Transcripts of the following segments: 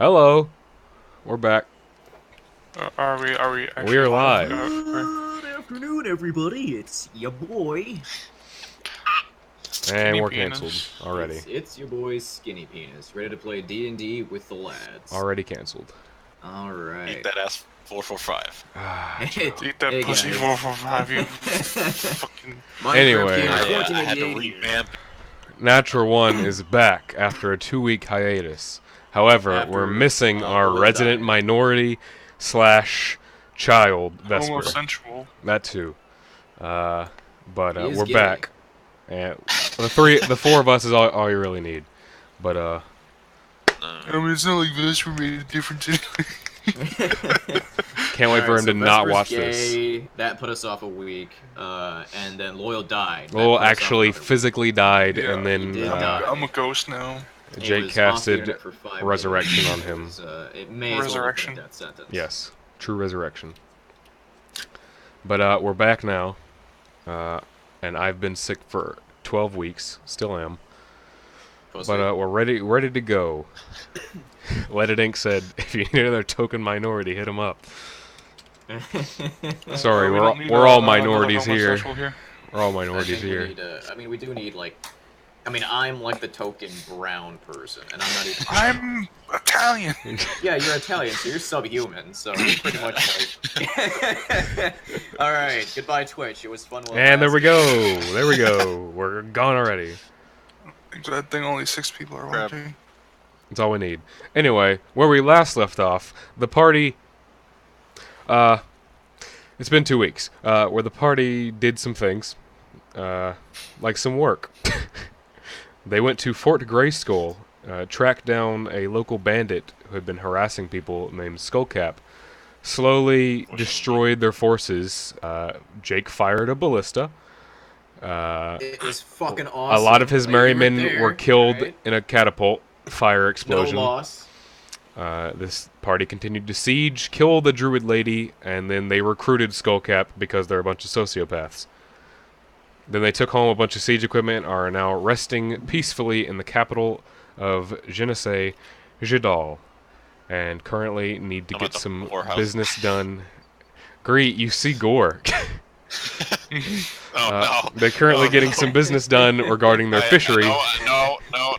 Hello. We're back. Are we We actually are live. Good afternoon, everybody. It's your boy. And Skinny we're penis. canceled already. It's your boy Skinny Penis, ready to play D&D with the lads. Already canceled. All right. Eat that ass 445. Eat that Hey, pussy guys. 445, you fucking... Minecraft Anyway. Gamer I had to 1488 here. revamp. Natural One is back after a 2-week hiatus. However, After, we're missing our Will resident died. minority / child Vesper. Homosexual. That too. But He is we're gay. back. And the four of us is all you really need. But I mean, it's not like Vesper made a difference anyway. can't wait for him to not Vesper's watch gay. this. That put us off a week, and then Loyal died. That Lowell put us off actually another week. physically died, Yeah, and then he did die. I'm a ghost now. He Jake was off the casted internet for 5 resurrection days. on him. It was, it may as well Resurrection. have been a death sentence. Yes, true resurrection. But we're back now, and I've been sick for 12 weeks. Still am. But we're ready to go. Let It Ink said, if you need another token minority, hit him up. Sorry, We don't need we're all another minorities here. homosexual here. We're all I minorities think we here. need I mean, we do need, like... I mean, I'm, like, the token brown person, and I'm not even... I'm Italian. Yeah, you're Italian, so you're subhuman, so you're pretty much, like... Alright, goodbye, Twitch. It was fun while it And there we lasted. go. There we go. We're gone already. That thing only 6 people are Crap. watching. That's all we need. Anyway, where we last left off, the party... it's been 2 weeks, where the party did some things, like some work. They went to Fort Grayskull, tracked down a local bandit who had been harassing people named Skullcap, slowly destroyed their forces. Jake fired a ballista. It was fucking awesome. A lot of his Like, merry you men there, were killed right? in a catapult fire No explosion. loss. This party continued to siege, kill the druid lady, and then they recruited Skullcap because they're a bunch of sociopaths. Then they took home a bunch of siege equipment, are now resting peacefully in the capital of Jhidal, and currently need to How get about the some whorehouse? business done. Greet, you see gore. Oh, no. They're currently Oh, getting no. some business done regarding their fishery. No,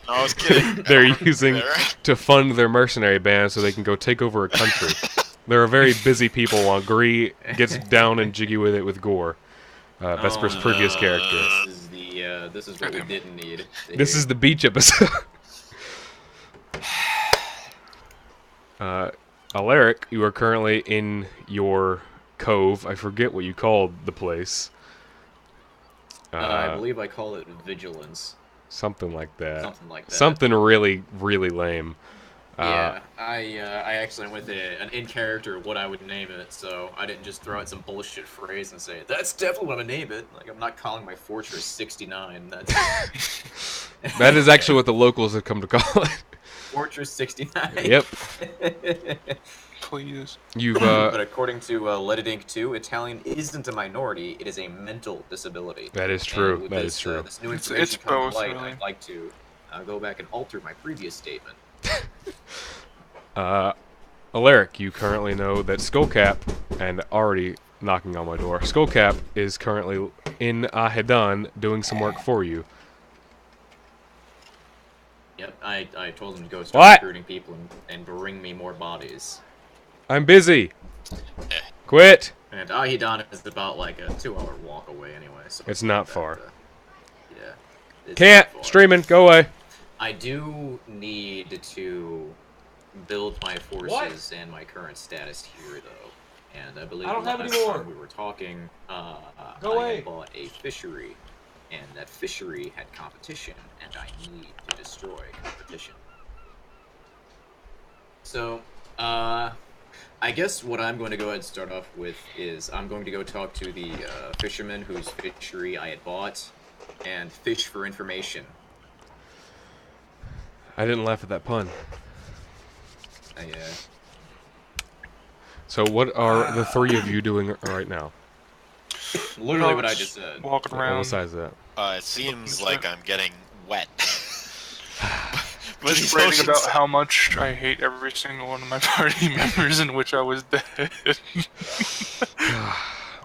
I was kidding. They're using to fund their mercenary band so they can go take over a country. They're a very busy people while Gree gets down and jiggy with it with Gore, Vesper's previous character. This is what we didn't need. This is the beach episode. Alaric, you are currently in your cove. I forget what you called the place. I believe I call it vigilance. Something like that. Something like that. Something really, really lame. Yeah, I actually went with an in character what I would name it, so I didn't just throw out some bullshit phrase and say that's definitely what I'm gonna name it. Like I'm not calling my fortress 69. That's That is actually what the locals have come to call it. Fortress 69. Yep. Please. You've But according to Let It Ink 2, Italian isn't a minority; it is a mental disability. that is And true. with That this, is true. This new It's information come both, to light. really. I'd like to go back and alter my previous statement. Alaric, you currently know that Skullcap, and already knocking on my door, Skullcap is currently in Ahedan doing some work for you. Yep, I told him to go start What? recruiting people and bring me more bodies. I'm busy. Quit. And Ahidan is about like a 2-hour walk away anyway. So It's not that, far. Yeah. it's Can't. not far. Streaming. Go away. I do need to build my forces and my current status here, though. And I believe I don't have last any more. time we were talking, Go I away. had bought a fishery, and that fishery had competition, and I need to destroy competition. So, I guess what I'm going to go ahead and start off with is I'm going to go talk to the fisherman whose fishery I had bought, and fish for information. I didn't laugh at that pun. I, So what are the three of you doing right now? literally what I just said. Walking around. Besides that. It seems like I'm getting wet. But Just these bragging oceans- about how much I hate every single one of my party members in which I was dead.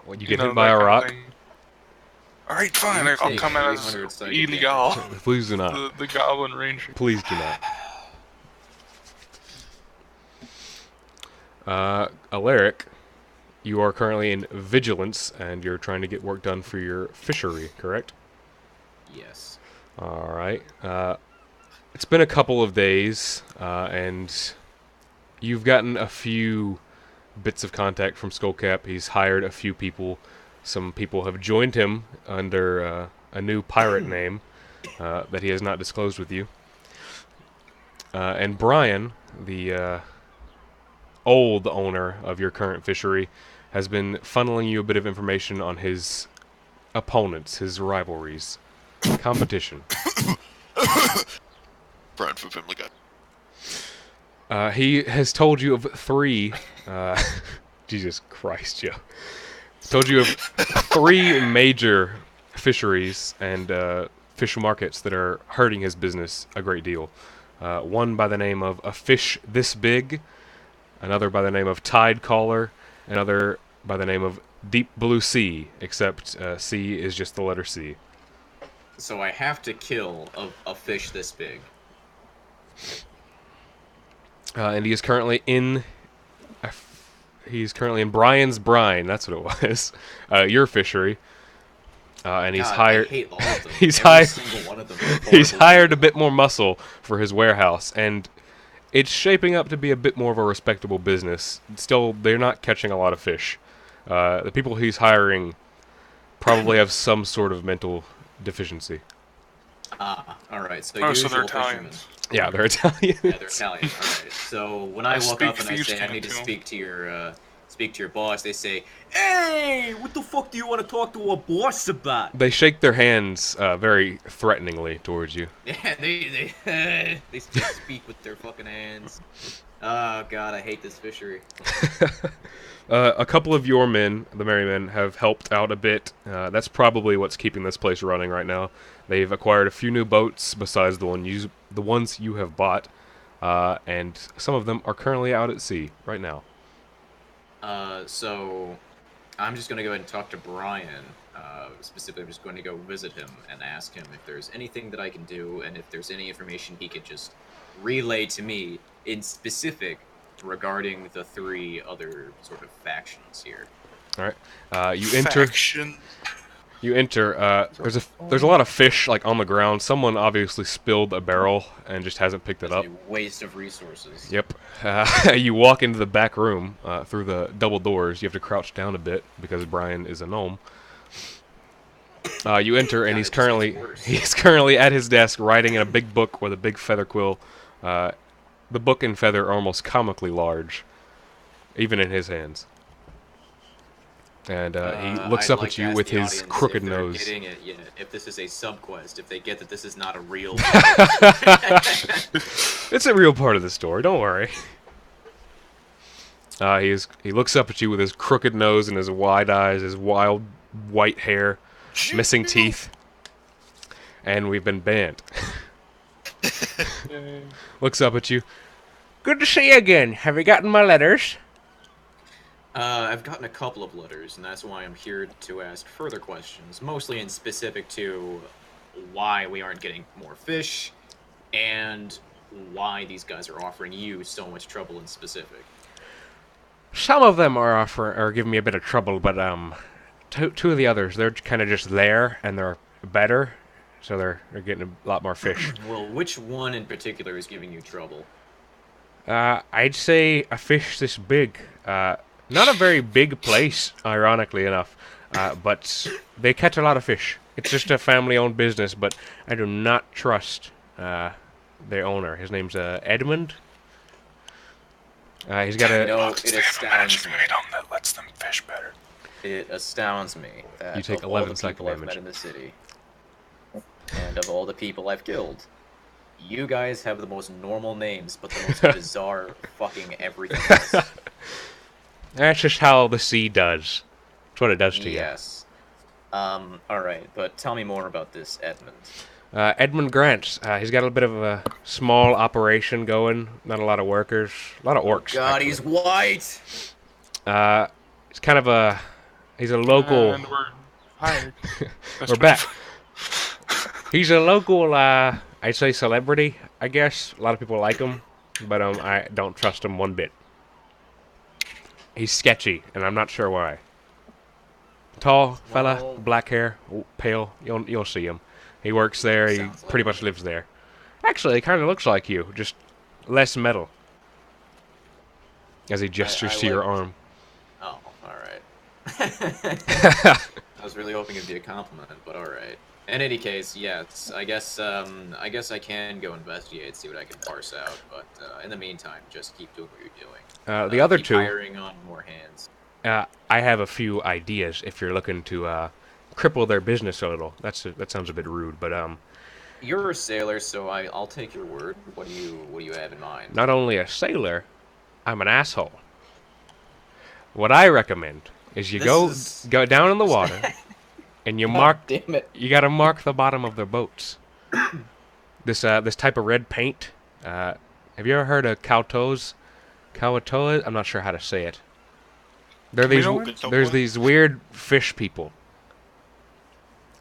When you You get know, hit by that a kind of rock, thing. Alright, fine, You I'll take come out as 300 psychic illegal. please do not. The Goblin Ranger. Please do not. Alaric, you are currently in vigilance, and you're trying to get work done for your fishery, correct? Yes. All right. It's been a couple of days, and you've gotten a few bits of contact from Skullcap. He's hired a few people. Some people have joined him under a new pirate name that he has not disclosed with you. And Brian, the old owner of your current fishery, has been funneling you a bit of information on his opponents, his rivalries, competition. Brian from Family Guy. He has told you of 3. Jesus Christ, Joe. Told you of 3 major fisheries and fish markets that are hurting his business a great deal. One by the name of A Fish This Big, another by the name of Tide Caller, another by the name of Deep Blue Sea, except C is just the letter C. So I have to kill a fish this big. And he is currently in. He's currently in Brian's Brine. That's what it was. Your fishery. And he's God, hired. I hate all of them. He's Every hired. single one of them is He's horrible. hired a bit more muscle for his warehouse, and it's shaping up to be a bit more of a respectable business. Still, they're not catching a lot of fish. The people he's hiring probably have some sort of mental deficiency. Alright, so Oh, so they're usual fishermen. Italians. Yeah, they're Italian. Yeah, they're Italian. Alright, so when I walk speak up and I say I Fijian, need to too. speak to your boss, they say, "Hey, what the fuck do you want to talk to a boss about?" They shake their hands very threateningly towards you. Yeah, they speak with their fucking hands. Oh god, I hate this fishery. A couple of your men, the Merry Men, have helped out a bit. That's probably what's keeping this place running right now. They've acquired a few new boats besides the ones you have bought, and some of them are currently out at sea right now. So I'm just gonna go ahead and talk to Brian. Specifically, I'm just going to go visit him and ask him if there's anything that I can do, and if there's any information he could just relay to me in specific regarding the 3 other sort of factions here. All right. You enter. Faction. You enter. There's a lot of fish like on the ground. Someone obviously spilled a barrel and just hasn't picked it up. It's a waste of resources. Yep. You walk into the back room through the double doors. You have to crouch down a bit because Brian is a gnome. You enter, and God, he's it just gets currently worse. at his desk writing in a big book with a big feather quill. The book and feather are almost comically large, even in his hands. And he looks I'd up like at to you ask with the his audience crooked if they're nose. getting it yet, if this is a subquest, if they get that this is not a real. It's a real part of the story. Don't worry. He looks up at you with his crooked nose and his wide eyes, his wild white hair, missing teeth, and we've been banned. Looks up at you. Good to see you again. Have you gotten my letters? I've gotten a couple of letters, and that's why I'm here to ask further questions, mostly in specific to why we aren't getting more fish, and why these guys are offering you so much trouble in specific. Some of them are giving me a bit of trouble, but two of the others, they're kind of just there and they're better, so they're getting a lot more fish. Well, which one in particular is giving you trouble? I'd say a fish this big. Not a very big place, ironically enough, but they catch a lot of fish. It's just a family-owned business, but I do not trust their owner. His name's Edmund. He's got a. No, it They have a astounds magic me. item that lets them fish better. It astounds me that You take of all 11 the psychic people I've damage. met in the city, and of all the people I've killed, you guys have the most normal names, but the most bizarre fucking everything else. That's just how the sea does. That's what it does to Yes. Alright, but tell me more about this Edmund. Edmund Grant. He's got a bit of a small operation going. Not a lot of workers. A lot of orcs. God, actually. he's white. He's kind of a. He's a local. And we're hired. We're back. He's a local. I'd say celebrity. I guess a lot of people like him, but I don't trust him one bit. He's sketchy, and I'm not sure why. Tall fella, Well- black hair, pale. You'll see him. He works there. He Sounds pretty like much lives there. Actually, he kind of looks like you, just less metal. As he gestures I to your like- arm. Oh, alright. I was really hoping it'd be a compliment, but alright. In any case, yes, I guess I can go investigate, see what I can parse out, but in the meantime, just keep doing what you're doing. The other keep two, hiring on more hands. I have a few ideas if you're looking to cripple their business a little. That sounds a bit rude, but You're a sailor, so I'll take your word. What do you have in mind? not only a sailor, I'm an asshole. What I recommend is you go down in the water and you mark. Damn it! You gotta mark the bottom of their boats. This type of red paint. Have you ever heard of Kautos? Kawatoa? I'm not sure how to say it. There's these weird fish people.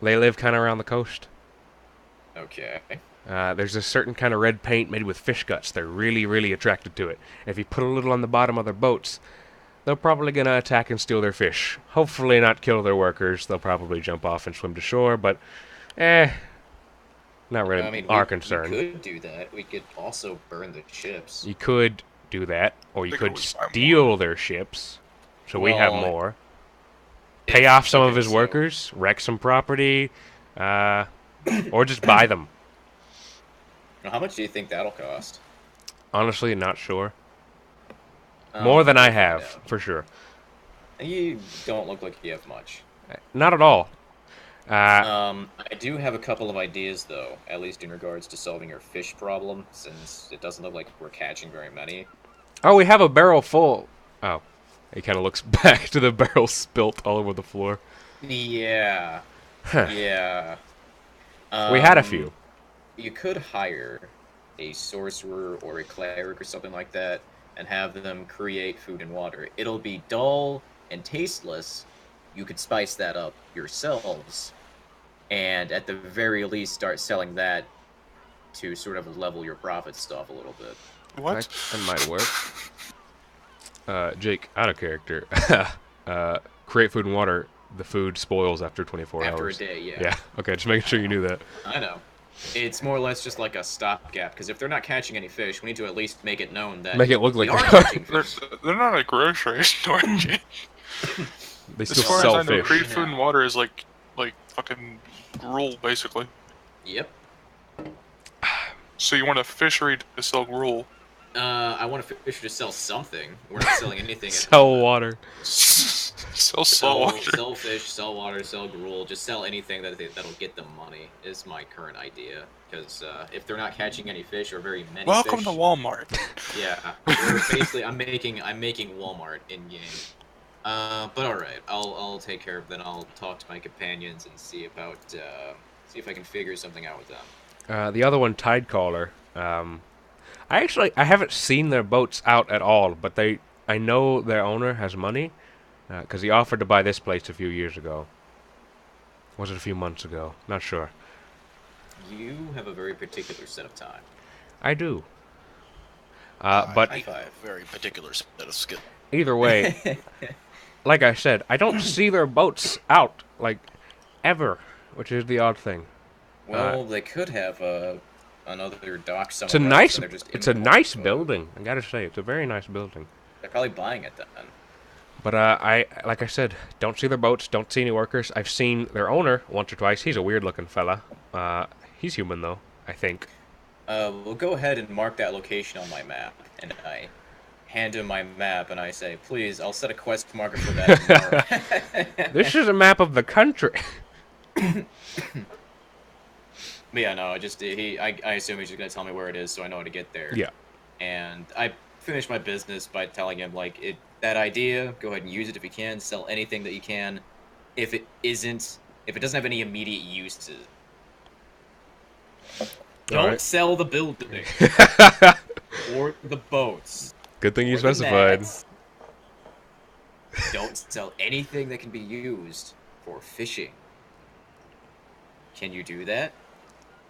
They live kind of around the coast. Okay. There's a certain kind of red paint made with fish guts. They're really, really attracted to it. If you put a little on the bottom of their boats, they're probably going to attack and steal their fish. Hopefully not kill their workers. They'll probably jump off and swim to shore, but, not really I mean, our we concern. could do that. We could also burn the ships. You could do that, or you They could could always buy steal their ships, so we have Well, more. Pay off some of okay, his so- workers, wreck some property, or just buy them. Now, how much do you think that'll cost? Honestly, not sure. More than I we'll find have, out. for sure. You don't look like you have much. Not at all. I do have a couple of ideas, though, at least in regards to solving your fish problem, since it doesn't look like we're catching very many. Oh, we have a barrel full. Oh. He kind of looks back to the barrel spilt all over the floor. Yeah. Huh. Yeah. We had a few. You could hire a sorcerer or a cleric or something like that and have them create food and water. It'll be dull and tasteless. You could spice that up yourselves, and at the very least start selling that to sort of level your profit stuff a little bit. What? That might work. Jake, out of character. Create food and water. The food spoils after 24 After hours. a day, yeah. Yeah, okay, just making sure you knew that. I know. It's more or less just like a stopgap, because if they're not catching any fish, we need to at least make it known that Make it look we like are they are. catching fish. They're not a grocery store. They As still far as sell I know, fish. create food and water is like fucking gruel, basically. Yep. So you want a fishery to sell gruel? I want a fisher to sell something. We're not selling anything. Sell water. Sell salt water. Sell fish, sell water, sell gruel. Just sell anything that'll get them money. Is my current idea. Because if they're not catching any fish or very many Welcome fish, to Walmart. yeah, we're basically I'm making Walmart in game. But all right, I'll take care of. Then I'll talk to my companions and see about see if I can figure something out with them. The other one, Tidecaller. I haven't seen their boats out at all, but I know their owner has money, because he offered to buy this place a few years ago. Was it a few months ago? Not sure. You have a very particular set of time. I do. But High five. Very particular set of skill. either way, like I said, I don't see their boats out, like, ever, which is the odd thing. Well, they could have another dock somewhere. It's a else, nice, and they're just it's a in the nice boat. building. I gotta say, it's a very nice building. They're probably buying it then. But like I said, don't see their boats, don't see any workers. I've seen their owner once or twice. He's a weird-looking fella. He's human though, I think. We'll go ahead and mark that location on my map, and I hand him my map, and I say, please, I'll set a quest marker for that tomorrow. This is a map of the country. But yeah, no, I assume he's just gonna tell me where it is, so I know how to get there. Yeah. And I finish my business by telling him, like, that idea, go ahead and use it if you can, sell anything that you can. If it doesn't have any immediate uses, Don't Alright. sell the building or the boats. Good thing you or the specified. nets. Don't sell anything that can be used for fishing. Can you do that?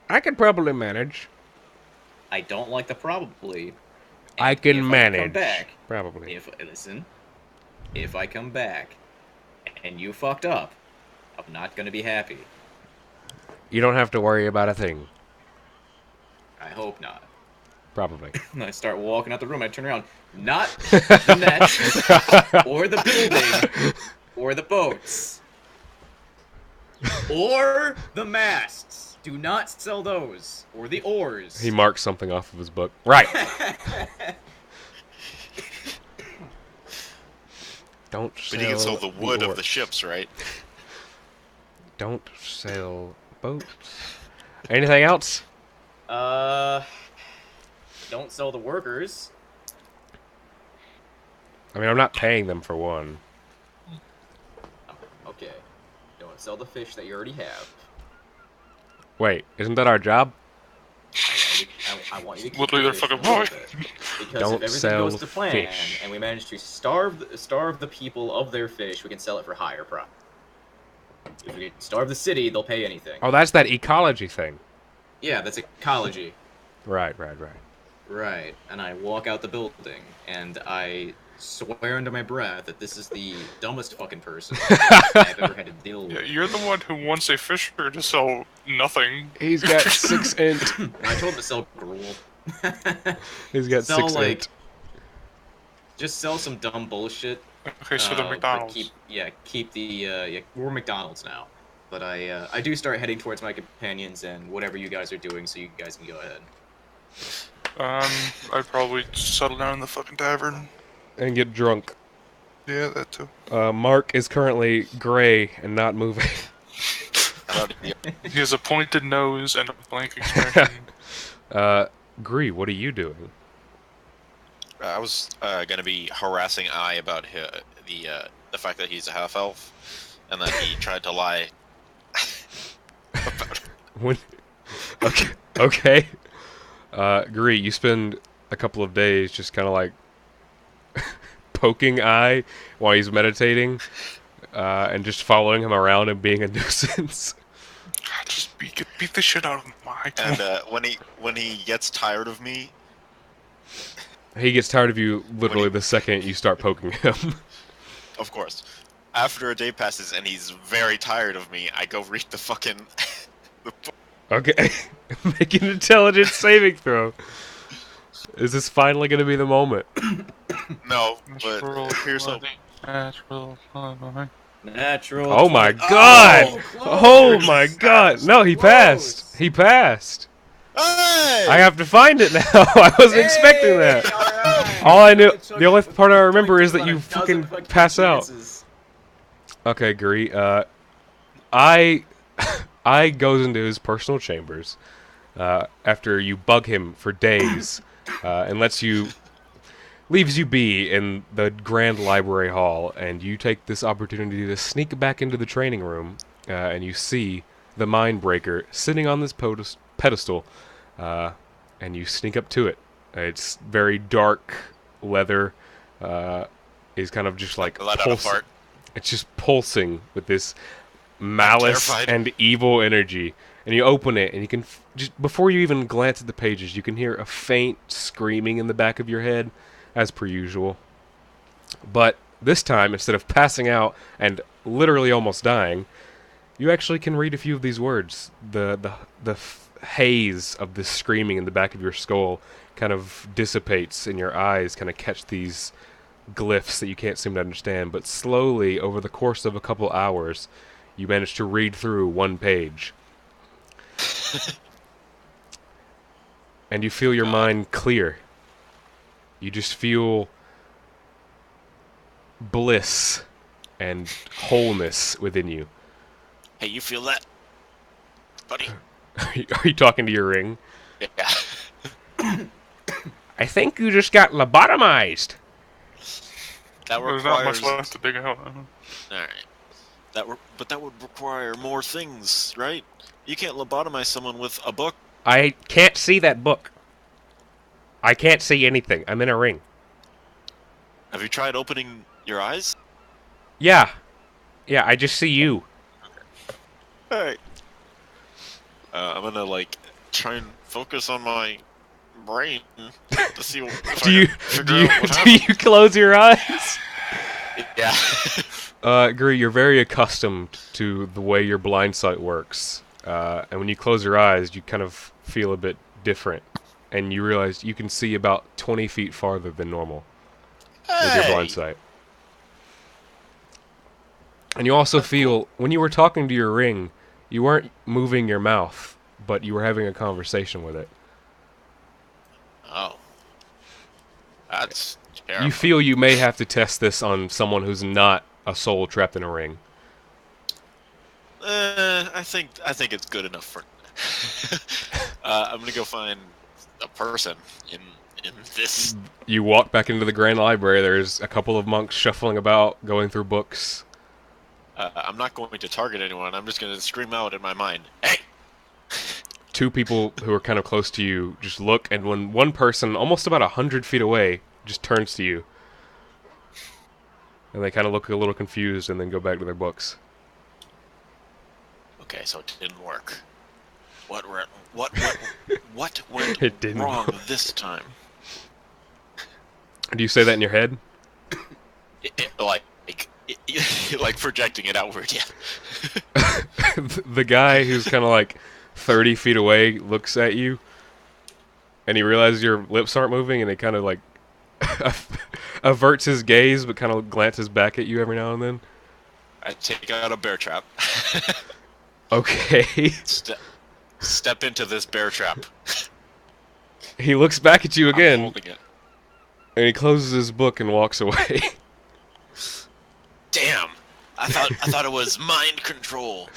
I could probably manage. I don't like the probably. I And can if manage. I come back, Probably. if I come back and you fucked up, I'm not gonna be happy. You don't have to worry about a thing. I hope not. Probably. And I start walking out the room. I turn around. Not the nets, or the building, or the boats, or the masts. Do not sell those, or the oars. He marks something off of his book. Right. Don't But sell you can sell the wood of the oars. ships, right? Don't sell boats. Anything else? Don't sell the workers. I mean, I'm not paying them for one. Okay. Don't sell the fish that you already have. Wait, isn't that our job? I want you to keep Literally the their fish fucking and all point. of it. Because Don't if everything sell goes to plan fish. and we manage to starve the people of their fish, we can sell it for higher price. If we starve the city, they'll pay anything. Oh, that's that ecology thing. Yeah, that's ecology. Right. Right. And I walk out the building, and I swear under my breath that this is the dumbest fucking person I've ever had to deal Yeah, with. you're the one who wants a fisher to sell nothing. He's got 6 int. I told him to sell gruel. He's got Sell, 6 like, int. Just sell some dumb bullshit. Okay, so the But McDonald's. keep the we're McDonald's now. But I do start heading towards my companions and whatever you guys are doing, so you guys can go ahead. I'd probably settle down in the fucking tavern. And get drunk. Yeah, that too. Mark is currently gray and not moving. He has a pointed nose and a blank expression. Gree, what are you doing? I was gonna be harassing I about the fact that he's a half elf, and that he tried to lie about. When? Okay. Gree, you spend a couple of days just kind of like poking Eye while he's meditating, and just following him around and being a nuisance. Just beat the shit out of him, Mike. And when he gets tired of me, He gets tired of you literally the second you start poking him. of course, after a day passes and he's very tired of me, I go read the fucking. the book. Okay. Make an intelligence saving throw. Is this finally going to be the moment? No, but Natural here's 20. something. Natural 20. Natural. Oh my 20. god! Oh, Oh my god! No, he passed! Close. He passed! Hey! I have to find it now! I wasn't expecting that! All I knew, the only part I remember is that you fucking pass out. Okay, Gree, I goes into his personal chambers, after you bug him for days, and leaves you be in the grand library hall, and you take this opportunity to sneak back into the training room, and you see the Mindbreaker sitting on this pedestal, and you sneak up to it. It's very dark leather, is kind of just like Let out a fart. it's just pulsing with this malice terrified. and evil energy. And you open it, and you can just before you even glance at the pages, you can hear a faint screaming in the back of your head, as per usual. But this time, instead of passing out and literally almost dying, you actually can read a few of these words. The haze of this screaming in the back of your skull kind of dissipates, and your eyes kind of catch these glyphs that you can't seem to understand. But slowly, over the course of a couple hours, you manage to read through one page. And you feel your mind clear. You just feel bliss and wholeness within you. Hey, you feel that, buddy? Are you talking to your ring? Yeah. I think you just got lobotomized. That There's not requires. much left to dig out. Alright. But that would require more things, right? You can't lobotomize someone with a book. I can't see that book. I can't see anything. I'm in a ring. Have you tried opening your eyes? Yeah. Yeah, I just see you. Alright. I'm gonna, like, try and focus on my brain to see if I can figure out what do happened. you close your eyes? Yeah. Guri, you're very accustomed to the way your blind sight works. And when you close your eyes, you kind of feel a bit different. And you realize you can see about 20 feet farther than normal with your blind sight. And you also feel, when you were talking to your ring, you weren't moving your mouth, but you were having a conversation with it. Oh. That's terrible. You feel you may have to test this on someone who's not a soul trapped in a ring. I think it's good enough for. I'm gonna go find a person in this. You walk back into the Grand Library. There's a couple of monks shuffling about, going through books. I'm not going to target anyone. I'm just gonna scream out in my mind, "Hey!" Two people who are kind of close to you just look, and when one person, almost about 100 feet away, just turns to you. And they kind of look a little confused and then go back to their books. Okay, so it didn't work. What went It didn't wrong work. this time? Do you say that in your head? Like projecting it outward, yeah. The guy who's kind of like 30 feet away looks at you, and he realizes your lips aren't moving, and he kind of like averts his gaze, but kind of glances back at you every now and then. I take out a bear trap. Okay. Step into this bear trap. He looks back at you I'm again, holding it. and he closes his book and walks away. Damn! I thought it was mind control.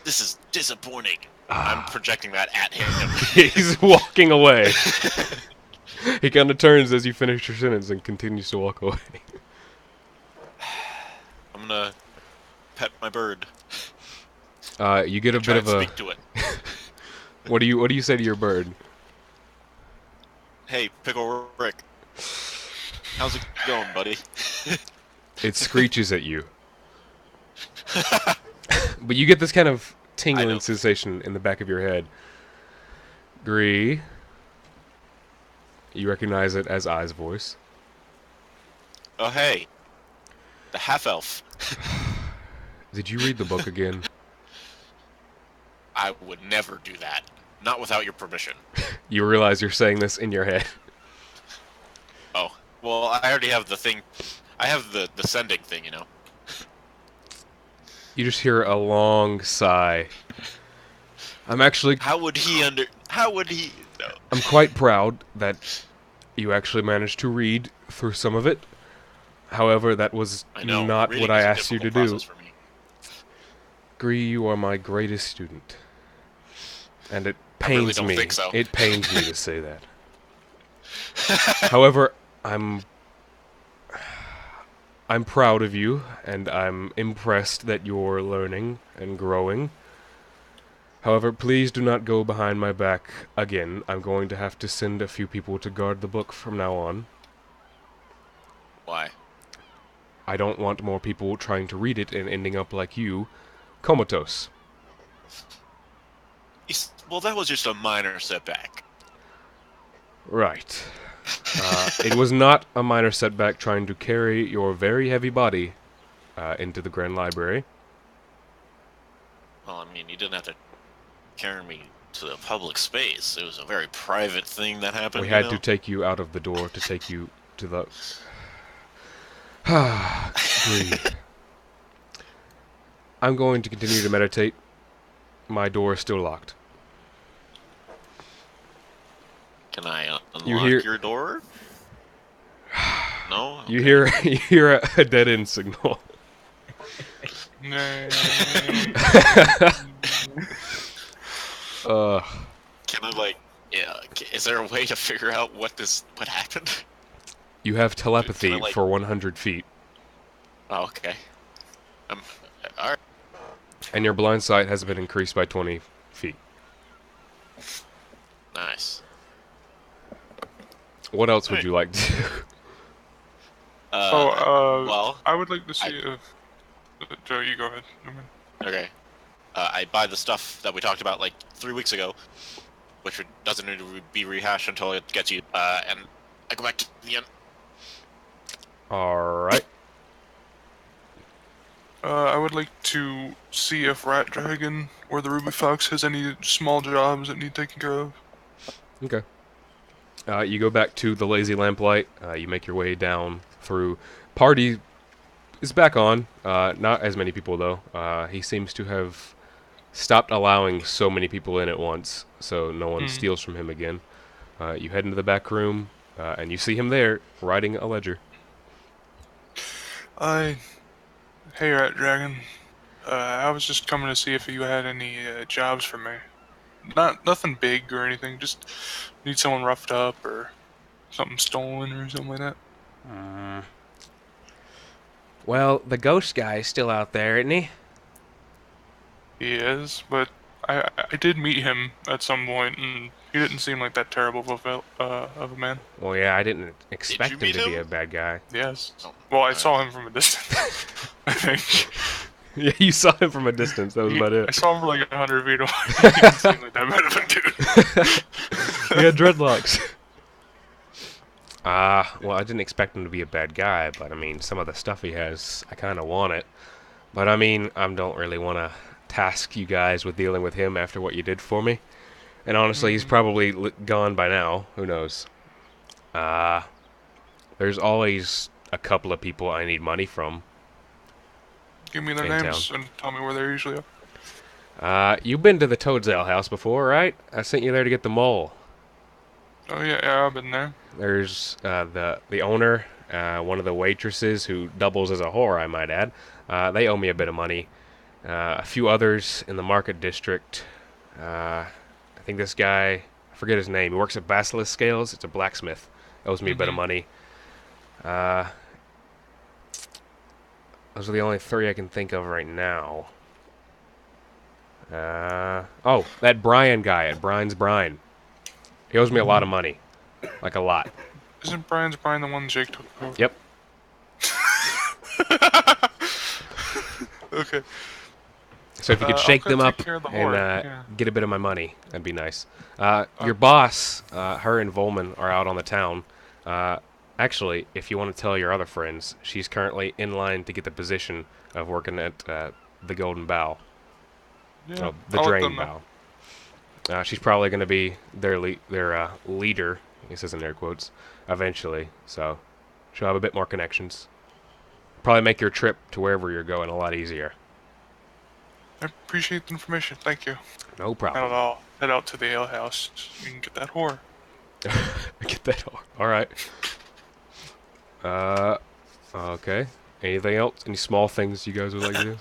This is disappointing. I'm projecting that at him. He's walking away. He kind of turns as you finish your sentence and continues to walk away. I'm gonna pet my bird. You get a Try bit of and a. speak to it. What do you say to your bird? Hey, Pickle Rick. How's it going, buddy? It screeches at you. But you get this kind of tingling sensation in the back of your head. Gree. You recognize it as I's voice. Oh, hey. The half-elf. Did you read the book again? I would never do that. Not without your permission. You realize you're saying this in your head. Oh. Well, I already have the thing. I have the sending thing, you know. You just hear a long sigh. I'm actually... How would he... No. I'm quite proud that you actually managed to read through some of it. However, that was not what I asked you to do. Gree, you are my greatest student. And it pains me. Think so. It pains me to say that. However, I'm proud of you, and I'm impressed that you're learning and growing. However, please do not go behind my back again. I'm going to have to send a few people to guard the book from now on. Why? I don't want more people trying to read it and ending up like you, comatose. Well, that was just a minor setback. Right. It was not a minor setback trying to carry your very heavy body into the Grand Library. Well, I mean, you didn't have to carry me to the public space. It was a very private thing that happened. We had to take you out of the door to take you to the... Breathe. I'm going to continue to meditate. My door is still locked. Can I You unlock hear- your door? No? You hear a dead end signal. No. Can I, like... Yeah, is there a way to figure out what happened? You have telepathy Can I, like- for 100 feet. Oh, okay. Alright. And your blind sight has been increased by 20 feet. Nice. What else would you like to do? Well, I would like to see if... Joe, you go ahead. okay. I buy the stuff that we talked about like 3 weeks ago, which doesn't need to be rehashed until it gets you, and I go back to the end. Alright. I would like to see if Rat Dragon or the Ruby Fox has any small jobs that need taken care of. Okay. You go back to the Lazy Lamplight. You make your way down through. Party is back on. Not as many people, though. He seems to have stopped allowing so many people in at once, so no one steals from him again. You head into the back room, and you see him there, writing a ledger. Hey, Rat Dragon. I was just coming to see if you had any jobs for me. Nothing big or anything. Just need someone roughed up or something stolen or something like that. Well, the ghost guy is still out there, isn't he? He is, but I did meet him at some point, and he didn't seem like that terrible of a man. Well, yeah, I didn't expect him meet to be him? a bad guy. Yes. Oh, Well, I alright. saw him from a distance. I think. Yeah, you saw him from a distance. That was about I it. saw him from like 100 feet away. He didn't seem like that bad of a dude. He had dreadlocks. Well, I didn't expect him to be a bad guy, but I mean, some of the stuff he has, I kind of want it. But I mean, I don't really want to task you guys with dealing with him after what you did for me. And honestly, he's probably gone by now. Who knows? There's always a couple of people I need money from. Give me their In names town. and tell me where they usually are. You've been to the Toadsail house before, right? I sent you there to get the mole. Oh yeah, I've been there. There's the owner, one of the waitresses who doubles as a whore, I might add. They owe me a bit of money. A few others in the market district. I think this guy, I forget his name. He works at Basilisk Scales. It's a blacksmith. Owes me a bit of money. Those are the only three I can think of right now. Oh, that Brian guy at Brian's Brine. He owes me a lot of money. Like a lot. Isn't Brian the one Jake took over? Yep. Okay. So if you could I'll shake go them take up care of the and whore, yeah. get a bit of my money, that'd be nice. Your boss, her and Volman are out on the town. Actually, if you want to tell your other friends, she's currently in line to get the position of working at the Golden Bow. Yeah. The I'll let Drain them know. Bow. She's probably going to be their leader, he says in air quotes, eventually. So she'll have a bit more connections. Probably make your trip to wherever you're going a lot easier. I appreciate the information. Thank you. No Now problem. I'll head out to the ale house. You can get that whore. Get that all right. Okay. Anything else? Any small things you guys would like to do?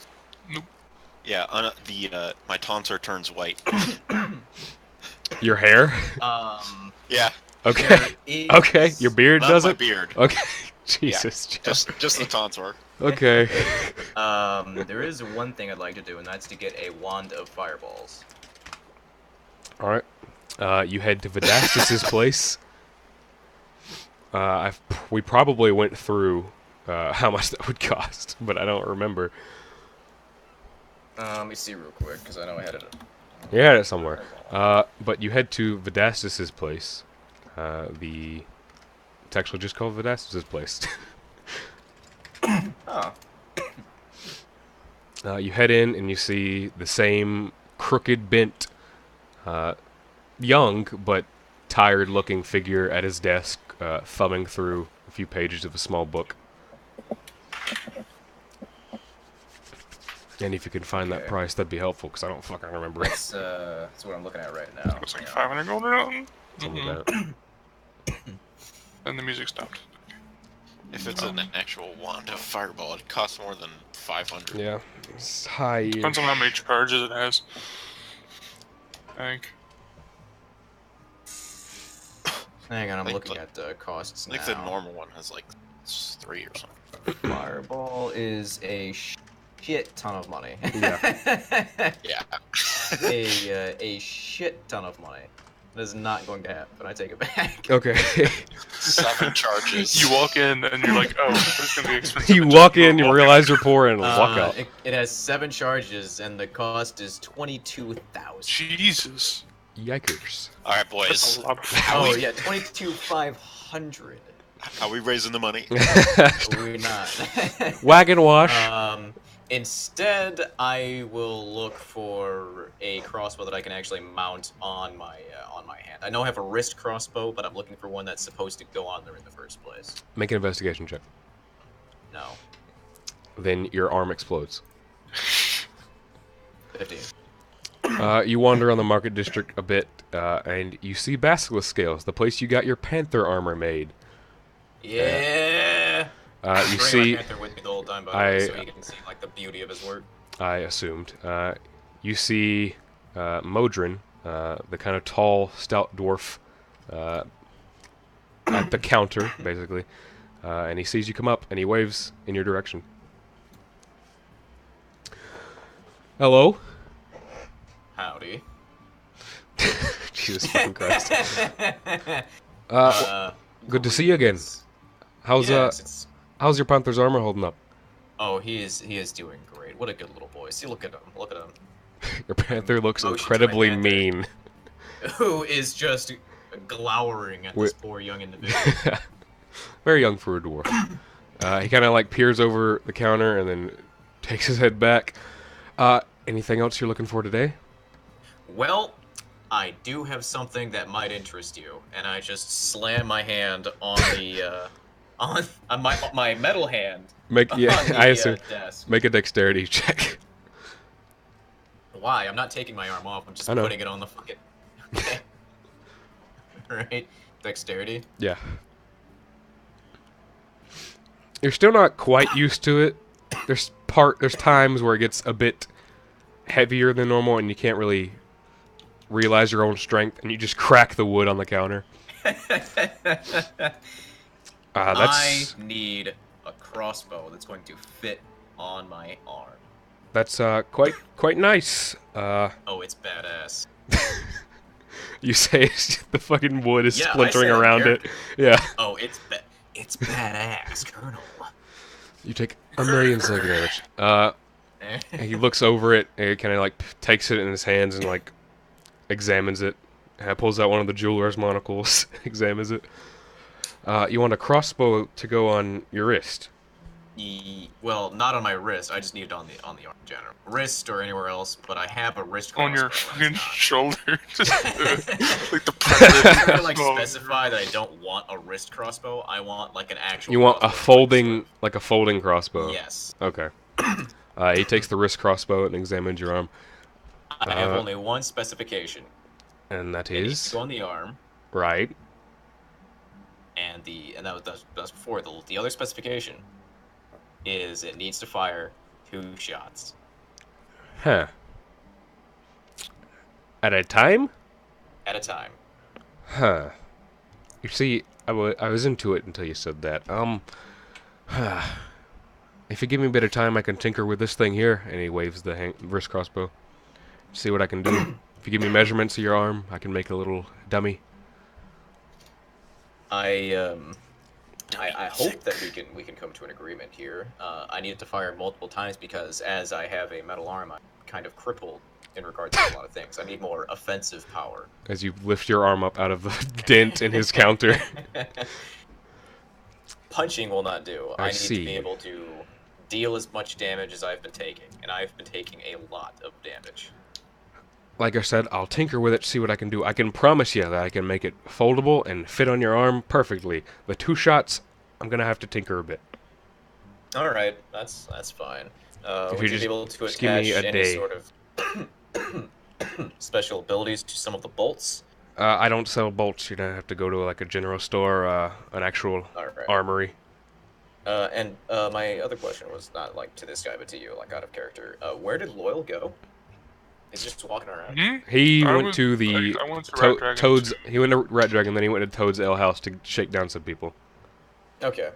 Yeah, my tonsor turns white. Your hair? Yeah, Okay. There is- Okay. Your beard not does my it? beard. Okay. Jesus. Jeff. Just the tonsor. Okay. There is one thing I'd like to do, and that's to get a wand of fireballs. All right. You head to Vedastus's place. We probably went through how much that would cost, but I don't remember. Let me see real quick, because I know I had it. You had it somewhere. But you head to Vedastus's place. It's actually just called Vedastus's place. Oh. You head in and you see the same crooked, bent, young but tired-looking figure at his desk, thumbing through a few pages of a small book. And if you can find that Okay. price, that'd be helpful, because I don't fucking remember it. That's what I'm looking at right now. It's like Yeah. 500 gold or something. Something like that. And the music stopped. If it's an actual wand of fireball, it costs more than 500. Yeah. It's high. Depends on how many charges it has. I think. Hang on, I'm Like- looking at the costs I think now. the normal one has like 3 or something. Fireball is a shit ton of money. Yeah. Yeah. a shit ton of money. That is not going to happen. I take it back. Okay. 7 charges. You walk in and you're like, oh, this is gonna be expensive. You walk in, you realize you're poor, and walk out. It has 7 charges, and the cost is 22,000. Jesus. Yikers. All right, That's boys. a lot. Oh yeah, 22,500. Are we raising the money? We're not. Wagon wash. Instead, I will look for a crossbow that I can actually mount on my hand. I know I have a wrist crossbow, but I'm looking for one that's supposed to go on there in the first place. Make an investigation check. No. Then your arm explodes. 15. You wander on the market district a bit, and you see basilisk scales, the place you got your panther armor made. Yeah. You see, my panther with me the whole time, by the way, so you can see like the beauty of his work. I assumed. You see Modrin, the kind of tall, stout dwarf, at the counter, basically, and he sees you come up, and he waves in your direction. Hello? Howdy. Jesus fucking Christ. Good to see you again. How's how's your panther's armor holding up? Oh, he is doing great. What a good little boy. See, look at him. Look at him. Your panther looks Motion to incredibly my panther. mean. Who is just glowering at this poor young individual. Very young for a dwarf. He kind of like peers over the counter and then takes his head back. Anything else you're looking for today? Well, I do have something that might interest you, and I just slam my hand on the on my metal hand. Make on the, I assume. desk. Make a dexterity check. Why? I'm not taking my arm off. I'm just I know. putting it on the fucking. Okay. Right. Dexterity. Yeah. You're still not quite used to it. There's times where it gets a bit heavier than normal, and you can't really realize your own strength, and you just crack the wood on the counter. I need a crossbow that's going to fit on my arm. That's quite nice. Oh, it's badass. You say the fucking wood is Yeah, I splintering said it, around it. character. Yeah. Oh, it's badass, Colonel. You take 1,000,000 psychic damage. And he looks over it and kind of like takes it in his hands and like examines it. Pulls out one of the jeweler's monocles, examines it. You want a crossbow to go on your wrist? Well, not on my wrist. I just need it on the arm in general. Wrist or anywhere else, but I have a wrist crossbow. On your and it's fucking not. shoulder. Just like the I'm predator. gonna like specify that I don't want a wrist crossbow. I want like an actual. You want a crossbow. folding crossbow? Yes. Okay. He takes the wrist crossbow and examines your arm. I have only one specification. And that It needs is? to go on the arm, Right. and that was before. The other specification is it needs to fire 2 shots. Huh. At a time? At a time. Huh. You see, I was into it until you said that. If you give me a bit of time, I can tinker with this thing here. And he waves the wrist crossbow. See what I can do. If you give me measurements of your arm, I can make a little dummy. I hope that we can come to an agreement here. I need it to fire multiple times because as I have a metal arm, I'm kind of crippled in regards to a lot of things. I need more offensive power. As you lift your arm up out of the dent in his counter. Punching will not do. I need see. to be able to deal as much damage as I've been taking, and I've been taking a lot of damage. Like I said, I'll tinker with it, see what I can do. I can promise you that I can make it foldable and fit on your arm perfectly. The 2 shots, I'm gonna have to tinker a bit. All right, that's fine. If Would you you be able to just give me attach a any day. sort of special abilities to some of the bolts? I don't sell bolts. You're gonna have to go to like a general store, an actual All right. armory. And my other question was not like to this guy, but to you, like out of character. Where did Loyal go? He's just walking around. Hmm? He I went was- to the I went to Rat Dragon Toad's. too. He went to Rat Dragon, then he went to Toad's Ale House to shake down some people. Okay.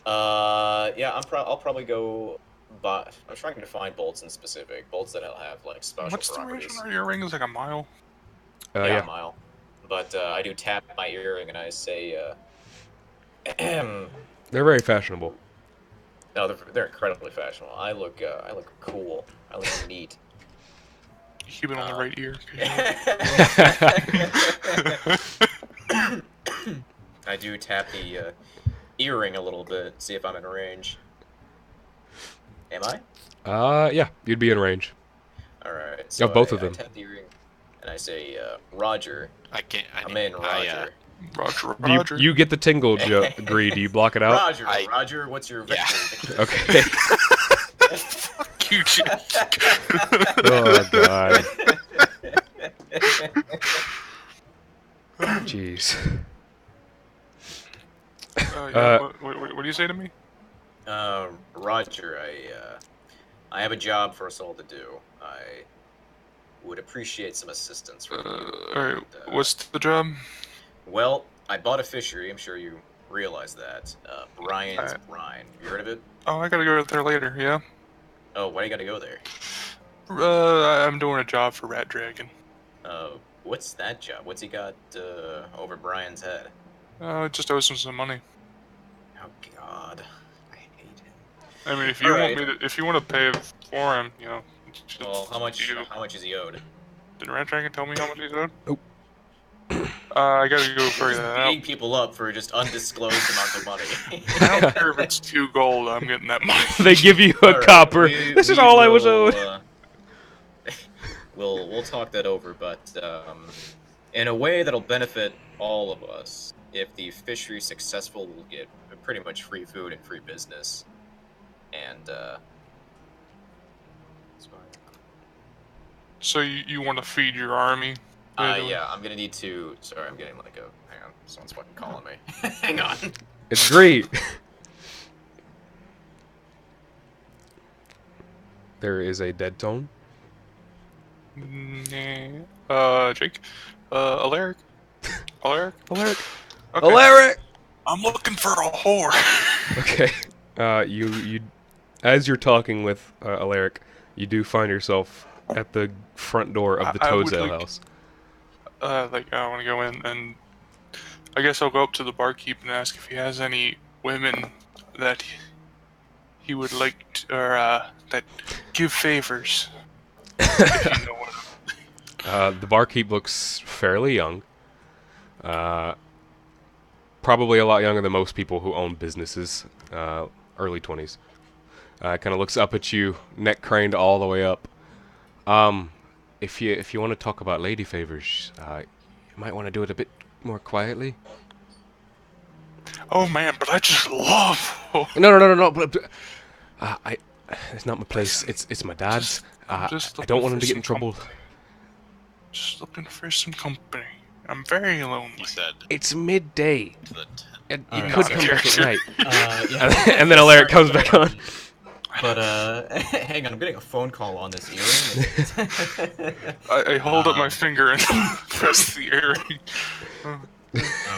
Yeah, I'll probably go. But I'm trying to find bolts in specific bolts that will have like special What's the properties. range on your ring? Is like a mile. Yeah. A mile. but I do tap my earring and I say, no, They're very fashionable. they're incredibly fashionable. I look cool. I look neat. Keep it on the right ear. I do tap the earring a little bit, see if I'm in range. Am I? Yeah, you'd be in range. Alright, so Of both of I them. tap the earring, and I say, Roger. I'm in, Roger. Roger. You get the tingle, Gree. Do you block it out? Roger, what's your victory? Okay. Fuck you, Jake. Oh, God. Jeez. What do you say to me? Roger, I have a job for us all to do. I would appreciate some assistance from you. Alright, what's the job? Well, I bought a fishery. I'm sure you realize that. Brian's Brine. You heard of it? Oh, I gotta go there later, yeah? Oh, why do you gotta go there? I'm doing a job for Rat Dragon. What's that job? What's he got, over Brian's head? Just owes him some money. Oh, God. I hate him. I mean, if you want to pay for him, you know. Well, how much is he owed? Did Rat Dragon tell me how much he's owed? Nope. I gotta go figure that out. Beating people up for just undisclosed amounts of money. I don't care if it's 2 gold, I'm getting that money. They give you a copper. This is all I was owed. We'll talk that over, but in a way that'll benefit all of us. If the fishery is successful, we'll get pretty much free food and free business. And So you want to feed your army? yeah, I'm gonna need to. Sorry, I'm getting like a. Hang on, someone's fucking calling me. Hang on. It's great. There is a dead tone. Jake? Alaric? Alaric? Alaric. Okay. Alaric. I'm looking for a whore. Okay. You, as you're talking with Alaric, you do find yourself at the front door of the Toad's Ale House. I want to go in, and I guess I'll go up to the barkeep and ask if he has any women that he would like to, or that give favors. If you know what The barkeep looks fairly young. Probably a lot younger than most people who own businesses. Early 20s. Kind of looks up at you, neck craned all the way up. If you want to talk about lady favors, you might want to do it a bit more quietly. Oh man, but I just love. No. But, it's not my place. It's my dad's. I don't want him to get in trouble. Just looking for some company. I'm very lonely. He said It's midday. to the And you Alright, could sorry. come back at night. Yeah. And then Alaric comes back on. But hang on, I'm getting a phone call on this earring. I hold up my finger and press the earring.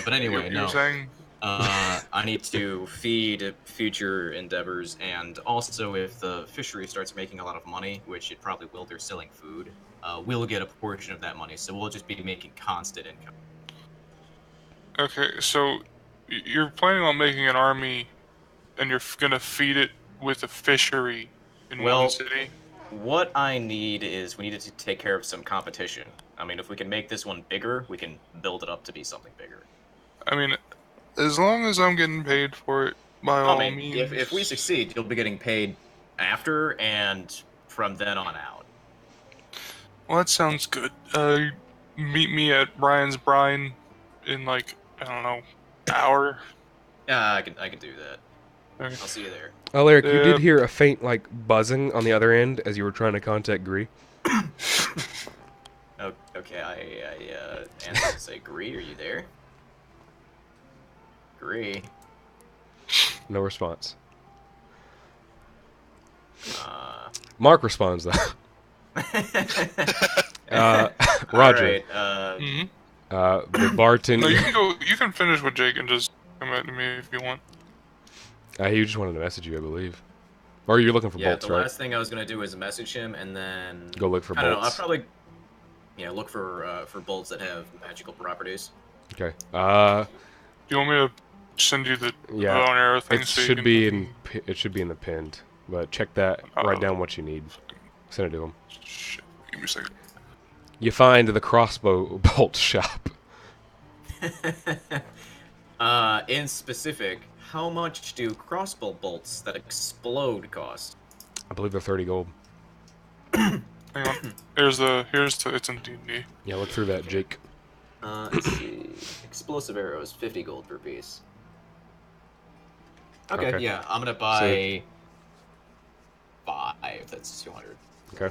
But anyway, you were saying? I need to feed future endeavors, and also if the fishery starts making a lot of money, which it probably will, they're selling food, we'll get a portion of that money, so we'll just be making constant income. Okay, so you're planning on making an army, and you're gonna feed it with a fishery in one city? What I need is we need to take care of some competition. I mean, if we can make this one bigger, we can build it up to be something bigger. I mean, as long as I'm getting paid for it, by all means. If we succeed, you'll be getting paid after and from then on out. Well, that sounds good. Meet me at Brian's Brine in like, I don't know, hour. Yeah, I can do that. Okay. I'll see you there. Alaric, you did hear a faint, like, buzzing on the other end as you were trying to contact Gree. Okay, I answer and say, Gree, are you there? Gree. No response. Mark responds, though. Roger. Alright, The bartender... No, you can go. You can finish with Jake and just come back to me if you want. He just wanted to message you, I believe. Or you're looking for bolts, the right? last thing I was gonna do is message him and then Go look for I don't know, bolts. I'll probably Yeah, look for bolts that have magical properties. Okay. Do you want me to send you the Yeah. bow and arrow thing It so you should can... be in. It should be in the pinned. But check that. Write Oh. down what you need. Send it to him. Shit. Give me a second. You find the crossbow bolt shop. In specific, how much do crossbow bolts that explode cost? I believe they're 30 gold. Hang on. Here's the it's in D&D. Yeah, look through that, Jake. Let's see. Explosive arrows, 50 gold per piece. Okay, yeah, I'm gonna buy 5. That's 200. Okay.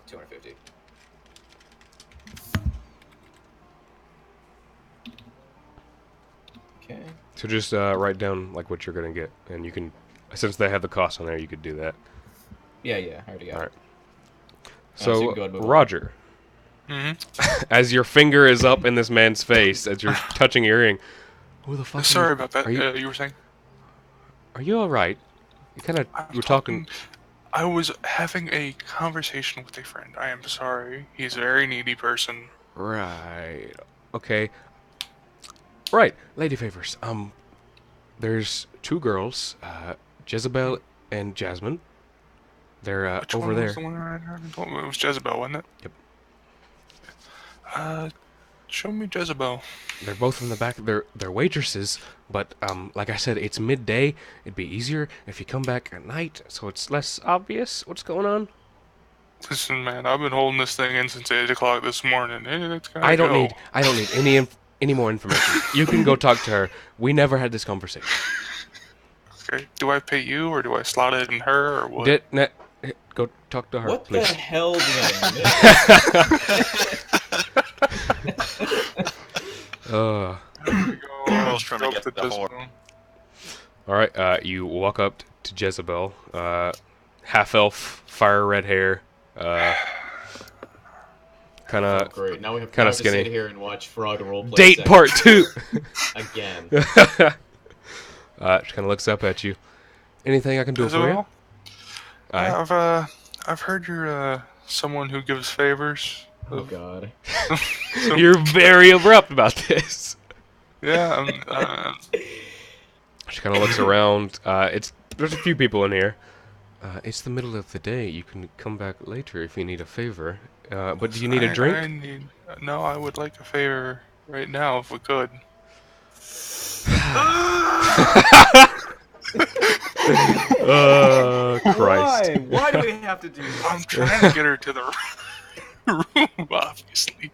250. Okay. So just write down like what you're gonna get, and you can, since they have the cost on there, you could do that. Yeah, I already got All it. right. So you So can go ahead and move on. Roger, as your finger is up in this man's face, as you're touching your earring, who the fuck? Sorry about that. Are you, You were saying? are you all right? You kind of were talking. I was having a conversation with a friend. I am sorry. He's a very needy person. Right. Okay. Right. Lady favors. There's 2 girls, Jezebel and Jasmine. They're Which over one there. was the one I heard? It was Jezebel, wasn't it? Yep. Show me Jezebel. They're both in the back. They're waitresses, but like I said, it's midday. It'd be easier if you come back at night, so it's less obvious what's going on. Listen, man, I've been holding this thing in since 8 o'clock this morning, and it's gotta I don't go. need any more information. You can go talk to her. We never had this conversation. Okay. Do I pay you, or do I slot it in her, or what? Go talk to her, What please. the hell did I miss? Uh, There we go. I was trying to Go get to the Jezebel. horn. all right. You walk up to Jezebel. Half elf, fire red hair. Kind Oh, of great. Now we have kinda to skinny. sit here and watch Frog roleplay. date sex part 2. again. She kind of looks up at you. Anything I can do for you? Jezebel? Aye. I've heard you're someone who gives favors. Oh god. You're very abrupt about this. Yeah. She kind of looks around. There's a few people in here. It's the middle of the day. You can come back later if you need a favor. But do you need a drink? No, I would like a favor right now if we could. Christ. Why do we have to do this? I'm trying to get her to the room, obviously.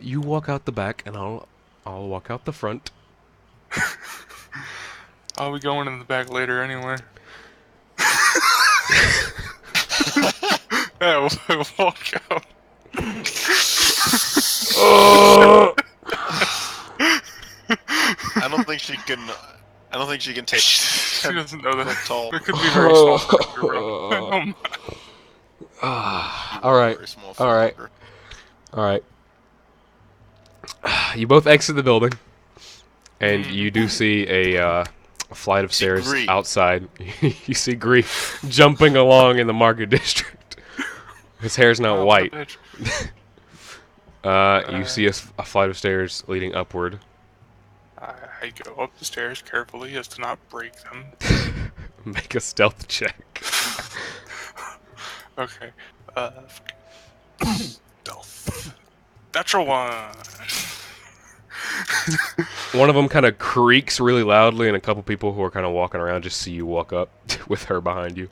You walk out the back, and I'll walk out the front. I'll be going in the back later anyway. Yeah, we'll walk out. I don't think she can. I don't think she can take. She doesn't know that. Tall. It could be very small. For her, All right. Very small All right. fucker. All right. You both exit the building, and you do see a flight of stairs Gree. outside. You see Gree jumping along in the market district. His hair's now Oh, white. bitch. You see a flight of stairs leading upward. I go up the stairs carefully as to not break them. Make a stealth check. Okay. Stealth. Natural 1. One of them kind of creaks really loudly, and a couple people who are kind of walking around just see you walk up with her behind you.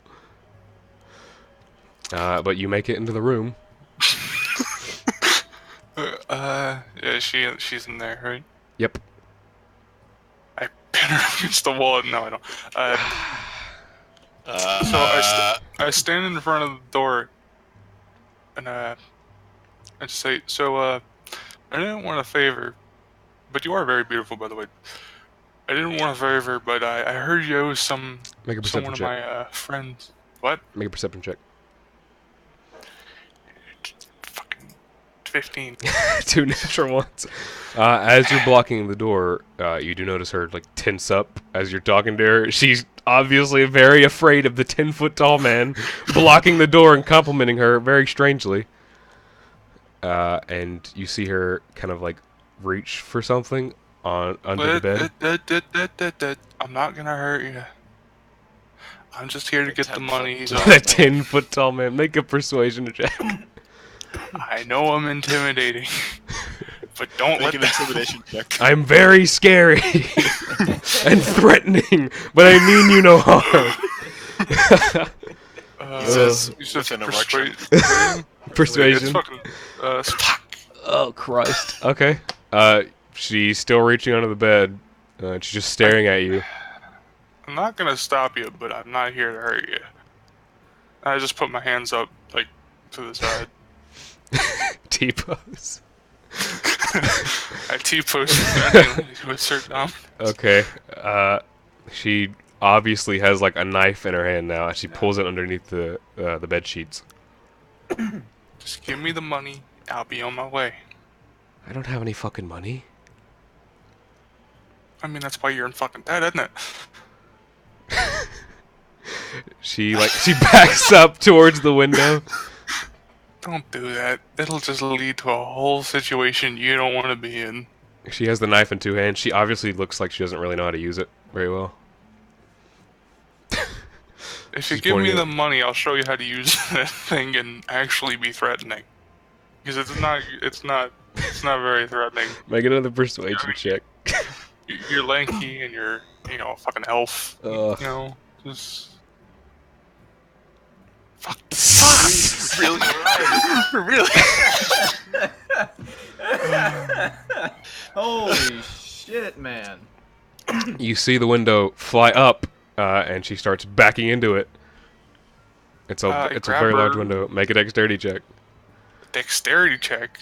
But you make it into the room. Yeah, she's in there, right? Yep. I pin her against the wall. No, I don't. So I stand in front of the door, and I say, so I didn't want a favor, but you are very beautiful, by the way. I didn't want a favor, but I heard you owe Make a someone perception of check. my friends. What? Make a perception check. Fucking 15. 2 natural ones. As you're blocking the door, you do notice her like tense up as you're talking to her. She's obviously very afraid of the 10-foot tall man blocking the door and complimenting her very strangely. and you see her kind of like reach for something under the bed. I'm not gonna hurt you. I'm just here to get the money. A 10-foot tall man. Make a persuasion check. I know I'm intimidating, but don't Make let an that. intimidation check. I'm very scary and threatening, but I mean you no harm. He says, You said with an erection. Persuasion. It's fucking. Fuck. Oh Christ. Okay. She's still reaching under the bed. She's just staring at you. I'm not gonna stop you, but I'm not here to hurt you. I just put my hands up, like, to the side. T-pose. I T-pose with certain Okay. She obviously has like a knife in her hand now. She pulls it underneath the bed sheets. Just give me the money. I'll be on my way. I don't have any fucking money. I mean, that's why you're in fucking debt, isn't it? She backs up towards the window. Don't do that. It'll just lead to a whole situation you don't want to be in. She has the knife in two hands. She obviously looks like she doesn't really know how to use it very well. If you She's give me pointing the it. money, I'll show you how to use that thing and actually be threatening. Because it's not very threatening. Make another persuasion check. You're lanky and you're, fucking elf. Ugh. Just... Fuck. Really? Really? Holy shit, man. You see the window fly up, and she starts backing into it. It's a grab very large her. window. Make a dexterity check. Dexterity check.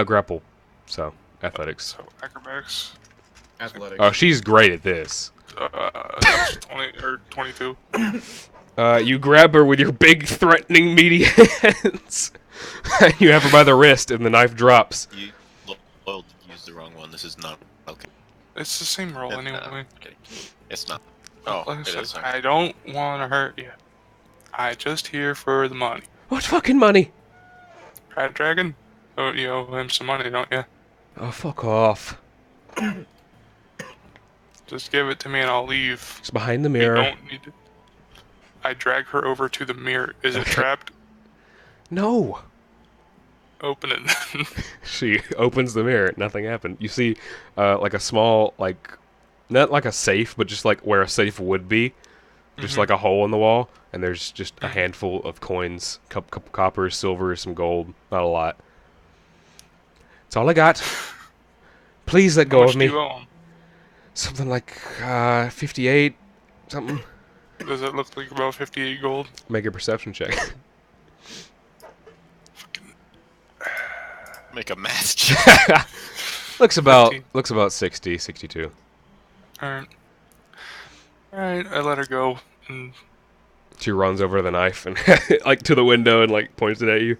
Grapple. So athletics. So, acrobatics. Athletics. Oh, she's great at this. That's 20 or 22. You grab her with your big, threatening, meaty hands. You have her by the wrist, and the knife drops. You used the wrong one. This is not okay. It's the same roll anyway. Okay. It's not. Oh, Like I it said, is. I don't want to hurt you. I just here for the money. What fucking money? Rat Dragon? Oh, you owe him some money, don't you? Oh, fuck off. Just give it to me and I'll leave. It's behind the You mirror. don't need it. I drag her over to the mirror. Is it trapped? No. Open it. She opens the mirror. Nothing happened. You see, like a small, not like a safe, but just like where a safe would be. Just like a hole in the wall, and there's just a handful of coins, couple copper, silver, some gold. Not a lot. That's all I got. Please let How go much of do me. you owe him? Something like 58, something. Does it look like about 58 gold? Make a perception check. Make a math check. looks about 15. 60, 62. Alright. Alright, I let her go. And She runs over to the knife and like to the window and like points it at you.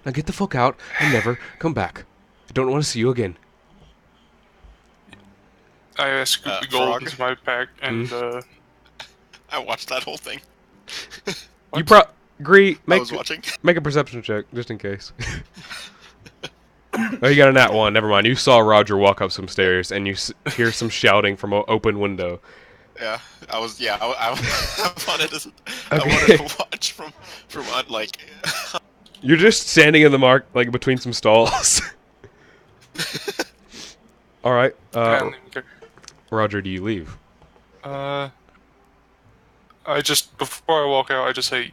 Now get the fuck out and never come back. I don't want to see you again. I scoop the gold Frog? into my pack and, I watched that whole thing. You agree? I was watching. Make a perception check just in case. Oh, you got a nat 1. Never mind. You saw Roger walk up some stairs and you hear some shouting from an open window. Yeah, I was. Yeah, I wanted to. I Okay. wanted to watch from like. You're just standing in the like between some stalls. All right. I don't even care. Roger, do you leave? Before I walk out, I just say,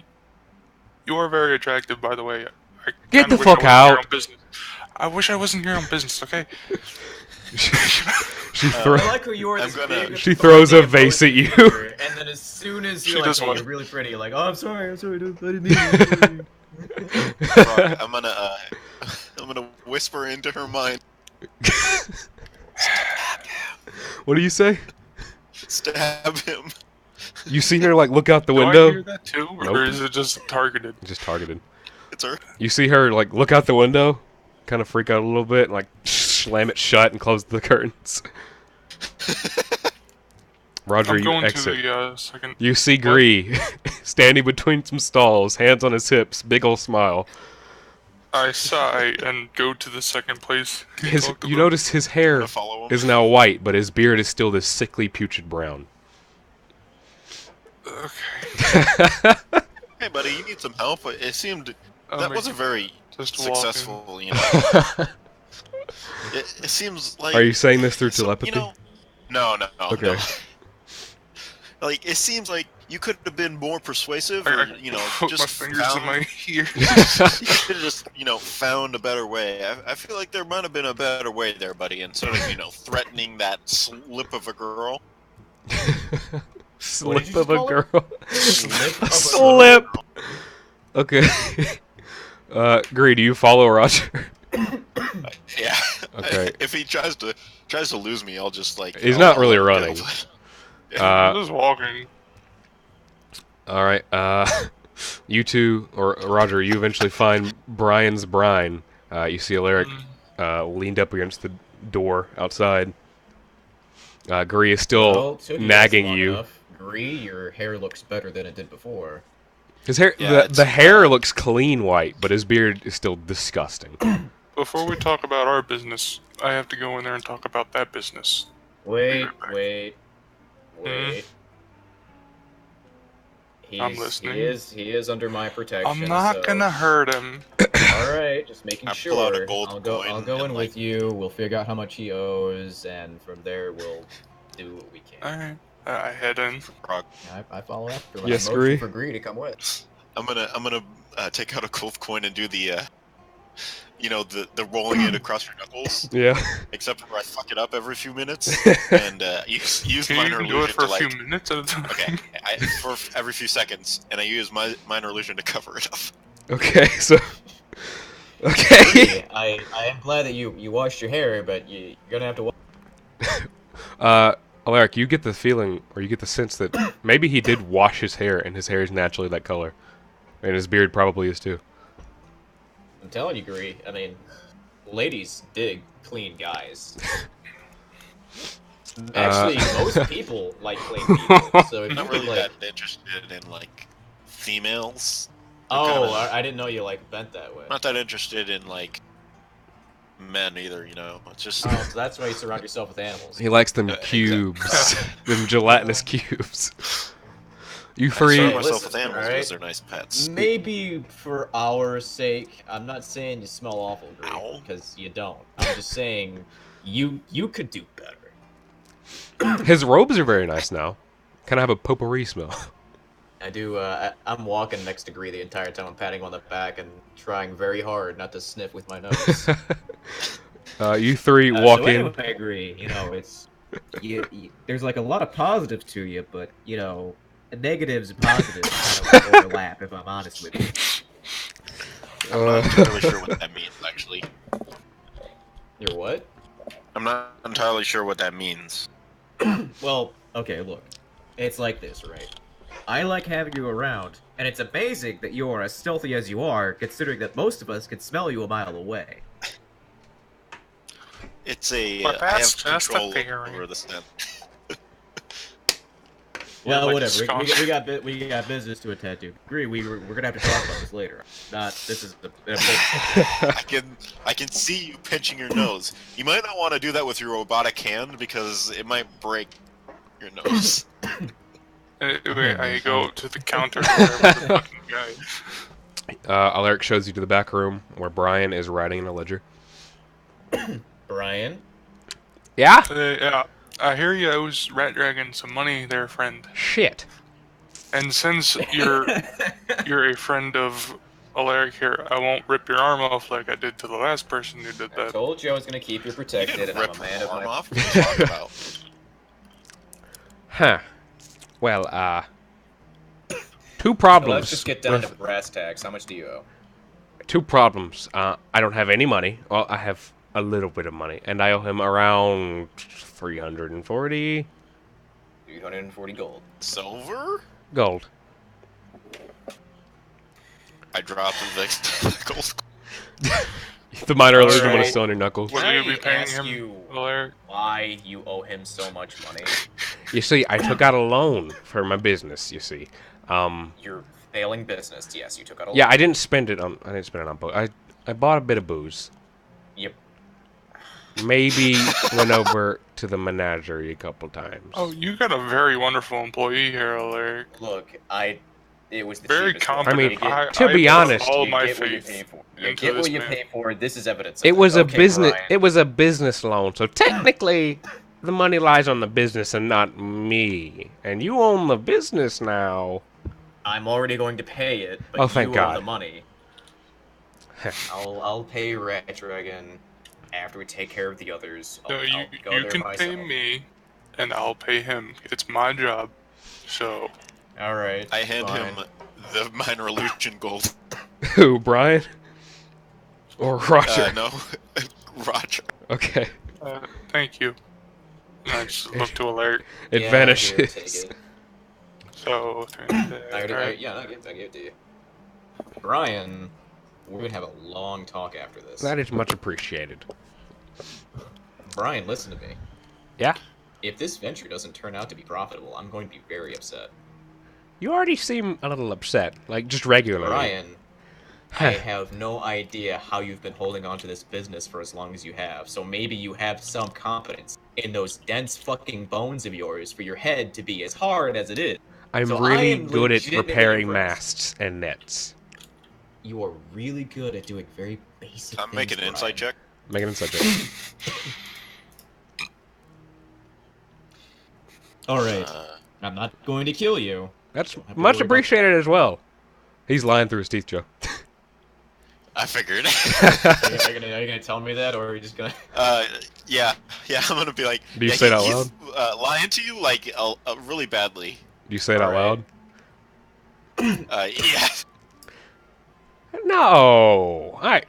"You are very attractive, by the way. I Get kinda the wish I fuck wasn't here out. on business. I wish I wasn't here on business, okay?" She I throws. like who you are. I'm This gonna- big, She throws a vase at you. And then as soon as She you're like, does hey, what? you're really pretty, you're like, oh, I'm sorry, I didn't mean it. Frog, I'm gonna whisper into her mind. What do you say? Stab him. You see her like look out the Do I window. hear that too, or Nope. is it just targeted? Just targeted. It's her. You see her like look out the window, kind of freak out a little bit, and like slam it shut and close the curtains. Roger, I'm you going exit. to the second. You see Gree standing between some stalls, hands on his hips, big ol' smile. I sigh and go to the second place. he talked You about. notice his I'm hair gonna follow him. is now white, but his beard is still this sickly putrid brown. Okay. Hey, buddy, you need some help? It seemed I'm that wasn't very just successful, you know. It seems like. Are you saying this through so, telepathy? You know, no. Okay. No. Like, it seems like you could have been more persuasive, I or, you know, put just my fingers in my ears. you could have just, you know, found a better way. I feel like there might have been a better way there, buddy, instead of, you know, threatening that slip of a girl. Slip just of a call her? girl. Slip of a Slip. Okay. Gree, do you follow Roger? Yeah. Okay. If he tries to lose me, I'll just like. He's I'll not really let him running. go, but- I'm just walking. All right. You two, or Roger, you eventually find Brian's brine. You see Alaric leaned up against the door outside. Gree is still Well, took you guys nagging long you. enough. Gree, your hair looks better than it did before. His hair, Yeah, the hair looks clean white, but his beard is still disgusting. Before we talk about our business, I have to go in there and talk about that business. Wait. I'm listening. He is under my protection. I'm not so- gonna hurt him. All right, just making I sure. pull out a gold I'll go coin in and, with like- you. We'll figure out how much he owes, and from there we'll do what we can. Alright. I head in. I follow after. Yes, I motion Gree? for Gree to come with. I'm gonna take out a gold coin and do the, you know, the rolling it across your knuckles. Yeah. Except for I fuck it up every few minutes and use Can minor you do it illusion for to a few like. minutes at a time? Okay, for every few seconds, and I use my minor illusion to cover it up. Okay. So. Okay. I am glad that you washed your hair, but you're gonna have to. Alaric, you get the feeling, or you get the sense that maybe he did wash his hair, and his hair is naturally that color, and his beard probably is too. I'm telling you, Gree. I mean, ladies dig clean guys. Actually, most people like clean people. So if I'm you not could really like, that interested in like females. oh, kinda- I didn't know you like bent that way. Not that interested in like men either. You know, it's just. Oh, so that's why you surround yourself with animals. He likes them Exactly. cubes, them gelatinous cubes. You I three, surround myself Listen, with animals alright? because they're nice pets. Maybe for our sake, I'm not saying you smell awful, Gree, Ow. because you don't. I'm just saying you could do better. his robes are very nice now. Kind of have a potpourri smell. I do. I'm walking next to Gree the entire time. I'm patting him on the back and trying very hard not to sniff with my nose. You three walk so in. anyway, I agree. You know, it's there's like a lot of positives to you, but you know, negatives and positives kind of overlap. If I'm honest with you. I'm not entirely sure what that means. Actually, You're what? I'm not entirely sure what that means. Well, okay, look, it's like this, right? I like having you around, and it's amazing that you are as stealthy as you are, considering that most of us can smell you a mile away. It's a. But I that's have just a control theory. over the scent. Well, like whatever. scotch. We got business to attend to. Agree. We're gonna have to talk about this later. Not this is the. I can see you pinching your nose. You might not want to do that with your robotic hand because it might break your nose. Anyway, I go to the counter wherever the fucking guy. Alaric shows you to the back room where Brian is writing in a ledger. Brian. Yeah? Yeah, I hear you owes Rat Dragon some money there, friend. Shit. And since you're a friend of Alaric here, I won't rip your arm off like I did to the last person who did I that. told you I was gonna keep you You protected, didn't and I'm rip a man my of arm my. off. What are you talking about? Huh. Well, two So problems. let's just get down to brass tacks. How much do you owe? Two problems. I don't have any money. Well, I have a little bit of money, and I owe him around 340 340 gold. Silver? gold. I dropped the gold. The minor illusion Alright. one is still on your knuckles. Will you be I paying ask him, you Alaric? why you owe him so much money? You see, I took out a loan for my business. You see, You're failing business. Yes, you took out a yeah, loan. I didn't spend it on. I didn't spend it on both. I bought a bit of booze. Yep. Maybe went over to the menagerie a couple times. Oh, you got a very wonderful employee here, Alaric. Look, it was the Very cheapest one. competent. I mean, You get, to be put honest, all you my get what you faith pay for. You into get what this you man. pay for. This is evidence. it was a Okay, business. Brian. It was a business loan, so technically, the money lies on the business and not me. And you own the business now. I'm already going to pay it, but Oh, thank you God. owe the money. I'll pay Rat Dragon after we take care of the others. No, I'll go you there can myself. pay me, and I'll pay him. It's my job. So, All right. I hand fine. him the minor illusion gold. Who, Brian? Or Roger? No, Roger. Okay. thank you. And I just look to Alaric. It Yeah, vanishes. Here, take it. So, alright. I gave it to you. Brian, we're gonna have a long talk after this. That is much appreciated. Brian, listen to me. Yeah? If this venture doesn't turn out to be profitable, I'm going to be very upset. You already seem a little upset, like just regularly. Brian, I have no idea how you've been holding on to this business for as long as you have, so maybe you have some competence in those dense fucking bones of yours for your head to be as hard as it is. I'm So I really am good at legitimately repairing impressed. masts and nets. You are really good at doing very basic I'm things, making an Brian. insight check. Make an insight check. Alright, I'm not going to kill you. That's Don't have to much worry about appreciated as well. He's lying through his teeth, Joe. I figured. Are you gonna tell me that, or are you just gonna... Yeah, I'm gonna be like. Do you yeah, say it out he's, lying to you like really badly. Do you say it out Alright. loud? Yeah. No! I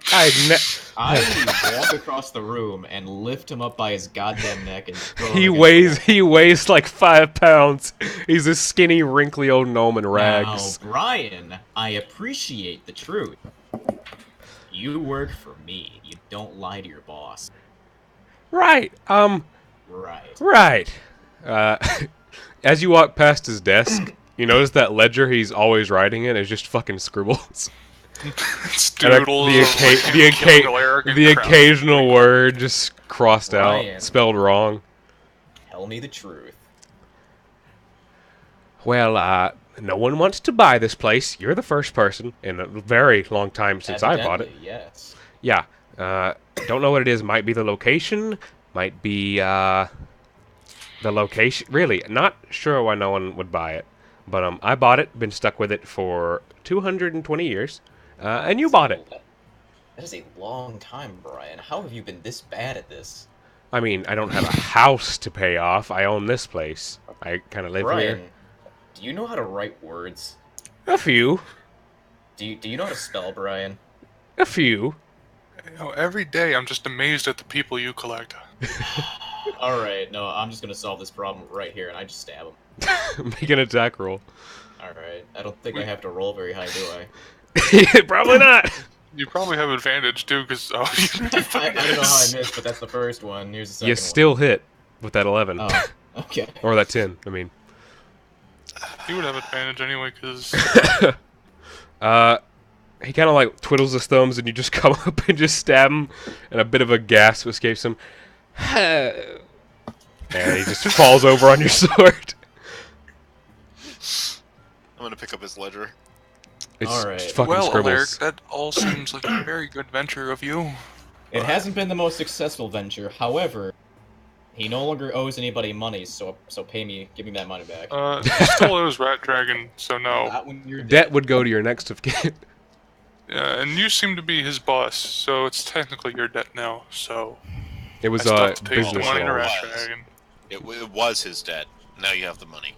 walk across the room and lift him up by his goddamn neck and throw him against He weighs like 5 pounds. He's a skinny, wrinkly old gnome in rags. Now, Brian, I appreciate the truth. You work for me. You don't lie to your boss. Right. Right. As you walk past his desk, you notice that ledger he's always writing in is just fucking scribbles. It's And, doodles. the occasional word just crossed Ryan. out, spelled wrong. Tell me the truth. Well, no one wants to buy this place. You're the first person in a very long time since I bought it. Evidently, yes. Yeah. Don't know what it is. Might be the location. Might be, the location. Really, not sure why no one would buy it. But, I bought it. Been stuck with it for 220 years. And you bought it. That is a long time, Brian. How have you been this bad at this? I mean, I don't have a house to pay off. I own this place. I kind of live Brian, here. do you know how to write words? A few. Do you know how to spell, Brian? A few. You know, every day I'm just amazed at the people you collect. Alright, no, I'm just gonna solve this problem right here, and I just stab him. Make an attack roll. Alright, I don't think I have to roll very high, do I? Probably not. You probably have advantage too, because I don't know how I missed, but that's the first one. Here's the second You still hit with that 11. one. Oh, okay. Or that 10, I mean. you would have advantage anyway, because He kind of like twiddles his thumbs and you just come up and just stab him, and a bit of a gasp escapes him. And he just falls over on your sword. I'm gonna pick up his ledger. It's Alright. just fucking well, Alaric, scribbles. that all seems like a very good venture of you. It hasn't been the most successful venture, however, he no longer owes anybody money, so pay me, give me that money back. He still owes Rat Dragon, so no. Not when you're dead. Debt would go to your next of kin. Yeah, and you seem to be his boss, so it's technically your debt now. So It I was still have to pay the business money to loan. Rat loans. Dragon. It was his debt. Now you have the money.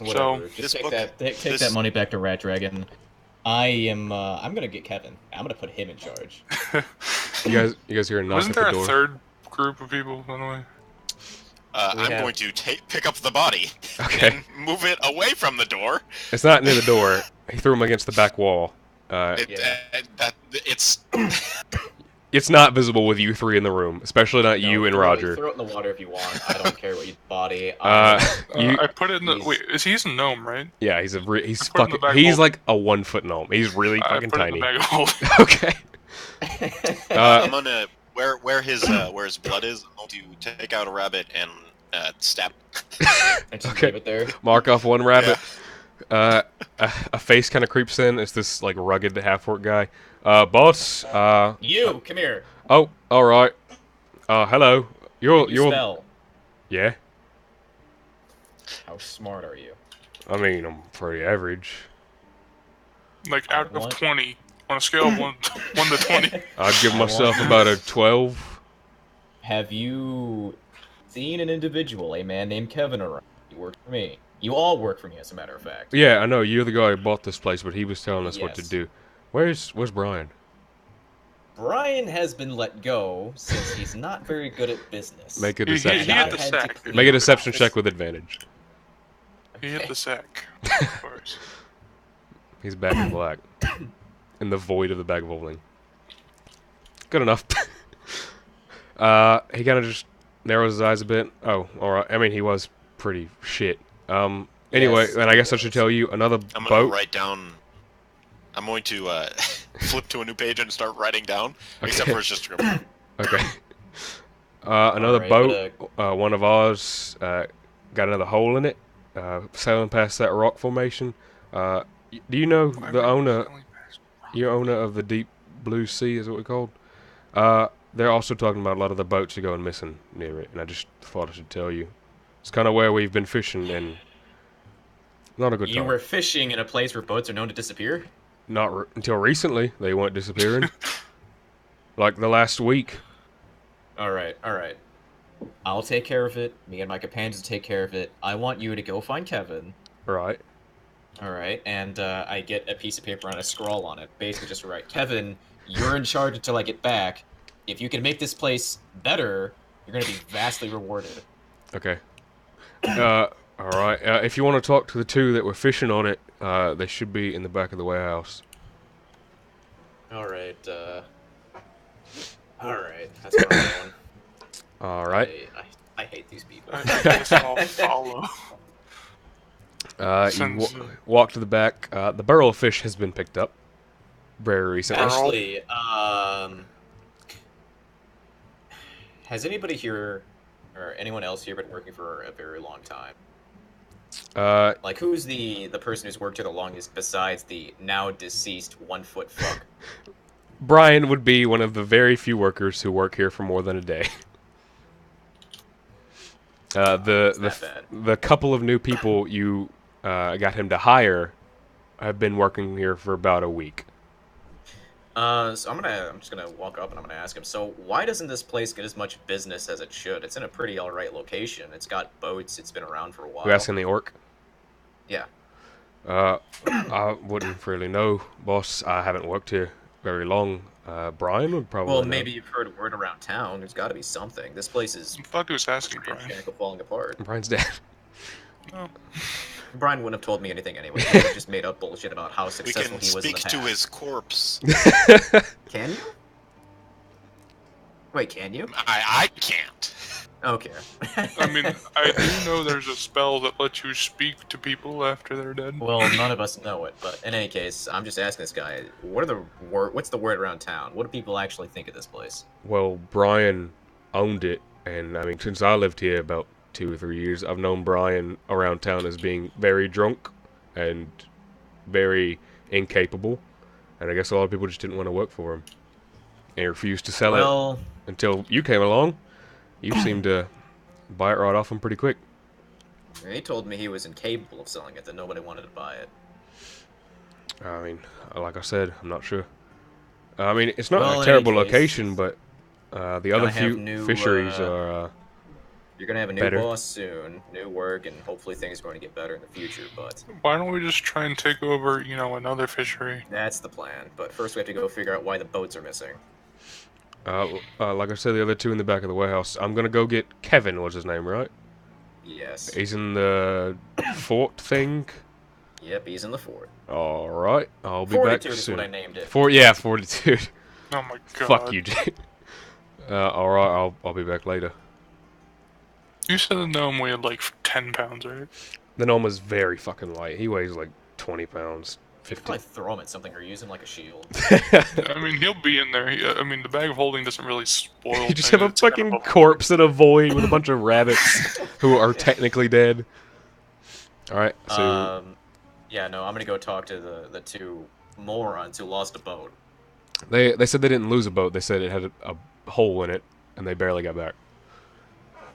Whatever. So, Just this book- take this- that money back to Rat Dragon. I'm gonna get Kevin. I'm gonna put him in charge. You guys hear a knock Wasn't at there the a door. third group of people, by the way? We I'm have- going to pick up the body Okay. and move it away from the door. It's not near the door. He threw him against the back wall. It's It's not visible with you three in the room, especially not you and Roger. Throw it in the water if you want. I don't care what you body. I put it in the. Wait, he's a gnome, right? Yeah, he's I put it in the fucking. bag of He's holding. like a 1 foot gnome. He's really I fucking put it in tiny. the bag of holding. Okay. I'm gonna where his blood is. I'm going to take out a rabbit and stab. And just Okay. leave it there. Mark off one rabbit. A face kind of creeps in. It's this like rugged half-orc guy. Boss. You come here. Oh, all right. Hello. You're. Spell. Yeah. How smart are you? I mean, I'm pretty average. Like out of What? 20 on a scale of 1 to 20. I'd give myself about a 12. Have you seen an individual, a man named Kevin, around? He worked for me. You all work for me, as a matter of fact. Yeah, I know you're the guy who bought this place, but he was telling us what to Yes. do. Where's Brian? Brian has been let go since he's not very good at business. Make a He deception. hit I the had to sack. clean Make a the deception office. check with advantage. He hit the sack. Of course. He's back in black. In the void of the bag of holding. Good enough. He kind of just narrows his eyes a bit. Oh, alright. I mean, he was pretty shit. Anyway, Yes, then I guess I he should was. tell you another I'm gonna boat. write down. I'm going to flip to a new page and start writing down. Except Okay. for it's just. Okay. Another Alright, boat. One of ours got another hole in it. Sailing past that rock formation. Do you know the owner? Your owner of the deep blue sea is what we called. They're also talking about a lot of the boats are going missing near it, and I just thought I should tell you. It's kind of where we've been fishing, and not a good You time. were fishing in a place where boats are known to disappear? Not until recently they weren't disappearing. Like the last week. Alright. I'll take care of it. Me and my companions will take care of it. I want you to go find Kevin. Right. Alright, and I get a piece of paper and I scrawl on it. Basically just write, Kevin, you're in charge until I get back. If you can make this place better, you're going to be vastly rewarded. Okay. Alright. If you want to talk to the two that were fishing on it, they should be in the back of the warehouse. Alright, that's where I'm going. Alright. I hate these people. I guess I'll follow. You Since- walk to the back. The barrel of fish has been picked up very recently. Actually, has anybody here, or anyone else here, been working for a very long time? Like, who's the person who's worked here the longest besides the now deceased 1 foot fuck? Brian would be one of the very few workers who work here for more than a day. The couple of new people you got him to hire have been working here for about a week. So I'm just gonna walk up and I'm gonna ask him. So why doesn't this place get as much business as it should? It's in a pretty alright location. It's got boats. It's been around for a while. You asking the orc? Yeah. I wouldn't really know, boss. I haven't worked here very long. Brian would probably Well, know. maybe you've heard word around town. There's got to be something. This place is Fuck who's asking, Brian. mechanical falling apart. Brian's dead. Oh. Brian wouldn't have told me anything anyway. He would've just made up bullshit about how We successful can he was in speak the to past. his corpse. Can you? Wait, can you? I can't. Okay. I mean, I do know there's a spell that lets you speak to people after they're dead. Well, none of us know it, but in any case, I'm just asking this guy, what's the word around town? What do people actually think of this place? Well, Brian owned it, and I mean, since I lived here about 2 or 3 years, I've known Brian around town as being very drunk and very incapable, and I guess a lot of people just didn't want to work for him. And he refused to sell it Well, until you came along. You seemed to buy it right off him pretty quick. he told me he was incapable of selling it, that nobody wanted to buy it. I mean, like I said, I'm not sure. I mean, it's not Well, in a any terrible case, location, but the other gonna have few new, fisheries are You're gonna have a new better. boss soon, new work, and hopefully things are going to get better in the future, but Why don't we just try and take over, another fishery? that's the plan. But first we have to go figure out why the boats are missing. like I said, the other two in the back of the warehouse. I'm gonna go get Kevin. Was his name, right? Yes. He's in the fort thing. Yep, he's in the fort. All right, I'll be back Fortitude is soon. what I named it. Fortitude. Oh my god. Fuck you, Jake. Alright, I'll be back later. You said the gnome weighed like 10 pounds, right? The gnome is very fucking light. He weighs like 20 pounds. You could 50. probably throw him at something or use him like a shield. I mean, he'll be in there. I mean, the bag of holding doesn't really spoil. You just things. have a It's kind fucking of corpse in a void with a bunch of rabbits who are technically dead. Right, so Yeah, no, I'm gonna go talk to the two morons who lost a boat. they said they didn't lose a boat. They said it had a hole in it, and they barely got back.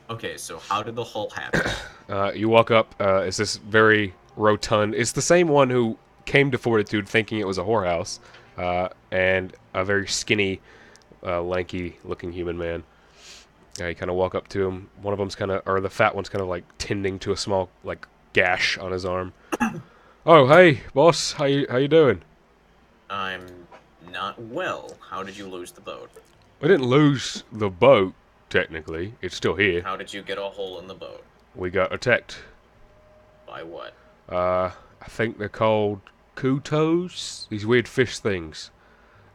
Okay, so how did the hole happen? You walk up. It's this very rotund. It's the same one who came to Fortitude thinking it was a whorehouse, and a very skinny, lanky-looking human man. You kind of walk up to him. One of them's kind of, or the fat one's kind of like tending to a small like gash on his arm. Oh, hey, boss. How you doing? I'm not well. How did you lose the boat? We didn't lose the boat. Technically, it's still here. How did you get a hole in the boat? We got attacked. By what? I think they're called kutos. These weird fish things.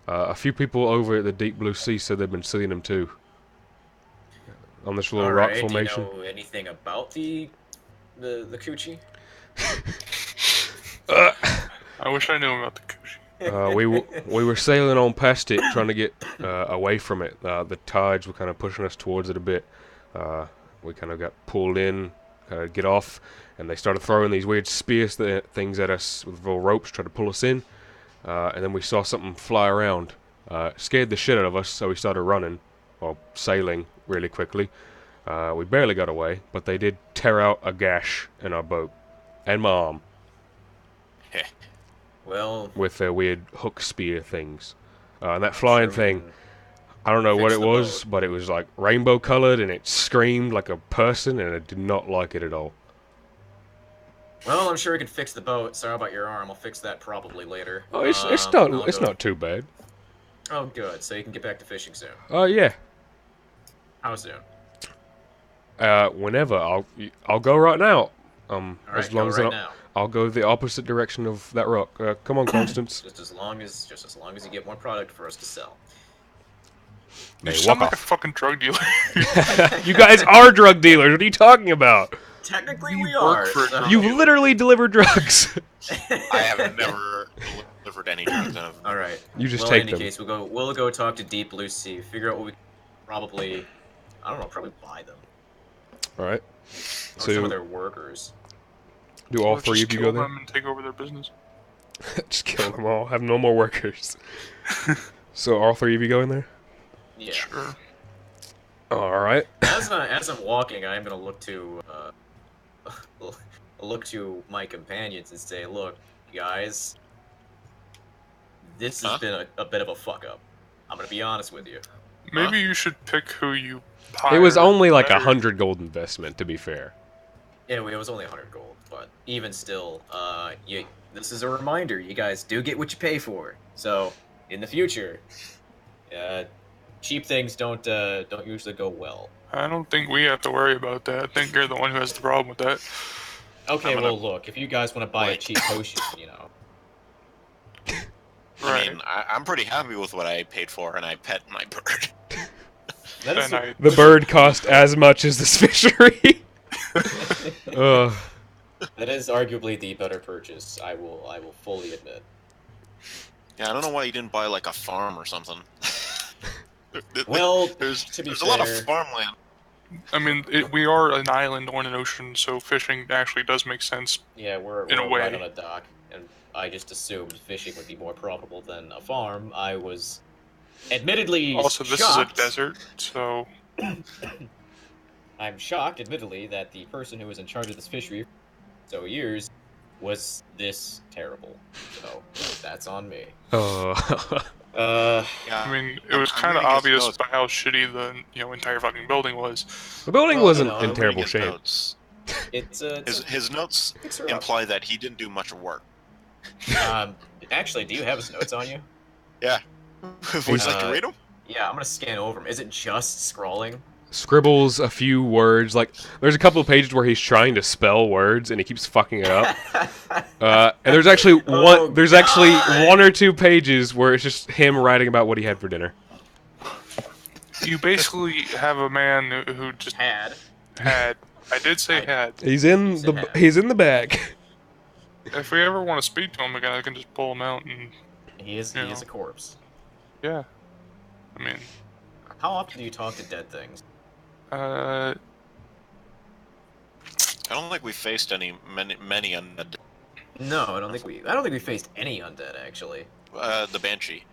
A few people over at the Deep Blue Sea said they've been seeing them too. On this little rock Alright, formation. do you know anything about the coochie? I wish I knew about the coochie. We were sailing on past it, trying to get away from it. The tides were kind of pushing us towards it a bit. We kind of got pulled in, get off, and they started throwing these weird things at us with little ropes, trying to pull us in. And then we saw something fly around. Scared the shit out of us, so we started running, or sailing really quickly. We barely got away, but they did tear out a gash in our boat, and my arm, Well, with their weird hook spear things. And that flying sure we thing, can I don't know what fix it the was, boat. but it was like rainbow colored, and it screamed like a person, and I did not like it at all. Well, I'm sure we can fix the boat. Sorry about your arm. I'll fix that probably later. Oh, it's I'll go- not too bad. Oh, good. So you can get back to fishing soon. Oh yeah. How soon? Whenever I'll go right now. All right, as long go as right now. I'll go the opposite direction of that rock. Come on, Constance. Just as long as you get more product for us to sell. Hey, You walk sound like a off. fucking drug dealer. You guys are drug dealers. What are you talking about? Technically, You we work are. for a so- drug You literally deliver drugs. I have never delivered any drugs. All right. You just well, take in any them. case, we'll go talk to Deep Blue Sea. Figure out what we can probably buy them. All right. Or some So of their workers. do all Or three just of you kill go there? them and take over their business. Just kill them all. Have no more workers. So all three of you go in there. Yeah. Sure. All right. As I'm walking, I'm gonna look to my companions and say, "Look, guys, this has been a bit of a fuck up. I'm gonna be honest with you." Maybe you should pick who you hire. It was only like better. 100 gold investment, to be fair. Yeah, it was only 100 gold, but even still, this is a reminder. You guys do get what you pay for. So in the future, cheap things don't usually go well. I don't think we have to worry about that. I think you're the one who has the problem with that. Okay, I'm gonna- well, look, if you guys want to buy a Wait. cheap potion, you know. I mean, I'm pretty happy with what I paid for, and I pet my bird. That is And I, The bird cost as much as this fishery. Ugh. that is arguably the better purchase. I will fully admit. Yeah, I don't know why you didn't buy like a farm or something. Well, there's to be a lot of fair- farmland. I mean, we are an island or an ocean, so fishing actually does make sense. Yeah, we're In a right way. on a dock, and I just assumed fishing would be more profitable than a farm. I was, admittedly, Also, this shocked. is a desert, so I'm shocked, admittedly, that the person who was in charge of this fishery for so years was this terrible. So that's on me. Uh, Yeah, I mean, it was I'm kind of reading his obvious notes. by how shitty the entire fucking building was. the building Well, wasn't you know, in I'm terrible Reading his shape. notes. It's His notes fixer up. imply that he didn't do much work. Actually, do you have his notes on you? Yeah. Would you like to Uh, read them? Yeah, I'm gonna scan over them. Is it just scrawling? scribbles a few words. Like, there's a couple of pages where he's trying to spell words and he keeps fucking it up. And there's actually one or two pages where it's just him writing about what he had for dinner. You basically have a man who just Had. had. I did say had. He's in the bag. If we ever want to speak to him again, I can just pull him out and. He is a corpse. Yeah. I mean. How often do you talk to dead things? Uh. I don't think we faced many undead. No, I don't think we faced any undead actually. The banshee.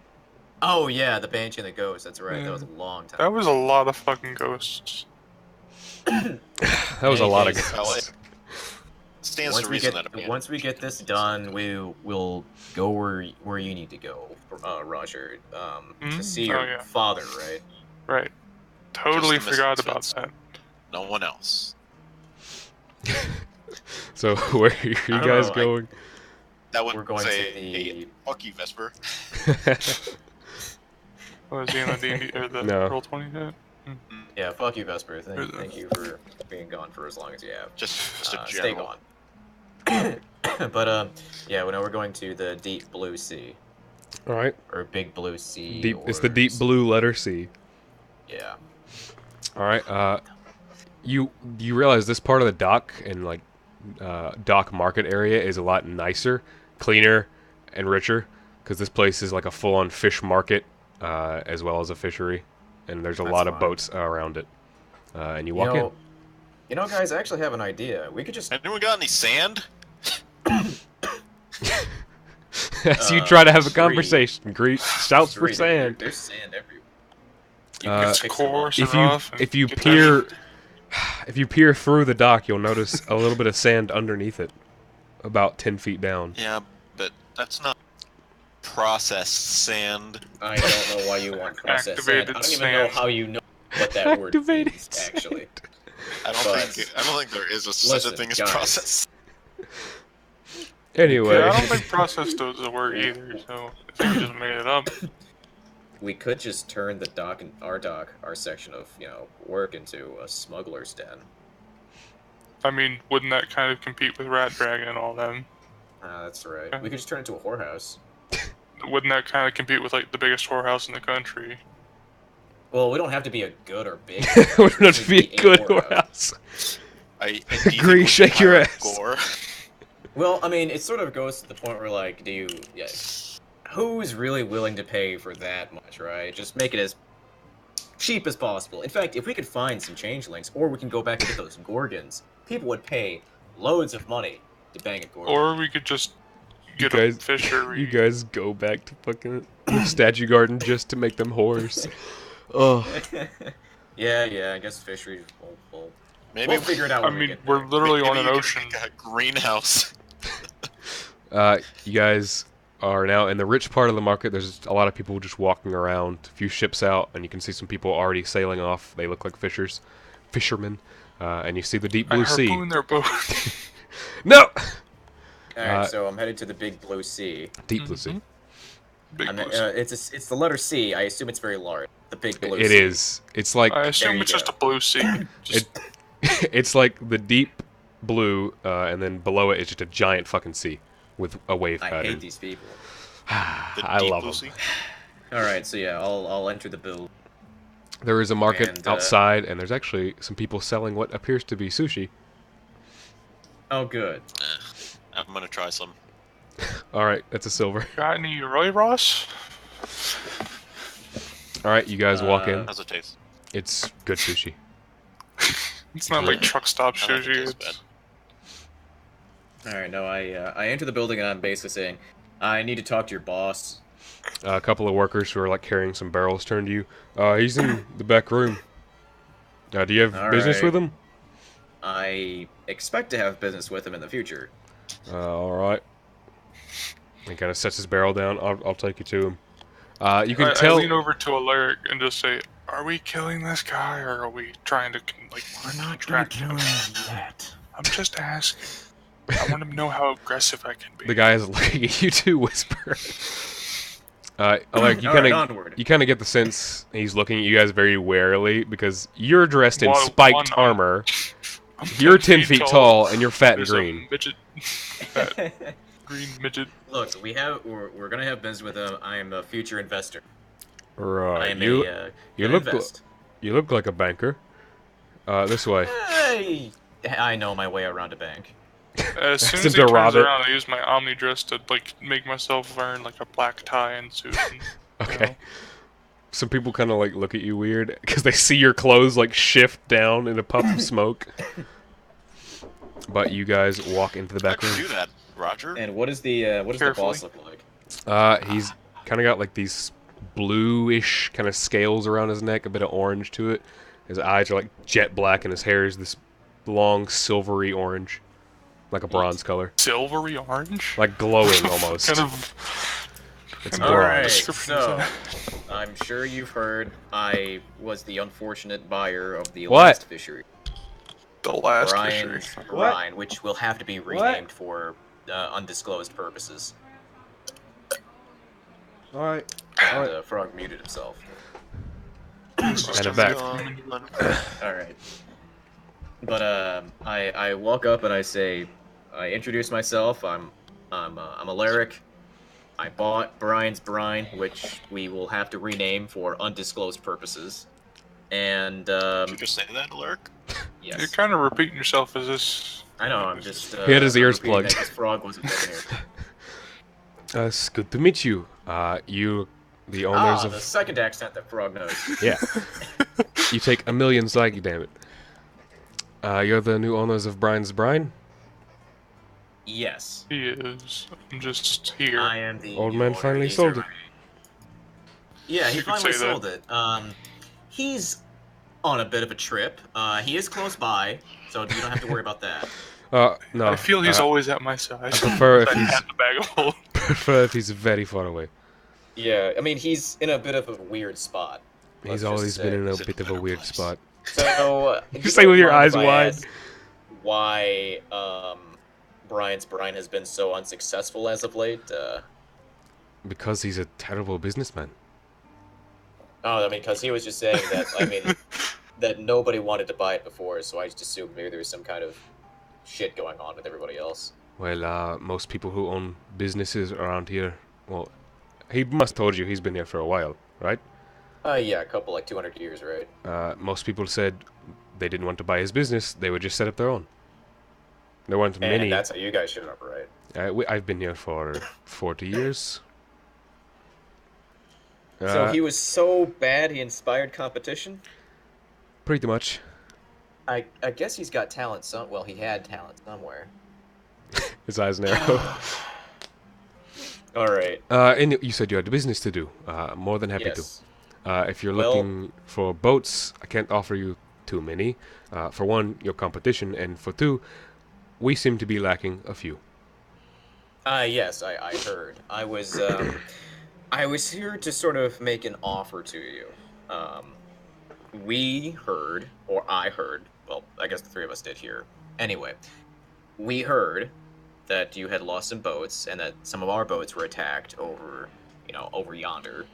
Oh yeah, the banshee and the ghost. That's right. Yeah. That was a long time. That was a lot of fucking ghosts. That was a lot of Well, stands to reason that a bandit. Once we get this done, we'll go where you need to go, Roger. To see your father, right? Right. Totally Just a forgot about misfits. that. No one else. So where are you guys going? That would We're going say, to the- hey, fuck you, Vesper. Was he in the D&D or the No. Roll20 yet? Yeah, fuck you, Vesper. Thank you for being gone for as long as you have. Just a Stay general. gone. But yeah, we're going to the deep blue sea All right. or big blue sea. Deep. It's the deep blue letter C. Yeah. All right. You realize this part of the dock and like dock market area is a lot nicer, cleaner, and richer because this place is like a full-on fish market as well as a fishery, and there's a lot of boats around it. And you walk in. You know, guys, I actually have an idea. We could just. Anyone got any sand? As you try to have a Three. conversation, Greet shouts for sand. There's sand everywhere. It's coarse and If rough. you if you peer through the dock, you'll notice a little bit of sand underneath it, about 10 feet down. Yeah, but that's not processed sand. I don't know why you want processed sand. I Activated don't even know sand. how you know what that word Activated means, actually. I don't think there is such a Listen, thing as guys. processed. Anyway, Yeah, I don't think processed is a word either, so I think we just made it up. We could just turn our section of, work into a smuggler's den. I mean, wouldn't that kind of compete with Rat Dragon and all them? That's right. We could just turn it into a whorehouse. Wouldn't that kind of compete with, like, the biggest whorehouse in the country? Well, we don't have to be a good or big. we're not to be a good whorehouse. Agree, shake your ass. Gore. Well, I mean, it sort of goes to the point where, like, who's really willing to pay for that much, right? Just make it as cheap as possible. In fact, if we could find some changelings, or we can go back and get those gorgons, people would pay loads of money to bang a gorgon. Or we could just get a fishery. You guys go back to fucking the statue garden just to make them whores. Oh. yeah, I guess fisheries will Maybe we'll figure it out I when we mean, get there. we're literally on an you could ocean. make a greenhouse. You guys are now in the rich part of the market. There's a lot of people just walking around, a few ships out, and you can see some people already sailing off. They look like fishermen, and you see the deep blue sea. harpoon their boat. No! Alright, so I'm headed to the big blue sea. Deep blue sea. Big blue. It's the letter C. I assume it's very large. The big blue sea. It is. It's like I assume you it's go. just a blue sea. Just, it's like the deep blue, and then below it is just a giant fucking sea with a wave I pattern. hate these people. I love them. Lucy. Alright, so yeah, I'll enter the bill. There is a market And, outside, and there's actually some people selling what appears to be sushi. Oh, good. I'm gonna try some. All right, that's a silver. got any Roy Ross? All right, you guys walk in. How's it taste? It's good sushi. It's not like truck stop I don't think sushi. it tastes It's, Alright, no, I enter the building and I'm basically saying, I need to talk to your boss. A couple of workers who are like carrying some barrels turn to you. He's in the back room. Do you have All business right. with him? I expect to have business with him in the future. All right. He kind of sets his barrel down. I'll take you to him. You can I tell. lean over to Alaric and just say, "Are we killing this guy, or are we trying to distract him?" yet. I'm just asking. I want to know how aggressive I can be. The guy is looking at you too, Whisper. Like you Alright, kind onward. of get the sense he's looking at you guys very warily because you're dressed in Well, spiked I'm- armor. I'm You're 10 feet tall and you're fat and There's a green. midget, fat green midget. Look, we're gonna have business with him. I am a future investor. I Right. am You gonna look invest. you look like a banker. This way. Hey, I know my way around a bank. As soon Sent as he to turns rob it. around, I use my Omni dress to like make myself wearing like a black tie and suit. And, Okay. Some people kind of like look at you weird because they see your clothes like shift down in a puff of smoke. But you guys walk into the back How'd you room. do that, Roger? And what does the boss look like? He's kind of got like these bluish kind of scales around his neck, a bit of orange to it. His eyes are like jet black, and his hair is this long silvery orange, like a bronze color, silvery orange. like glowing almost. Kind of. It's kind of Alright, bronze. description is so that? I'm sure you've heard I was the unfortunate buyer of the What? last fishery. The last fishery. Brian's Brine, which will have to be renamed for undisclosed purposes. All right. And Frog muted himself. And I'm back. Alright. But I walk up and I introduce myself. I'm Alaric. I bought Brian's Brine, which we will have to rename for undisclosed purposes. And Did you just say that, Lurk? yes, You're kind of repeating yourself as this. I know. I'm just. He had his I'm ears repeating plugged. that 'cause Frog wasn't living here. It's good to meet you. You, the owners The of second accent that Frog knows. yeah. You take a million psyche, damn it. You're the new owners of Brian's Brine. Yes, He is. I'm just here. I am the Old new man owner. finally These sold are it. Yeah, he You could finally say that. sold it. He's on a bit of a trip. He is close by, so you don't have to worry about that. No. I feel he's uh, always at my side. I prefer if I he's had the bag of holes. prefer if he's very far away. Yeah, I mean he's in a bit of a weird spot. He's let's just always say. been in a Is it bit a of a better weird place? spot. So You say with your eyes wide. Why Brian's Brine has been so unsuccessful as of late? Because he's a terrible businessman. Oh, I mean, because he was just saying that. I mean, that nobody wanted to buy it before, so I just assumed maybe there was some kind of shit going on with everybody else. Well, most people who own businesses around here, well, he must have told you he's been here for a while, right? Yeah, a couple like 200 years, right? Most people said they didn't want to buy his business; they would just set up their own. There weren't many. And that's how you guys showed up, right? I've been here for 40 years. So he was so bad he inspired competition? Pretty much. I guess he's got talent some. Well, he had talent somewhere. His eyes narrow. All right. And you said you had a business to do. More than happy Yes. to. If you're Well- looking for boats, I can't offer you too many. For one, your competition, and for two, we seem to be lacking a few. Yes, I heard. I was here to sort of make an offer to you. We heard, or I heard, well, I guess the three of us did here. Anyway, we heard that you had lost some boats and that some of our boats were attacked over yonder,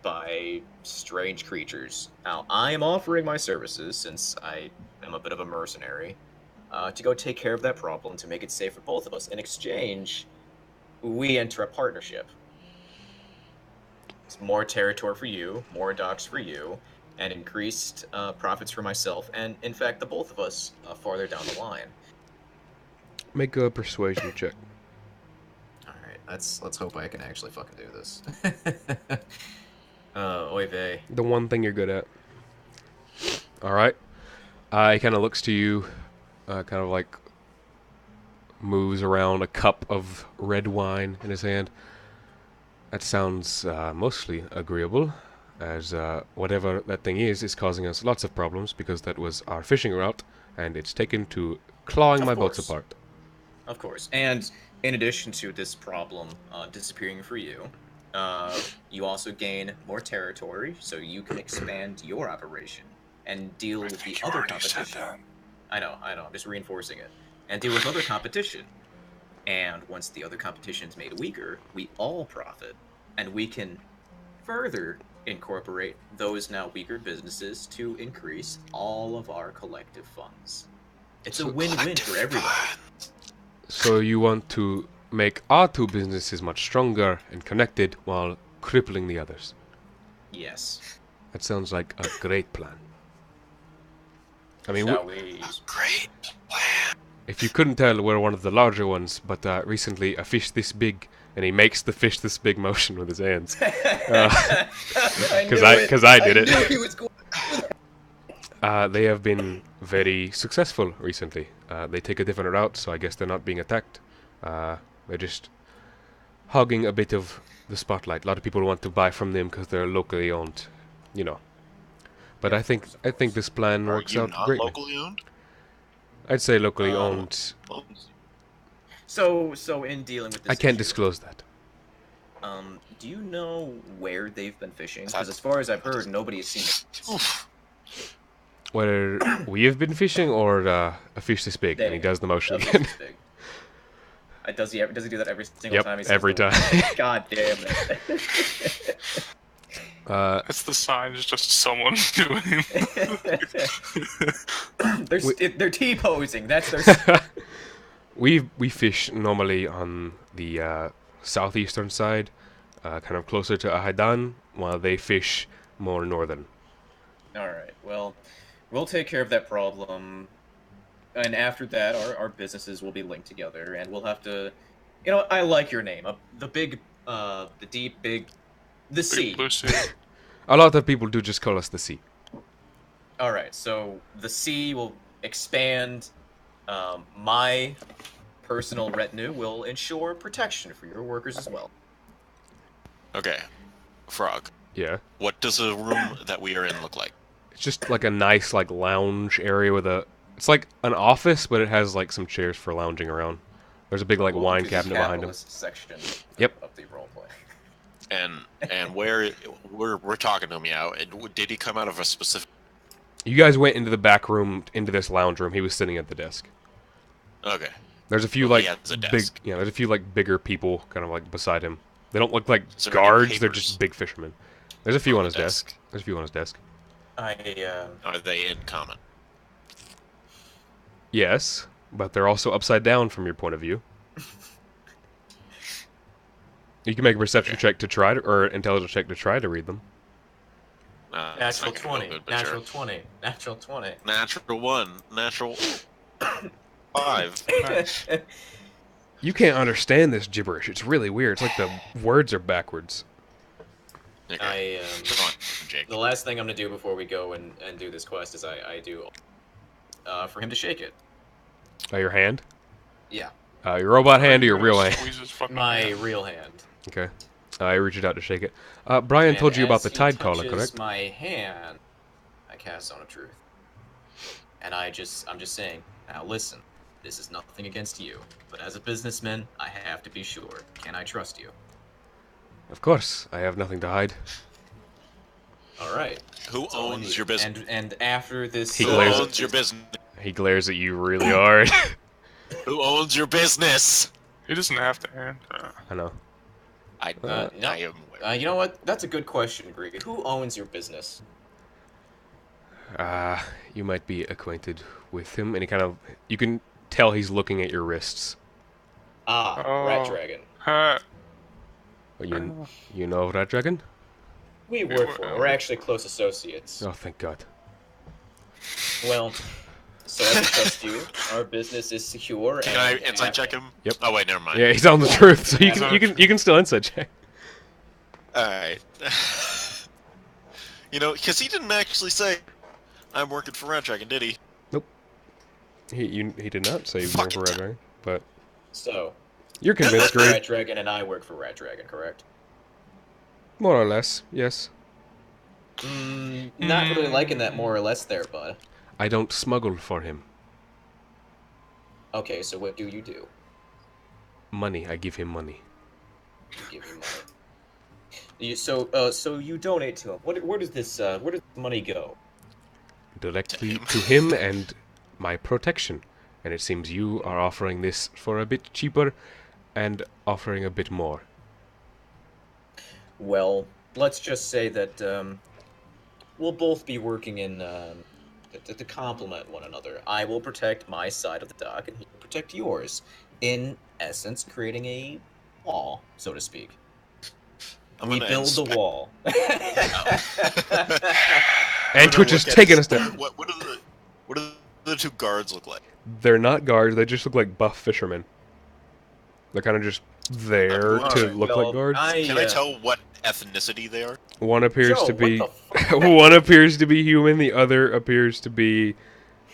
by strange creatures. Now, I am offering my services, since I am a bit of a mercenary, to go take care of that problem to make it safe for both of us. In exchange, we enter a partnership. It's more territory for you, more docks for you, and increased profits for myself, and in fact, the both of us farther down the line. Make a persuasion check. All right, let's hope I can actually fucking do this. Oy vey. The one thing you're good at. All right. He kind of looks to you, kind of like moves around a cup of red wine in his hand. That sounds mostly agreeable, as whatever that thing is causing us lots of problems because that was our fishing route, and it's taken to clawing Of my boats course. apart. Of course. And in addition to this problem disappearing for you, you also gain more territory, so you can expand your operation and deal with the other competition. I know, I'm just reinforcing it. And deal with other competition. And once the other competition is made weaker, we all profit. and we can further incorporate those now weaker businesses to increase all of our collective funds. It's a win-win for everybody. So you want to make our two businesses much stronger and connected while crippling the others. Yes. That sounds like a great plan. I mean, Shall we? Great plan. if you couldn't tell, we're one of the larger ones, but recently a fish this big, and he makes the fish this big motion with his hands. Because I did it. They have been very successful recently. They take a different route, so I guess they're not being attacked. They're just hogging a bit of the spotlight. A lot of people want to buy from them because they're locally owned, you know. But I think this plan Are works you out not greatly. locally owned? I'd say locally owned. So in dealing with this I can't issue, disclose that. do you know where they've been fishing? Because as far as I've heard, nobody has seen it. Oof. Whether we have been fishing or a fish this big, and he does the motion again. Does he do that every single Yep, time? He says every the- time. God damn it. That's the sign. It's just someone doing. They're T-posing. That's their. We fish normally on the southeastern side, kind of closer to Ahidan, while they fish more northern. All right. Well, we'll take care of that problem, and after that, our businesses will be linked together, and we'll have to. You know, I like your name. The big, the deep, big, the sea. Big blue sea. A lot of people do just call us the sea. All right. So the sea will expand. My personal retinue will ensure protection for your workers as well. Okay, Frog. Yeah. What does a room that we are in look like? It's just like a nice like lounge area with a. It's like an office, but it has like some chairs for lounging around. There's a big like We'll wine do the cabinet behind him. capitalist section Yep. of the roleplay. And where we're talking to him, yeah. Did he come out of a specific? You guys went into the back room, into this lounge room. He was sitting at the desk. Okay. There's a few Well, like he has a big, desk. there's a few like bigger people kind of like beside him. They don't look like Is there any guards. They're papers just big fishermen. There's a few on on his the desk. desk? There's a few on his desk. Are they in common? Yes, but they're also upside down from your point of view. You can make a perception check to try to, or intelligence check to try to read them. It's Natural not gonna 20. go good, but Natural sure. 20. Natural 20. Natural 1. Natural 5. You can't understand this gibberish. It's really weird. It's like the words are backwards. Okay. Come on, Jake. The last thing I'm gonna do before we go and do this quest is I do for him to shake it. Your hand? Yeah. Your robot hand or your real hand? Squeeze his fucking My hand. real hand. Okay. I reached out to shake it. Brian And told you about as the he tide caller, touches correct? my hand, I cast Zone of Truth. And I'm just saying, now listen, this is nothing against you, but as a businessman, I have to be sure. Can I trust you? Of course. I have nothing to hide. All right. Who That's all I owns need. your business? And after this, He Who glares owns your business? He glares at you really hard. Who owns your business? He doesn't have to hand. I know. I no. am aware. you know what? That's a good question, Greed. Who owns your business? You might be acquainted with him, and he kind of, you can tell he's looking at your wrists. Ah, Oh. Rat Dragon. Huh. Well, you know of Rat Dragon? We work for him. We're actually close associates. Oh, thank God. Well, so I can trust you. Our business is secure. Can I insight check him? Yep. Oh wait, never mind. Yeah, he's telling the truth, so Yeah. you can still inside check. Alright. You know, because he didn't actually say, I'm working for Red Dragon, did he? He did not say he was working for Rat Dragon, but So, you're convinced, Rat Great. Dragon and I work for Rat Dragon, correct? More or less, yes. Not really liking that more or less there, bud. I don't smuggle for him. Okay, so what do you do? Money, I give him money. You give me money. So you donate to him. Where does this money go? Directly to him and my protection. And it seems you are offering this for a bit cheaper and offering a bit more. Well, let's just say that we'll both be working in to complement one another. I will protect my side of the dock, and he will protect yours. In essence, creating a wall, so to speak. I'm We gonna build the inspect. wall. And Twitch is taking a step. What do the two guards look like? They're not guards. They just look like buff fishermen. They're kind of just there going to to- look like guards. Can I tell what ethnicity they are? One appears Joe, to be what the fuck? one appears to be human. The other appears to be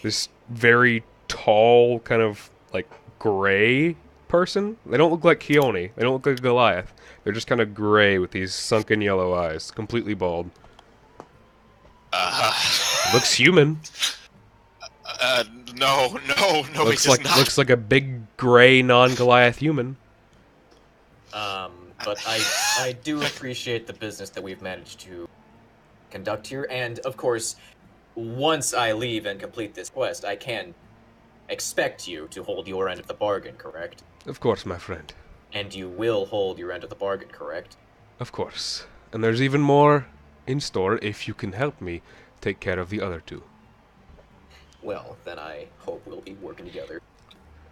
this very tall, kind of like gray person. They don't look like Keone. They don't look like Goliath. They're just kind of gray with these sunken yellow eyes, completely bald. Looks human. No, Looks he's like not. looks like a big gray non-Goliath human. But I do appreciate the business that we've managed to conduct here, and of course, once I leave and complete this quest, I can expect you to hold your end of the bargain, correct? Of course, my friend. And you will hold your end of the bargain, correct? Of course. And there's even more in store if you can help me take care of the other two. Well, then I hope we'll be working together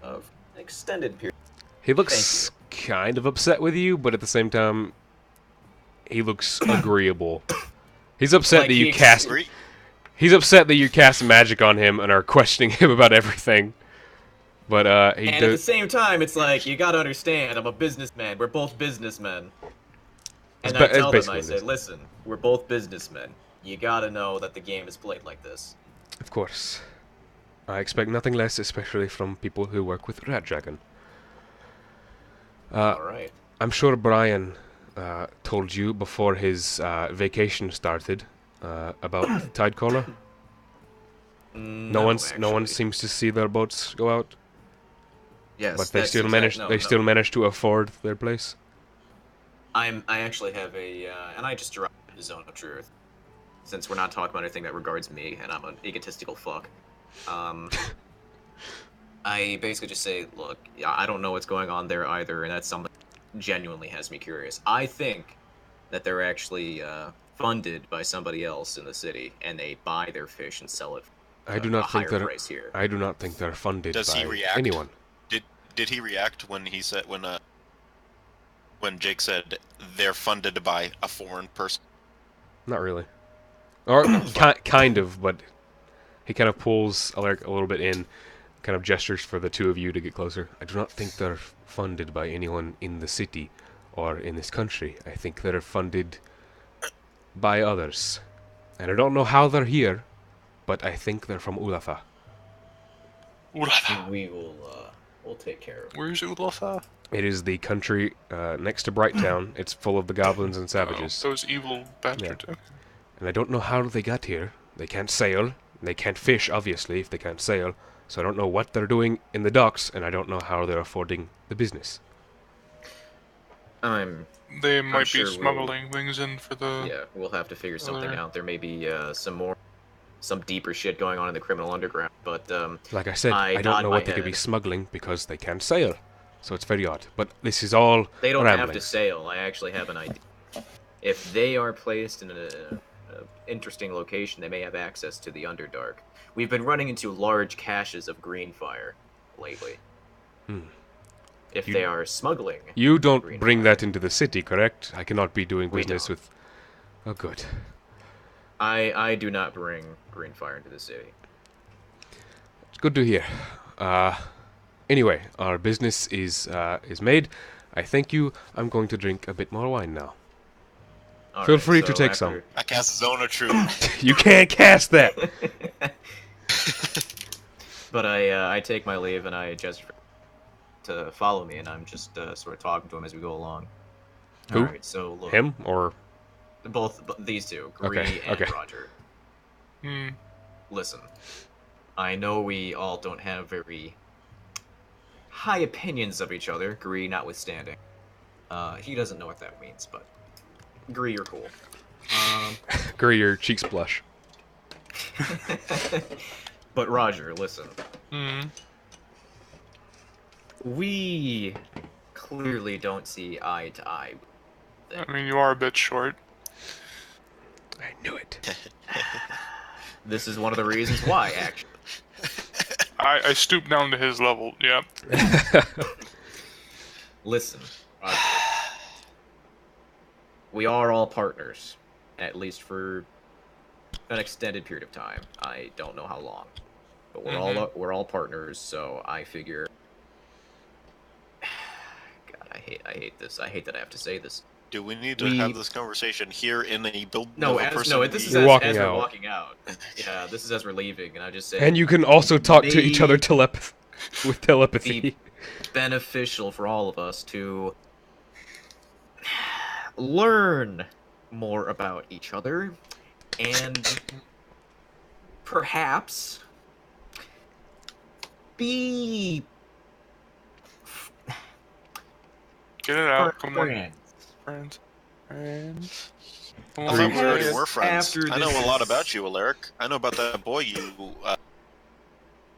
of an extended period. He looks kind of upset with you, but at the same time, he looks agreeable. He's upset that you cast. He's upset that you cast magic on him and are questioning him about everything. But he And at the same time, it's like, you gotta understand, I'm a businessman. We're both businessmen. And I tell them, I say, listen, we're both businessmen. You gotta know that the game is played like this. Of course. I expect nothing less, especially from people who work with Rat Dragon. Alright. I'm sure Brian told you before his vacation started about Tide Corner. No one seems to see their boats go out. Yes, But they still manage to afford their place. I actually have a, and I just dropped the zone of truth. Since we're not talking about anything that regards me, and I'm an egotistical fuck. I basically just say, look, I don't know what's going on there either, and that's something that genuinely has me curious. I think that they're actually funded by somebody else in the city, and they buy their fish and sell it for I do not think higher price here. I do not think they're funded Does by he react? anyone. Did he react when he said when Jake said they're funded by a foreign person? Not really. Or kind of, but he kind of pulls Alaric a little bit in, kind of gestures for the two of you to get closer. I do not think they're funded by anyone in the city or in this country. I think they're funded by others. And I don't know how they're here, but I think they're from Ulafa. Ulafa. We will, we'll take care of it. Where's Ulafa? It is the country next to Brighttown. It's full of the goblins and savages. Those evil bastards. Yeah. And I don't know how they got here. They can't sail. They can't fish, obviously, if they can't sail. So I don't know what they're doing in the docks, and I don't know how they're affording the business. They might be smuggling things in for the... Yeah, we'll have to figure something out. There may be some deeper shit going on in the criminal underground, but like I said, I don't know what they could be smuggling because they can't sail. So it's very odd. But this is all They don't ramblings. have to sail. I actually have an idea. If they are placed in an interesting location, they may have access to the Underdark. We've been running into large caches of green fire lately. If they are smuggling... You don't bring that into the city, correct? I cannot be doing business with... Oh, good. I do not bring green fire into the city. It's good to hear. Anyway, our business is made. I thank you. I'm going to drink a bit more wine now. Feel free to take some. I cast Zone of Truth. You can't cast that! But I take my leave and I gesture to follow me, and I'm just sort of talking to him as we go along. Who? Alright, so look. Him or... Both these two, Gree and Roger. Listen, I know we all don't have very high opinions of each other, Gree notwithstanding. He doesn't know what that means, but Gree, you're cool. Gree, your cheeks blush. But Roger, listen. We clearly don't see eye to eye thing. I mean, you are a bit short. I knew it. This is one of the reasons why, actually. I stooped down to his level. Yep. Listen, we are all partners, at least for an extended period of time. I don't know how long, but we're all partners. So I figure. God, I hate this. I hate that I have to say this. Do we need to have this conversation here in a building? This is We're as walking we're out. walking out. Yeah, this is as we're leaving, and I just say. And you can also talk to each other with telepathy. Be beneficial for all of us to learn more about each other, and perhaps be Get it out. Come on, friends. friends. Friends. Come I on, thought we already Perhaps were friends. after I know this a lot is- about you, Alaric. I know about that boy you.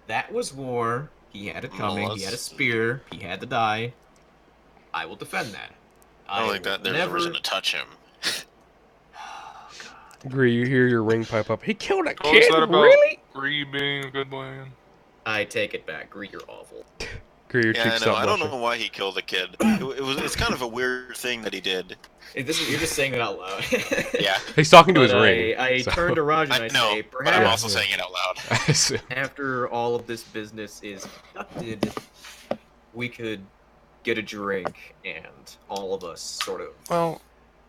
That was war. He had it coming. He had a Mollusk. spear. He had to die. I will defend that. I don't think that there's a reason to touch him. Agree, you hear your ring pipe up. He killed a What was kid? that about? Really? Gree being a good boy. I take it back. Gree, you're awful. Agree, your Yeah, I cheeks know. stop I don't blushing. know why he killed the kid. It's kind of a weird thing that he did. You're just saying it out loud. Yeah, He's talking to his But ring. I so- turn to Roger and I I know, say, but I'm perhaps also saying it out loud. I assume. after all of this business is conducted, we could get a drink and all of us sort of Well,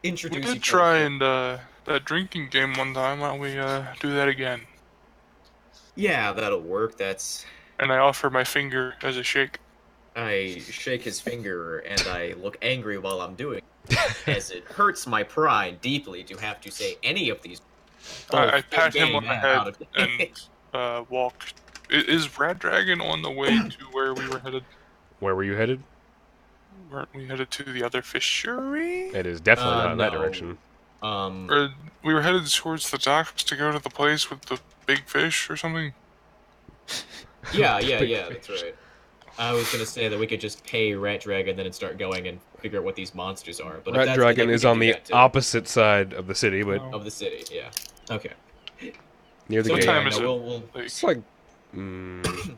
we introduce did each try other. and that drinking game one time. Why don't we do that again? Yeah, that'll work. That's. And I offer my finger as a shake. I shake his finger and I look angry while I'm doing it, as it hurts my pride deeply to have to say any of these. I both pat him on in-game the and head out of- and walk. Is Rat Dragon on the way to where we were headed? Where were you headed? Weren't we headed to the other fishery? It is definitely not in that no. direction. Or we were headed towards the docks to go to the place with the big fish or something? yeah, Big that's fish. right. I was gonna say that we could just pay Rat Dragon then and start going and figure out what these monsters are. But if Rat that's Dragon we is can on do the that too. opposite side of the city, but Oh. of the city. Yeah. Okay. near the What gate. time is it? We'll Like, It's like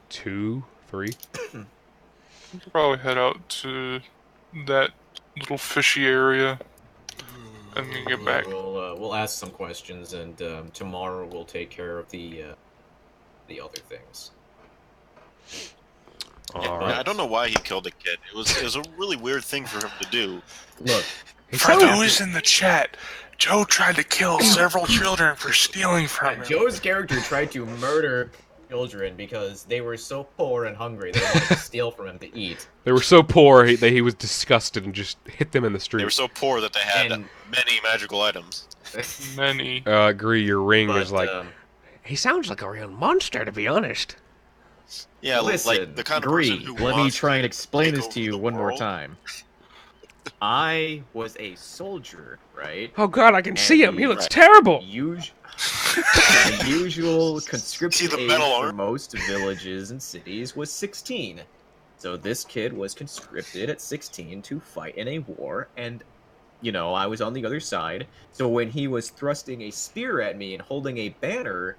2, 3. we could probably head out to that little fishy area and then get back. We'll ask some questions and tomorrow we'll take care of the other things. All Yeah, right. I don't know why he killed the kid. It was a really weird thing for him to do. Look, For those in the chat, Joe tried to kill several children for stealing from him. Joe's character tried to murder children because they were so poor and hungry they wanted to steal from him to eat. They were so poor that he was disgusted and just hit them in the They street. were so poor that they had And- many magical items. Many. Agree, your ring But, is like... he sounds like a real monster, to be honest. Yeah, listen, like the kind of Gree, person who let me wants try and to explain take this over to you the one more world. time. I was a soldier, right? Oh god, I can see him. He looks Right. terrible. The usual See conscription the age metal for arm? most villages and cities was 16. So this kid was conscripted at 16 to fight in a war, and, you know, I was on the other side. So when he was thrusting a spear at me and holding a banner,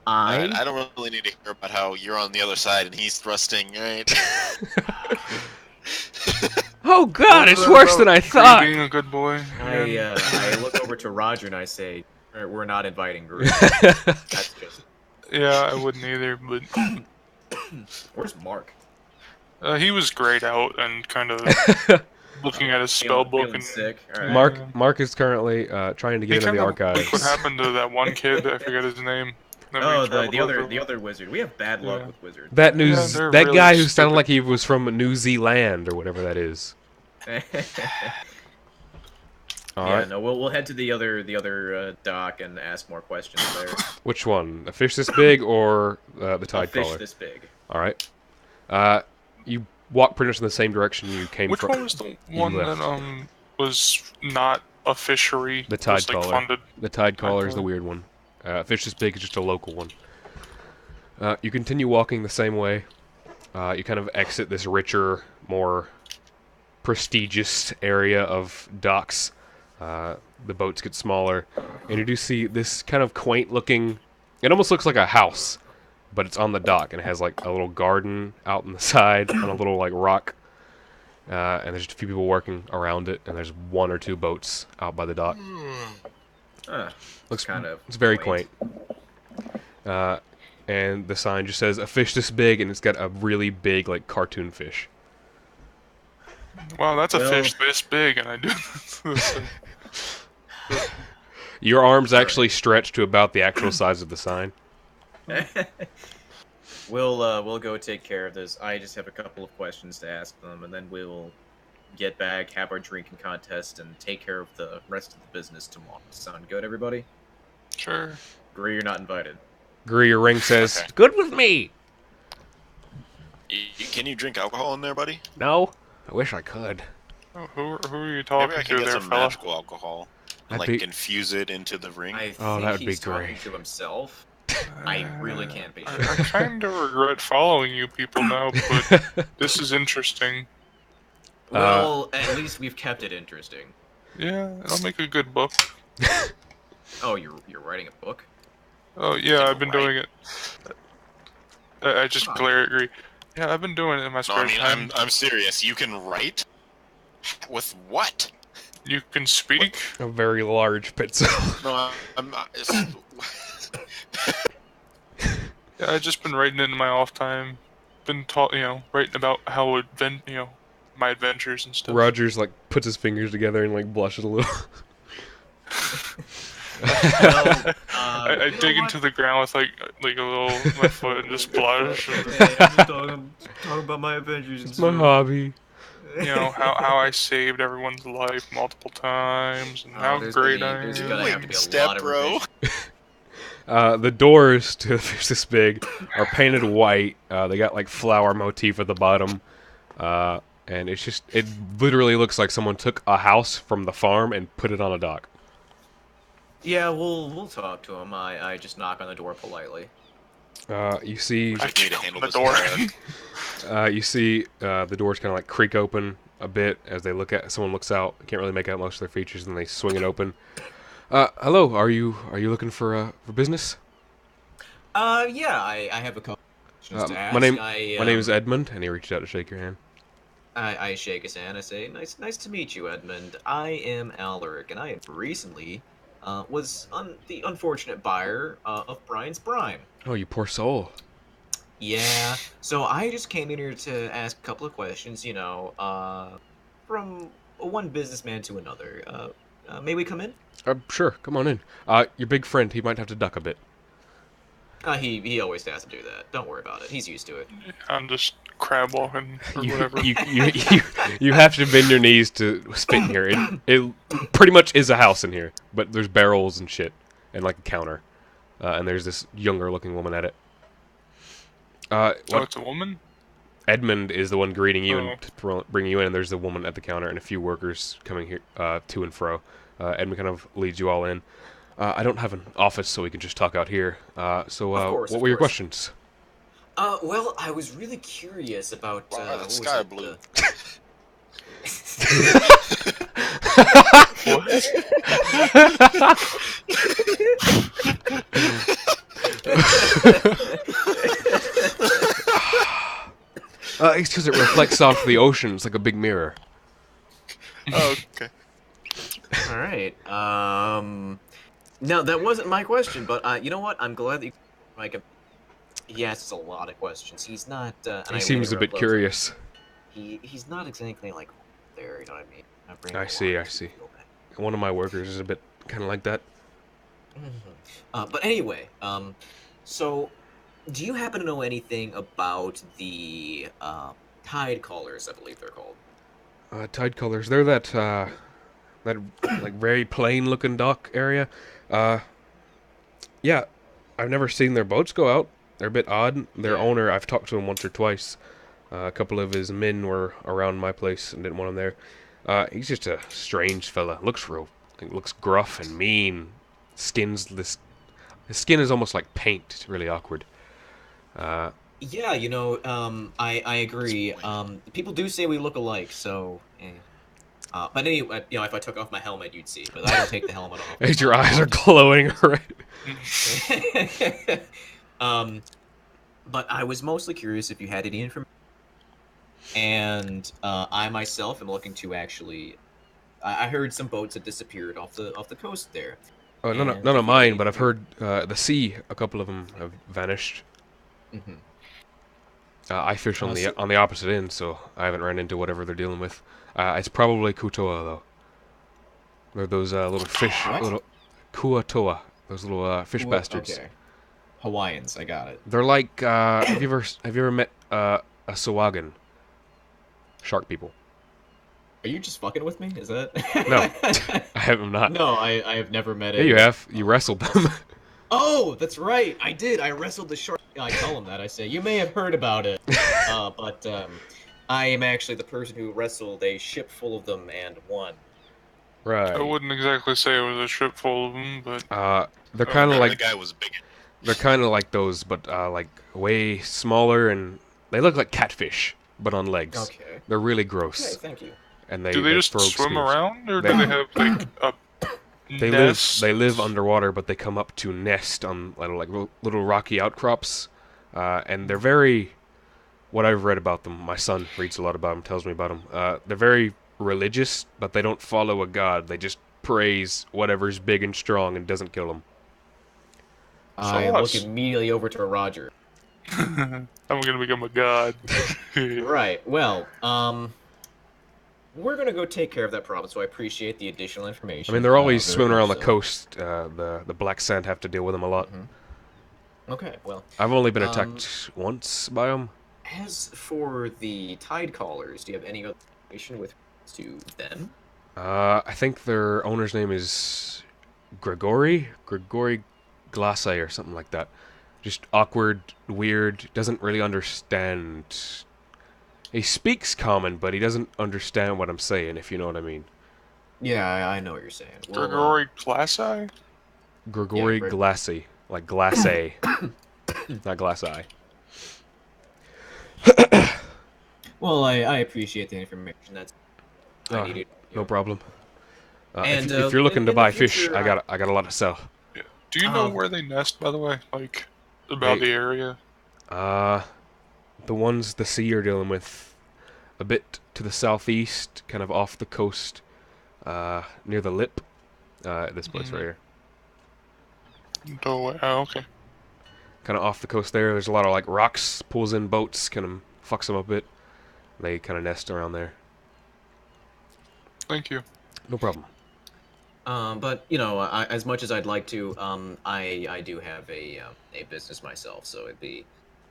I don't really need to hear about how you're on the other side and he's thrusting, right? Oh god, it's worse than I Gree thought. being a good boy. I look over to Roger and I say, we're not inviting groups. That's just... Yeah, I wouldn't either, but Where's Mark? he was grayed out and kind of looking at his spell book Feeling and sick. All right. Mark is currently trying to he get into kind the of archives. like what happened to that one kid. I forget his name. that we Oh, traveled with. the other wizard. We have bad luck Yeah. with wizards. That Yeah, they're that really guy who sounded stupid. like he was from New Zealand or whatever that is. All Yeah, right. no, we'll head to the other dock and ask more questions there. Which one? A fish this big or the A tide fish caller? this big. All right. You walk pretty much in the same direction you came Which from. one was the one left. that was not a fishery? The tide just, like, caller. funded? The tide caller is the caller. weird one. Fish this big is just a local one. You continue walking the same way. You kind of exit this richer, more prestigious area of docks. The boats get smaller, and you do see this kind of quaint-looking. It almost looks like a house, but it's on the dock and it has like a little garden out on the side on a little like rock. And there's just a few people working around it, and there's 1 or 2 boats out by the dock. Looks kind of. It's very quaint. And the sign just says "a fish this big," and it's got a really big like cartoon fish. Wow, that's a fish this big, and I do this. Your arms actually stretch to about the actual size of the sign. We'll go take care of this. I just have a couple of questions to ask them, and then we'll get back, have our drinking contest, and take care of the rest of the business tomorrow. Sound good, everybody? Sure. Agree, you're not invited. Agree, your ring says, "Good with me." Can you drink alcohol in there, buddy? No, I wish I could. Oh, who are you talking Maybe I to can get there, some fella? magical alcohol. And, That'd like, be- infuse it into the ring. I Oh, think that'd be he's talking great. to himself. I really can't be I sure. kind of regret following you people now, but this is interesting. Well, at least we've kept it interesting. Yeah, it'll make a good book. Oh, you're writing a book? Oh yeah, I've been Right. doing it. I just agree. Yeah, I've been doing it in my No, spare I mean, time. I'm serious. You can write? With what? You can speak. A very large pizza. No, I'm Yeah, I've just been writing it in my off time. Been taught, writing about how my adventures and stuff. Rogers like puts his fingers together and like blushes a little. Well, I dig into the ground with like a little my foot and just blush. And, talking about my adventures. It's my hobby. how I saved everyone's life multiple times and how great I am. There's gonna have to be a step, lot of bro. revision. The doors to the fish this big are painted white. They got like flower motif at the bottom. And it literally looks like someone took a house from the farm and put it on a dock. Yeah, we'll talk to him. I just knock on the door politely. You see, I Just need to kick handle the this door. the doors kind of like creak open a bit as they someone looks out. Can't really make out most of their features, and they swing it open. Hello, are you looking for business? Yeah, I have a couple questions to ask. My name is Edmund, and he reached out to shake your hand. I shake his hand. I say, nice to meet you, Edmund. I am Alaric, and I recently was the unfortunate buyer of Brian's Brine. Oh, you poor soul. Yeah, so I just came in here to ask a couple of questions, from one businessman to another. May we come in? Sure, come on in. Your big friend, he might have to duck a bit. He always has to do that. Don't worry about it. He's used to it. I'm just crab walking or whatever. You have to bend your knees to spit in here. It pretty much is a house in here, but there's barrels and shit, and like a counter, and there's this younger looking woman at it. Oh, it's a woman? Edmund is the one greeting you Oh. and bringing you in, and there's the woman at the counter and a few workers coming here to and fro. Edmund kind of leads you all in. I don't have an office, so we can just talk out here. So course, what of were your course. questions? Well, I was really curious about. Why the what was sky it, blue? It's because it reflects off the ocean. It's like a big mirror. Oh, okay. All right. No, that wasn't my question, but you know what? I'm glad that he asks a lot of questions. He's not. And He I seems a later bit upload- curious. He's not exactly like there. You know what I mean? Not bringing I a see, lot I see. to feel bad. One of my workers is a bit kind of like that. But anyway, so do you happen to know anything about the tide callers? I believe they're called. Tide colors. They're that like very plain looking dock area. Yeah, I've never seen their boats go out. They're a bit odd. Their Yeah. owner, I've talked to him once or twice. A couple of his men were around my place and didn't want him there. He's just a strange fella. Looks gruff and mean. His skin is almost like paint. It's really awkward. Yeah, I agree. People do say we look alike, so But anyway, if I took off my helmet, you'd see. But I don't take the helmet off. As your eyes are glowing, right? But I was mostly curious if you had any information. And I myself am looking to actually. I heard some boats had disappeared off the coast there. Oh, none And of if you mine, had but I've any- heard a couple of them have vanished. Mhm. I fish on So- the opposite end, so I haven't run into whatever they're dealing with. It's probably kutoa though. They're those little fish, What? little kuatoa, those little fish Ooh, bastards. Okay. Hawaiians, I got it. They're like have you ever met a sawagan? Shark people. Are you just fucking with me? Is that? No, I have them not. No, I have never met it. Yeah, you have. You wrestled them. Oh, that's right. I did. I wrestled the shark. I tell him that. I say, you may have heard about it, but I am actually the person who wrestled a ship full of them and won. I Right. wouldn't exactly say it was a ship full of them, but They're kind of The like guy was big. they're kind of like those, but like way smaller, and they look like catfish, but on legs. Okay. They're really Okay, gross, thank you. and do they just throw swim spears. around, or They- do they have like a They nest? live underwater, but they come up to nest on little rocky outcrops, and they're very. What I've read about them, my son reads a lot about them, tells me about them. They're very religious, but they don't follow a god. They just praise whatever's big and strong and doesn't kill them. I us. look immediately over to Roger. I'm gonna become a god. Right. Well, we're gonna go take care of that problem. So I appreciate the additional information. I mean, they're always very swimming much around the so. coast. The black sand have to deal with them a lot. Okay. Well, I've only been attacked once by them. as for the tide callers, do you have any other information with to them? I think their owner's name is Gregory Glasse or something like that. Just awkward, weird, doesn't really understand. He speaks common, but he doesn't understand what I'm saying, if you know what I mean. Yeah, I know what you're saying. Well, Gregory Glasseye? Gregory Greg- Glasse, like glace, not glass eye. well, I appreciate the information. That's I Oh, needed. No problem. And, if you're looking in to the buy fish, future, I got a lot to sell. Do you know Um, where they nest, by the way? Like, about They- the area? The ones the sea are dealing with, a bit to the southeast, kind of off the coast, near the lip. This place right here, Oh, okay. kind of off the coast there. There's a lot of like rocks, pulls in boats, kind of fucks them up a bit. They kind of nest around there. Thank you. No problem. But as much as I'd like to, I do have a business myself, so it'd be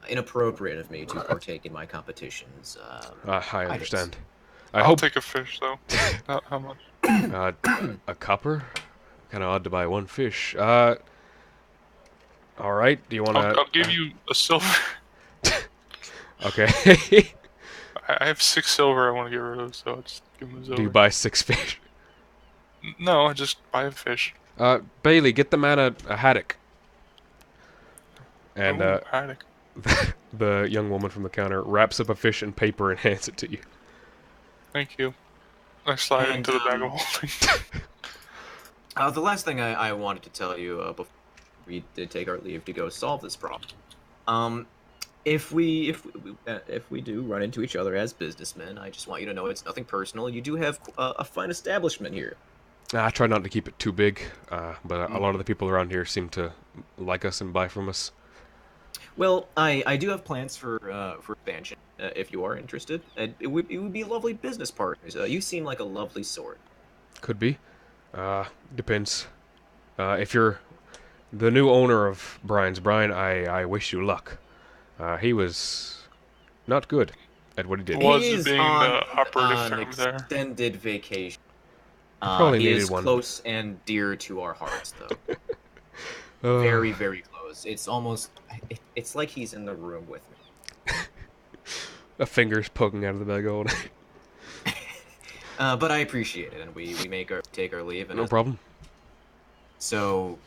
inappropriate of me to partake in my competitions. I understand. I I'll hope take a fish, though. How much? a copper. Kind of odd to buy one fish. All right. Do you want to? I'll give you a silver. Okay. I have 6 silver I want to get rid of, so I'll just give him a silver. Do you buy 6 fish? No, I just buy a fish. Bailey, get the man a haddock. And Ooh, haddock. the young woman from the counter wraps up a fish in paper and hands it to you. Thank you. I slide And, into the bag of holding. The last thing I wanted to tell you before we did take our leave to go solve this problem, if we do run into each other as businessmen, I just want you to know it's nothing personal. You do have a fine establishment here. I try not to keep it too big, but a lot of the people around here seem to like us and buy from us. Well, I do have plans for expansion. If you are interested, it would be lovely business partners. You seem like a lovely sort. Could be. Depends. If you're the new owner of Brian, I wish you luck. He was not good at what he did. Was He is being on the operative an term there. extended vacation. probably he needed is one. close and dear to our hearts, though. Uh, Very, very close. It's almost. It's like he's in the room with me. a finger's poking out of the bag all day. But I appreciate it, and we take our leave. And No problem. So,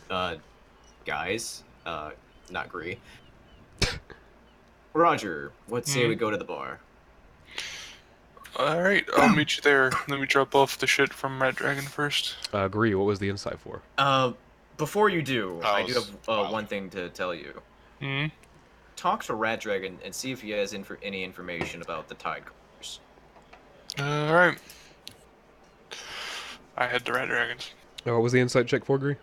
guys, not Gree. Roger, what say we go to the bar? Alright, I'll meet you there. Let me drop off the shit from Red Dragon first. Agree. What was the insight for? Before you do, I do have Wow. one thing to tell you. Hmm? Talk to Rat Dragon and see if he has any information about the Tide Colors. Alright. I head to Red Dragons. What was the insight check for, Agree?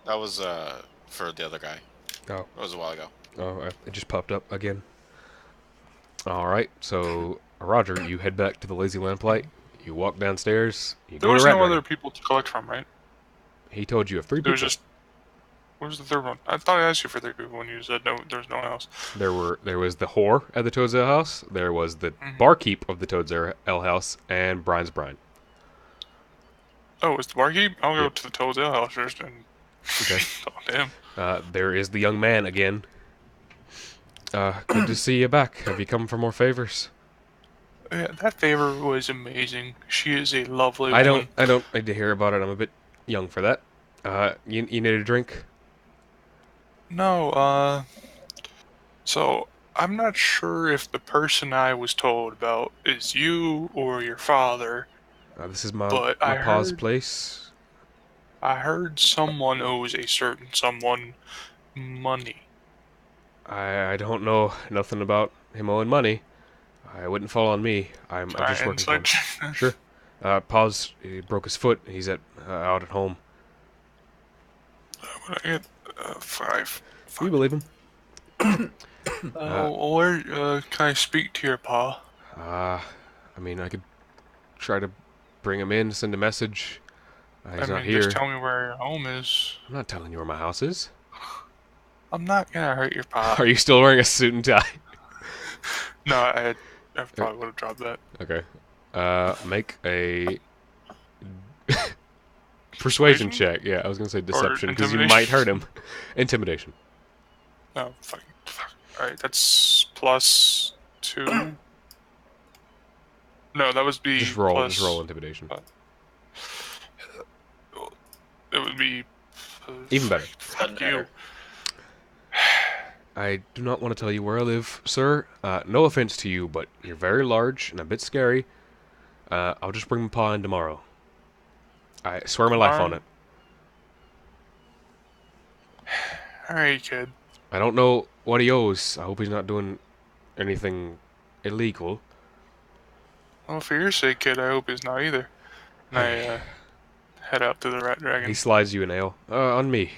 That was for the other guy. Oh. That was a while ago. Oh, it just popped up again. All right, so Roger, you head back to the Lazy Lamplight. You walk downstairs. You There go was to Rat no Dragon. other people to collect from, right? He told you of 3 There people. was just... What was the third one? I thought I asked you for 3 people when you said no. There was no one else. There was the whore at the Toad's Ale House. There was the barkeep of the Toad's Ale House, and Brian's Brian. Oh, it's the barkeep? I'll go Yep. to the Toad's Ale House first and... Okay. talk to him. There is the young man again. Good to see you back. Have you come for more favors? Yeah, that favor was amazing. She is a lovely I woman. don't need to hear about it. I'm a bit young for that. You need a drink? No, so I'm not sure if the person I was told about is you or your father. This is my But I pa's heard- place. I heard someone owes a certain someone money. I don't know nothing about him owing money. I wouldn't fall on me. I'm just working for him. Inside- Sure. Pa's he broke his foot. He's out at home. Would I get 5? You believe him? Where can I speak to your pa? I mean, I could try to bring him in, send a message. He's not here. Just tell me where your home is. I'm not telling you where my house is. I'm not gonna hurt your pa. Are you still wearing a suit and tie? No, I probably would have dropped that. Okay. Make a persuasion check. Yeah, I was gonna say deception because you might hurt him. Intimidation. No, fuck. Alright, that's +2. No, that would be Just roll. plus- Just roll intimidation. It would be Even better. Fuck you. I do not want to tell you where I live, sir. No offense to you, but you're very large and a bit scary. I'll just bring my paw in tomorrow. I swear my life on it. Alright, kid. I don't know what he owes. I hope he's not doing anything illegal. Well, for your sake, kid, I hope it's not either. And I head out to the Rat Dragon. He slides you an ale. On me.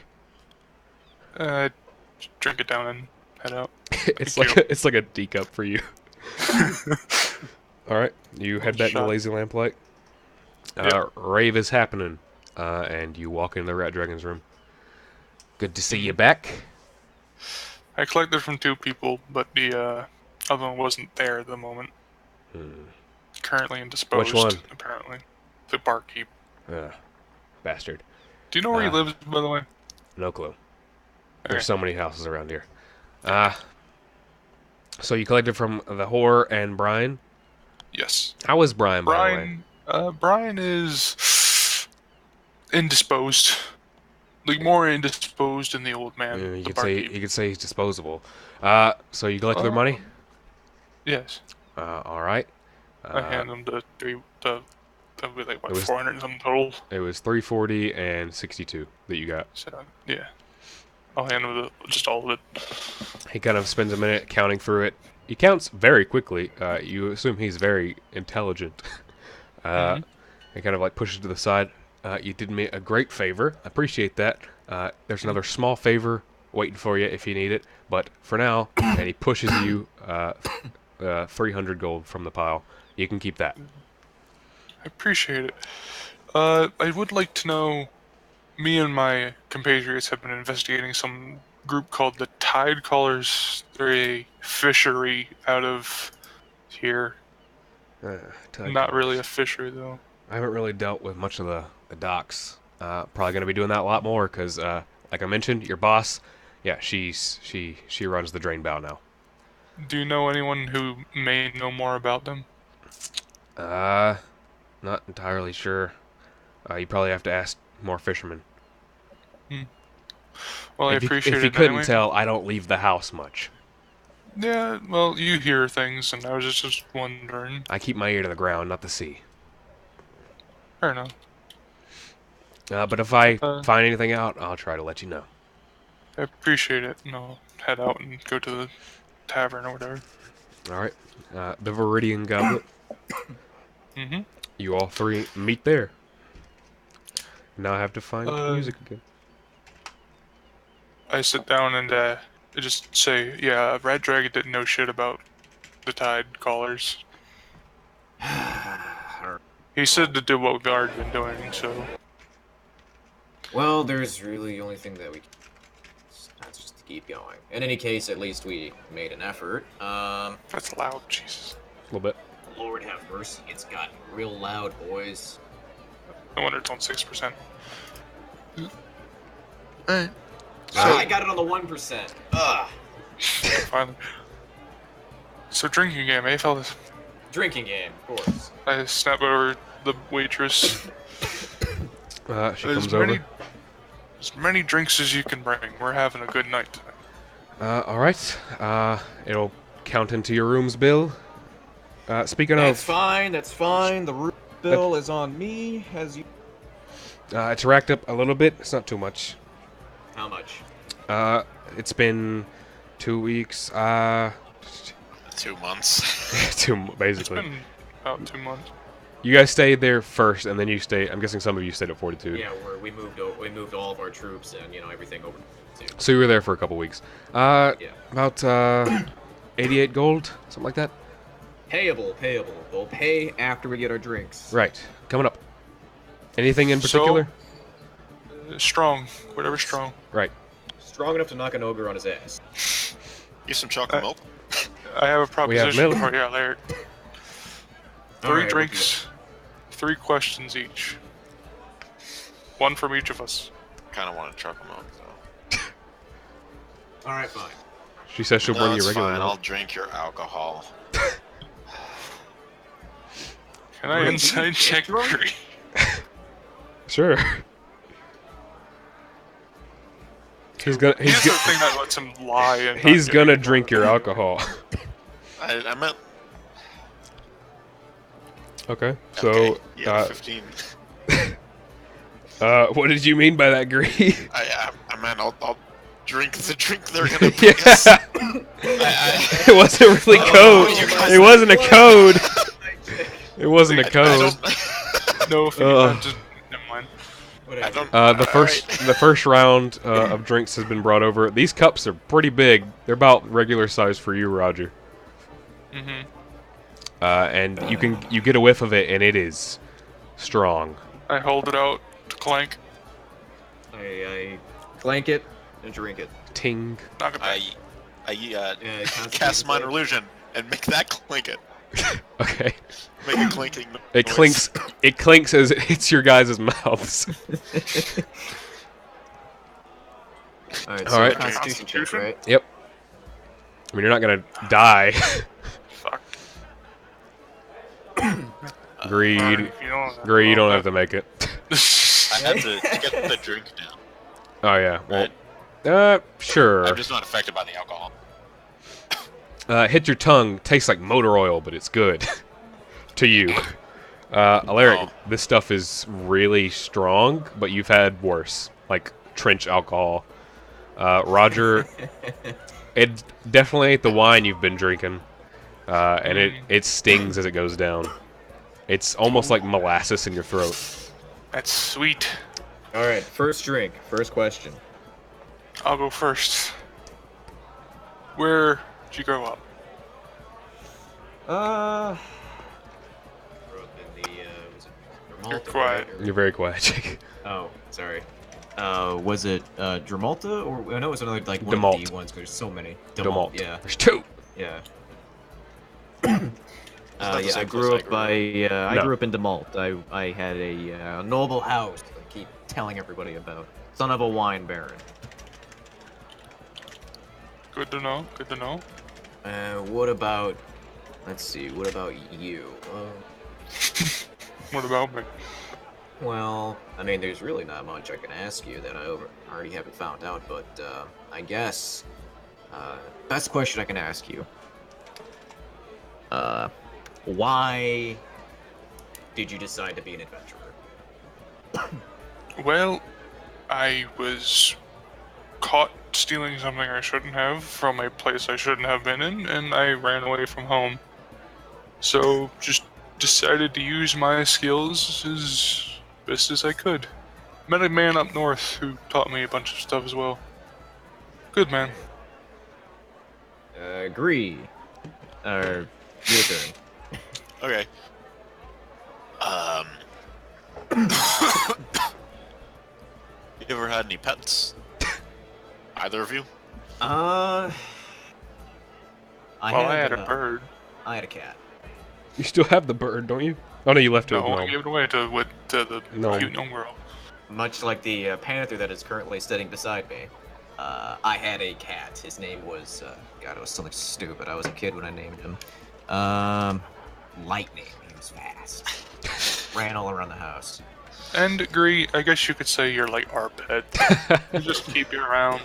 Drink it down and head out. it's Thank like a teacup for you. All right, you head back to the Shot. Lazy Lamplight. Yep. Rave is happening, and you walk into the Rat Dragon's room. Good to see you back. I collected from 2 people, but the other one wasn't there at the moment. Currently indisposed. Which one? Apparently. The barkeep. Bastard. Do you know where he lives, by the way? No clue. Okay. There's so many houses around here. So you collected from the whore and Brian. Yes. How is Brian, by the way? Brian is indisposed. Like, more indisposed than the old man. You the could say barkeep. you could say he's disposable. So you collected their money. Yes. All right. I hand him the that would be like, what, It was- 400 and something total? It was 340 and 62 that you got. So, yeah. I'll hand him just all of it. He kind of spends a minute counting through it. He counts very quickly. You assume he's very intelligent. He kind of like pushes to the side. You did me a great favor. I appreciate that. There's another small favor waiting for you if you need it. But for now, and he pushes you 300 gold from the pile. You can keep that. I appreciate it. I would like to know, me and my compatriots have been investigating some group called the Tide Callers. They're a fishery out of here. Not really a fishery, though. I haven't really dealt with much of the docks. Probably going to be doing that a lot more because, like I mentioned, your boss, yeah, she runs the drain bow now. Do you know anyone who may know more about them? Not entirely sure. You probably have to ask more fishermen. Well, I appreciate If you it couldn't anyway. tell, I don't leave the house much. Yeah, well, you hear things, and I was just wondering. I keep my ear to the ground, not the sea. Fair enough. But if I Uh, find anything out, I'll try to let you know. I appreciate it, and I'll head out and go to the tavern or whatever. All right. The Viridian Goblet. Mm-hmm. You all three meet there. Now I have to find music again. I sit down and just say, yeah, Red Dragon didn't know shit about the Tide Callers. He said to do what we've already been doing, so... Well, there's really the only thing that we can... That's just to keep going. In any case, at least we made an effort. That's loud, Jesus. A little bit. Lord have mercy, it's gotten real loud, boys. No wonder it's on 6%. I got it on the 1%. Ugh. Finally. So drinking game, eh, fellas? Drinking game, of course. I snap over the waitress. She comes over. As many drinks as you can bring. We're having a good night tonight. All right. It'll count into your room's bill. Speaking That's of, fine, that's fine. The room bill is on me, as you... it's racked up a little bit. It's not too much. How much? It's been 2 weeks. 2 months. Basically. It's been about 2 months. You guys stayed there first, and then you stayed. I'm guessing some of you stayed at Fortitude. Yeah, we moved all of our troops and everything over to... So you were there for a couple weeks. Yeah. About 88 gold, something like that. Payable. We'll pay after we get our drinks. Right. Coming up. Anything in particular? Strong. Whatever's strong. Right. Strong enough to knock an ogre on his ass. Get some chocolate milk. I have a proposition milk. for you, Larry. All 3 right, drinks, 3 questions each. 1 from each of us. Kind of want a chocolate milk, though. All right, fine. She says she'll bring you it's regular fine. milk. I'll drink your alcohol. Can I inside check Gree? Sure. He's He's the thing that lets him lie. And he's gonna drink your alcohol. I meant... Okay. So, Okay, yeah, 15. what did you mean by that, Gree? I meant I'll drink the drink they're gonna bring Yeah. us. It wasn't really code. It wasn't a code. It wasn't a code. No, just never mind. I don't... The first round of drinks has been brought over. These cups are pretty big. They're about regular size for you, Roger. Mm-hmm. And you get a whiff of it, and it is strong. I hold it out to Clank. I clank it and drink it. Ting. Knock it back. I cast minor illusion and make that clink it. Okay. Make a clinking noise. It clinks. It clinks as it hits your guys' mouths. Alright, All right. Constitution check, right? Yep. I mean, you're not gonna die. Fuck. Greed. Greed. You don't have to make it. I had to get the drink down. Oh yeah. Well, Right. sure. I'm just not affected by the alcohol. Hit your tongue. Tastes like motor oil, but it's good. To you. Alaric, Oh. this stuff is really strong, but you've had worse. Like trench alcohol. Roger, it definitely ain't the wine you've been drinking. And it stings as it goes down. It's almost like molasses in your throat. That's sweet. Alright, first drink, first question. I'll go first. Where did you grow up? Grew up in the, was it Dramalta? You're quiet. right? You're very quiet, Jake. Oh, sorry. Was it, Dramalta? Or, I know it was another, like, one Demalt. of the ones, 'cause there's so many. Demalt. Yeah, There's 2. yeah. not the Yeah, I same grew place up. I I grew up in Demalt. I had a noble house that I keep telling everybody about. Son of a wine baron. Good to know. Good to know. What about? Let's see. What about you? What about me? Well, I mean, there's really not much I can ask you that I already haven't found out. But I guess Best question I can ask you. Why did you decide to be an adventurer? Well, I was caught stealing something I shouldn't have from a place I shouldn't have been in, and I ran away from home. So, just decided to use my skills as best as I could. Met a man up north who taught me a bunch of stuff as well. Good man. Agree. Your turn. Okay. You ever had any pets? Either of you? I I had a bird. I had a cat. You still have the bird, don't you? Oh no, you left it. No, with I Gnome. gave it away to the Gnome. cute gnome girl. Much like the panther that is currently sitting beside me, I had a cat. His name was, God, it was something stupid. I was a kid when I named him. Lightning. He was fast. Ran all around the house. And agree, I guess you could say you're like our pet. We just keep you around,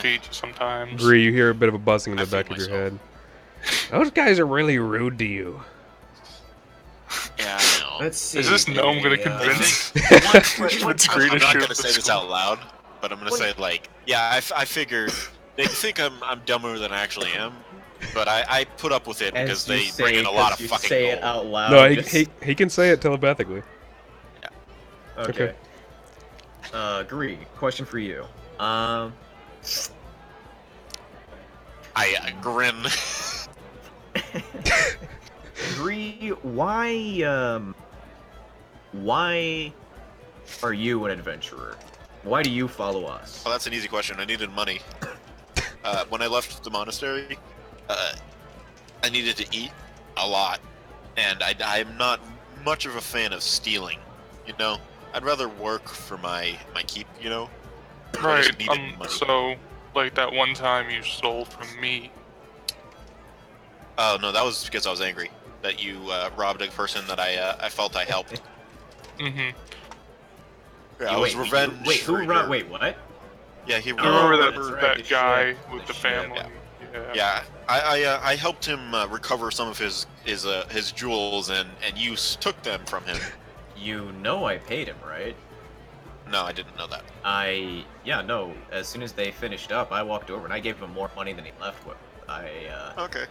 feed you sometimes. Agree, you hear a bit of a buzzing in the I back feed of your myself. head. Those guys are really rude to you. Yeah, I know. Let's see. Is this gnome gonna They convince? think- Let's I'm agree to not shoot gonna the say this school. out loud, but I'm gonna say like, yeah, I figured they think I'm dumber than I actually am, but I put up with it because they bring in a lot of fucking say gold. it out loud. No, just- he can say it telepathically. Okay. Agree. Question for you. I grin. Agree. Why are you an adventurer? Why do you follow us? Well, that's an easy question. I needed money. When I left the monastery, I needed to eat a lot, and I'm not much of a fan of stealing. You know, I'd rather work for my keep. You know, I Right. just needed money. So, like that one time you stole from me. Oh no, that was because I was angry that you robbed a person that I felt I helped. Mm-hmm. Yeah, I was revenge. Wait, who for robbed? your- Wait, what? Yeah, he. You remember Oh, that that's right, that the guy ship, with the the ship, family? yeah. Yeah. Yeah, I helped him recover some of his jewels, and you took them from him. You know I paid him, right? No, I didn't know that. No. As soon as they finished up, I walked over and I gave him more money than he left with. Okay.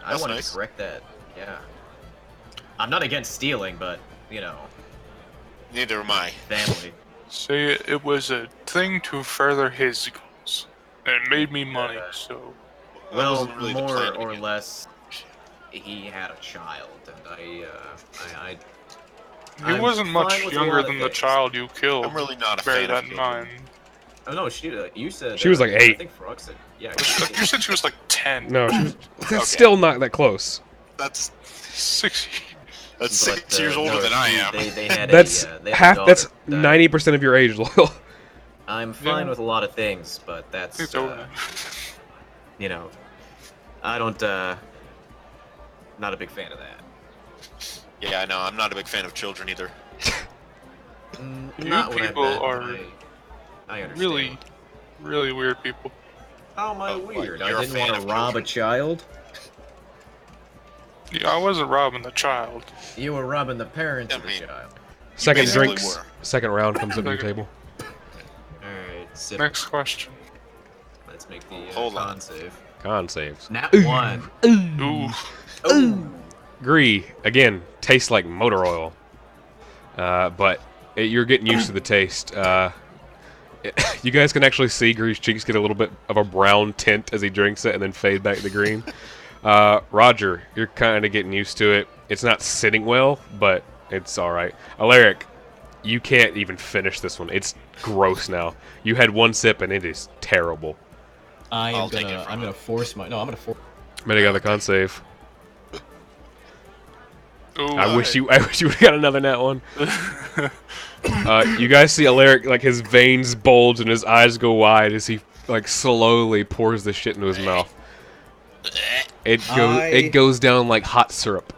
I That's wanted nice. to correct that. Yeah. I'm not against stealing, but you know, Neither am I. family. See, it was a thing to further his goals, and it made me money. So, That Well, wasn't really the more plan to or begin. less, he had a child, and he I'm wasn't much fine with a younger lot of than the things. child you killed. I'm really not a Bear fan that of in children. mind. Oh no, you said She was like I 8. think Frog said, yeah. You said she was like 10. No, that's Okay. still not that close. That's 6 that's But, 6 years older no, than I am. They had That's they had a half. daughter That's that- 90% of your age, Loyal. I'm fine Yeah. with a lot of things, but that's It's over. you know, I don't not a big fan of that. Yeah, I know. I'm not a big fan of children either. You Not what I people meant, but are I understand. really, really weird people. How am I Oh, what, weird? you're I a didn't fan want to of rob children? a child. Yeah, I wasn't robbing the child. You were robbing the parents of the I mean- child. Second basically drinks. were. Second round comes up to your table. Alright, sip. Next question. Let's make the Hold con on. save. Con saves. Nat 1. Ooh. Ooh. Gree, again, tastes like motor oil. But you're getting used to the taste. You guys can actually see Gree's cheeks get a little bit of a brown tint as he drinks it and then fade back to green. Roger, you're kind of getting used to it. It's not sitting well, but it's alright. Alaric, you can't even finish this one. It's gross now. You had one sip and it is terrible. I'll take it from I'm gonna force my. No, I'm gonna force. Made got the con save. Ooh. I wish you would have got another nat one. You guys see Alaric, like his veins bulge and his eyes go wide as he like slowly pours the shit into his mouth. It goes down like hot syrup.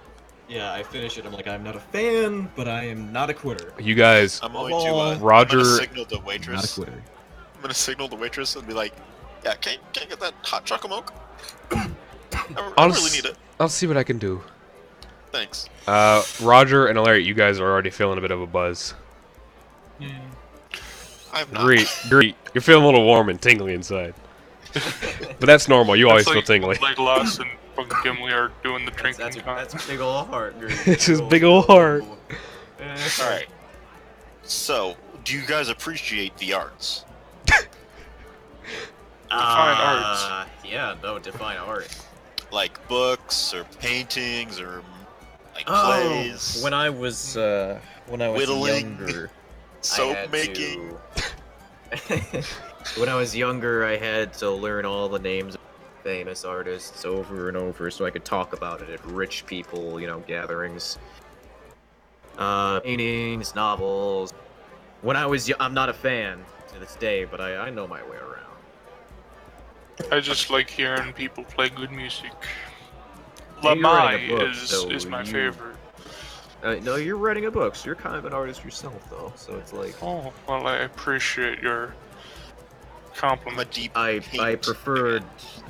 Yeah, I finish it. I'm like, I'm not a fan, but I am not a quitter. You guys, I'm going to Roger- I'm gonna signal the waitress. quitter. I'm gonna signal the waitress and be like, Yeah, can't get that hot chocolate milk? I I'll really s- need it. I'll see what I can do. Thanks. Roger and Alaric, you guys are already feeling a bit of a buzz. I'm not. Great. You're feeling a little warm and tingly inside. But that's normal. You always feel tingly. Like Lost and fucking Gimli are doing the drinking. That's a big ol' heart. It's his big ol' heart. Alright. So, do you guys appreciate the arts? Define arts. Yeah, no, define art. Like books, or paintings, or like Oh, plays? when I was Whittling. younger, Soap had making? when I was younger, I had to learn all the names of famous artists over and over so I could talk about it at rich people, gatherings. Paintings, novels. When I was I'm not a fan to this day, but I know my way around. I just like hearing people play good music. Hey, you're writing a Lamai book, so is my you- favorite. No, you're writing a book, so you're kind of an artist yourself, though. So it's like Oh, well, I appreciate your I'm a compliment. deep I paint. preferred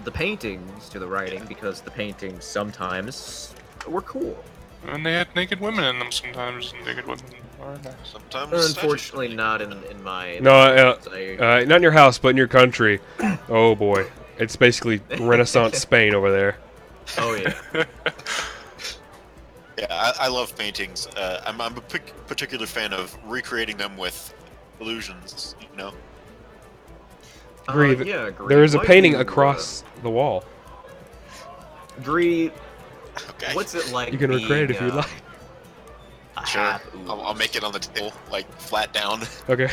the paintings to the writing because the paintings sometimes were cool. And they had naked women in them sometimes, and naked women are nice. Sometimes Unfortunately, not in my. No, I- not in your house, but in your country. Oh boy, it's basically Renaissance Spain over there. oh yeah. Yeah, I love paintings. I'm a particular fan of recreating them with illusions, you know? Agree. Yeah, agree. There is a Why painting do, across the wall. Agree. Okay. What's it like? You can recreate it if you being, like. a Sure. half-ooze? I'll make it on the table, like, flat down. Okay.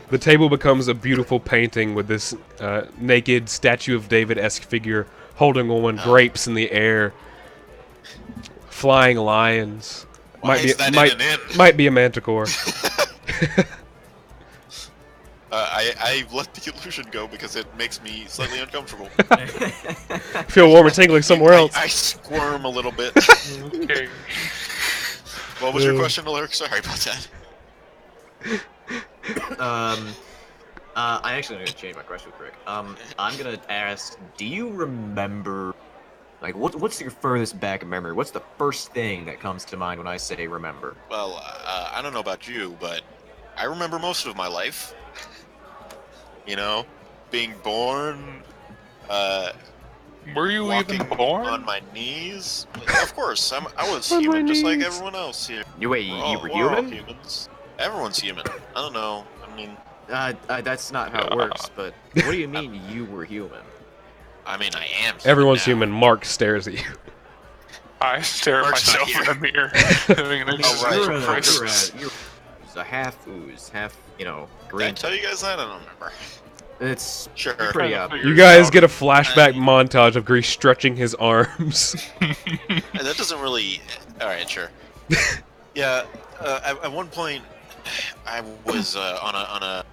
The table becomes a beautiful painting with this naked Statue of David-esque figure holding on grapes in the air, flying lions. Why might is be that might, in an inn? might be a manticore. I let the illusion go because it makes me slightly uncomfortable. Feel warm and tingling somewhere else. I squirm a little bit. Okay. What was your question, Alaric? Sorry about that. I actually need to change my question quick. I'm gonna ask, do you remember, like, what's your furthest back memory? What's the first thing that comes to mind when I say remember? Well, I don't know about you, but I remember most of my life. You know, being born, Were you walking even born? on my knees. Of course, I was human just like everyone else here. Wait, you were We're all human? humans. Everyone's human. I don't know. I mean, That's not how it works, but what do you mean you were human? I am. Human Everyone's now. human. Mark stares at you. I stare at Mark's not myself in a mirror. having an Oh, right. You're crisis. you're a half ooze, half, Did I green. tell you guys that? I don't remember. It's Sure. pretty obvious. You guys get a flashback montage of Grease stretching his arms. And that doesn't really. All right, sure. Yeah. At one point, I was on a.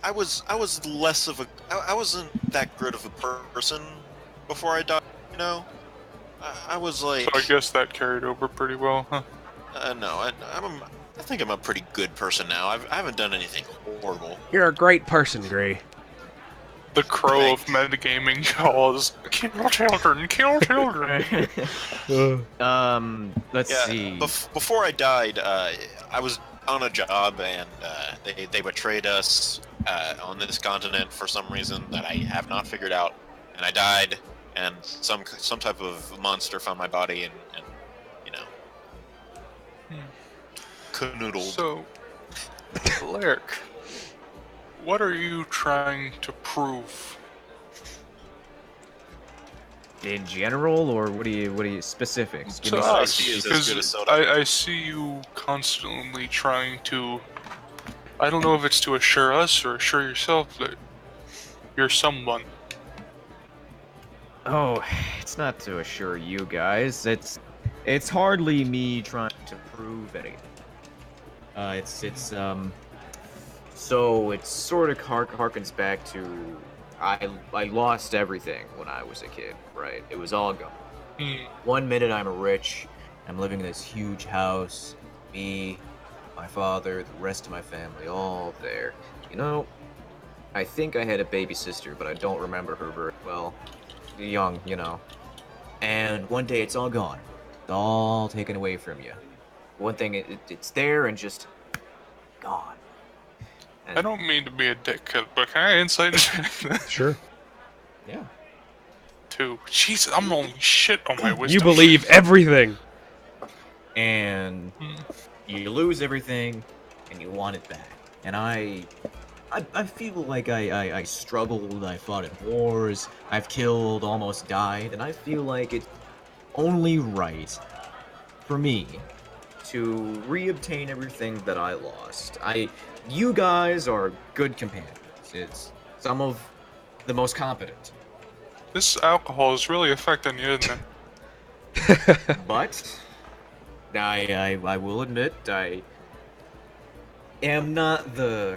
I was less of a. I wasn't that good of a person before I died. You know. I was like. So I guess that carried over pretty well, huh? No, I think I'm a pretty good person now. I haven't done anything horrible. You're a great person, Gray. The crow of metagaming calls, kill children, kill children. Let's Yeah, see. before I died, I was on a job and they betrayed us on this continent for some reason that I have not figured out, and I died, and some type of monster found my body and you know, canoodled. So, Lark, what are you trying to prove? In general, or what do you specifics? Give To me us, spicy is as because good as soda. I see you constantly trying to. I don't know if it's to assure us or assure yourself that you're someone. Oh, it's not to assure you guys. It's hardly me trying to prove anything. So it sort of harkens back to I lost everything when I was a kid, right? It was all gone. Hmm. One minute I'm rich, I'm living in this huge house, me, my father, the rest of my family, all there. You know, I think I had a baby sister, but I don't remember her very well. Young, you know. And one day it's all gone. It's all taken away from you. One thing, it's there and just gone. And I don't mean to be a dickhead, but can I insight into that Sure. yeah. too? Jesus, I'm rolling shit on my wisdom. You believe everything. And you lose everything, and you want it back. And I feel like I struggled, I fought in wars, I've killed, almost died, and I feel like it's only right for me to reobtain everything that I lost. You guys are good companions. It's some of the most competent. This alcohol is really affecting you, isn't it? But I will admit I am not the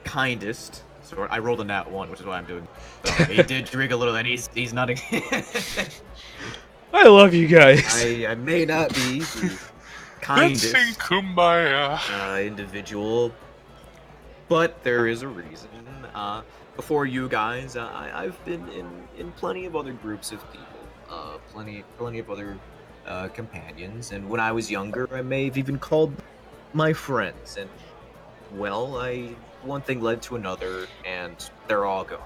kindest. So I rolled a nat 1, which is why I'm doing. So he did drink a little, and he's not. I love you guys. I may not be the Let's kindest sing Kumbaya. individual, but there is a reason. Before you guys, I've been in plenty of other groups of people, plenty of other companions, and when I was younger, I may have even called my friends, and well, one thing led to another, and they're all gone.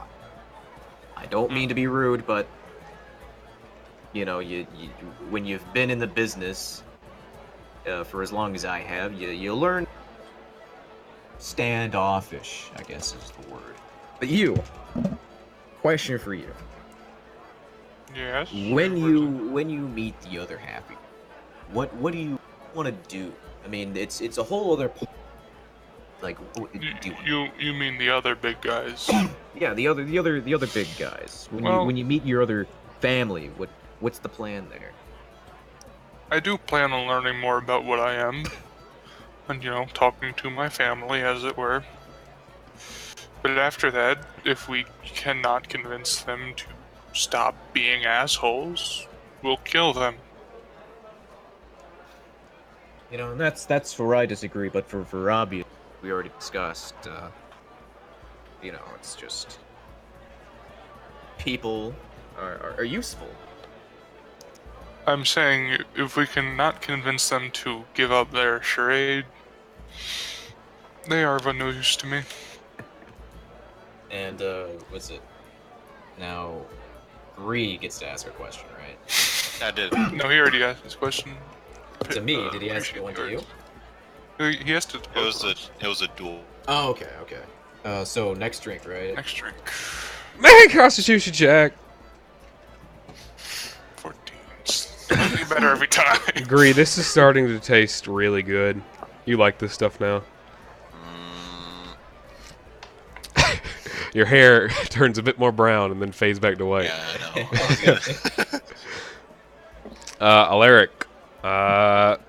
I don't mean to be rude, but you know, you when you've been in the business for as long as I have, you learn standoffish, I guess is the word. But question for you: Yes. when you meet the other half, what do you want to do? I mean, it's a whole other. Like, what do You mean the other big guys? Yeah, the other big guys. When you meet your other family, what's the plan there? I do plan on learning more about what I am, and talking to my family, as it were. But after that, if we cannot convince them to stop being assholes, we'll kill them. You know, and that's where I disagree. But for obvious, we already discussed. You know, it's just people are useful. I'm saying if we cannot convince them to give up their charade, they are of no use to me. And what's it? Now, Bree gets to ask a question, right? I did. No, he already asked this question. To me, did he ask one to you? He asked it. It was a duel. Oh, okay. So next drink, right? Next drink. Make a Constitution check. 14. Be better every time. Agree. This is starting to taste really good. You like this stuff now. Your hair turns a bit more brown and then fades back to white. Yeah, I know. Alaric,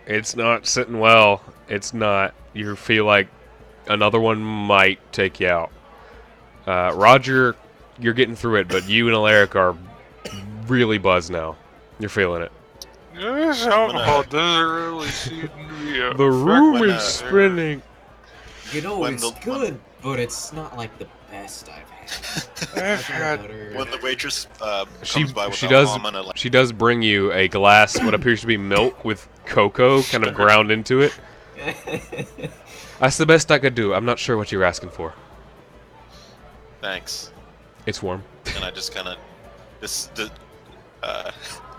it's not sitting well. It's not. You feel like another one might take you out. Roger, you're getting through it, but you and Alaric are really buzzed now. You're feeling it. This alcohol doesn't really seem to be a The room when, is spinning. You know, When it's the- good, but it's not like the best I've had. I've had When the waitress She comes by with she alcohol, does I'm gonna, like, she does bring you a glass what appears to be milk with cocoa kind of ground into it. That's the best I could do. I'm not sure what you're asking for. thanks. It's warm. And I just kind of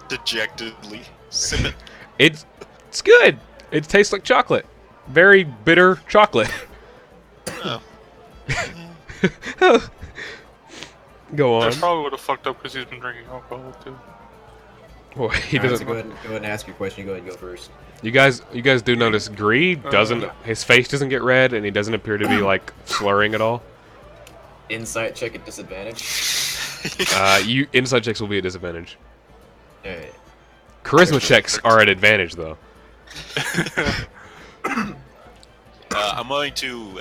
dejectedly sip it. It's good. It tastes like chocolate. Very bitter chocolate. Oh. Go I on. probably would have fucked up because he's been drinking alcohol too. Boy, he Alright, so doesn't. go ahead and ask your question. Go ahead and go first. You guys do notice Greed doesn't. His face doesn't get red, and he doesn't appear to be like slurring at all. Insight check at disadvantage. You inside checks will be at disadvantage. Alright. Charisma checks are at advantage though. I'm going to.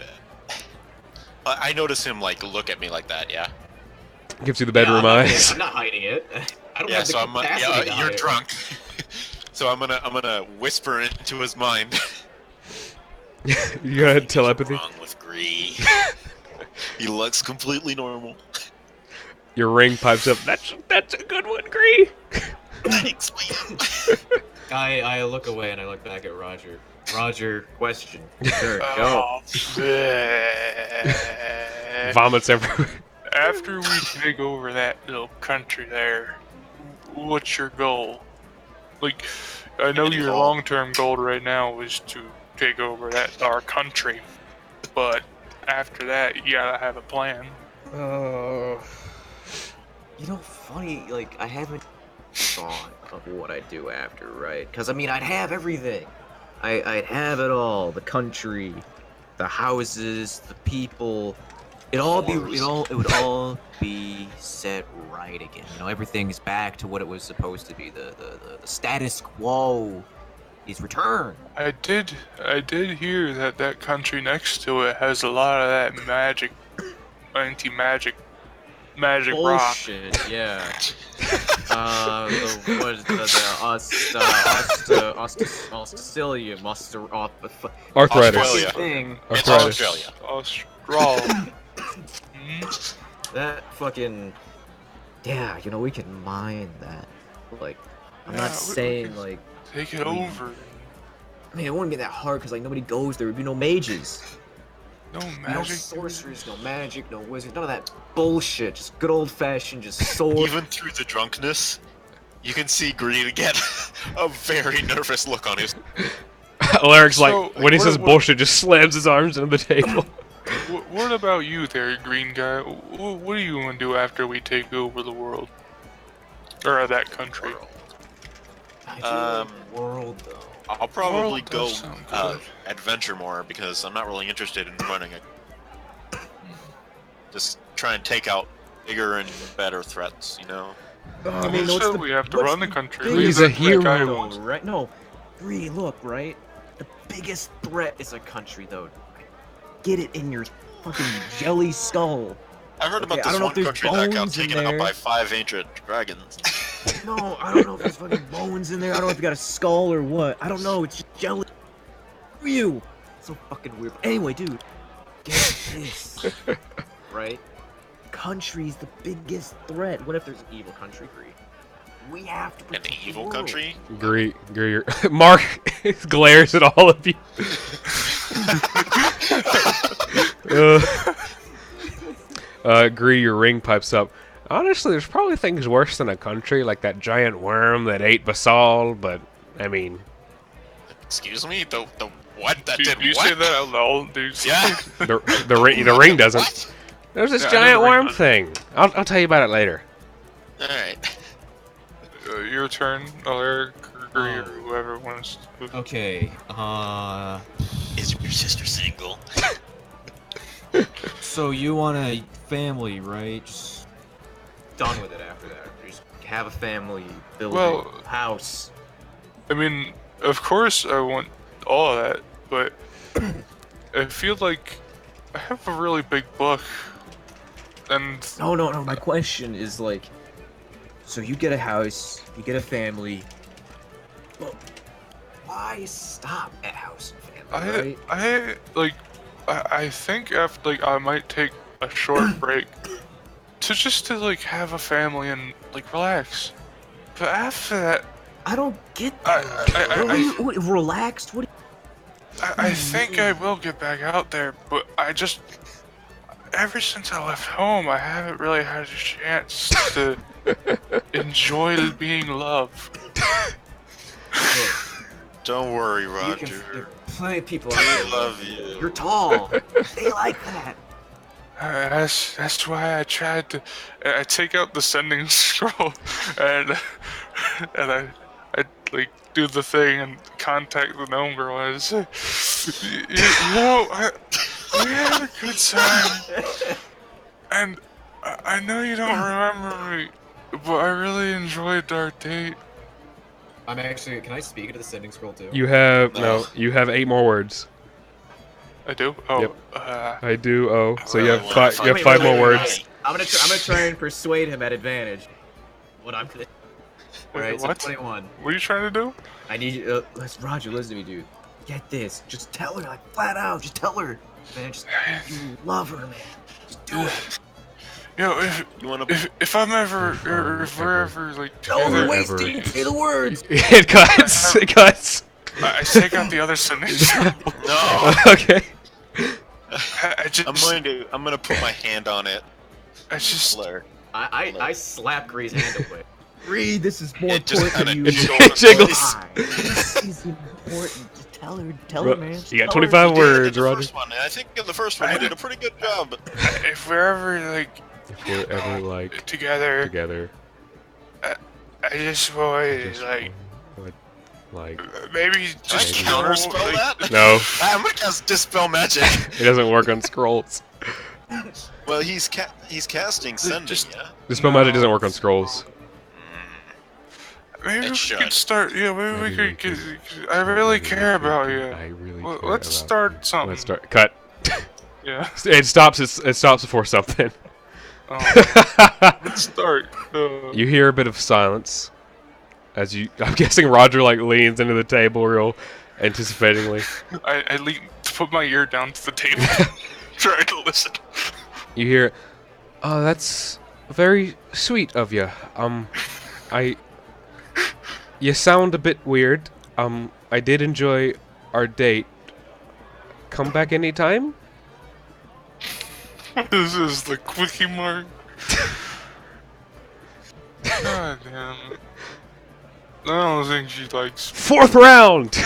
I notice him like look at me like that. Yeah. Gives you the bedroom eyes. I'm not hiding it. I don't Yeah. have the So I'm. capacity to You're hide it. drunk. So I'm gonna whisper into his mind. You got telepathy. What's wrong with Gree? He looks completely normal. Your ring pipes up. That's a good one, Gree. Thanks, man. I look away and I look back at Roger. Roger, question. Sure, go. Oh, Vomits everywhere. after we take over that little country there, what's your goal? Like, I know your long-term goal right now is to take over our country, but after that, you gotta have a plan. You know, funny, like, I haven't thought of what I'd do after, right? Because, I mean, I'd have everything. I'd have it all. The country, the houses, the people. It would all be set right again. You know, everything's back to what it was supposed to be. The status quo is returned. I did hear that country next to it has a lot of that magic, anti-magic, magic rock. Bullshit, yeah. Australia, Arthritis. Australia. thing. It's Arthritis. Australia. Australia. That fucking, yeah, you know, we can mine that. Like, I'm Yeah, not we saying can like, Take it over. I mean, it wouldn't be that hard because like nobody goes there. There'd be no mages, No no magic. sorcerers, no magic, no wizards, none of that bullshit. Just good old fashioned, just sword. Even through the drunkenness, you can see Green get a very nervous look on his. Alaric's So, like, when he what- says what- bullshit, just slams his arms into the table. What about you there, green guy? What do you want to do after we take over the world? Or that country? World though. I'll probably World go does sound good. adventure more because I'm not really interested in running it. Just try and take out bigger and better threats, you know? I Who said we have to run the country? biggest We He's a have to make guy hero. who though, wants- right? No, Bree, look, right? The biggest threat is a country, though. Get it in your fucking jelly skull. I heard about Okay, I this don't know one if there's country that got bones in taken out there. by 5 ancient dragons. No, I don't know if there's fucking bones in there. I don't know if you got a skull or what. I don't know. It's just jelly. Screw you. So fucking weird. Anyway, dude, get this. Right? Country's the biggest threat. What if there's an evil country, Bree? We have to An protect the evil world. country? Gree, Mark glares at all of you. Gree, your ring pipes up. Honestly, there's probably things worse than a country, like that giant worm that ate Basal, but, I mean... Excuse me? The what? That Did did you what? say that out loud, dude? Yeah. The ring doesn't. What? There's this Yeah, I know giant the ring worm doesn't. thing. I'll tell you about it later. Alright. Your turn, Alaric, or Gree, or whoever wants to. Okay, Is your sister single? so you want a family, right? Just done with it after that. Just have a family, build Well- a house. I mean, of course I want all of that, but I feel like I have a really big book, and No, my question is like, so you get a house, you get a family, but why stop at house and family, right? I think after I might take a short break to like have a family and like relax. But after that, I don't get I- that. I- What, relaxed? What? I think I will get back out there. But I just ever since I left home, I haven't really had a chance to enjoy being loved. Don't worry, There Roger. are plenty of people out I there. love you. You're tall. They like that. That's why I tried to. I take out the sending scroll, and I like do the thing and contact the gnome girl and say, you know, we had a good time, and I know you don't remember me, but I really enjoyed our date. I'm actually. Can I speak into the sending scroll too? You have you have 8 more words. I do. Oh, Yep. uh, I do. Oh, so you really have wanna 5. find You have Wait, 5 wait, more wait, words. wait. I'm gonna try and persuade him at advantage. What I'm gonna. wait, Alright, what? so 21. What are you trying to do? I need you. Roger, listen to me, dude. Get this. Just tell her, like, flat out. Just tell her. Man, just, you love her, man. Just do it. Yo, You want to? if I'm ever, or if we're ever, like, No, together, wasting. Say the words. It cuts. It cuts. I take out the other sentence. No. Okay. I just, I'm gonna put my hand on it. I just, Flare. I slap Gree's hand away. Gree, this is more It just important kinda to you. It jiggles. Why? This is important. Just tell her, man. Just You got tell her. 25 We did it in words, the Roger. first one, and I think in the first one we did a pretty good job. if we're ever, like, If we're ever like together, together, I just want, like maybe just Maybe. Counterspell like, that? no, I'm gonna cast Dispel Magic. it doesn't work on scrolls. Well, he's casting Sending, Just- yeah? The spell magic doesn't work on scrolls. maybe It we should. could start. Yeah, maybe we Maybe could. we I really care about you. I really Well, care let's about start you. something. Let's start. Cut. Yeah. It stops. It stops before something. Let's start. You hear a bit of silence as you. I'm guessing Roger like leans into the table real anticipatingly. I put my ear down to the table, trying to listen. You hear, "Oh, that's very sweet of you. You sound a bit weird. I did enjoy our date. Come back anytime." This is the quickie mark. God damn it. I don't think she likes Fourth round.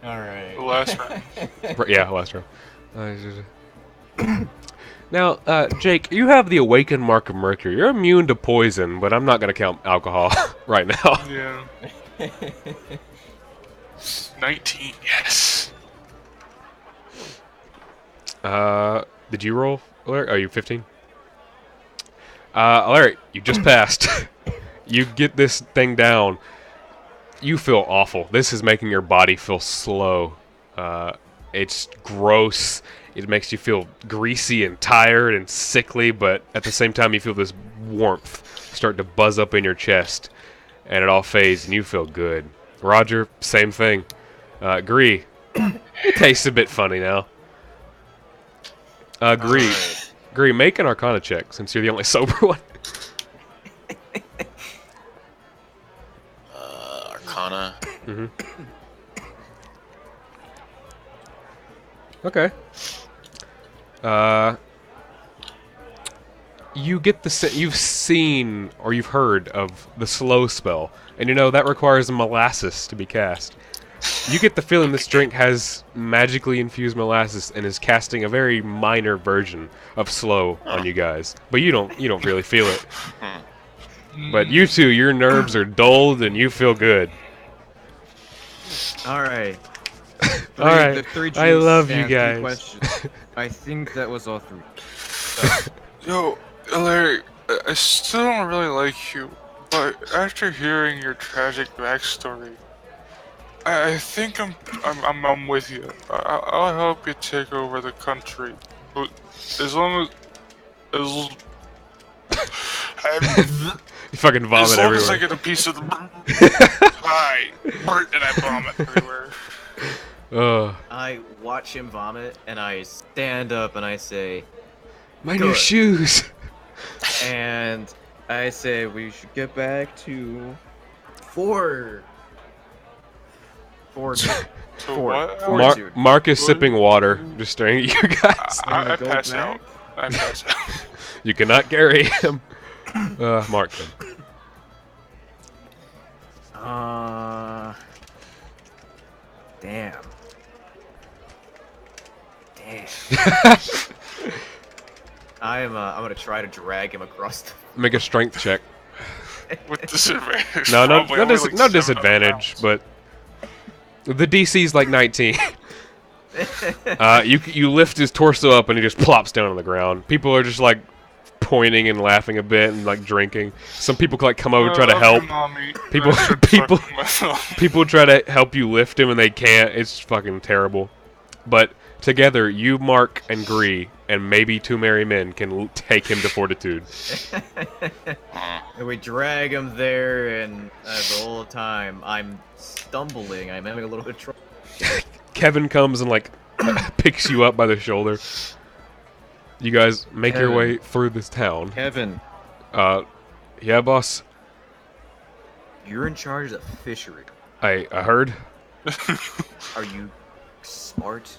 Alright. the last round. Yeah, last round. Now, Jake, you have the awakened mark of Mercury. You're immune to poison, but I'm not gonna count alcohol right now. Yeah. 19, yes. Did you roll, Alaric? Are you 15? Alaric, you just passed. You get this thing down. You feel awful. This is making your body feel slow. It's gross. It makes you feel greasy and tired and sickly, but at the same time you feel this warmth start to buzz up in your chest, and it all fades and you feel good. Roger, same thing. Gree, it tastes a bit funny now. Gree, make an Arcana check since you're the only sober one. Arcana. Mm-hmm. Okay. You get you've seen or you've heard of the slow spell, and you know that requires molasses to be cast. You get the feeling this drink has magically infused molasses and is casting a very minor version of slow on you guys, but you don't really feel it. But you two, your nerves are dulled and you feel good. Alright. All right. The three I Gs love you and three guys. questions. I think that was all three. Yo, Larry, I still don't really like you, but after hearing your tragic backstory, I think I'm with you. I'll help you take over the country, but as long as You fucking vomit as long as everywhere. I get a piece of the pie, and I vomit everywhere. Ugh. I watch him vomit, and I stand up and I say, My new Good. shoes. and I say we should get back to four. So what? Fortitude. Mark is sipping water, just staring at you guys. I Go pass back. out. I pass out. You cannot carry him. Mark then. Damn. I'm gonna try to drag him across the. Make a strength check. With disadvantage. No, Probably only like no 700 disadvantage, pounds. but the DC's like 19. You lift his torso up and he just plops down on the ground. People are just like pointing and laughing a bit and like drinking. Some people like come over and try to Okay, help. Mommy. People- I should people- fuck myself. People try to help you lift him and they can't. It's fucking terrible. But together, you, Mark, and Gree, and maybe two merry men can take him to fortitude. And we drag him there, and the whole time I'm stumbling. I'm having a little bit of trouble. Kevin comes and like picks you up by the shoulder. You guys make your Kevin. way through this town. Kevin, Yeah, boss. you're in charge of the fishery. I heard Are you smart?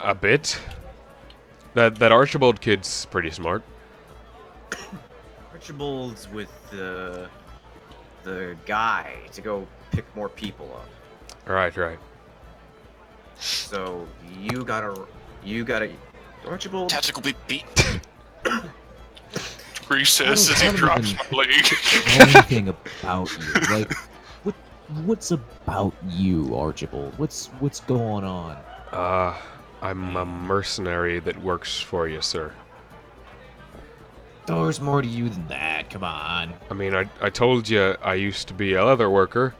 a bit. That Archibald kid's pretty smart. Archibald's with the guy to go pick more people up. Right. So you gotta Archibald. Tactical beat. Bree says as he drops my leg. Anything about you? Like, what's about you, Archibald? What's going on? I'm a mercenary that works for you, sir. There's more to you than that. Come on. I mean, I told you I used to be a leather worker.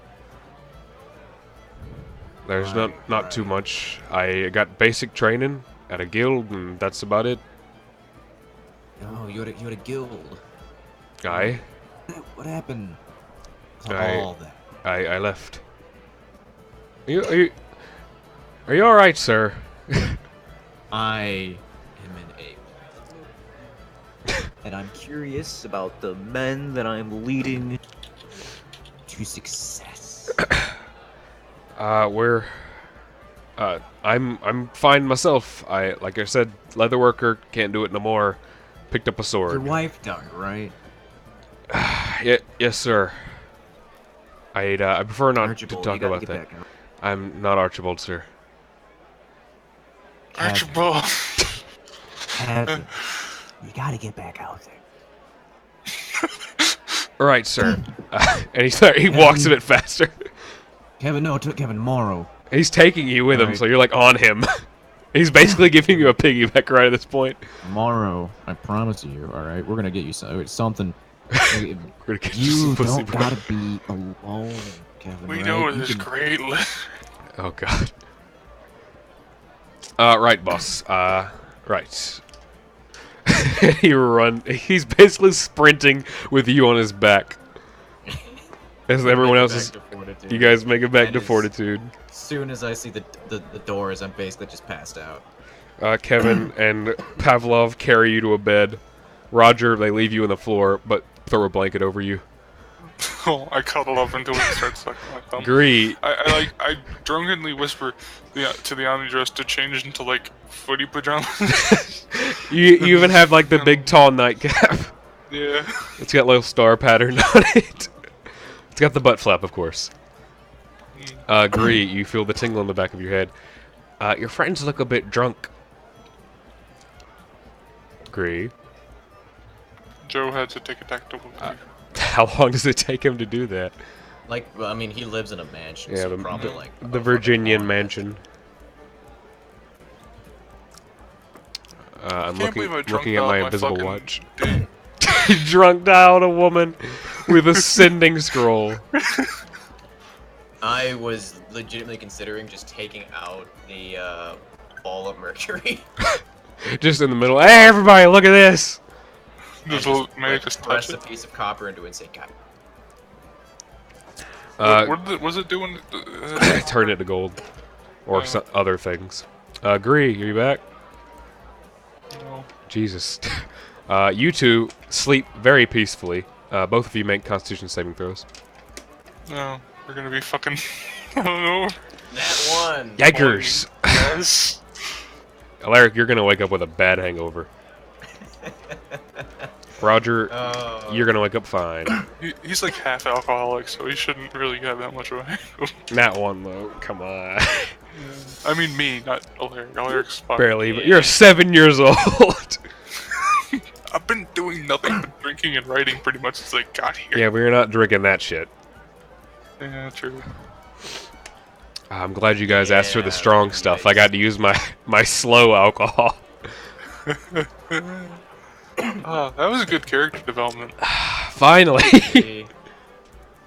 There's not too much. I got basic training at a guild, and that's about it. Oh, you had a guild. Aye. What happened to I- all that? I left. Are you all right, sir? I am an ape. And I'm curious about the men that I'm leading to success. I'm fine myself. Like I said, leather worker, can't do it no more. Picked up a Your sword. wife died, right? Yes, sir. I prefer not Archibald, to you talk gotta about get that. back out. I'm not Archibald, sir. Archibald. Kevin, you gotta get back out there. All right, sir. And he walks a bit faster. Kevin, no, Kevin, tomorrow. He's taking you with him, Alright. so you're like on him. He's basically giving you a piggyback right at this point. Tomorrow, I promise you. All right, we're gonna get you something. We're gonna get You some pussy, don't bro. gotta be alone, Kevin. We right? know You this can- great Oh god. Right, boss. Right. He's basically sprinting with you on his back. As everyone else is. You guys make it back And to is- fortitude. As soon as I see the doors, I'm basically just passed out. Kevin and Pavlov carry you to a bed. Roger, they leave you on the floor, but throw a blanket over you. Oh, I cuddle up until he starts sucking my thumb. Agree. I drunkenly whisper to the omnidress to change into like footy pajamas. You even have like the big tall nightcap. Yeah. It's got little star pattern on it. It's got the butt flap, of course. Agree. You feel the tingle in the back of your head. Your friends look a bit drunk. Agree. Joe had to take a tactical leave. How long does it take him to do that? Like, I mean, he lives in a mansion, Yeah, so the- probably like The Virginian mansion. I'm Can't believe I drunk looking at dialed my my invisible fucking watch. dick. Drunk dialed a woman with a sending scroll. I was legitimately considering just taking out the ball of mercury. Just in the middle. Hey, everybody, look at this! Just and may I just press touch a it? piece of copper into it and say, God. What was it doing? Turn it to gold. Or some other things. Agree, you back? No. Jesus. You two sleep very peacefully. Both of you make Constitution saving throws. No, we're gonna be fucking. I don't know. That one! Yikers! Yes. Alaric, you're gonna wake up with a bad hangover. Roger, Oh. you're gonna wake up fine. He's like half alcoholic, so he shouldn't really have that much of a hangover. Not one though. Come on. I mean me, not Alaric. Alaric's fine. Barely. But you're 7 years old. I've been doing nothing but drinking and writing pretty much since I got here. Yeah, but you're not drinking that shit. Yeah, true. I'm glad you guys asked for the Yeah, strong stuff. I got to use my slow alcohol. Oh, that was a good character development. Finally. Hey,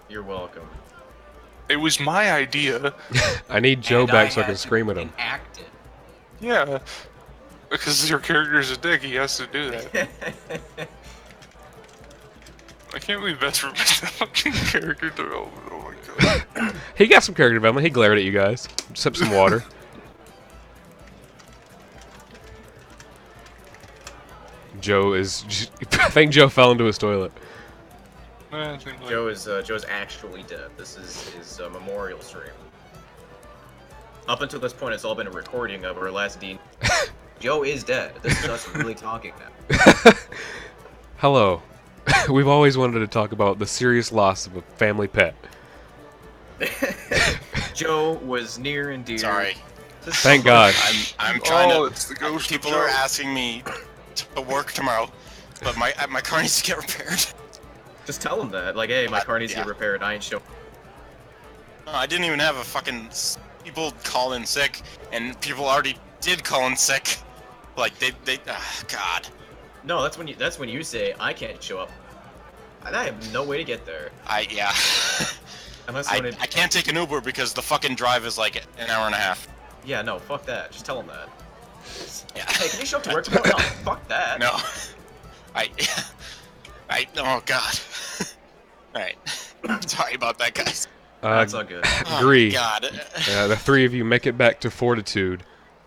you're welcome. It was my idea. I need Joe And back so I had can to scream at him. enact it. Yeah. Because your character's a dick, he has to do that. I can't believe that's for fucking character development. Oh my He got some character development. He glared at you guys. Sipped some water. Joe is... I think Joe fell into his toilet. Joe's actually dead. This is his memorial stream. Up until this point, it's all been a recording of our last D. Joe is dead. This is us really talking now. Hello. We've always wanted to talk about the serious loss of a family pet. Joe was near and dear. Sorry. Thank God. I'm trying to. It's the ghost. People are asking me to work tomorrow, but my car needs to get repaired. Just tell him that. Like, hey, my car needs to get repaired. I ain't showing. No, I didn't even have a fucking people call in sick, and people already did call in sick. Like God. No, that's when you say I can't show up. And I have no way to get there. Yeah. Unless I can't take an Uber because the fucking drive is like an hour and a half. Yeah, no, fuck that. Just tell him that. Yeah. Hey, can you show up to work tomorrow? No, fuck that. No. Oh God. Alright. Sorry about that, guys. That's all good. Agree. God. The three of you make it back to Fortitude,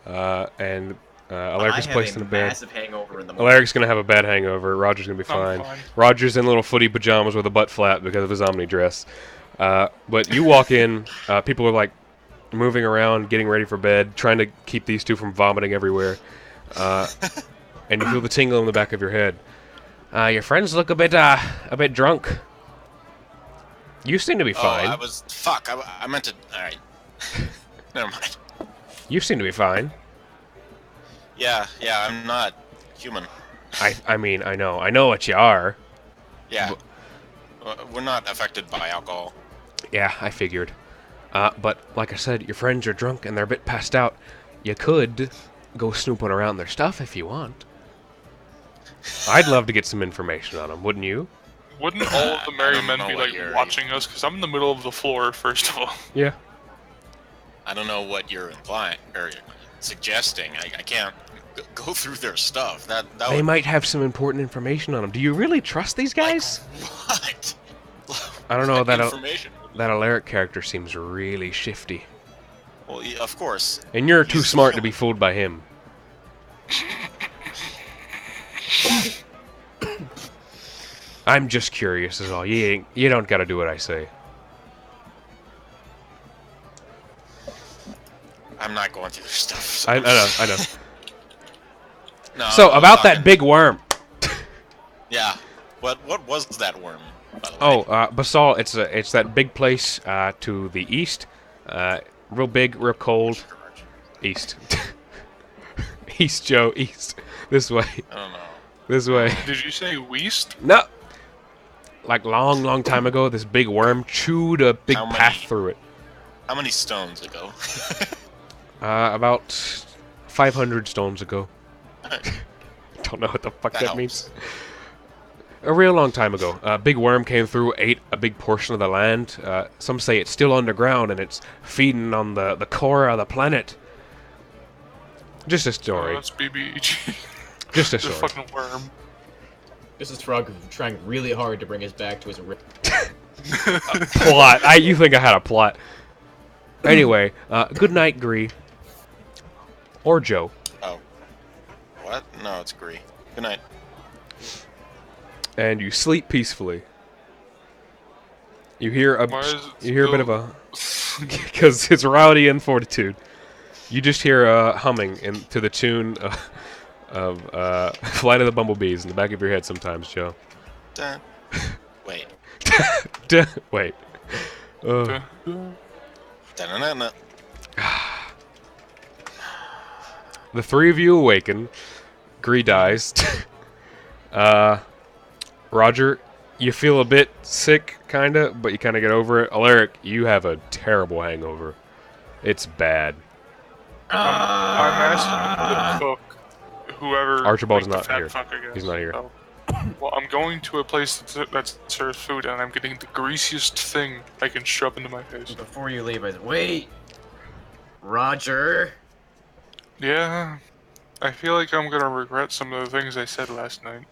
and Alaric is placed in a bed. Massive hangover in the morning. Alaric's gonna have a bad hangover. Roger's gonna be fine. Roger's in little footy pajamas with a butt flap because of his Omni dress. But you walk in, people are like moving around, getting ready for bed, trying to keep these two from vomiting everywhere. And you feel the tingle in the back of your head. Your friends look a bit drunk. You seem to be fine. I meant to. All right. Never mind. You seem to be fine. Yeah. I'm not human. I mean, I know what you are. Yeah. We're not affected by alcohol. Yeah, I figured. But like I said, your friends are drunk and they're a bit passed out. You could go snooping around their stuff if you want. I'd love to get some information on them, wouldn't you? Wouldn't all of the merry men know be what like you're- watching us? Because I'm in the middle of the floor, first of all. Yeah. I don't know what you're implying or suggesting. I can't go through their stuff. That They would... might have some important information on them. Do you really trust these guys? What? I don't know, that information. that Alaric character seems really shifty. Well, yeah, of course. And you're too He's smart to villain. be fooled by him. I'm just curious is all. You don't gotta do what I say. I'm not going through their stuff. So. I know. No, So, I'm about that talking- big worm. Yeah. What was that worm? By the way? Oh, Basalt, it's that big place to the east. Real big, real cold. East. East, Joe, east. This way. I don't know. This way. Did you say Weast? No! Like long time ago, this big worm chewed a big How path many? through it. How many stones ago? About 500 stones ago. Alright, Don't know what the fuck that that helps. means. A real long time ago, a big worm came through, ate a big portion of the land. Some say it's still underground and it's feeding on the core of the planet. Just a Oh, story. that's BBEG. Just a The story. fucking worm. This is Frog trying really hard to bring us back to his Plot. You think I had a plot. Anyway, good night, Gree. Or Joe. Oh. What? No, it's Gree. Good night. And you sleep peacefully. You hear a Why is it bit of a because it's rowdy and fortitude. You just hear humming to the tune of Flight of the Bumblebees in the back of your head sometimes, Joe. Dun. Wait. Wait. Dun-dun-dun-dun. The three of you awaken. Gree dies. Roger, you feel a bit sick, kinda, but you kinda get over it. Alaric, you have a terrible hangover. It's bad. I'm asking the cook, whoever. Archibald's like, not the fat here. Fuck, I guess. He's not here. Oh. Well, I'm going to a place that serves food, and I'm getting the greasiest thing I can shove into my face. Before you leave, wait! Roger! Yeah, I feel like I'm gonna regret some of the things I said last night.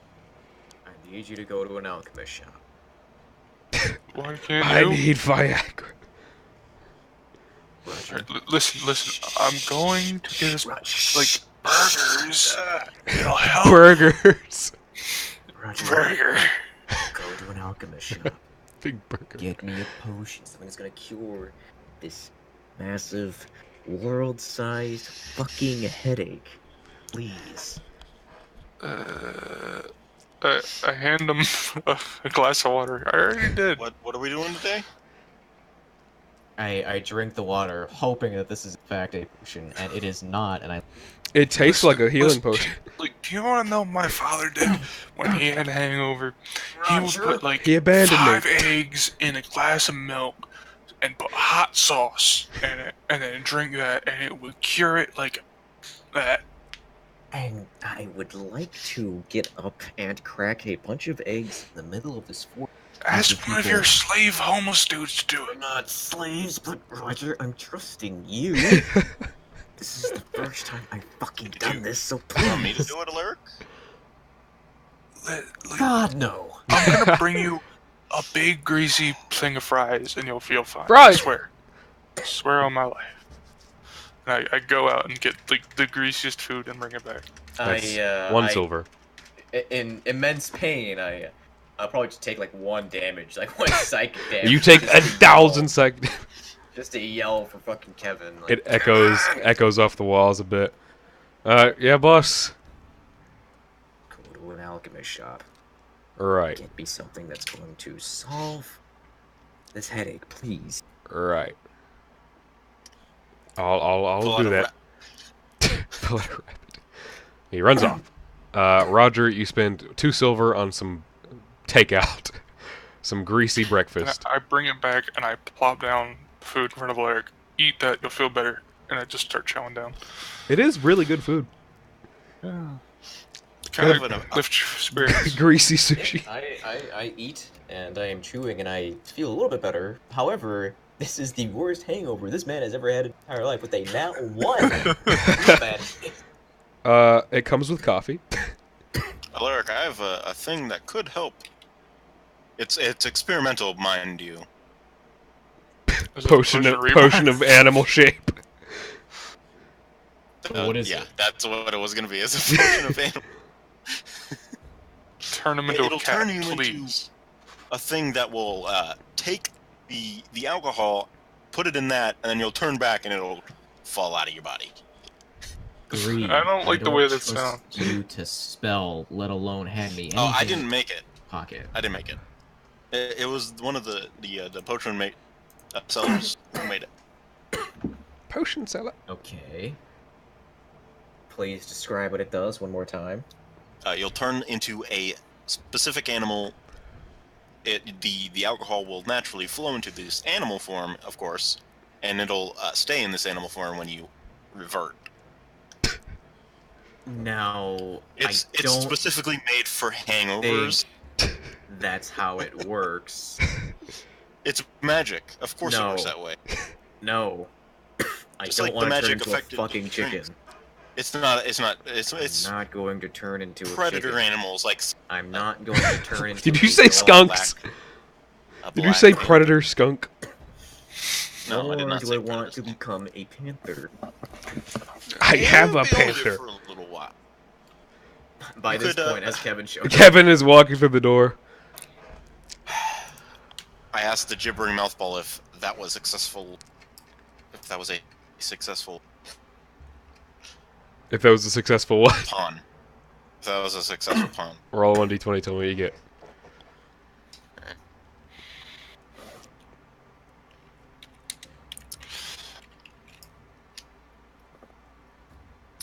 I need you to go to an alchemist shop. Why can't I you? need Viagra. Listen. I'm going to get us like burgers. It'll help. Burgers. Roger, Burger. go to an alchemist shop. Big burger. Get me a potion, something that's gonna cure this massive, world-sized fucking headache. Please. I hand him a glass of water. I already did. What are we doing today? I drink the water, hoping that this is in fact a potion, and it is not, and I... It tastes like a healing potion. Like, do you want to know what my father did when he had a hangover? He would put like He abandoned 5 me. eggs in a glass of milk and put hot sauce in it, and then drink that, and it would cure it like that. And I would like to get up and crack a bunch of eggs in the middle of this forest. Ask one of your slave homeless dudes to do We're it. not slaves, but Roger, I'm trusting you. This is the first time I've fucking done this, so Want me to please. do it, Alaric? God, no. I'm gonna bring you a big greasy thing of fries, and you'll feel fine. Fries? I swear on my life. And I go out and get the greasiest food and bring it back. That's 1 silver. In immense pain, I'll probably just take like 1 damage, like 1 psychic damage. You take just a to 1,000 yell- seconds. Just to yell for fucking Kevin. Like, It echoes off the walls a bit. Yeah, boss. go to an alchemist shop. Right, Get me something that's going to solve this headache, please. right. I'll Pull do out a that. Pull out a rabbit. He runs off. Roger, you spend 2 silver on some takeout, some greasy And breakfast. I bring it back and I plop down food in front of Alaric. Eat that, you'll feel better. And I just start chowing down. It is really good food. Kind Good. of lift your spirits. Greasy sushi. I eat and I am chewing and I feel a little bit better. However, this is the worst hangover this man has ever had in his entire life with a nat 1. It comes with coffee. Alaric, I have a thing that could help. It's experimental, mind you. Is it Potion reborn? of animal shape. What is yeah, it? that's what it was gonna be. It's a potion of animal. Turn him into It'll a cat, turn you please. into a thing that will take the alcohol, put it in that, and then you'll turn back and it'll fall out of your body. Greed. I don't like the way that trust sounds. you to spell, let alone hand me anything. Oh, I didn't make it. Pocket. I didn't make it. It was one of the potion sellers who made it. Potion seller. Okay. Please describe what it does one more time. You'll turn into a specific animal. The alcohol will naturally flow into this animal form, of course, and it'll stay in this animal form when you revert. Now, It's I don't specifically made for hangovers. think that's how it works. It's magic. Of course it works No. that way. No. I Just don't like the want to turn magic into a affected fucking drinks. chicken. It's not. It's I'm not going to turn into a predator chicken. animals like. I'm not going to turn into Did you a say dog. skunks? Did you say predator skunk? No, I Nor did not do say I want predator. to become a panther. I have a You'll be able to panther. for a little while. By You this could, point, as Kevin showed. Kevin is walking through the door. I asked the gibbering mouthball if that was successful. If that was a successful If that was a successful what? pawn. If that was a successful pawn. Roll 1d20, tell me what you get.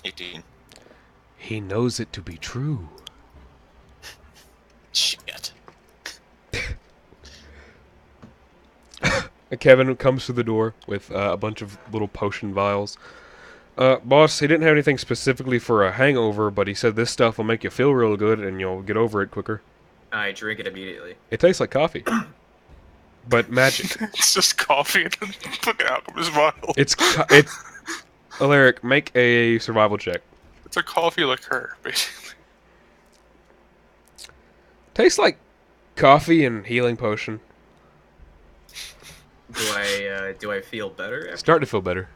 $18. He knows it to be true. Shit. Kevin comes to the door with a bunch of little potion vials. Boss, he didn't have anything specifically for a hangover, but he said this stuff will make you feel real good and you'll get over it quicker. I drink it immediately. It tastes like coffee. But magic. It's just coffee and a fucking alchemist bottle. It's Alaric, make a survival check. It's a coffee liqueur, basically. Tastes like coffee and healing potion. Do I feel better? Starting to feel better.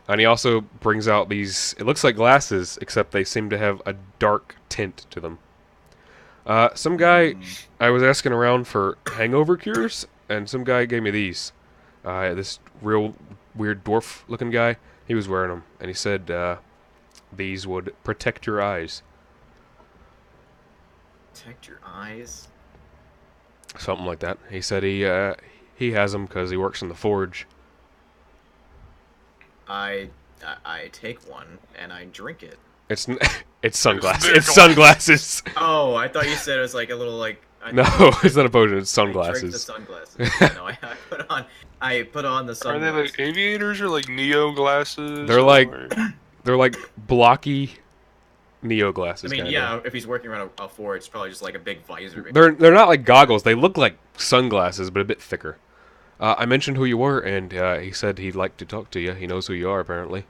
And he also brings out these, it looks like glasses, except they seem to have a dark tint to them. Some guy, I was asking around for hangover cures, and some guy gave me these. This real weird dwarf-looking guy, he was wearing them, and he said these would protect your eyes. Protect your eyes. Something like that. He said he has them because he works in the forge. I take one and I drink it. It's sunglasses. It's sunglasses. Oh, I thought you said it was like a little like. No, it's not a potion. It's I drink the sunglasses. sunglasses. Yeah, no, I put on the Are sunglasses. they like aviators or like Neo glasses? They're like or- they're like blocky Neo I glasses. mean, kinda. yeah, if he's working around a forge, it's probably just like a big visor. They're not like goggles. They look like sunglasses, but a bit thicker. I mentioned who you were, and he said he'd like to talk to you. He knows who you are, apparently.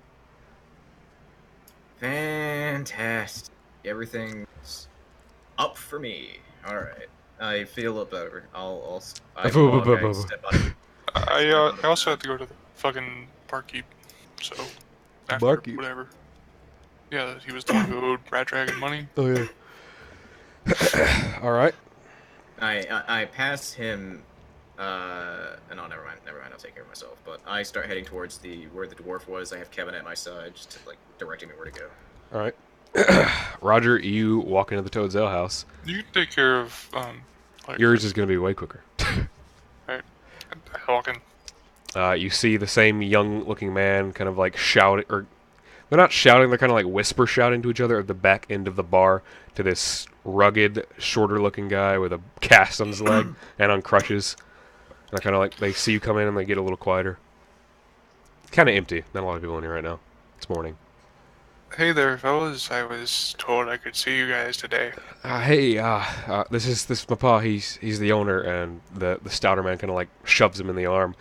Fantastic. Everything's up for me. All right. I feel a little better. I step out. I also had to go to the fucking barkeep. So after Barkeep? whatever. Yeah, he was the one who owed Rat Dragon money. Oh yeah. All right. I pass him. No, never mind. I'll take care of myself. But I start heading towards where the dwarf was. I have Kevin at my side, just like directing me where to go. All right. Roger, you walk into the Toad's Ale house. You can take care of like Yours is going to be way quicker. I walk in. You see the same young-looking man kind of like shouting, or they're not shouting, they're kind of like whisper shouting to each other at the back end of the bar to this rugged, shorter-looking guy with a cast on his leg and on crutches. And they're kind of like, they see you come in and they get a little quieter. Kind of empty. Not a lot of people in here right now. It's morning. Hey there, fellas. I was told I could see you guys today. Hey, this is my pa. He's the owner, and the stouter man kind of like shoves him in the arm.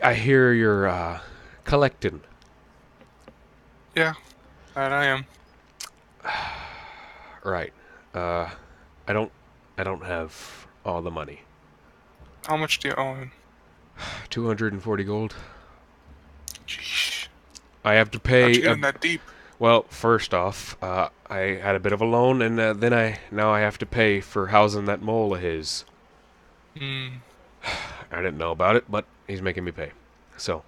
I hear you're collecting. Yeah, that I am. Right. I don't have all the money. How much do you own? 240 gold. Jeez. I have to How'd pay. you get in that deep? Well, first off, I had a bit of a loan, and then now I have to pay for housing that mole of his. Hmm. I didn't know about it, but he's making me pay. So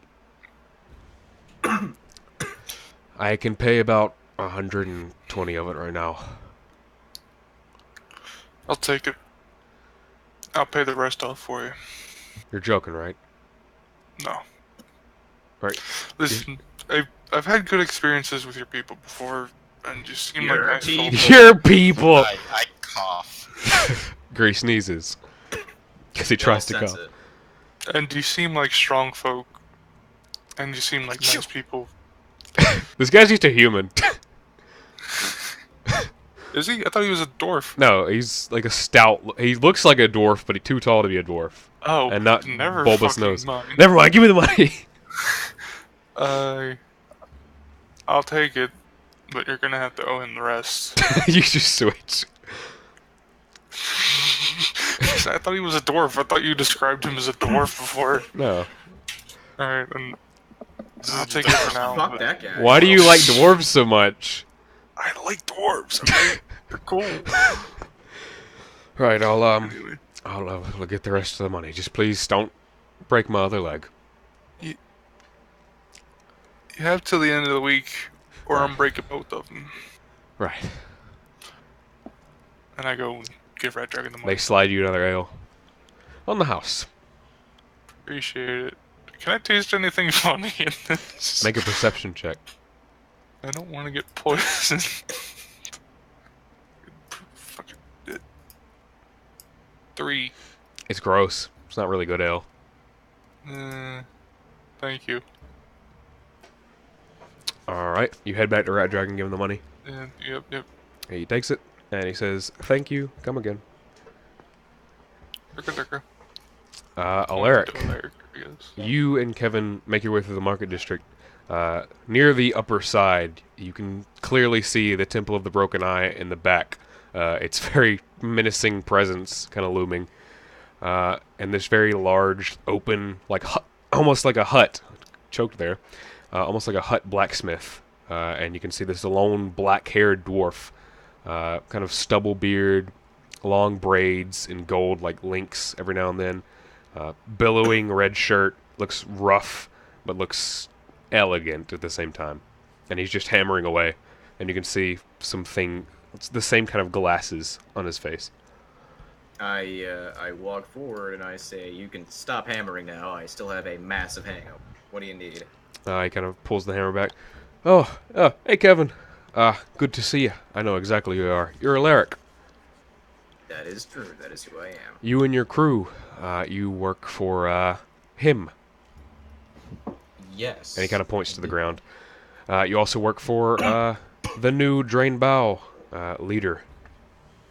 I can pay about 120 of it right now. I'll take it. I'll pay the rest off for you. You're joking, right? No. Right. Listen, I've had good experiences with your people before, and you seem like Your nice people. folks. Your people. I cough. Gray sneezes because he tries to Sense go. it. And you seem like strong folk. And you seem like nice people. This guy's just a human. Is he? I thought he was a dwarf. No, he's like a stout. He looks like a dwarf, but he's too tall to be a dwarf. Oh, And not never bulbous fucking nose. mind. Never mind. Give me the money. I'll take it, but you're gonna have to owe him the rest. You just switch. I thought he was a dwarf. I thought you described him as a dwarf before. No. Alright, and I'll take it for now. Fuck but that guy. Why do you like dwarves so much? I like dwarves, okay? They're cool. Right, Anyway, I'll get the rest of the money. Just please don't break my other leg. you have till the end of the week, or I'm breaking both of them. Right. And I go and give Rat Dragon the They money. slide you another ale. On the house. Appreciate it. Can I taste anything funny in this? Make a perception check. I don't want to get poisoned. Fucking 3. It's gross. It's not really good ale. Thank you. Alright, you head back to Rat Dragon, give him the money. Yep. He takes it, and he says, "Thank you, come again." Durka. Alaric, Alaric, I guess. you and Kevin make your way through the market district. Near the upper side, you can clearly see the Temple of the Broken Eye in the back. Its very menacing presence kind of looming. and this very large, open, like almost like a hut, choked there, almost like a hut blacksmith. And you can see this lone black-haired dwarf, kind of stubble beard, long braids in gold like links every now and then, billowing red shirt, looks rough but looks elegant at the same time. And he's just hammering away, and you can see it's the same kind of glasses on his face. I walk forward and I say, "You can stop hammering now. I still have a massive hangover. What do you need?" He kind of pulls the hammer back. Hey Kevin. Good to see you. I know exactly who you are. You're Alaric. That is true. That is who I am. You and your crew, you work for, him. Yes. And he kind of points to the ground. You also work for, the new Drain Bow, leader.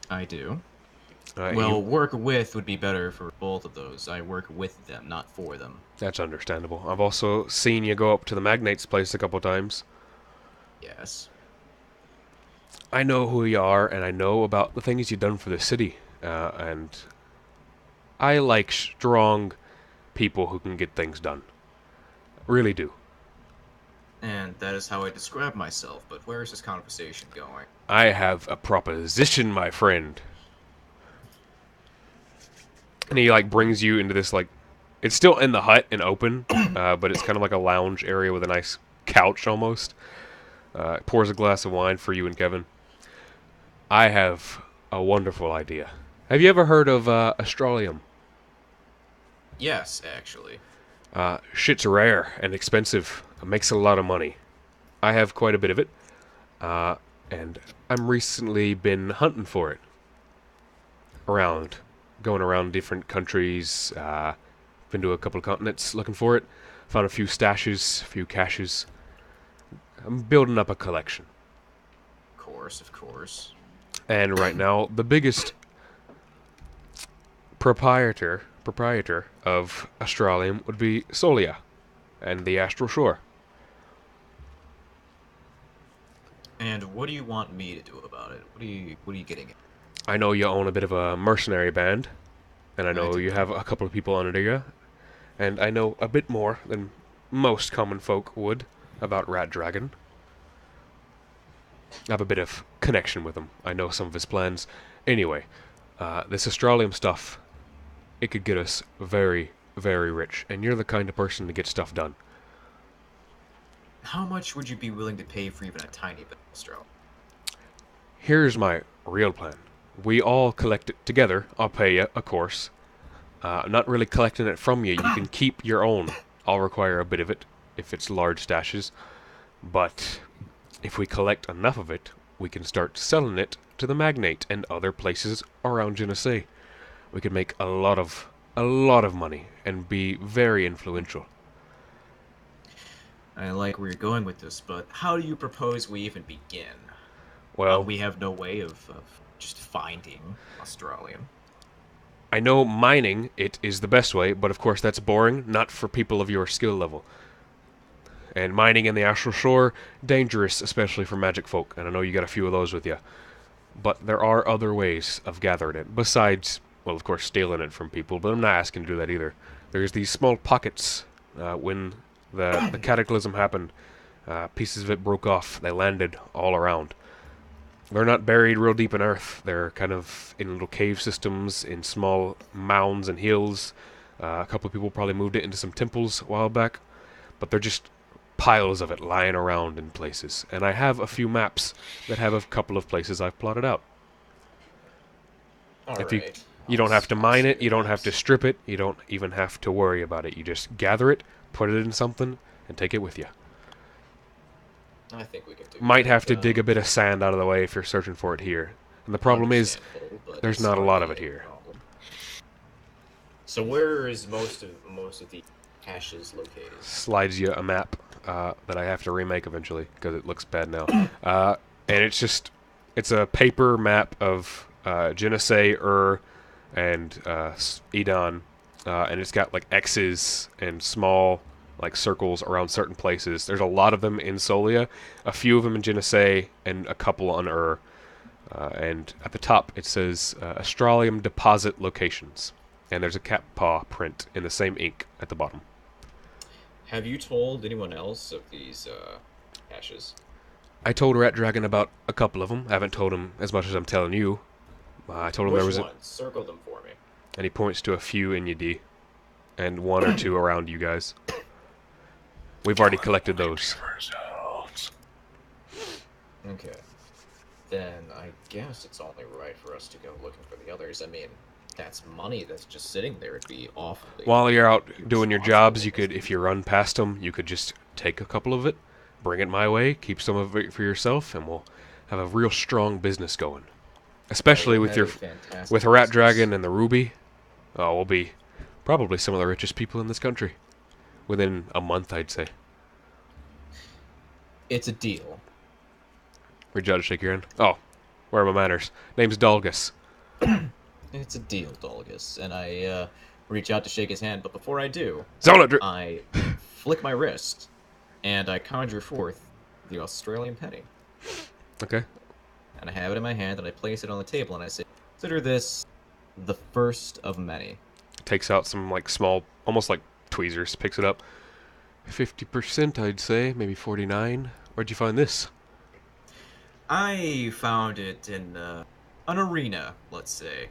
I do. Well, work with would be better for both of those. I work with them, not for them. That's understandable. I've also seen you go up to the magnate's place a couple times. Yes. I know who you are, and I know about the things you've done for the city. And I like strong people who can get things done. Really do. And that is how I describe myself, but where is this conversation going? I have a proposition, my friend. And he, like, brings you into this, like... It's still in the hut and open, but it's kind of like a lounge area with a nice couch, almost. Pours a glass of wine for you and Kevin. I have a wonderful idea. Have you ever heard of astralium? Yes, actually. Shit's rare and expensive. It makes a lot of money. I have quite a bit of it. And I'm recently been hunting for it. Going around different countries. Been to a couple of continents looking for it. Found a few stashes, a few caches. I'm building up a collection. Of course. And right now, the biggest proprietor of astralium would be Solia and the Astral Shore. And what do you want me to do about it? What are you getting at? I know you own a bit of a mercenary band, and I know you have a couple of people under you, and I know a bit more than most common folk would about Rat Dragon. I have a bit of connection with him. I know some of his plans. Anyway, this astralium stuff, it could get us very, very rich, and you're the kind of person to get stuff done. How much would you be willing to pay for even a tiny bit of astralium? Here's my real plan. We all collect it together. I'll pay you, of course. I'm not really collecting it from you. You can keep your own. I'll require a bit of it, if it's large stashes. But if we collect enough of it, we can start selling it to the magnate and other places around Genesee. We could make a lot of money and be very influential. I like where you're going with this, but how do you propose we even begin? Well, we have no way of just finding astralium. I know mining it is the best way, but of course that's boring, not for people of your skill level. And mining in the Astral Shore, dangerous, especially for magic folk, and I know you got a few of those with you. But there are other ways of gathering it, besides, well, of course, stealing it from people, but I'm not asking to do that either. There's these small pockets. When the cataclysm happened, pieces of it broke off. They landed all around. They're not buried real deep in earth. They're kind of in little cave systems, in small mounds and hills. A couple of people probably moved it into some temples a while back. But they're just piles of it lying around in places. And I have a few maps that have a couple of places I've plotted out. You don't have to mine it, you don't have to strip it, you don't even have to worry about it. You just gather it, put it in something, and take it with you. I think we can do Might have to dig a bit of sand out of the way if you're searching for it here. And the problem is, there's not a lot of it here. So where is most of the caches located? Slides you a map that I have to remake eventually, because it looks bad now. And it's a paper map of Genesee, and Edon, and it's got like X's and small like circles around certain places. There's a lot of them in Solia, a few of them in Genesee, and a couple on and at the top it says Astralium deposit locations. and there's a cat paw print in the same ink at the bottom. Have you told anyone else of these caches? I told Rat Dragon about a couple of them. I haven't told him as much as I'm telling you. I told him there Which was ones? Circle them for me. and he points to a few in UD, and one or two around you guys. We've already collected those. Okay. Then I guess it's only right for us to go looking for the others. I mean, that's money that's just sitting there. It'd be awfully... While you're out doing your jobs, you could, if you run past them, you could just take a couple of it, bring it my way, keep some of it for yourself, and we'll have a real strong business going. Especially with with Rat Dragon and the Ruby. Oh, we'll be probably some of the richest people in this country. Within a month, I'd say. It's a deal. Judge, shake your hand. Oh, where are my manners? Name's Dalgus. It's a deal, Dolgus. And I reach out to shake his hand, but before I do, I flick my wrist, and I conjure forth the Australian penny. Okay. And I have it in my hand, and I place it on the table, and I say, consider this the first of many. Takes out some, like, small, almost like tweezers, picks it up. 50%, I'd say, maybe 49. Where'd you find this? I found it in an arena, let's say.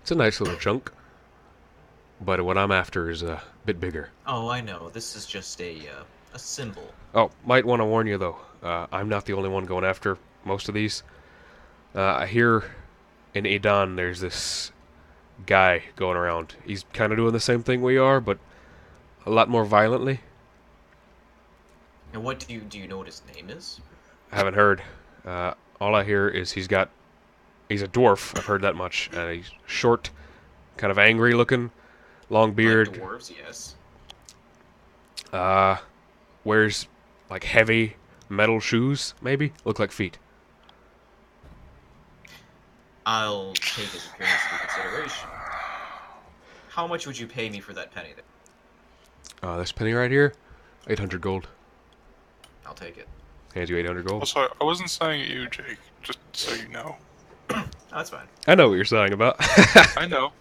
It's a nice little chunk, but what I'm after is a bit bigger. Oh, I know. This is just a symbol. Oh, might want to warn you, though. I'm not the only one going after most of these. I hear in Edan there's this guy going around. He's kind of doing the same thing we are, but a lot more violently. And what do you know what his name is? I haven't heard. All I hear is he's a dwarf. I've heard that much. And he's short, kind of angry looking, long beard. Like dwarves, yes. Wears like heavy metal shoes, maybe? Look like feet. I'll take his appearance into consideration. How much would you pay me for that penny then? This penny right here, 800 gold. I'll take it. Hands you 800 gold. Also, I wasn't saying at you, Jake, just so you know. Oh, that's fine. I know what you're saying about. I know.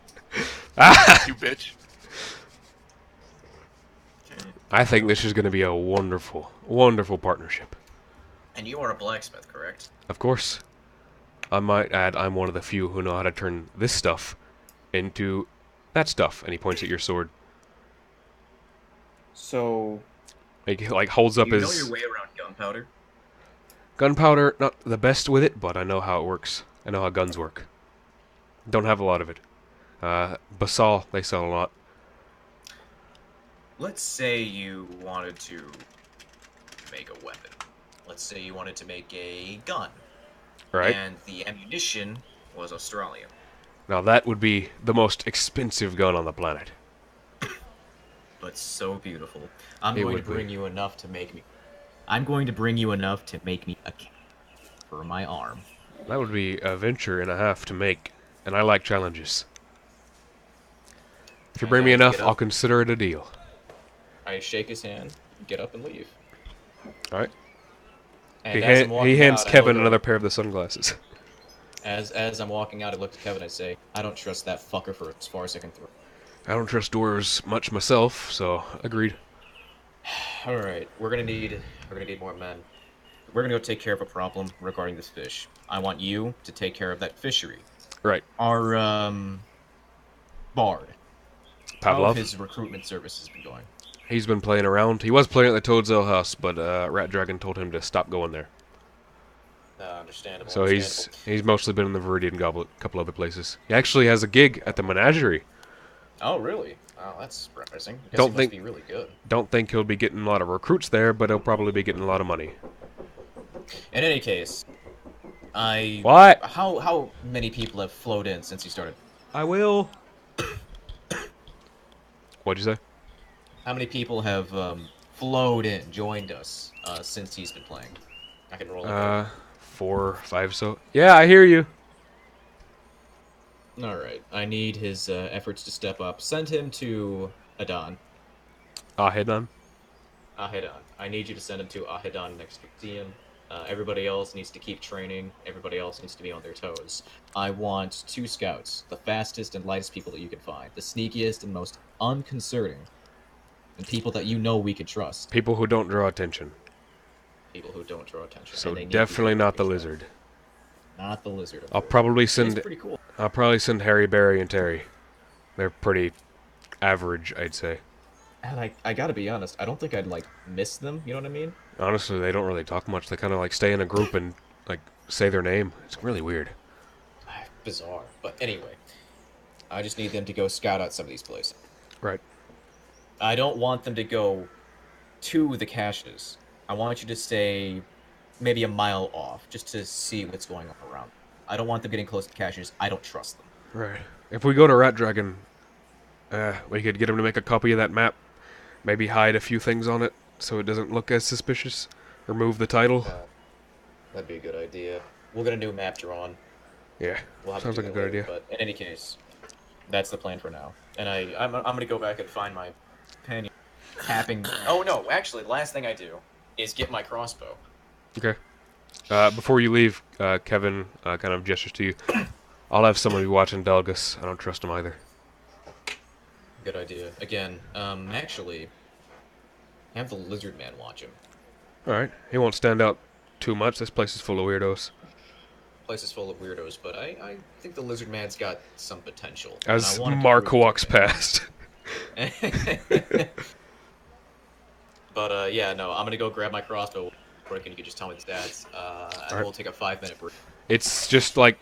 You bitch. I think this is going to be a wonderful, wonderful partnership. And you are a blacksmith, correct? Of course. I might add, I'm one of the few who know how to turn this stuff into that stuff. And he points at your sword. So... He like holds up you know his your way around gunpowder? gunpowder. Not the best with it, but I know how it works. I know how guns work. Don't have a lot of it. Basal, they sell a lot. Let's say you wanted to make a weapon. Let's say you wanted to make a gun. Right. And the ammunition was Australian. Now that would be the most expensive gun on the planet. But so beautiful. I'm It going to would be. bring you enough to make me... I'm going to bring you enough to make me a cap for my arm. That would be a venture and a half to make, and I like challenges. If you And bring me then enough, get I'll up. consider it a deal. I shake his hand, get up and leave. Alright. And He, as I'm walking hands out, I Kevin look another over- pair of the sunglasses. As I'm walking out, I look to Kevin and I say, I don't trust that fucker for as far as I can throw. I don't trust dwarves much myself, so agreed. Alright, we're gonna need more men. We're gonna go take care of a problem regarding this fish. I want you to take care of that fishery. Right. Our bard. How Pavlov. have his recruitment service has been going? He's been playing around. He was playing at the Toad's Ale House, but Rat Dragon told him to stop going there. Understandable. So he's mostly been in the Viridian Goblet, a couple other places. He actually has a gig at the Menagerie. Oh, really? Wow, that's surprising. I guess Don't he think- must be really good. Don't think he'll be getting a lot of recruits there, but he'll probably be getting a lot of money. In any case, What? How many people have flowed in since he started? I will. What'd you say? How many people have flowed in, joined us since he's been playing? I can roll it. 4 or 5 so. Yeah, I hear you. All right. I need his efforts to step up. Send him to Adon. Ahedan. Ahedan. I need you to send him to Ahedan next to museum. Everybody else needs to keep training. Everybody else needs to be on their toes. I want 2 scouts, the fastest and lightest people that you can find, the sneakiest and most unconcerning, and people that you know we can trust. People who don't draw attention. People who don't draw attention. So and they need definitely people not the to be lizard. Not the lizard. I'll probably It's send. pretty cool. I'll probably send Harry, Barry, and Terry. They're pretty average, I'd say. And I gotta be honest, I don't think I'd like miss them. You know what I mean? Honestly, they don't really talk much. They kind of like stay in a group and like say their name. It's really weird. Bizarre. But anyway, I just need them to go scout out some of these places. Right. I don't want them to go to the caches. I want you to stay maybe a mile off just to see what's going on around. I don't want them getting close to the caches. I don't trust them. Right. If we go to Rat Dragon, we could get him to make a copy of that map. Maybe hide a few things on it so it doesn't look as suspicious. Remove the title. That'd be a good idea. We'll get a new map drawn. Yeah. We'll have Sounds to like a do that good later, idea. But in any case, that's the plan for now. And I'm gonna go back and find my companion tapping. Oh no! Actually, the last thing I do is get my crossbow. Okay. Before you leave, Kevin kind of gestures to you. I'll have somebody watching Delgus. I don't trust him either. Good idea. Again, actually, have the lizard man watch him. Alright. He won't stand out too much. This place is full of weirdos. Place is full of weirdos, but I think the lizard man's got some potential. As and I want Mark walks past. But yeah, no, I'm gonna go grab my crossbow quick, and you can just tell me the stats. And we'll take a 5-minute break. It's just like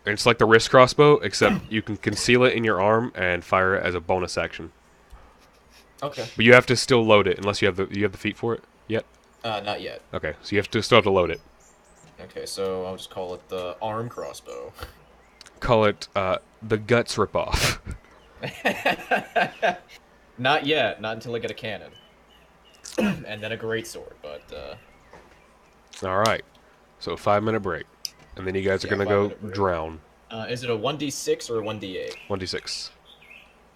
it's like the wrist crossbow, except you can conceal it in your arm and fire it as a bonus action. Okay. But you have to still load it unless you have the feet for it yet. Not yet. Okay, so you still have to load it. Okay, so I'll just call it the arm crossbow. Call it the guts ripoff. Not yet. Not until I get a cannon. And then a greatsword, but All right. So 5-minute break, and then you guys are gonna go 5-minute break. drown. Is it a 1d6 or a 1d8? 1d6.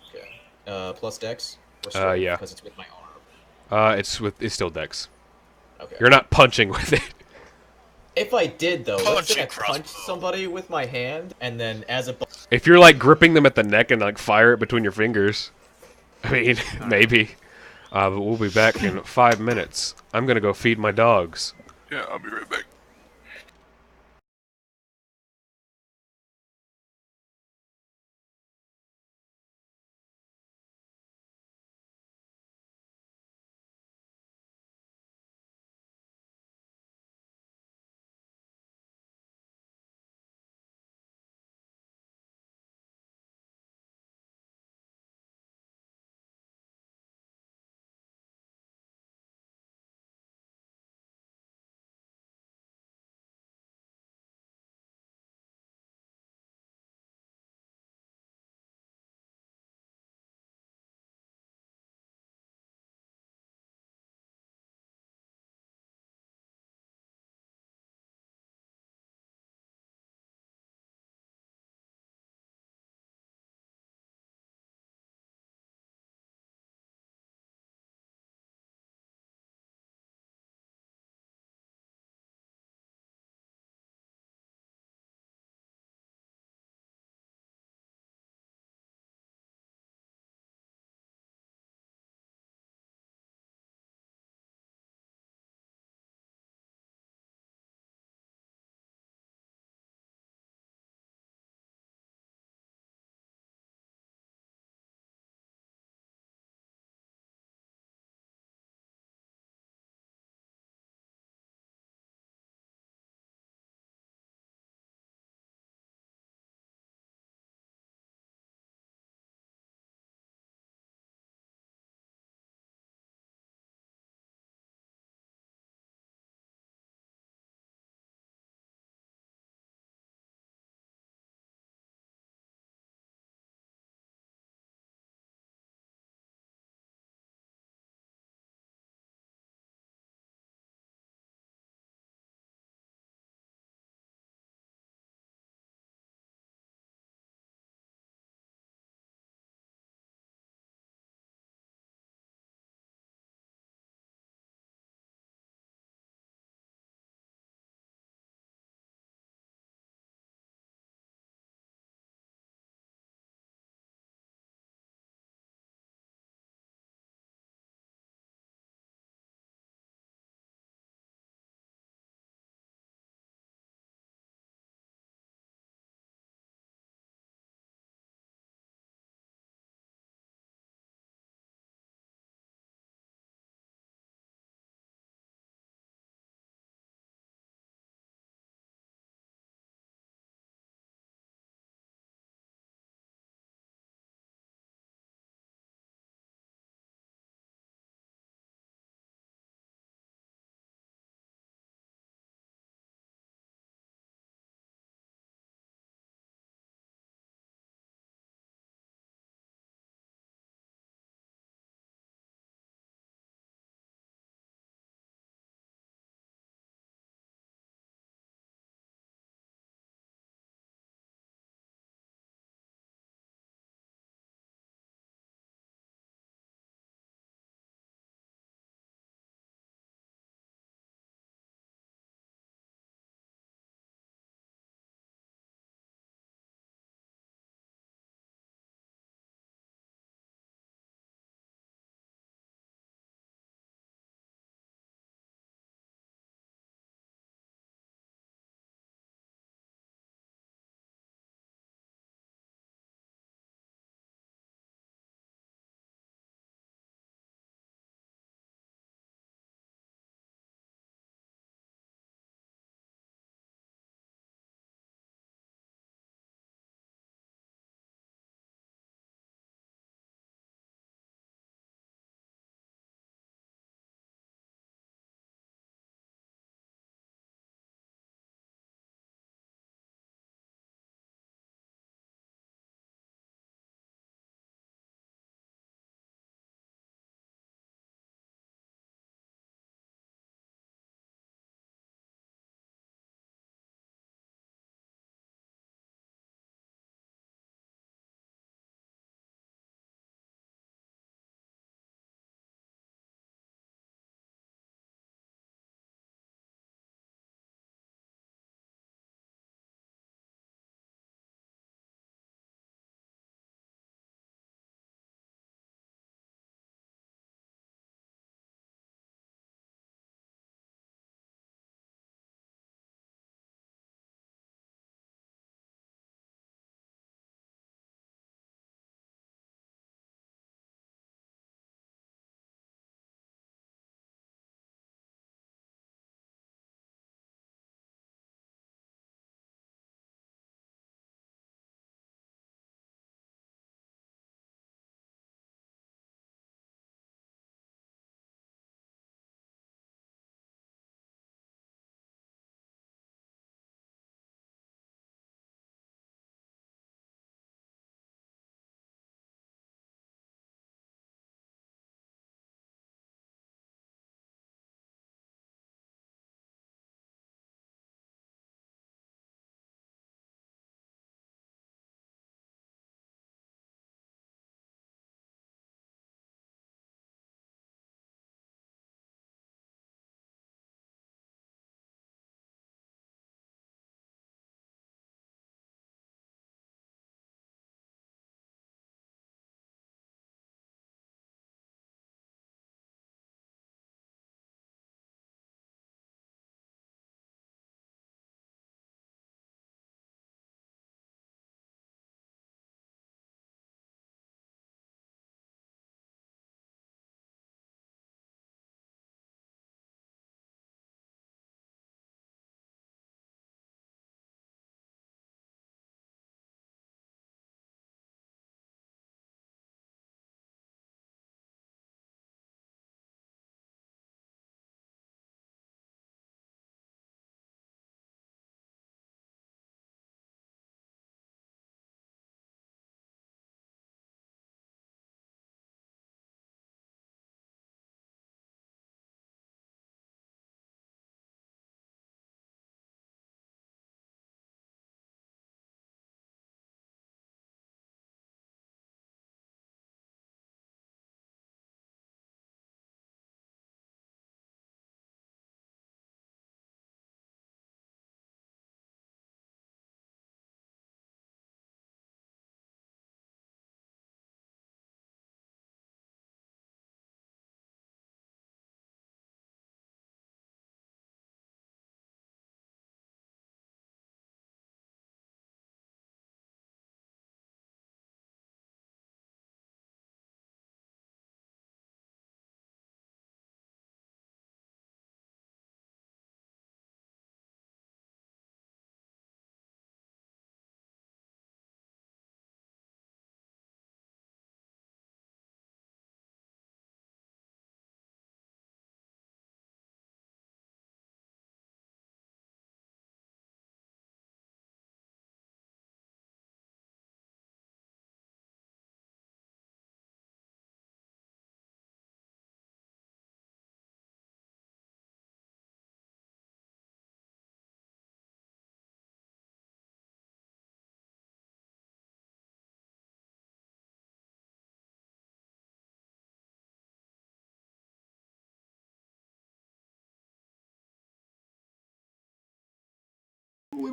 Okay. Plus dex? Or strength, Yeah. Because it's with my arm. It's still dex. Okay. You're not punching with it. If I did, though, let's say I Punching punch crossbow. somebody with my hand, and then as a... If you're like gripping them at the neck and like fire it between your fingers, I mean, maybe. But we'll be back in 5 minutes. I'm gonna go feed my dogs. Yeah, I'll be right back.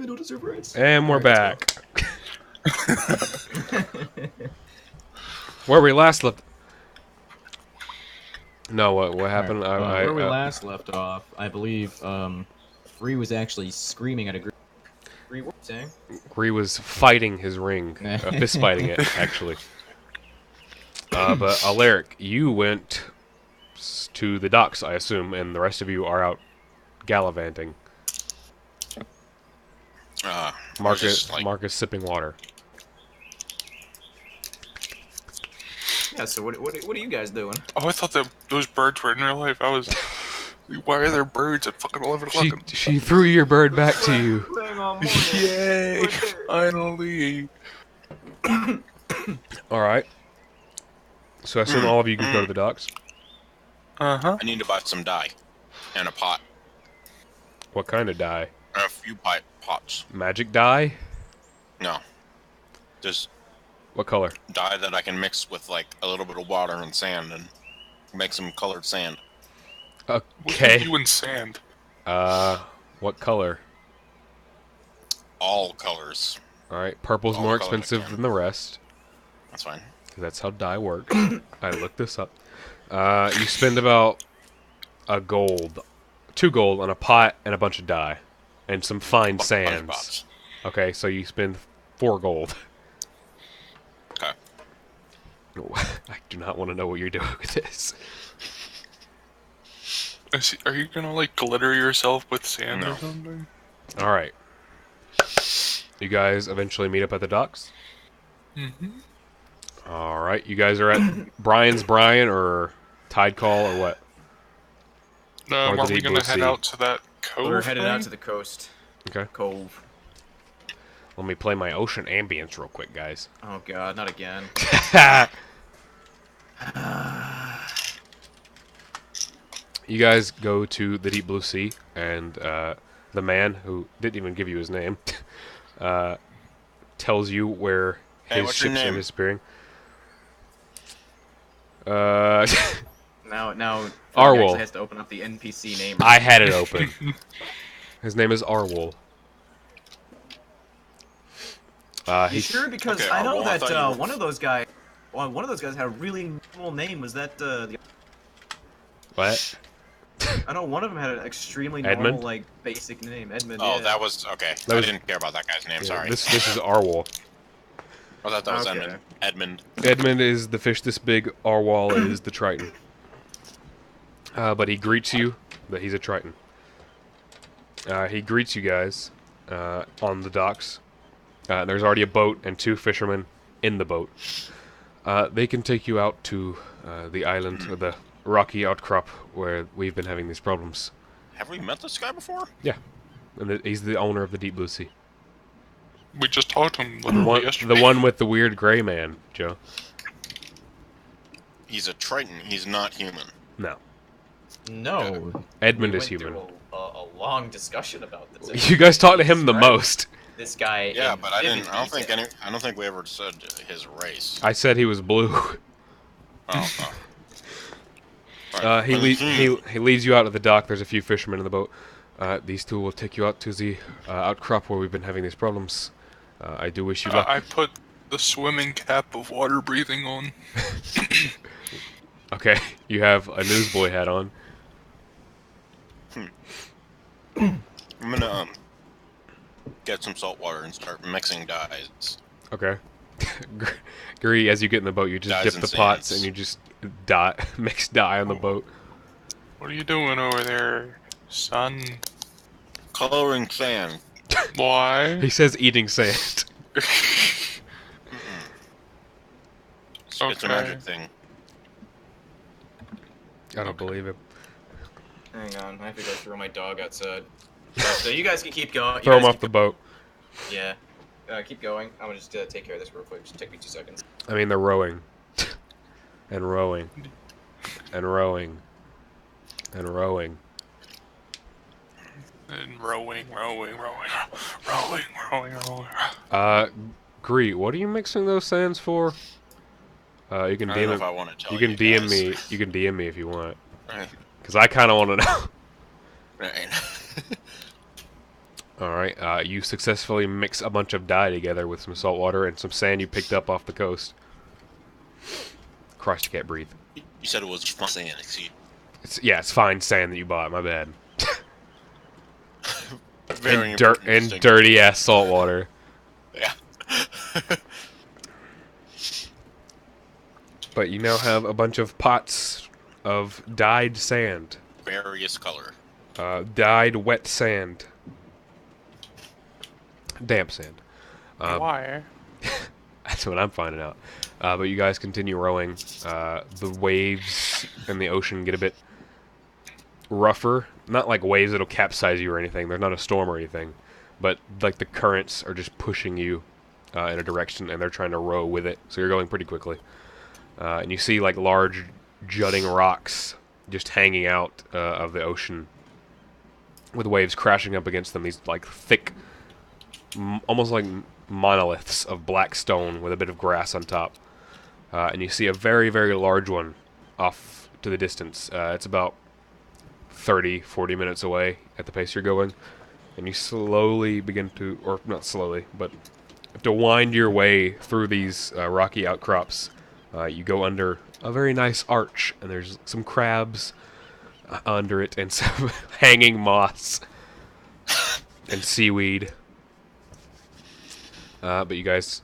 don't deserve rights. And we're Alright, back. Where we last left. No, what happened? Where we last left off, I believe, Bree was actually screaming at a group. Bree, what are you saying? Gree was fighting his ring, fist fighting it actually. But Alaric, you went to the docks, I assume, and the rest of you are out gallivanting. Marcus sipping water. Yeah, so what are you guys doing? Oh, I thought that those birds were in real life. I was. Why are there birds at fucking 11 o'clock? She threw your bird back to you. Yay! Finally. All right. So I assume all of you can go to the docks. Uh-huh. I need to buy some dye and a pot. What kind of dye? And a few pots. Magic dye? No. Just What color? dye that I can mix with like a little bit of water and sand and make some colored sand. Okay. You and sand. What color? All colors. All right. Purple's All more colors expensive again. than the rest. That's fine. 'Cause that's how dye works. I looked this up. You spend about $2 on a pot and a bunch of dye, and some fine Bunch of sands. pots. Okay, so you spend $4. Okay. I do not want to know what you're doing with this. Are you gonna like glitter yourself with sand No. or something? All right. You guys eventually meet up at the docks. Mm-hmm. All right. You guys are at Brian's Brian or Tide Call or what? Or Are the we Deep gonna Blue head Sea. out to that cove? We're headed thing? out to the coast. Okay. Cove. Let me play my ocean ambience real quick, guys. Oh god, not again. You guys go to the Deep Blue Sea, and the man, who didn't even give you his name, tells you where Hey, his what's your ships are name? disappearing. Now, Arwol. actually has to open up the NPC name. I had it open. His name is Arwol. You He sure? Because Okay, I know Arwol, I that thought you were- one of those guys had a really normal name. Was that what? I know one of them had an extremely Edmund? normal, like, basic name. Edmund. Oh, yeah. that was okay. That was- I didn't care about that guy's name. Yeah, Sorry. This is Arwol. I thought that was Okay. Edmund. Edmund. Edmund is the fish this big. Arwol is the Triton. But he greets you that he's a Triton. He greets you guys on the docks. There's already a boat and 2 fishermen in the boat. They can take you out to the island, or the rocky outcrop where we've been having these problems. Have we met this guy before? Yeah. And he's the owner of the Deep Blue Sea. We just talked to him literally yesterday. The one with the weird gray man, Joe. He's a Triton. He's not human. No. No. Edmund We is went human. through a long discussion about this. You guys talk to him the Right? most. This guy. Yeah, in but I vivid don't think detail. I don't think we ever said his race. I said he was blue. Oh. Alright. He leads you out to the dock. There's a few fishermen in the boat. These 2 will take you out to the outcrop where we've been having these problems. I do wish you luck. I put the swimming cap of water breathing on. Okay, you have a newsboy hat on. I'm gonna get some salt water and start mixing dyes. Okay. Gree, as you get in the boat, you just Dyes dip and the pots sands. and you just mix dye on the boat. What are you doing over there, son? Coloring sand. Why? He says eating sand. It's a Okay. magic thing. I don't believe him. Hang on, I have to go throw my dog outside. So you guys can keep going. You Throw him guys off the boat. Yeah. Keep going. I'm gonna just take care of this real quick. Just take me 2 seconds. I mean, they're rowing. And rowing. And rowing. And rowing. And rowing. Gree, what are you mixing those sands for? You can I don't know DM if I want to tell you can DM guys. me. You can DM me if you want. Right. Cause I kind of want to know. Right. All right. You successfully mix a bunch of dye together with some salt water and some sand you picked up off the coast. Christ, you can't breathe. You said it was fun sand, excuse. It's fine sand that you bought. My bad. Very and important distinction. dirty ass salt water. Yeah. But you now have a bunch of pots of dyed sand. Various color. Dyed wet sand. Damp sand. Why? That's what I'm finding out. But you guys continue rowing. The waves in the ocean get a bit rougher. Not like waves that'll capsize you or anything. There's not a storm or anything. But like the currents are just pushing you in a direction, and they're trying to row with it. So you're going pretty quickly. And you see like large jutting rocks just hanging out of the ocean, with waves crashing up against them. These like thick, almost like monoliths of black stone with a bit of grass on top. And you see a very, very large one off to the distance. It's about 30, 40 minutes away at the pace you're going. And you slowly begin to, or not slowly, but to wind your way through these rocky outcrops. You go under a very nice arch, and there's some crabs under it, and some hanging moss and seaweed. But you guys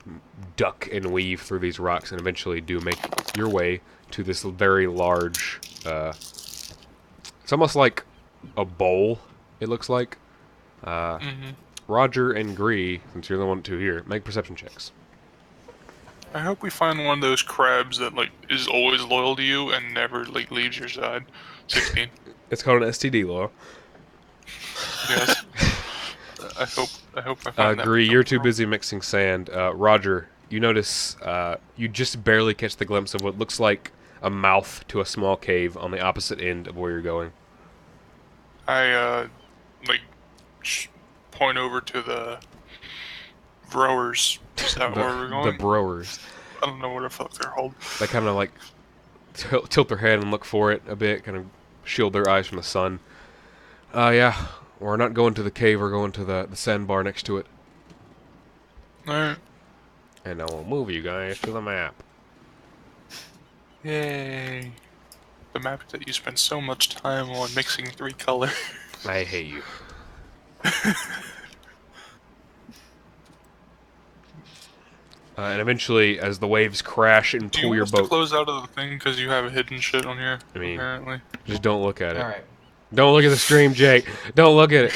duck and weave through these rocks, and eventually do make your way to this very large. It's almost like a bowl. It looks like. Roger and Gree, since you're the one two here, make perception checks. I hope we find one of those crabs that like is always loyal to you and never like leaves your side. 16. It's called an STD, Laura. Yes. I hope I find that. Gree, you're too busy mixing sand. Roger, you notice you just barely catch the glimpse of what looks like a mouth to a small cave on the opposite end of where you're going. I point over to the rowers. Is that where we're going? The brewers. I don't know what the fuck they're called. They kind of like tilt their head and look for it a bit, kind of shield their eyes from the sun. Yeah, we're not going to the cave, we're going to the sandbar next to it. Alright. And I will move you guys to the map. Yay. The map that you spend so much time on mixing 3 colors. I hate you. And eventually, as the waves crash and Do pull you your want us to boat... close out of the thing because you have hidden shit on here, I mean, apparently? just don't look at it. All right. Don't look at the stream, Jake. Don't look at it.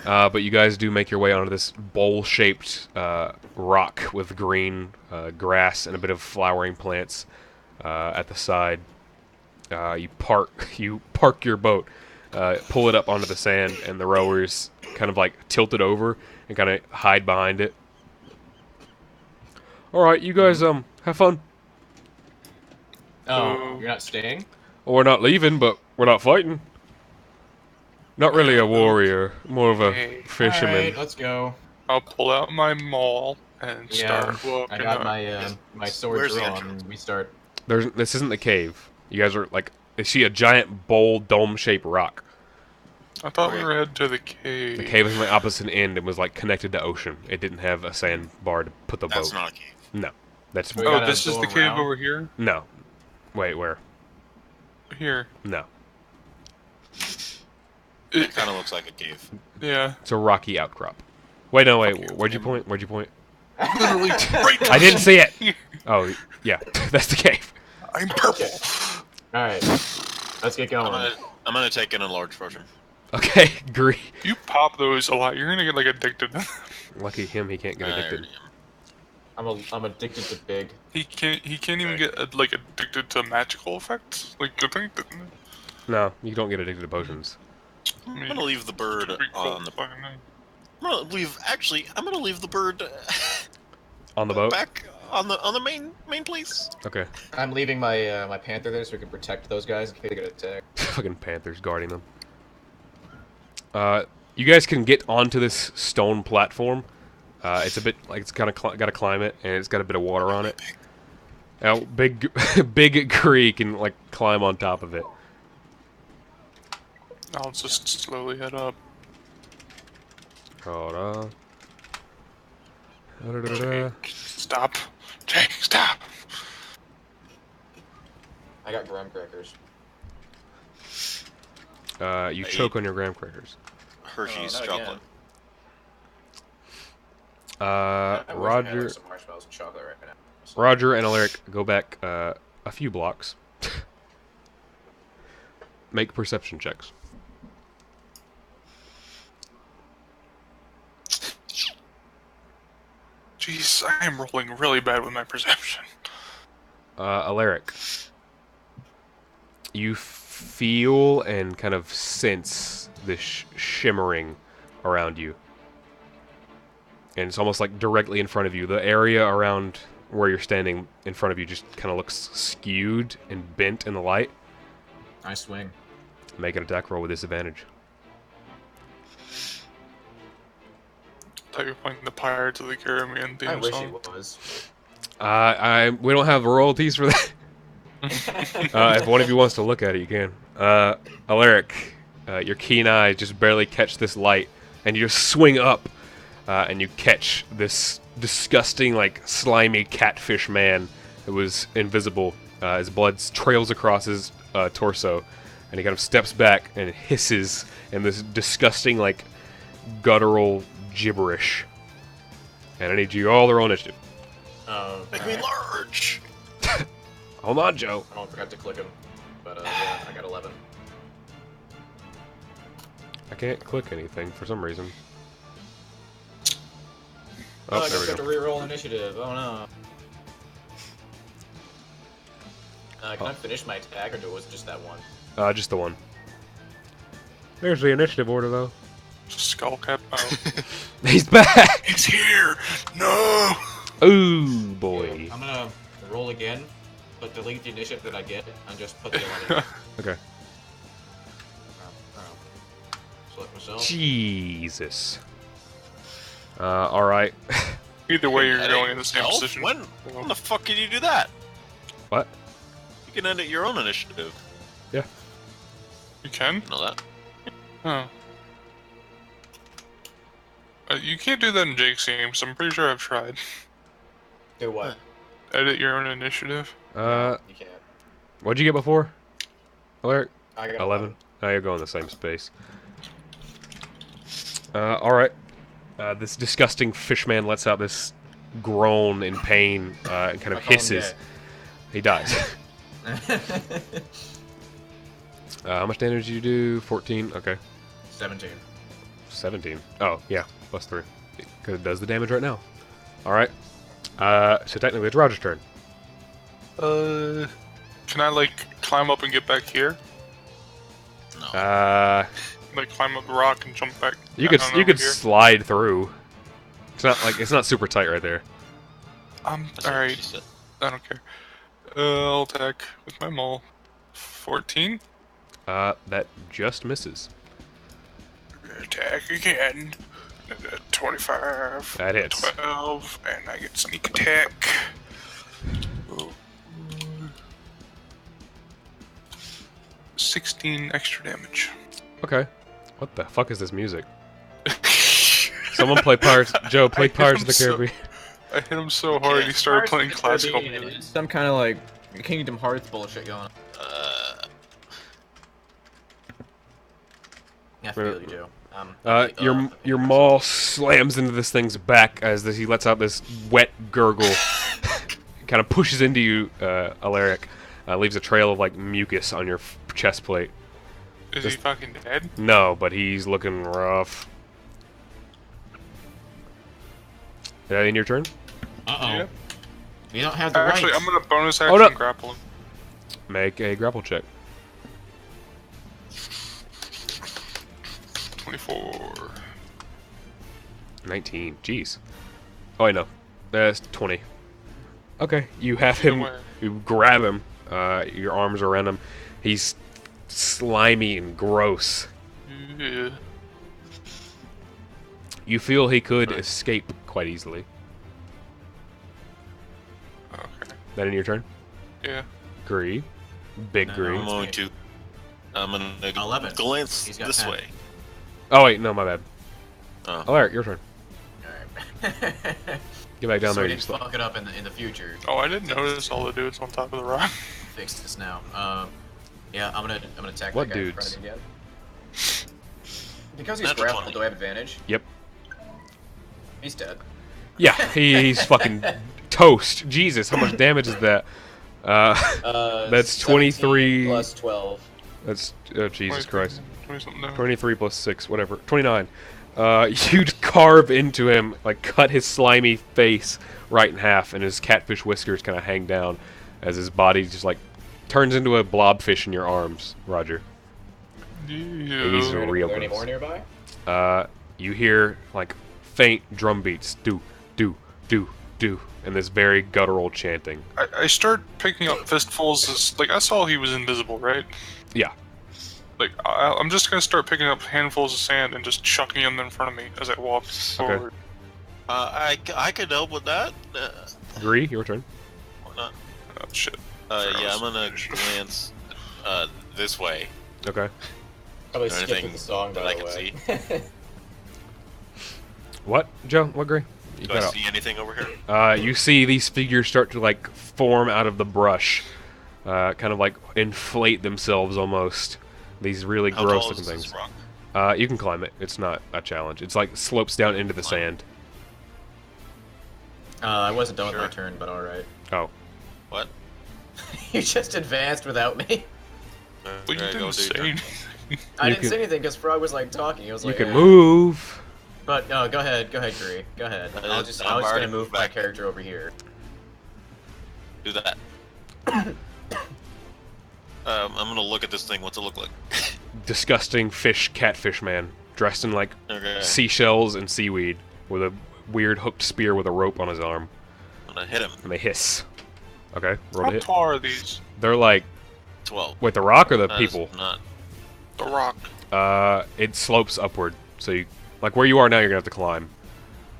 But you guys do make your way onto this bowl-shaped rock with green grass and a bit of flowering plants at the side. You park your boat, pull it up onto the sand, and the rowers kind of like tilt it over and kind of hide behind it. All right, you guys have fun. Oh, you're not staying? Well, we're not leaving, but we're not fighting. Not really a warrior, more of a Hey. fisherman. All right, let's go. I'll pull out my maul and start walking I got up. my sword Where's the drawn. entrance? And we start. This isn't the cave. You guys are like, you see a giant bowl dome-shaped rock. I thought we were headed to the cave. The cave was on the opposite end and was like connected to ocean. It didn't have a sandbar to put the That's boat. not a cave. No, that's We Oh, gotta this is go the cave around. over here? no. Wait, where? Here. No, It kind of looks like a cave. Yeah. it's a rocky outcrop. Wait, no, wait. Fuck you, Where'd you Tim. point? Where'd you point? Literally right I didn't see it. Oh, yeah, that's the cave. I'm purple. All right, let's get going. I'm gonna take in a large portion. Okay, Gree. You pop those a lot, you're gonna get like addicted. Lucky him, he can't get I addicted. already am. I'm addicted to big. He can't even get like addicted to magical effects. Like the thing that No, you don't get addicted to potions. I I'm mean, gonna leave the bird pretty cool on the. fucking thing. I'm gonna leave the bird On the boat? back on the main place. Okay. I'm leaving my my panther there so we can protect those guys in case they get attacked. Fucking panthers guarding them. You guys can get onto this stone platform. It's a bit like it's kind of got to climb it, and it's got a bit of water on it. Now, big Gree can like climb on top of it. I'll just slowly head up. Hold on. Da-da-da-da. Stop. Jake, stop. I got graham crackers. You I choke ate- on your graham crackers. Hershey's not chocolate. again. I wish I had, Roger, like, some marshmallows and chocolate right now. Roger, and Alaric go back a few blocks. Make perception checks. Jeez, I am rolling really bad with my perception. Alaric, you feel and kind of sense this shimmering around you. And it's almost like directly in front of you. The area around where you're standing in front of you just kind of looks skewed and bent in the light. I swing. Make an attack roll with disadvantage. I thought you were playing the Pirates of the Caribbean theme I wish song. it was. We don't have royalties for that. If one of you wants to look at it, you can. Alaric, your keen eye just barely catch this light, and you just swing up, and you catch this disgusting, like, slimy catfish man who was invisible. His blood trails across his torso, and he kind of steps back and hisses in this disgusting, like, guttural gibberish. And I need you all to roll initiative. Make me large. Hold on, Joe. I forgot to click him. But yeah, I got 11. I can't click anything for some reason. Oh, I there just we got to go. reroll initiative. Oh no. Can I finish my attack, or was it just that one? Just the one. There's the initiative order, though. Skull cap. Oh. He's back! He's here! No! Ooh, boy. I'm gonna roll again, but delete the initiative that I get, and just put the 11. Okay. Select myself. Jesus. Alright. Either way, you're Edit going in the same yourself? position. When the fuck can you do that? What? You can edit your own initiative. You can? You know that? Oh. You can't do that in Jake's games. I'm pretty sure I've tried. Do what? Edit your own initiative. You can't. What'd you get before? Alaric? I got 11. Oh, you're going the same space. Alright. This disgusting fishman lets out this groan in pain and kind of I call him hisses. gay. He dies. How much damage did you do? 14? Okay. 17. 17. Oh, yeah. Plus 3. Because it does the damage right now. Alright. So technically it's Roger's turn. Can I, like, climb up and get back here? Like, climb up the rock and jump back You down could over here? slide through. It's not super tight right there. That's what she Alright. said. I don't care. I'll attack with my maul. 14? That just misses. Attack again. 25. That hits. 12. And I get sneak attack. 16 extra damage. Okay. What the fuck is this music? Someone play Pirates. Joe, play Pirates of the Caribbean. I hit him so hard he started playing classical music. Some kind of like Kingdom Hearts bullshit going on. I feel you, Joe. Your maul slams into this thing's back as he lets out this wet gurgle. Kind of pushes into you, Alaric. Leaves a trail of like mucus on your chest plate. Is he fucking dead? No, but he's looking rough. Is that in your turn? Yeah. You don't have the Actually, right. I'm gonna bonus Oh, action no. grapple him. Make a grapple check. 24. 19. Jeez. Oh, wait, no. That's 20. Okay, you have him. Where? You grab him. Your arms are around him. He's slimy and gross. Yeah. You feel he could escape quite easily. Okay. That in your turn? Yeah. Gree. Big No, Gree. I'm going to. I'm gonna 11. glance He's got this 10. way. Oh, wait, no, my bad. Alright, your turn. Alright. Get back down so there. we You didn't slip. fuck it up in the future. Oh, I didn't notice all the dudes on top of the rock. Fix this now. Yeah, I'm gonna attack What that guy in dudes? front of me again. Because he's Natural grappled, 20. do I have advantage? Yep. He's dead. Yeah, he's fucking toast. Jesus, how much damage is that? That's 23 plus 12. That's Jesus 23, Christ. 20 something now. 23 plus 6, whatever. 29. You'd carve into him, like cut his slimy face right in half, and his catfish whiskers kind of hang down as his body just like turns into a blobfish in your arms, Roger. He's Yeah. real Are there any gross. more nearby? You hear like faint drum beats, do, do, do, do, and this very guttural chanting. I start picking up fistfuls. Like, I saw he was invisible, right? Yeah. Like, I'm just gonna start picking up handfuls of sand and just chucking them in front of me as I walk forward. I could help with that. Agree, your turn. Why not? Oh, shit. Yeah, I'm gonna glance this way. Okay. Probably Is there skipped anything the song, that by I the can way. What, Joe? What, Gray? You Do I got see anything over here? You see these figures start to like form out of the brush, kind of like inflate themselves almost. These really How gross tall looking is this things. rock? You can climb it. It's not a challenge. It's like slopes down into the sand. I wasn't done with my Sure. turn, but alright. Oh, What? You just advanced without me. But you There didn't go, say dude. anything. I You didn't can- say anything because Frog was like talking. He was you like, can "Eh." move. But no, go ahead, Gree. Go ahead. I'm I was just already gonna move my back. character over here. Do that. I'm gonna look at this thing. What's it look like? Disgusting catfish man, dressed in like Okay. seashells and seaweed, with a weird hooked spear with a rope on his arm, I'm gonna hit him. and they hiss. Okay, roll to How hit. tall are these? They're like, 12. wait, the rock or the That people? is Not. The rock. It slopes upward, so you, like where you are now, you're gonna have to climb,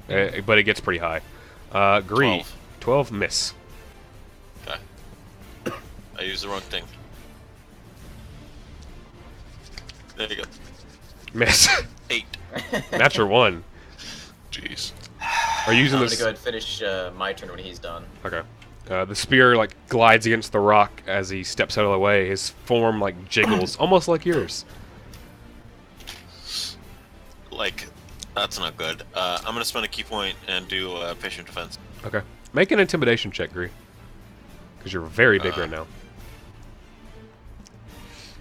but it gets pretty high. Gree, 12 miss. Okay. I used the wrong thing. There you go. Miss. 8. Natural 1. Jeez. Are you using I'm this? gonna go ahead and finish my turn when he's done. Okay. The spear like glides against the rock as he steps out of the way. His form like jiggles, almost like yours. Like, that's not good. I'm gonna spend a key point and do patient defense. Okay. Make an intimidation check, Gree. Because you're very big right now.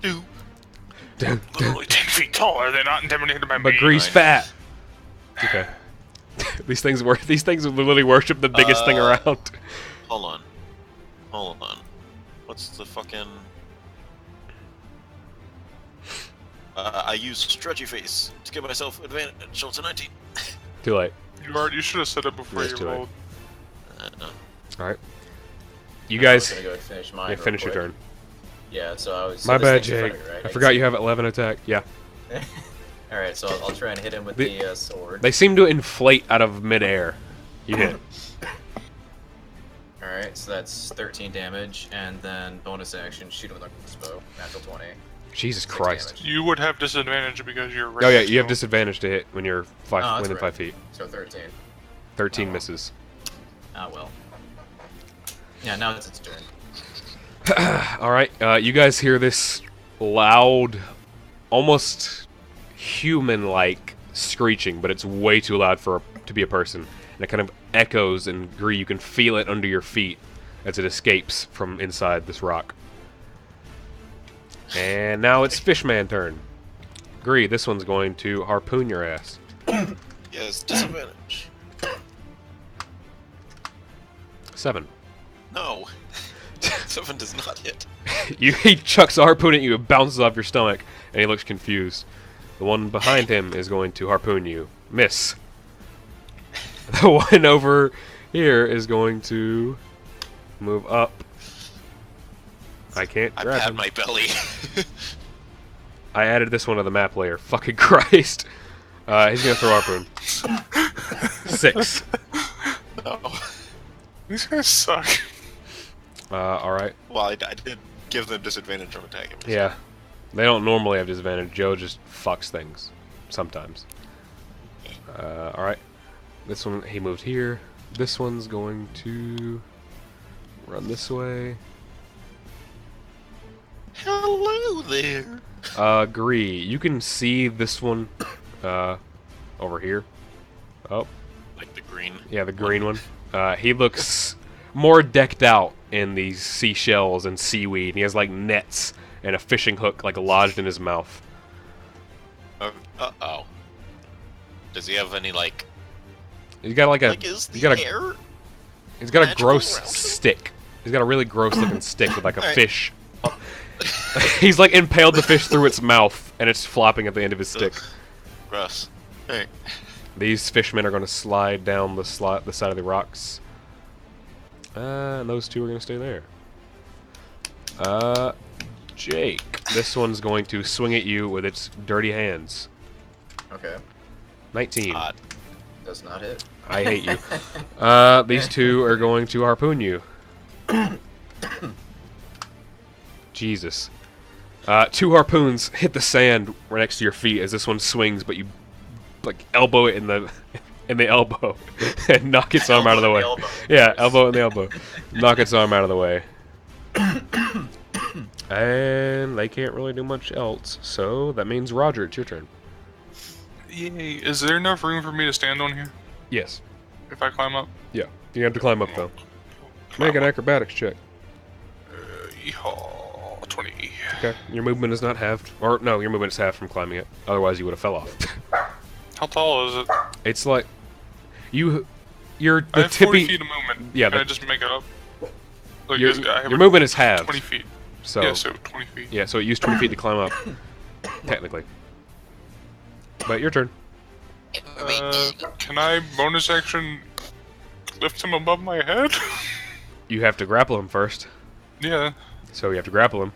Do. Literally 10 feet tall. Are they not intimidated by But me? Gree's Fine. fat. Okay. These things literally worship the biggest thing around. Hold on. Hold on. What's the fucking... I used stretchy face to give myself advantage. So it's a 19. Too late. You should have said it before Yes, you too late. rolled. All right. You I guys, was gonna go ahead and finish mine. yeah, real finish your quick. turn. Yeah, so I was. My so this bad, thing's in front Jake. of me, right? I forgot you have 11 attack. Yeah. Alright, so I'll try and hit him with The- the sword. They seem to inflate out of midair. You hit. Alright, so that's 13 damage, and then bonus action, shoot him with a crossbow. Natural 20. Jesus 6 Christ. damage. You would have disadvantage because you're. Oh yeah, you have so- disadvantage to hit when you're Oh, that's within right. 5 feet. So 13. 13 Oh. misses. Ah, well. Yeah, now it's its turn. All right, you guys hear this loud, almost human-like screeching, but it's way too loud to be a person. And it kind of echoes, and Gree, you can feel it under your feet as it escapes from inside this rock. And now it's Fishman turn. Gree, this one's going to harpoon your ass. Yes, disadvantage. 7. No. 7 does not hit. He chucks a harpoon at you, it bounces off your stomach, and he looks confused. The one behind him is going to harpoon you. Miss. The one over here is going to move up. I can't I grab pat him. my belly. I added this one to the map layer. Fucking Christ. He's gonna throw harpoon. 6. No. These guys suck. Alright. Well, I did give them disadvantage on attacking. Yeah. They don't normally have disadvantage. Joe just fucks things. Sometimes. All right. This one, he moved here. This one's going to run this way. Hello there. Gree, you can see this one, over here. Oh, Like the green. yeah, the green one. He looks more decked out in these seashells and seaweed. He has like nets and a fishing hook like lodged in his mouth. Uh-oh. Does he have any, like... He's got like a. Like, is he's the got a. air He's got a magical gross around him? stick. He's got a really gross looking stick with like a Alright. fish. He's like impaled the fish through its mouth and it's flopping at the end of his stick. Ugh. Gross. Alright. These fishmen are going to slide down the side of the rocks. And those two are going to stay there. Jake. This one's going to swing at you with its dirty hands. Okay. 19. Odd. Does not hit. I hate you. These two are going to harpoon you. Jesus. Two harpoons hit the sand right next to your feet as this one swings, but you like elbow it in the elbow and knock its arm out of the way. Yeah, elbow in the elbow. Knock its arm out of the way. And they can't really do much else, so that means Roger, it's your turn. Yay. Is there enough room for me to stand on here Yes. if I climb up? Yeah. You have to climb up though. Make an acrobatics check. Yeehaw. 20. Okay. Your movement is not halved. Or no, your movement is halved from climbing it. Otherwise you would have fell off. How tall is it? It's like you're I the have 40 tippy. feet of movement. Yeah, Can I but- just make it up? Like, Your, I have your movement is halved. 20 feet. So Yeah, so 20 feet. yeah, so it used 20 feet to climb up, technically. But your turn. Can I bonus action lift him above my head? You have to grapple him first, Yeah. so you have to grapple him.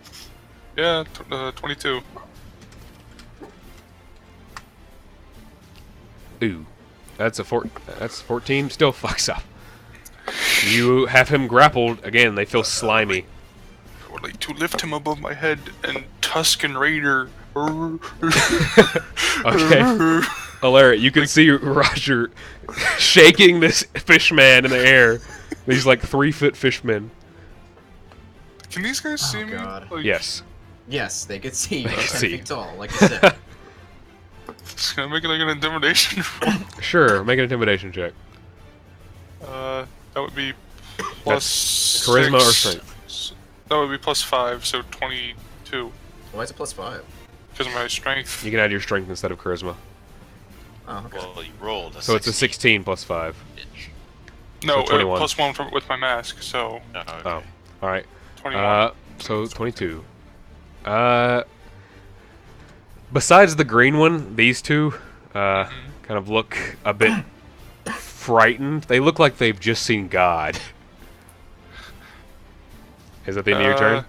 Yeah, 22. Ooh, that's 14. Still fucks up. You have him grappled again. They feel slimy. I would like to lift him above my head and Tuscan Raider. Okay. Alaric, you can see Roger shaking this fishman in the air. These like 3-foot fishmen. Can these guys see Oh, me? God. Like, Yes. Yes, they could see you. They They're can 10 see you. feet tall, like you said. Can I make it like an intimidation roll? Sure. Make an intimidation check. That would be plus charisma or 6. strength. That would be plus 5, so 22. Why is it plus 5? Because of my strength. You can add your strength instead of charisma. Oh, okay. Well, you rolled. So it's a 16 plus 5. No, so 21. plus 1 from, with my mask, so Oh, okay. Oh, all right. 21. So 22. Besides the green one, these two kind of look a bit frightened. They look like they've just seen God. Is that the end of your turn?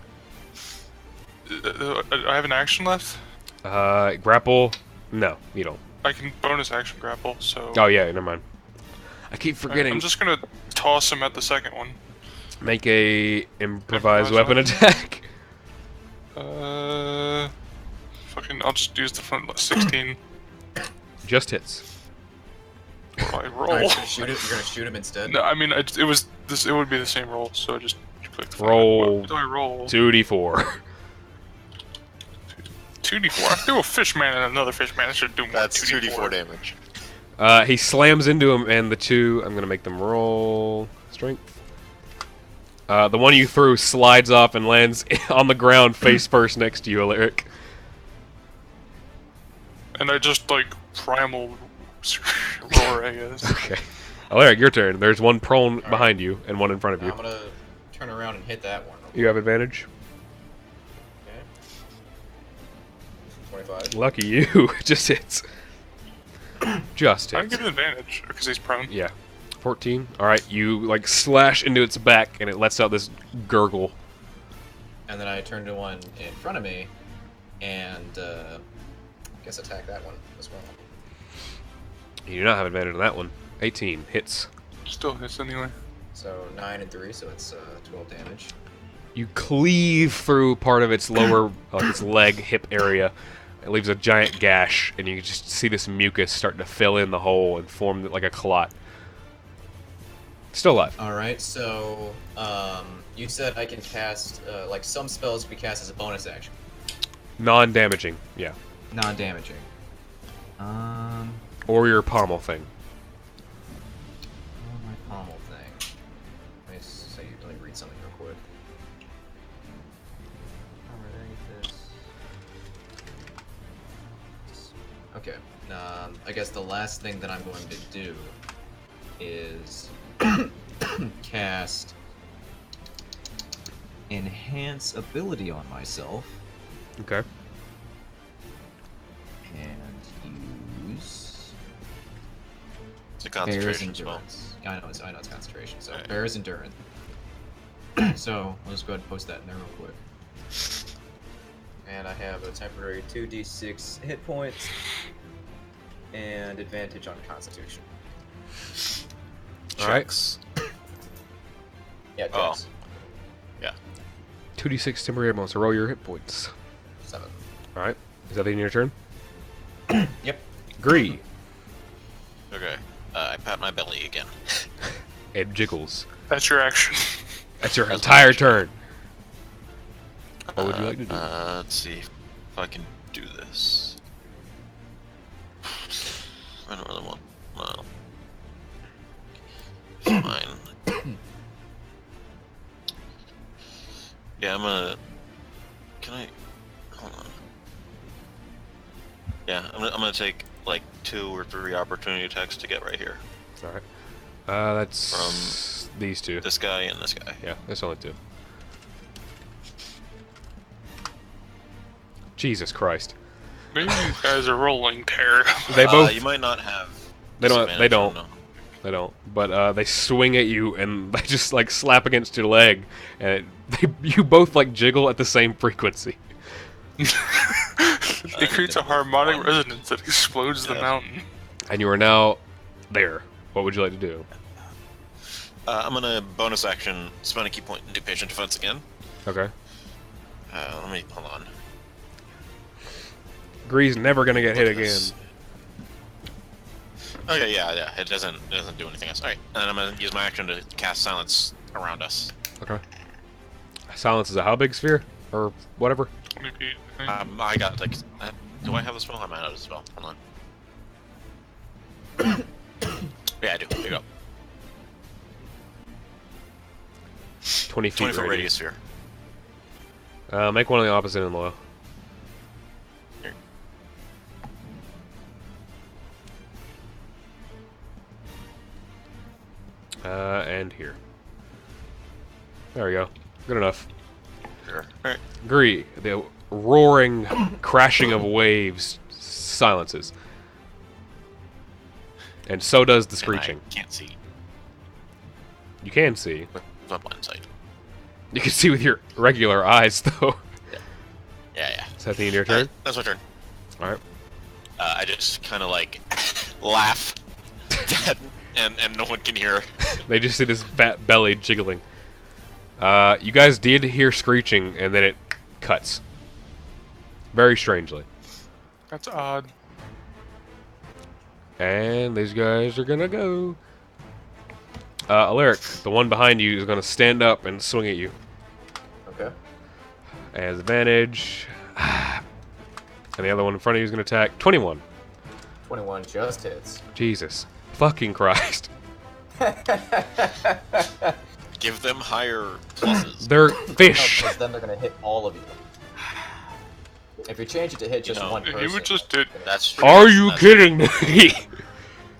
I have an action left? Grapple? No, you don't. I can bonus action grapple, so... Oh yeah, never mind. I keep forgetting. I'm just gonna toss him at the second one. Make a improvised Improvised weapon weapon? attack. Fucking, I'll just use the front 16. Just hits. What do I roll? Alright, you're gonna shoot him instead? No, I mean, it was this. It would be the same roll, so just click the Roll. What do I roll? 2d4. 2d4. I threw a fish man and another fish man. I should do more. That's 2d4 damage. He slams into him, and the two. I'm gonna make them roll strength. The one you threw slides off and lands on the ground face first next to you, Alaric. And I just like primal roar, I guess. Okay. Alaric, your turn. There's one prone behind you and one in front of you. I'm gonna turn around and hit that one. You have advantage. Okay. 25. Lucky you. Just hits. Just I hits. give an advantage because he's prone. Yeah. 14. Alright, you like slash into its back and it lets out this gurgle. And then I turn to one in front of me, and I guess attack that one as well. You do not have advantage on that one. 18. Hits. Still hits anyway. So 9 and 3, so it's 12 damage. You cleave through part of its lower, like its leg, hip area, It leaves a giant gash, and you just see this mucus starting to fill in the hole and form like a clot. Still alive. Alright, so, you said I can cast, like, some spells can be cast as a bonus action. Non-damaging, yeah. Non-damaging. Or your pommel thing. My pommel thing. Let me read something real quick. Alright, this. Okay, I guess the last thing that I'm going to do is cast Enhance Ability on myself. Okay. And use It's a Bear's concentration spell. Endurance. Yeah, I know it's concentration. So Bear's Endurance. So I'll just go ahead and post that in there real quick. And I have a temporary 2d6 hit points and advantage on Constitution. All right. Checks. Yeah, Oh. checks. 2d6 temporary monster. Roll your hit points. 7. All right. Is that the end of your turn? Yep. Gree. Okay. I pat my belly again. It jiggles. That's your action. That's your That's entire my turn. What would you like to do? Let's see if I can do this. I don't really want. Well, fine. Yeah, I'm gonna. Can I? Hold on. Yeah, I'm gonna take like 2 or 3 opportunity attacks to get right here. All right. That's these two. This guy and this guy. Yeah, that's only 2. Jesus Christ. Maybe you guys are rolling terrible. They both. You might not have. They don't. They disadvantage, don't. no. They don't. But they swing at you and they just like slap against your leg, and you both like jiggle at the same frequency. It creates a harmonic resonance that explodes the mountain. And you are now there. What would you like to do? I'm gonna bonus action spend a key point and do patient defense again. Okay. Let me hold on. Gree's never gonna get hit again. This. Okay, yeah. It doesn't do anything else. Alright, and then I'm gonna use my action to cast silence around us. Okay. Silence is a how big sphere? Or whatever? Maybe. I got like. Do I have the spell? I might have the spell. Hold on. Yeah, I do. There you go. 20 feet 20-foot radius. radius sphere. Make one on the opposite end, Loa. Here. And here. There we go. Good enough. Sure. Alright. Gree, the roaring, crashing of waves silences. And so does the screeching. I can't see. You can see. With my blind sight. You can see with your regular eyes, though. Yeah. Is that the end of your turn? That's my turn. Alright. I just kind of like laugh, and no one can hear. They just see this fat belly jiggling. You guys did hear screeching, and then it cuts. Very strangely. That's odd. And these guys are gonna go. Alaric, the one behind you, is gonna stand up and swing at you. Okay. As advantage. And the other one in front of you is gonna attack. 21. 21 just hits. Jesus. Fucking Christ. Give them higher pluses. They're No, fish. because then they're gonna hit all of you. If you change it to hit just one person. He would just did. That's true. Are you That's kidding me?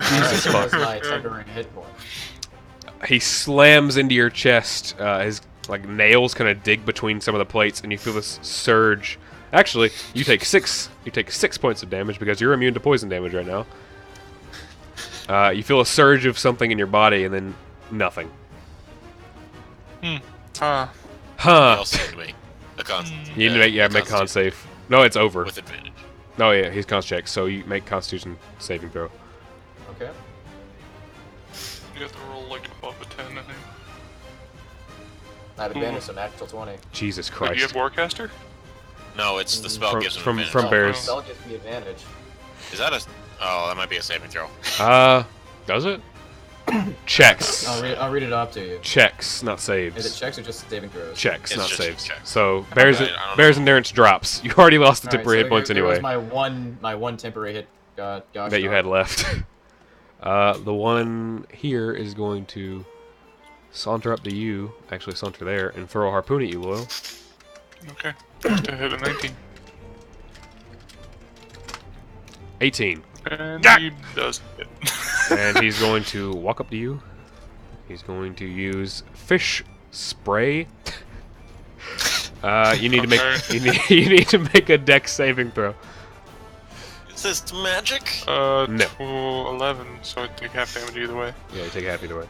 Jesus fuck. my temporary hit point. He slams into your chest. His like nails kind of dig between some of the plates, and you feel this surge. Actually, you take 6. You take 6 points of damage because you're immune to poison damage right now. You feel a surge of something in your body, and then nothing. Huh. You Huh? also need to make a con. You need to make con save. No, it's over. with advantage. No, yeah, he's con check, so you make Constitution saving throw. Okay. You have to roll like above a 10, I think. I have advantage, so natural 20. Jesus Wait, do you Christ. have Warcaster? No, it's the spell gives him from advantage. from bears. Spell gives me advantage. Is that a? Oh, that might be a saving throw. Does it? Checks. I'll read it up to you. Checks, not saves. Is it checks or just saving throws? Checks, It's not just saves. checks. So bears I don't bears know. endurance drops. You already lost the Alright, temporary hit points there anyway was my one temporary hit. Gosh that you had left. The one here is going to saunter up to you, actually saunter there, and throw a harpoon at you, Loyal. Okay. To hit a 19. 18. And Yeah. he does it. And he's going to walk up to you. He's going to use fish spray. You need to make Okay. you need to make a dex saving throw. Is this magic? No. 11, so I take half damage either way. Yeah, you take half either way.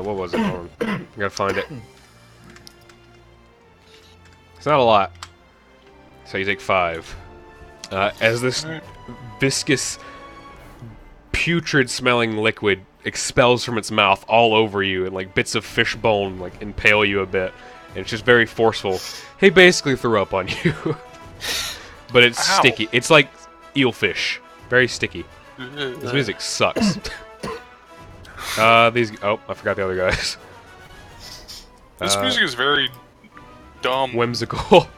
What was it? Hold on. I gotta find it. It's not a lot. So you take 5. As this Alright. viscous, putrid-smelling liquid expels from its mouth all over you, and like bits of fish bone like impale you a bit, and it's just very forceful. He basically threw up on you, but it's Ow. sticky. It's like eelfish, very sticky. This music sucks. These. Oh, I forgot the other guys. This music is very dumb. Whimsical.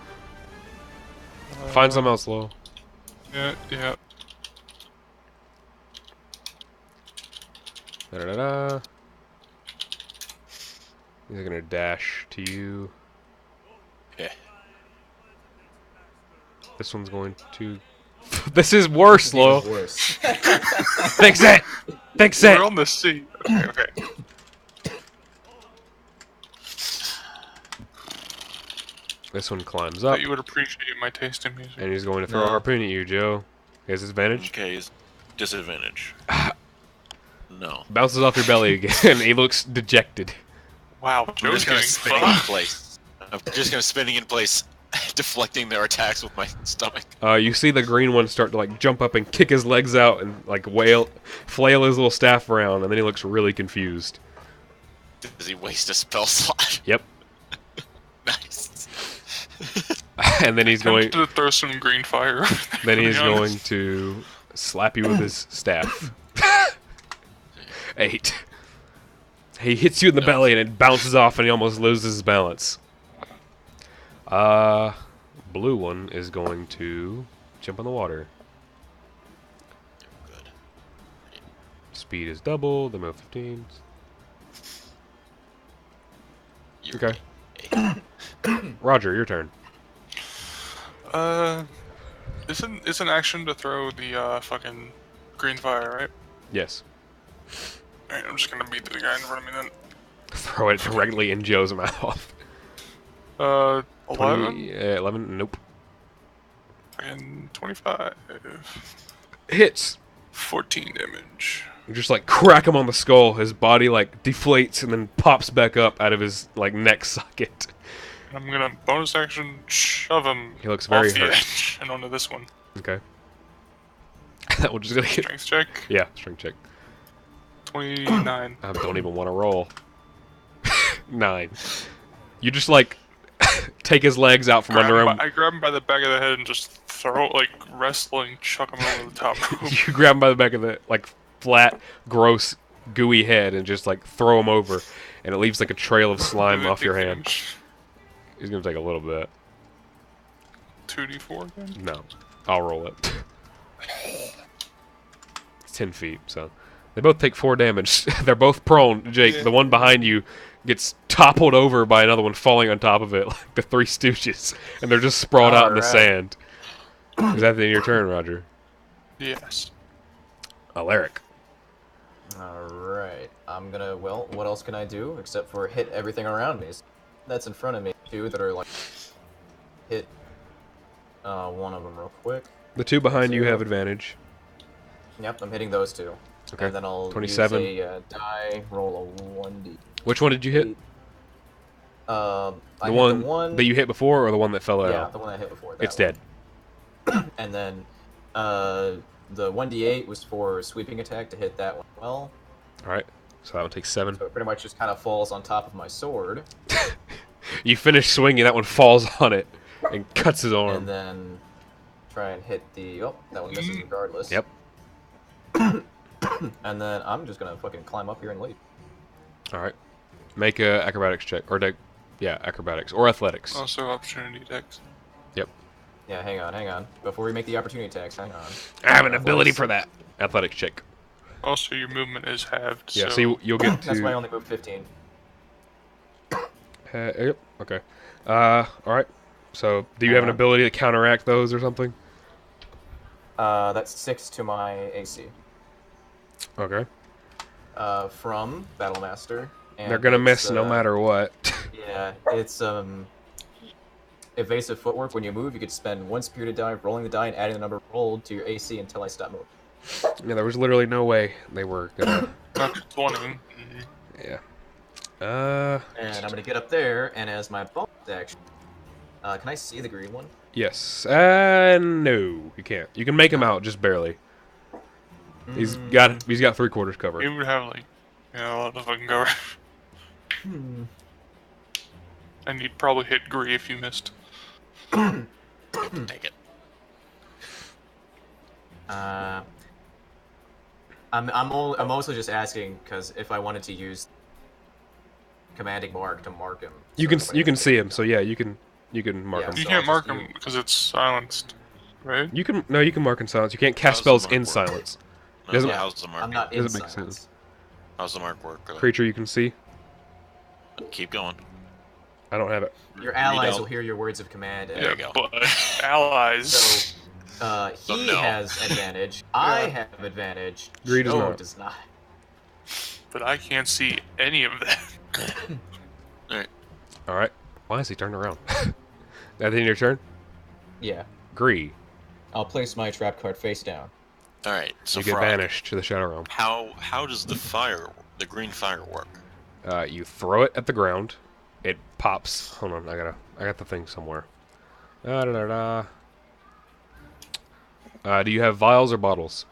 Find something else, Lowell. Yeah. Da-da-da-da. These are gonna dash to you. Yeah. This one's going to. This is worse, Lowell. Worse. Fix it. Fix it. We're on the sea. Okay. This one climbs Thought up, you would appreciate my taste in music. and he's going to throw a No. harpoon at you, Joe. He has advantage. Okay, disadvantage. No. Bounces off your belly again. He looks dejected. Wow, I'm Joe's just gonna getting spinning in fucked. place. I'm just gonna spinning in place, deflecting their attacks with my stomach. You see the green one start to like jump up and kick his legs out and like flail his little staff around, and then he looks really confused. Does he waste a spell slot? Yep. Nice. And then he's going. To throw some green fire. Then to be he's honest. going to slap you with his staff. 8. He hits you in the belly and it bounces off and he almost loses his balance. Blue one is going to jump in the water. Good. Speed is double, the move 15. You're Okay. Roger, your turn. It's an action to throw the fucking green fire, right? Yes. Alright, I'm just gonna beat the guy in front of me then. Throw it directly in Joe's mouth. 11? 11? Nope. And 25. Hits. 14 damage. You just like crack him on the skull. His body like deflates and then pops back up out of his like neck socket. I'm gonna bonus action shove him He looks very off the hurt. edge and onto this one. Okay. That one just gonna get. Strength check. Yeah, strength check. 29. I don't even want to roll. 9. You just like take his legs out from under him. I grab him by the back of the head and just throw, like, wrestling, chuck him over the top rope. You grab him by the back of the like flat, gross, gooey head and just like throw him over, and it leaves like a trail of slime off your hand. He's gonna take a little bit. 2d4 again? No, I'll roll it. It's 10 feet, so they both take 4 damage. They're both prone. Jake, Yeah. the one behind you gets toppled over by another one falling on top of it, like the Three Stooges, and they're just sprawled out in the Alright. sand. Is that the end of your turn, Roger? Yes. Alaric. Alright. I'm gonna, well, what else can I do except for hit everything around me? That's in front of me. 2 that are like, hit one of them real quick. The 2 behind you have advantage. Yep, I'm hitting those 2. Okay. And then I'll 27. use a die, roll a 1d. Which one did you hit? I The hit one that you hit before, or the one that fell out? Yeah, the one I hit before. That It's one. dead. And then the 1d8 was for sweeping attack to hit that one well. All right. So that one takes 7. So it pretty much just kind of falls on top of my sword. You finish swinging, that one falls on it. and cuts his arm. And then try and hit the. Oh, that one misses regardless. Yep. And then I'm just gonna fucking climb up here and leave. All right. Make a acrobatics check or acrobatics or athletics. Also opportunity attacks. Yeah, hang on. Before we make the opportunity attacks, hang on. I have an ability for that. Athletics check. Also, your movement is halved. Yeah, so so you'll get to. That's why I only moved 15. Yep. Okay. All right. So, do you have an ability to counteract those or something? That's 6 to my AC. Okay. From Battlemaster. And They're gonna it's, miss no matter what. Yeah, it's evasive footwork. When you move, you could spend 1 spirited die rolling the die and adding the number rolled to your AC until I stop moving. Yeah, there was literally no way they were gonna. Not 20. Yeah. And I'm gonna get up there, and as my bonus action, can I see the green one? Yes. No, you can't. You can make him out just barely. He's got 3/4 cover. He would have like, a lot of fucking cover. And you'd probably hit Gree if you missed. Take it. I'm also just asking because if I wanted to use commanding mark to mark him, You can see him, so yeah, you can mark Yeah. him. You So can't mark just him because it's silenced, right? You can mark in silence. You can't cast How's spells the mark in work? silence. No, Doesn't- how's the mark? I'm not in Doesn't make silence. sense. How's the mark work? Creature you can see. Keep going. I don't have it. Your allies out. will hear your words of command. And There you go. But allies. So, So he no. has advantage. I have advantage. Greed does Joe not. does not. But I can't see any of that. All right. Why is he turned around? That in your turn. Yeah. Gree. I'll place my trap card face down. All right. So You get Frog, banished to the Shadow Realm. how does the green fire work? You throw it at the ground. It pops. Hold on, I got the thing somewhere. Do you have vials or bottles?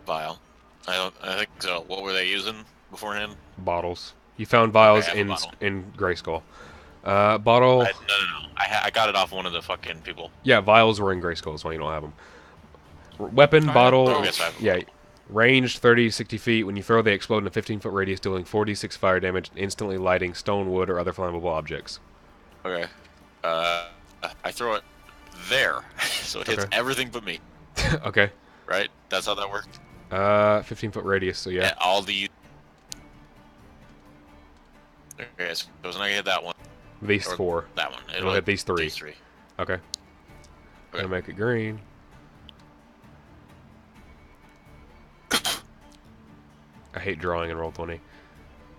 Vial. I think so. What were they using beforehand? Bottles. You found vials I have a bottle. in Grayskull. Bottle. No. I got it off one of the fucking people. Yeah, vials were in Grayskull. That's why you don't have them. Weapon, bottle. Oh, yes, I have them. Yeah. Ranged 30 to 60 feet. When you throw, they explode in a 15-foot radius, dealing 4d6 fire damage, instantly lighting stone, wood, or other flammable objects. Okay. I throw it there, so it hits Okay. everything but me. Okay. Right? That's how that works. 15-foot radius. So yeah. All the. Okay, so it's not gonna hit that one. These or 4. That one. It'll hit these 3. These 3. Okay. Gonna make it green. I hate drawing in Roll20.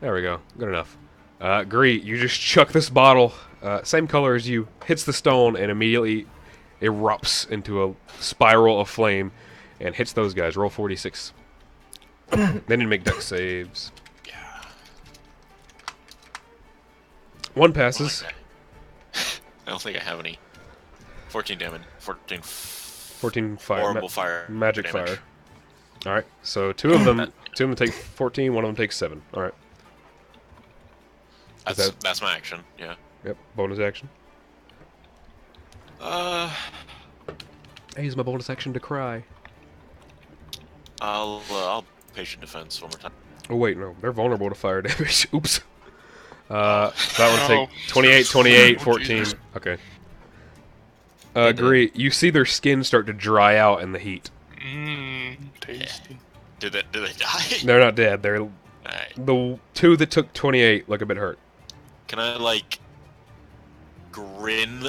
There we go. Good enough. Gree, you just chuck this bottle, same color as you, hits the stone and immediately erupts into a spiral of flame and hits those guys. Roll 46. Then you make dex saves. Yeah. 1 passes. I don't think I have any. 14 damage. 14 14 fire. horrible fire. Magic damage. fire. Alright, so two of them take 14, one of them takes 7. Alright. That's my action. Yeah. Yep, bonus action. I use my bonus action to cry. I'll patient defense one more time. Oh wait, no, they're vulnerable to fire damage. Oops. That one take Oh. 28, 28, Oh, 14. Jesus. Okay. Gree, you see their skin start to dry out in the heat. Tasty. Did they die? They're not dead. They're Alright. the 2 that took 28 look a bit hurt. Can I grin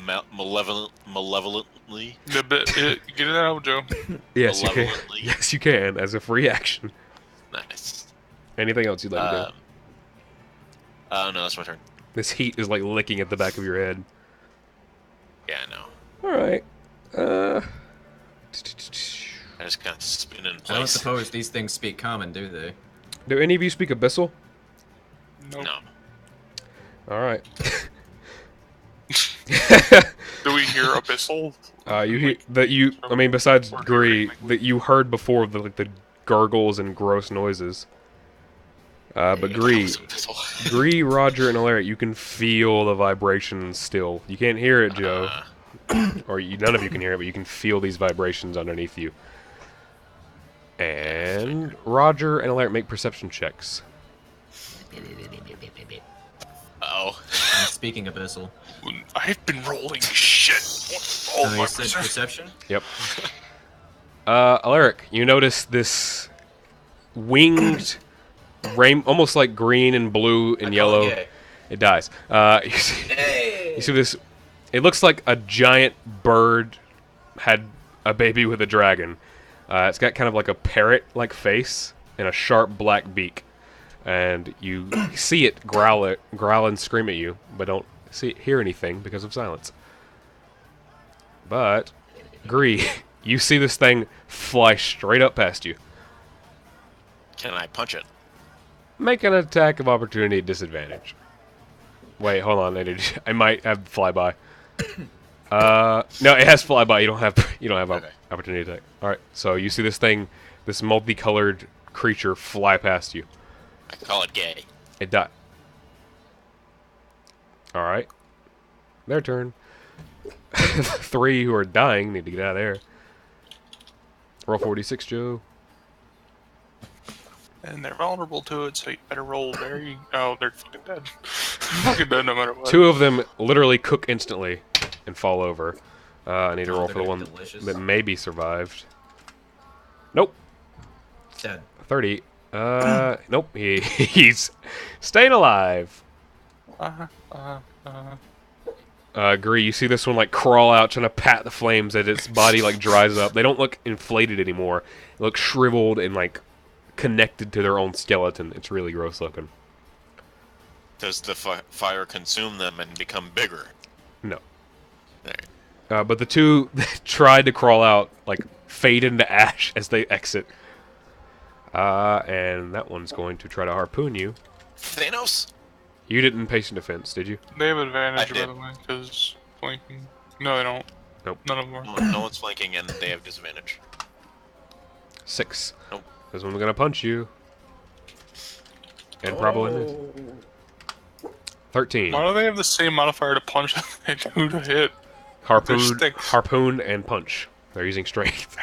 malevolently? Get it out, Joe. Yes, you can. Malevolently? Yes, you can as a free action. Nice. Anything else you'd like to do? No, that's my turn. This heat is like licking at the back of your head. Yeah, I know. All right. I just kind of spin in I don't place. suppose these things speak common, do they? Do any of you speak Abyssal? Nope. No. All right. Do we hear abyssal? You hear that you? I mean, besides Gree, that you heard before the gargles and gross noises. But Gree, Roger, and Alaric, you can feel the vibrations still. You can't hear it, Joe. None of you can hear it, but you can feel these vibrations underneath you. And Roger and Alaric make perception checks. Uh-oh. I'm speaking abyssal. I've been rolling shit. Oh, You my said perception? Yep. Alaric, you notice this winged, almost like green and blue and yellow. Yay. It dies. You see this. It looks like a giant bird had a baby with a dragon. It's got kind of like a parrot-like face and a sharp black beak. And you see it growl and scream at you, but don't hear anything because of silence. But, Gree, you see this thing fly straight up past you. Can I punch it? Make an attack of opportunity at disadvantage. Wait, hold on. I might have flyby. No, it has flyby. You don't have Okay. opportunity attack. All right. So you see this thing, this multicolored creature, fly past you. I call it gay. It died. All right. Their turn. 3 who are dying need to get out of there. Roll 46, Joe. And they're vulnerable to it, so you better roll very... Oh, they're fucking dead. Fucking dead no matter what. 2 of them literally cook instantly and fall over. I need to roll they're for the gonna one be delicious. that maybe survived. Nope. Dead. 30. Nope. He's staying alive. Gree, you see this one like crawl out trying to pat the flames as its body like dries up. They don't look inflated anymore. They look shriveled and like connected to their own skeleton. It's really gross looking. Does the fire consume them and become bigger? No. There. But the 2 that tried to crawl out like fade into ash as they exit. And that one's going to try to harpoon you. Thanos? You didn't patient defense, did you? They have advantage, I by did. the way, because flanking. No, they don't. Nope. None of them are. No one's flanking and they have disadvantage. 6. Nope. This one's gonna punch you. And probably miss. 13. Why do they have the same modifier to punch that they do to hit? sticks. Harpoon and punch. They're using strength.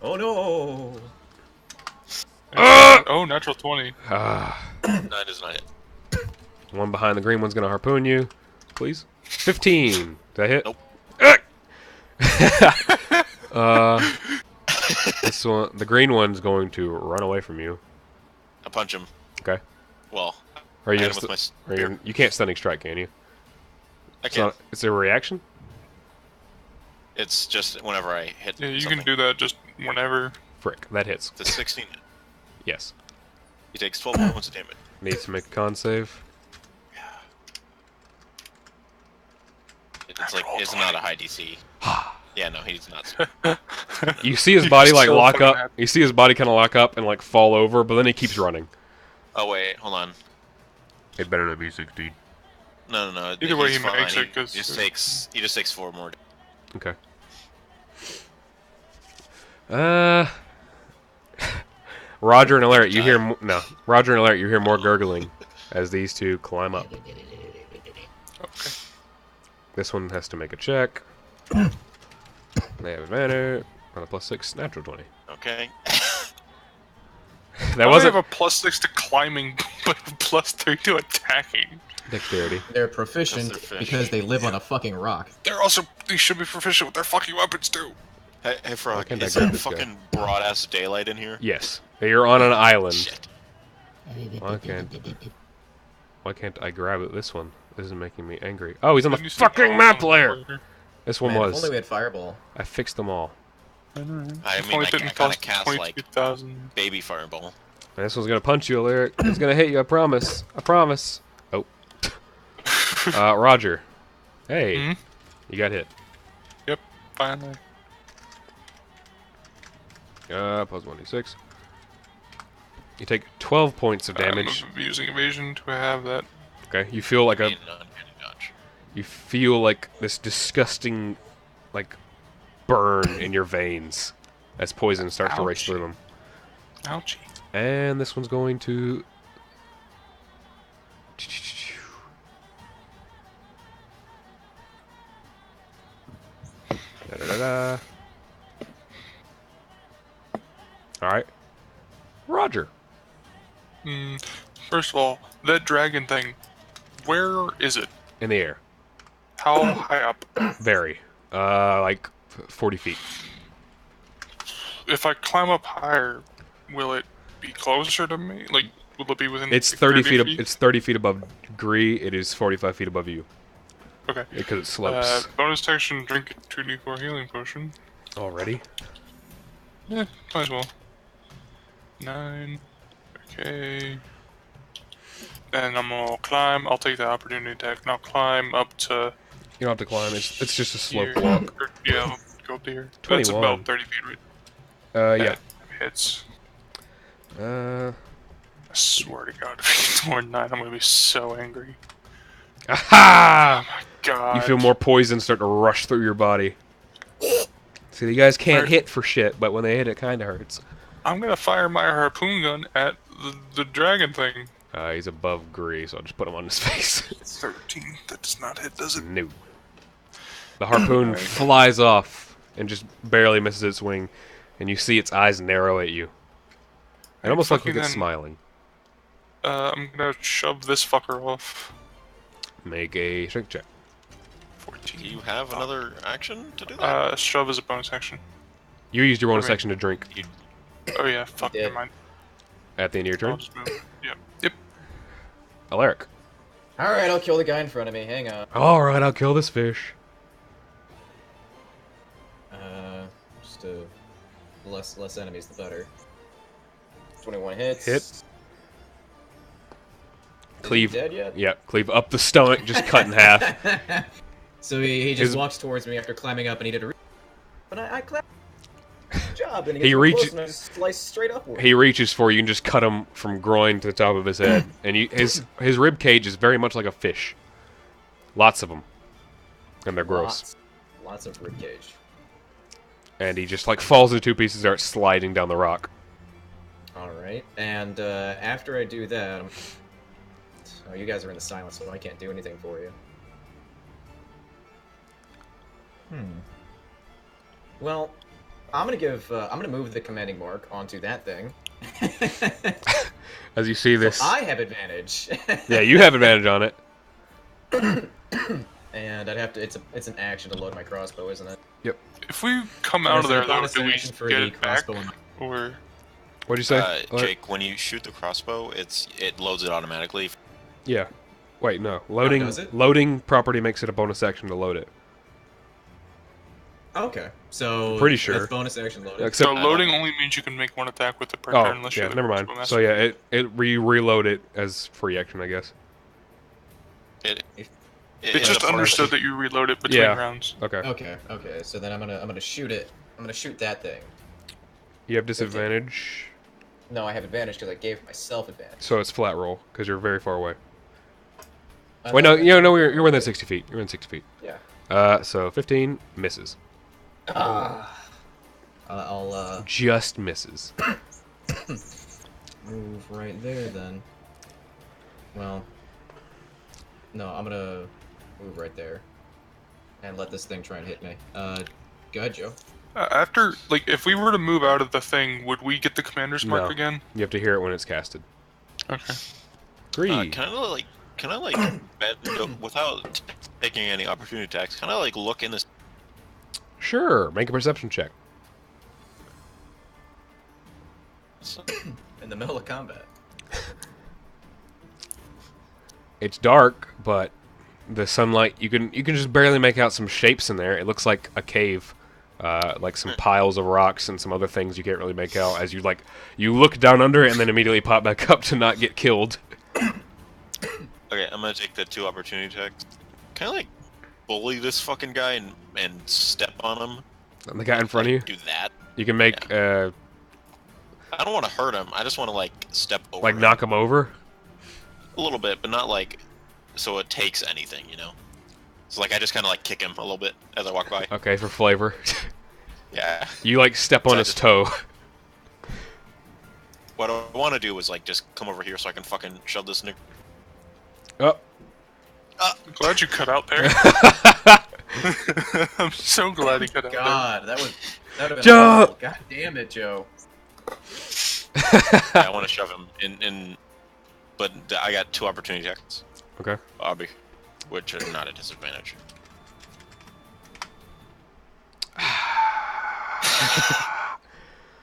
Oh no! Oh, natural 20. That is not it. One behind the green one's gonna harpoon you. Please. 15. Did I hit? Nope. This one, the green one's going to run away from you. I punch him. Okay. Well, Are you? I hit him with my spear. You can't stunning strike, can you? I It's can. not. It's a reaction. It's just whenever I hit Yeah, you something. can do that just whenever. Frick. That hits. The 16. Yes. He takes 12 points of damage. Needs to make a con save. It's like, it's not a high DC. Yeah, no, he's not. You see his body like so lock fucking up. happy. You see his body kind of lock up and like fall over, but then he keeps running. Oh, wait, hold on. It better not be 16. No. Either way, he's he fine. makes it, 'cause- He just takes 4 more. Okay. Roger and Alaric, you hear Roger and Alaric, you hear more gurgling as these 2 climb up. Okay. This one has to make a check. They have advantage on a +6 natural 20. Okay. That Why do wasn't they have a +6 to climbing, but a +3 to attacking? dexterity. They're Because proficient they're fish. because they live on a fucking rock. They should be proficient with their fucking weapons too. Hey, Frog, can't I is grab there this guy? fucking broad-ass daylight in here? Yes, you're on an island. Shit. Why can't I grab it? This one. This is making me angry. Oh, he's on Didn't the you see- fucking oh, map oh, layer. This one Man, if was. only we had fireball. I fixed them all. I mean, I Only kinda didn't cost cast, like, 22,000. baby fireball. And this one's gonna punch you, Alaric. It's gonna hit you. I promise. I promise. Oh. Roger. Hey. Hmm? You got hit. Finally. Plus 1d6. You take 12 points of damage. I'm using evasion to have that. Okay. You feel like Need an uncanny dodge. you feel like this disgusting, like, burn in your veins as poison starts to race Ouch. through them. Ouchie. And this one's going to... Da-da-da-da. Alright. Roger. First of all, that dragon thing, where is it? In the air. How high up? Very. Like 40 feet. If I climb up higher, will it be closer to me? Like, will it be within? It's like, 30 feet. It's 30 feet above Gree. It is 45 feet above you. Okay. Because it slopes. Bonus action, drink a 2d4 healing potion. Already. Yeah, might as well. 9. Okay. Then I'm gonna climb. I'll take the opportunity attack. And I'll climb up to. You don't have to climb. It's just a slope here. walk. Yeah, I'll go up to here. 21. That's about 30 feet, right? Yeah. That hits. I swear to God, if it's more than 9, I'm gonna be so angry. Aha! Oh my God. You feel more poison start to rush through your body. See, you guys can't hit for shit, but when they hit, it kind of hurts. I'm gonna fire my harpoon gun at the dragon thing. He's above Gree, so I'll just put him on his face. 13. That does not hit, does it? No. The harpoon flies off and just barely misses its wing, and you see its eyes narrow at you. It almost looks like it's smiling. I'm gonna shove this fucker off. Make a strength check. 14. Do you have another action to do that? Shove is a bonus action. You used your bonus action to drink Oh yeah, fuck, did. never mind. at the end of your I'll turn. just move. Yep. Alaric. Alright, I'll kill the guy in front of me. Hang on. Alright, I'll kill this fish. Just less enemies, the better. 21 hits. Hit. Is he Cleave. dead yet? Yeah, cleave up the stomach, just cut in half. So he just His- walks towards me after climbing up, and he did a. But I clapped. Good job, and He he, reaches- reaches. And I just slice straight upward. He reaches for you and just cut him from groin to the top of his head. And his rib cage is very much like a fish. Lots of them. And they're gross. Lots of ribcage. And he just like falls into two pieces and starts sliding down the rock. Alright, and after I do that, oh, you guys are in the silence, so I can't do anything for you. Well, I'm gonna move the commanding mark onto that thing. As you see this. So I have advantage. Yeah, you have advantage on it. And I'd have to. It's an action to load my crossbow, isn't it? If we come out of there, though, do we action for get the it back? crossbow. Or What'd you say? Alaric? Jake, when you shoot the crossbow, it loads it automatically. Yeah. Wait, no. Loading does it? loading property makes it a bonus action to load it. Okay, so Pretty sure. that's bonus action loaded. Except so loading only means you can make one attack with the per Oh, turn unless yeah, you're the never mind. crossbow So master. yeah, it reload it as free action, I guess. It just understood that you reload it between Yeah. rounds. Okay. Okay. So then I'm gonna shoot it. I'm gonna shoot that thing. You have disadvantage, No, I have advantage because I gave myself advantage. so it's flat roll because you're very far away. I Wait, thought no, that- no, you're within 60 feet. You're within 60 feet. Yeah. So 15 misses. I'll Just misses. move right there then. Well, no, I'm gonna move right there and let this thing try and hit me. Go ahead, Joe. After, like, if we were to move out of the thing, would we get the commander's mark No. again? You have to hear it when it's casted. Okay. Three. Can I bet without taking any opportunity attacks? Can I look in this? Sure. Make a perception check. In the middle of combat. It's dark, but the sunlight you can just barely make out some shapes in there. It looks like a cave, like some piles of rocks and some other things you can't really make out. As you look down under it and then immediately pop back up to not get killed. Okay, I'm gonna take the 2 opportunity attacks. Can I bully this fucking guy and step on him? And the guy in front of you, Do that? you can make I don't want to hurt him. I just want to step over. like him. knock him over. A little bit, but not so it takes anything, you know. So I just kind of kick him a little bit as I walk by. Okay, for flavor. Yeah. You step on So I his just- toe. what I want to do is like just come over here so I can fucking shove this nigga. Oh. I'm glad you cut out there. I'm so glad he cut out God, that would have been Joe! horrible. God damn it, Joe. Yeah, I want to shove him in, but I got 2 opportunity attacks. Okay. Bobby, which are not a disadvantage.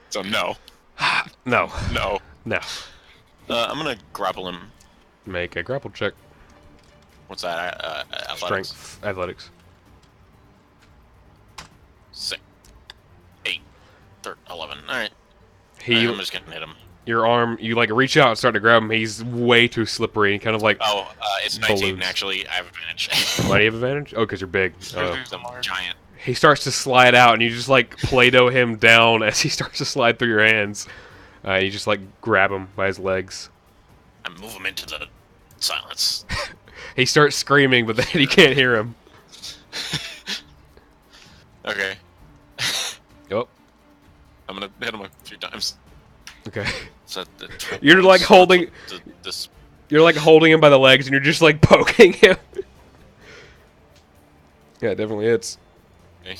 So no, No. no. No. I'm gonna grapple him. Make a grapple check. What's that? Athletics. Strength. Athletics. 6, 8, 11. All right. He. I'm just gonna hit him. Your arm. You like reach out and start to grab him. He's way too slippery. And kind of like. Oh, it's 19 balloons. actually. I have advantage. Why do you have advantage? Oh, because you're big. there. I'm giant. He starts to slide out, and you just like Play-Doh him down as he starts to slide through your hands. You just like grab him by his legs. I move him into the silence. He starts screaming, but then you can't hear him. Okay. Oh, I'm gonna hit him a few times. okay. So the You're like holding. this. You're like holding him by the legs, and you're just like poking him. Yeah, it definitely hits. Okay,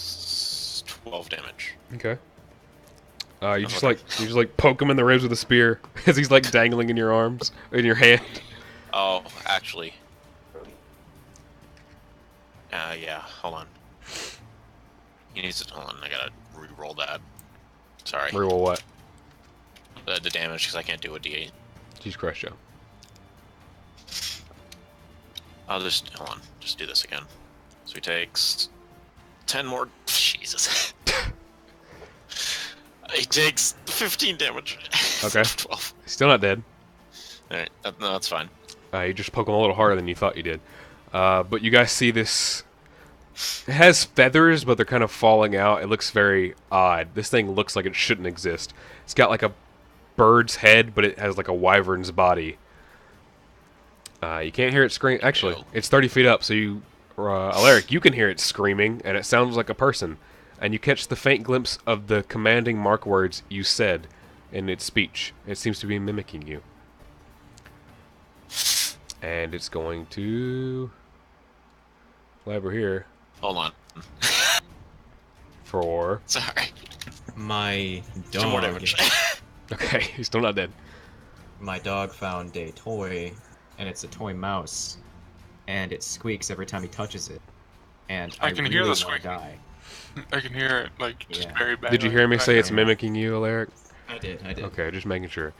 12 damage. Okay. You just like poke him in the ribs with a spear as he's like dangling in your arms, in your hand. Oh, actually. Yeah. Hold on. He needs to. Hold on. I gotta re-roll that. Sorry. Reroll what? The damage because I can't do a D8. Jesus Christ, Joe. I'll just hold on. Just do this again. So he takes 10 more. Jesus. He takes 15 damage. Okay. 12. Still not dead. All right. No, that's fine. You just poke him a little harder than you thought you did. But you guys see this. It has feathers, but they're kind of falling out. It looks very odd. This thing looks like it shouldn't exist. It's got like a bird's head, but it has like a wyvern's body. You can't hear it scream. Actually, it's 30 feet up, so you, Alaric, you can hear it screaming, and it sounds like a person. And you catch the faint glimpse of the commanding mark words you said in its speech. It seems to be mimicking you. And it's going to... Over here. Hold on. For... Sorry. My 2 more dog. damage. Okay, he's still not dead. My dog found a toy, and it's a toy mouse, and it squeaks every time he touches it. And I can hear really the wanna squeaking. die. I can hear it, like, just Yeah. very bad. Did you hear me say it's Yeah. mimicking you, Alaric? I did. Okay, just making sure.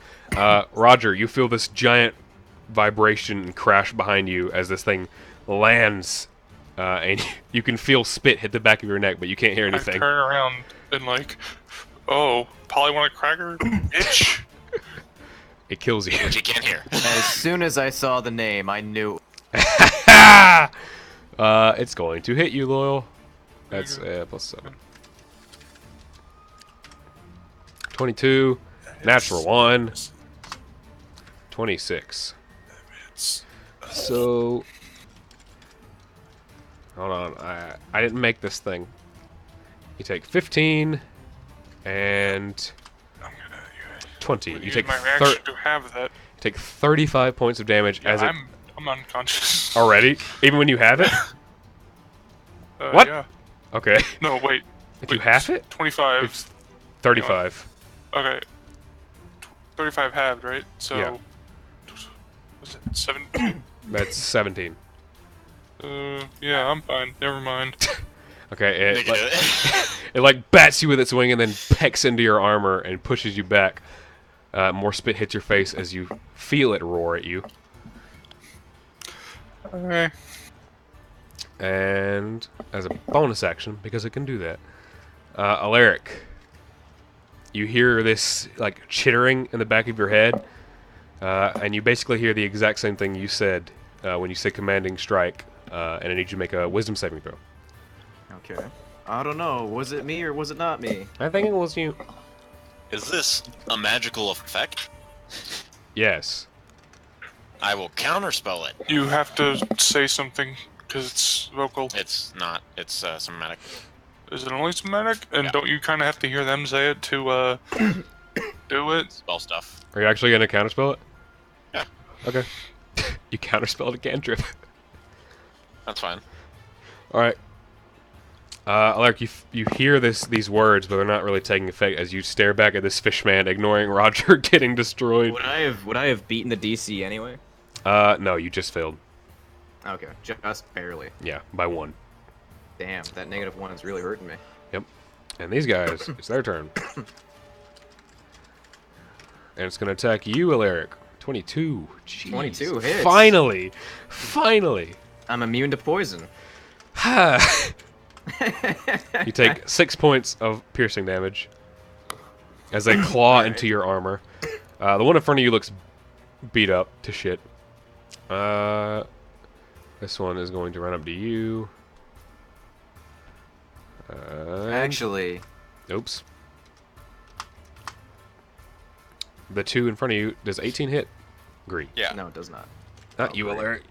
Roger, you feel this giant vibration and crash behind you as this thing lands, and you can feel spit hit the back of your neck, but you can't hear I anything. turn around and like, oh, probably want a cracker, bitch. It kills you. Which you can't hear. As soon as I saw the name, I knew. It's going to hit you, Loyal. That's +7. 22, natural 1, 26. So, hold on, I didn't make this thing. You take 15 and 20. You Use take my reaction to have that. take 35 points of damage Yeah, as it I'm unconscious. already, even when you have it. What? Yeah. Okay, No, wait. if you have it, 25. it's 35. Okay. 35 halved, right? So. Yeah. Was it 7? That's 17. Yeah, I'm fine. Never mind. Okay, it like bats you with its wing and then pecks into your armor and pushes you back. More spit hits your face as you feel it roar at you. Okay. And as a bonus action, because it can do that, Alaric, you hear this like chittering in the back of your head, and you basically hear the exact same thing you said when you said commanding strike, and I need you to make a wisdom saving throw. Okay. I don't know. Was it me or was it not me? I think it was you. Is this a magical effect? Yes. I will counterspell it. You have to say something because it's vocal. It's not. It's somatic. Is it only somatic? And Yeah. don't you kind of have to hear them say it to Do it. spell stuff. Are you actually gonna counterspell it? Yeah. Okay. You counterspelled a cantrip. That's fine. All right. Alaric, you hear these words, but they're not really taking effect as you stare back at this fishman, ignoring Roger getting destroyed. Would I have beaten the DC anyway? No, you just failed. Okay, just barely. Yeah, by 1. Damn, that -1 is really hurting me. Yep. And these guys, it's their turn. And it's gonna attack you, Alaric. 22. Jeez. 22 hits. Finally! Finally! I'm immune to poison. You take 6 points of piercing damage as they claw into your armor. The one in front of you looks beat up to shit. This one is going to run up to you. Actually, Oops. The 2 in front of you, does 18 hit? Great. Yeah. no, it does not. Not Oh, you, great. Alaric.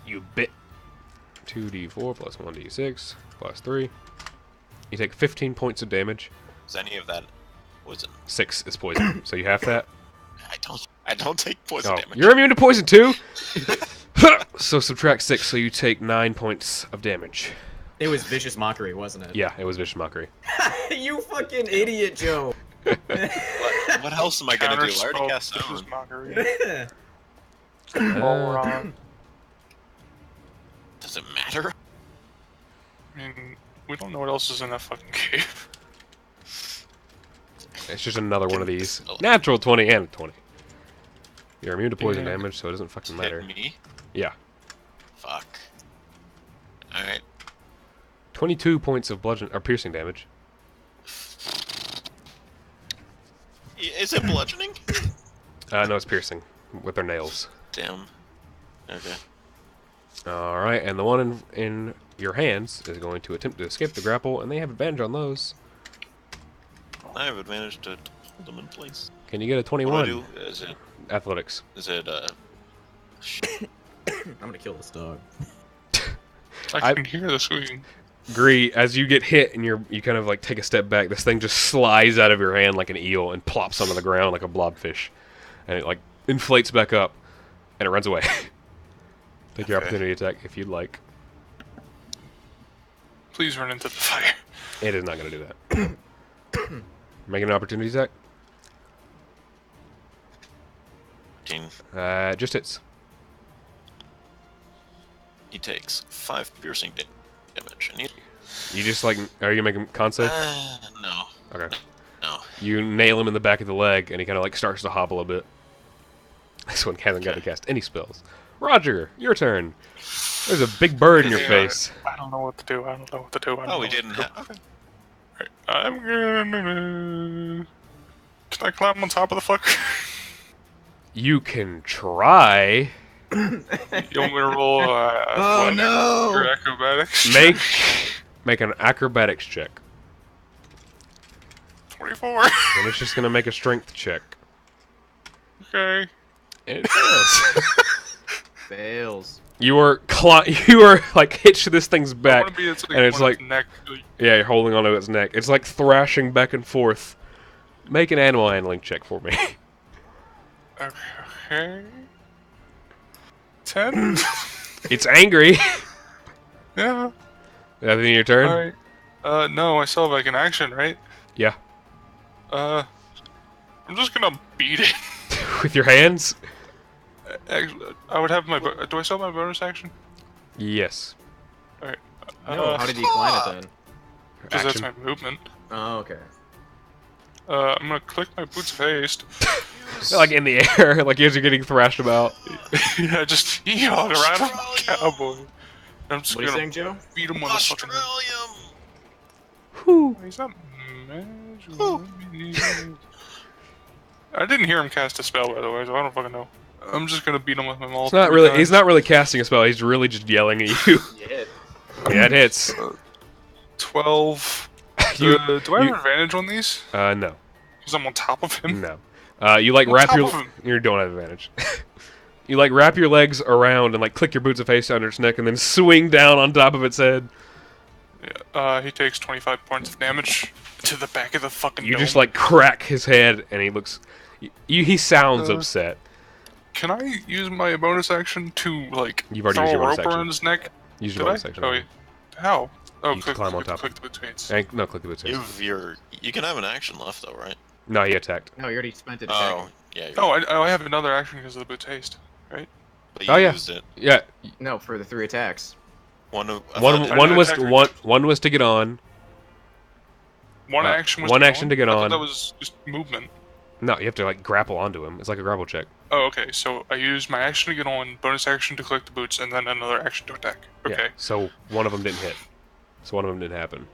You bit. 2d4 plus 1d6 plus 3. You take 15 points of damage. Is any of that poison? 6 is poison, so you have that. I don't take poison Oh, damage. you're immune to poison too. So subtract 6, so you take 9 points of damage. It was vicious mockery, wasn't it? Yeah, it was vicious mockery. You fucking idiot, Joe. What else am I gonna do? I already Counterspell cast vicious Stone. mockery. Uh, Moron. Does it matter? I mean, we don't know what else is in that fucking cave. It's just another one of these. Natural 20 and a 20. You're immune to poison Yeah. damage, so it doesn't fucking matter. Hit me? Yeah. Fuck. Alright. 22 points of bludgeon or piercing damage. Is it bludgeoning? No, it's piercing with their nails. Damn. Okay. All right, and the one in your hands is going to attempt to escape the grapple, and they have advantage on those. I have advantage to hold them in place. Can you get a What 21? do I do? Is it Athletics. I'm gonna kill this dog. I can hear the squeaking. Gree, as you get hit and you kind of like take a step back, this thing just slides out of your hand like an eel and plops onto the ground like a blobfish, and it like inflates back up, and it runs away. Take your Okay. opportunity attack if you'd like. Please run into the fire. It is not going to do that. Make an opportunity attack. 15? Just hits. He takes 5 piercing damage. And You just like, are you making con save? no. Okay. No. You nail him in the back of the leg, and he kind of like starts to hobble a bit. This one hasn't got to cast any spells. Roger, your turn. There's a big bird in your Yeah, face. I don't know what to do. I don't know what to do. I don't Oh, know we what to didn't do. have. Okay. Right, I'm gonna. Can I climb on top of the fucker? You can try. You want me to roll? Oh, no! Or acrobatics? Make an acrobatics check. 24. And it's just gonna make a strength check. Okay. And it fails. Fails. You are like hitched to this thing's I back, wanna be its, and it's one of like its neck. yeah, you're holding onto its neck. It's like thrashing back and forth. Make an animal handling check for me. Okay. 10. It's angry. Yeah. That in your turn? Alright. No, I still have like an action, right? Yeah. I'm just gonna beat it. With your hands? Actually, I would have my. Do I still have my bonus action? Yes. Alright. No, how did you decline it then? Because that's Action. my movement. Oh, okay. I'm gonna click my boots of haste. Like in the air, like as you're getting thrashed about. Yeah, just yawn around like a cowboy. I'm just What are you gonna saying, Joe? beat him with a fucking. Australium! Whew. He's not magic. I didn't hear him cast a spell, by the way, so I don't fucking know. I'm just gonna beat him with my maul. It's not really. He's not really casting a spell. He's really just yelling at you. Yeah. Yeah, it hits. 12. You- do I have you- advantage on these? No, Because I'm on top of him. no. You like On wrap top your. of him. You don't have advantage. You like wrap your legs around and like click your boots of haste under its neck and then swing down on top of its head. Yeah, he takes 25 points of damage to the back of the fucking You dome. just like crack his head and he looks. He sounds Uh, upset. Can I use my bonus action to like You've already throw used a your bonus rope action. around his neck? Use your Did I? bonus action. Oh, wait. How? Oh, You climb on top. click the boots. No, click the boots. You can have an action left though, right? No, he attacked. No, you already spent it. Oh, yeah. Oh, I have another action because of the boot haste, right? But you Oh, yeah. used it. Yeah, No, for the 3 attacks. One one didn't was attack one was to get on. One action was one to action to get I thought on. that was just movement. No, you have to like grapple onto him. It's like a grapple check. Oh, okay. So I used my action to get on, bonus action to collect the boots, and then another action to attack. Okay. Yeah, so one of them didn't hit. So one of them didn't happen.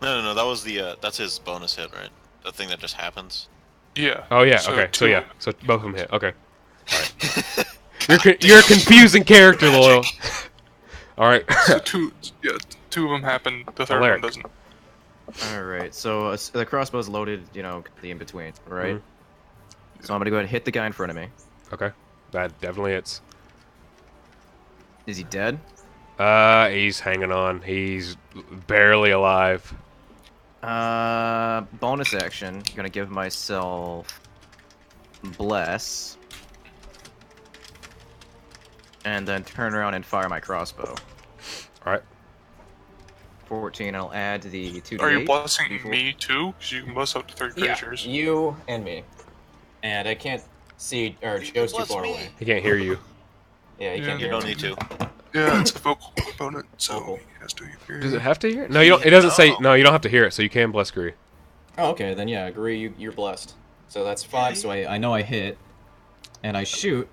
No. That was the that's his bonus hit, right? The thing that just happens. Yeah. Oh yeah. So Okay. So two- yeah. So both of them hit. Okay. All right. You're a confusing character, Loyal. All right. So two of them happen. The third Alaric. one doesn't. Alright, so the crossbow's loaded, the in-between, right? Mm-hmm. So I'm gonna go ahead and hit the guy in front of me. Okay. That definitely hits. Is he dead? He's hanging on. He's barely alive. Bonus action. Gonna give myself bless. And then turn around and fire my crossbow. All right. 14, I'll add the 2d8. Are you blessing D4. me too? Because you can bless up to 3 Yeah, creatures. you and me. And I can't see, or Joe's too bless far me. away. He can't hear you. Yeah, you Yeah. can't You hear don't me. need to. Yeah, it's a vocal component, so Vocal. he has to hear. Does it have to hear? No, you don't. It doesn't say. No, you don't have to hear it. So you can bless Gree. Oh, okay, then yeah, agree, you're blessed. So that's 5, so I know I hit. And I shoot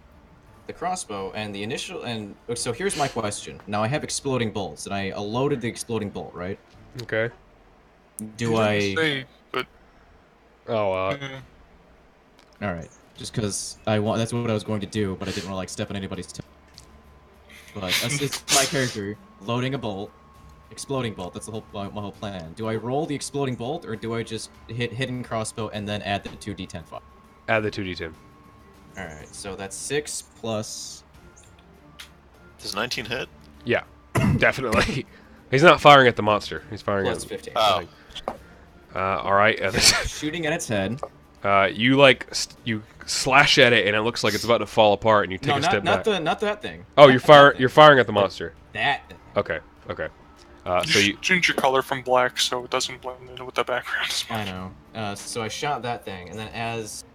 the crossbow, and the initial, and so here's my question. Now I have exploding bolts, and I loaded the exploding bolt, right? Okay. Do I... Say, but Oh. Alright, just because I want, that's what I was going to do, but I didn't want to like step on anybody's toe. But it's my character, loading a bolt, exploding bolt, that's the whole, my whole plan. Do I roll the exploding bolt, or do I just hit hidden crossbow and then add the 2d10 fire? Add the 2d10. Alright, so that's 6 plus... Does 19 hit? Yeah, definitely. He's not firing at the monster. He's firing plus at. 15. Oh. All right. Shooting at its head. You you slash at it, and it looks like it's about to fall apart, and you take No, a step not back. not that thing. Oh, Not you're that thing. You're firing at the monster. That thing. Okay. Okay. you So you. should change your color from black so it doesn't blend in with the background as much. I know. So I shot that thing, and then as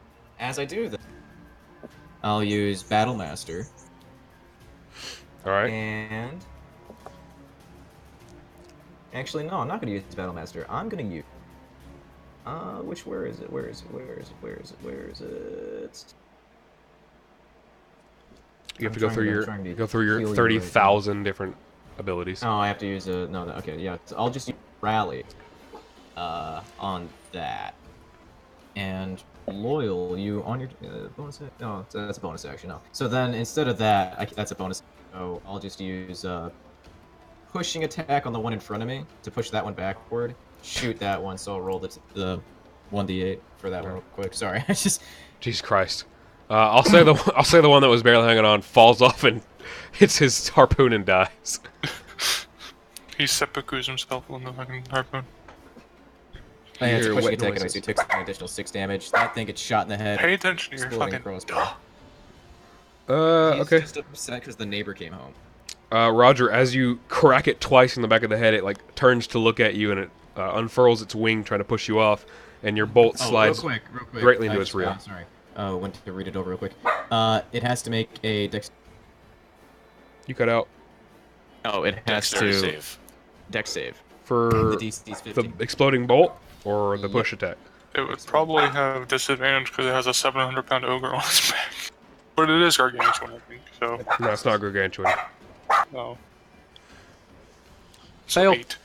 I do that, I'll use Battle Master, All right. and actually no, I'm not gonna use Battle Master. I'm gonna use where is it? Where is it? You have I'm to go trying through to- your trying to 30,000 different abilities. Oh, I have to use a no. Okay, yeah. So I'll just use Rally on that. And Loyal, you on your bonus? No, that's a bonus action. No. So then instead of that, that's a bonus. So I'll just use pushing attack on the one in front of me to push that one backward. Shoot that one. So I'll roll the 1d8 for that one real quick. Sorry, I just. Jesus Christ. I'll say the one that was barely hanging on falls off and hits his harpoon and dies. He seppukus himself on the fucking harpoon. I had to Hear push wet attack anyway, noises. so he takes an additional 6 damage. That thing gets shot in the head. Pay attention to your Exploding fucking crossbow. He's Okay. just upset because the neighbor came home. Roger, as you crack it twice in the back of the head, it like turns to look at you and it unfurls its wing, trying to push you off, and your bolt slides real quick. greatly into I its just- rear. Sorry. Went to read it over real quick. It has to make a dex. You cut out Oh, it has Dexterity to save. dex save. for The DC's the 15. exploding bolt or the push attack. It would probably have disadvantage because it has a 700-pound ogre on its back. But it is gargantuan, I think. So, No, it's not gargantuan. no. Fail. 8.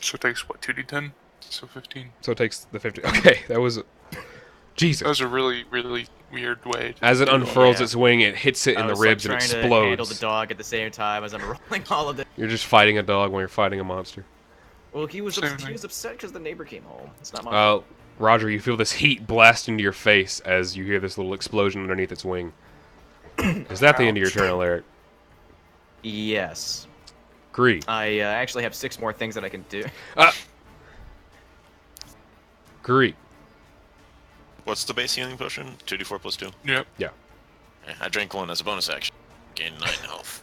So it takes what, 2d10? So 15. So it takes the 50. Okay, that was Jesus. That was a really, really weird way. As it do unfurls Yeah. its wing, it hits it in I the was, ribs like, and trying to handle the explodes. dog at the same time as I'm rolling all of this. You're just fighting a dog when you're fighting a monster. Well, he was Same thing. upset because the neighbor came home. It's not my fault. Roger, you feel this heat blast into your face as you hear this little explosion underneath its wing. Is that the end of your turn, Alaric? Yes. Gree. I actually have 6 more things that I can do. Gree. What's the base healing potion? 2d4 plus 2? Yep. I drank one as a bonus action. Gain 9 health.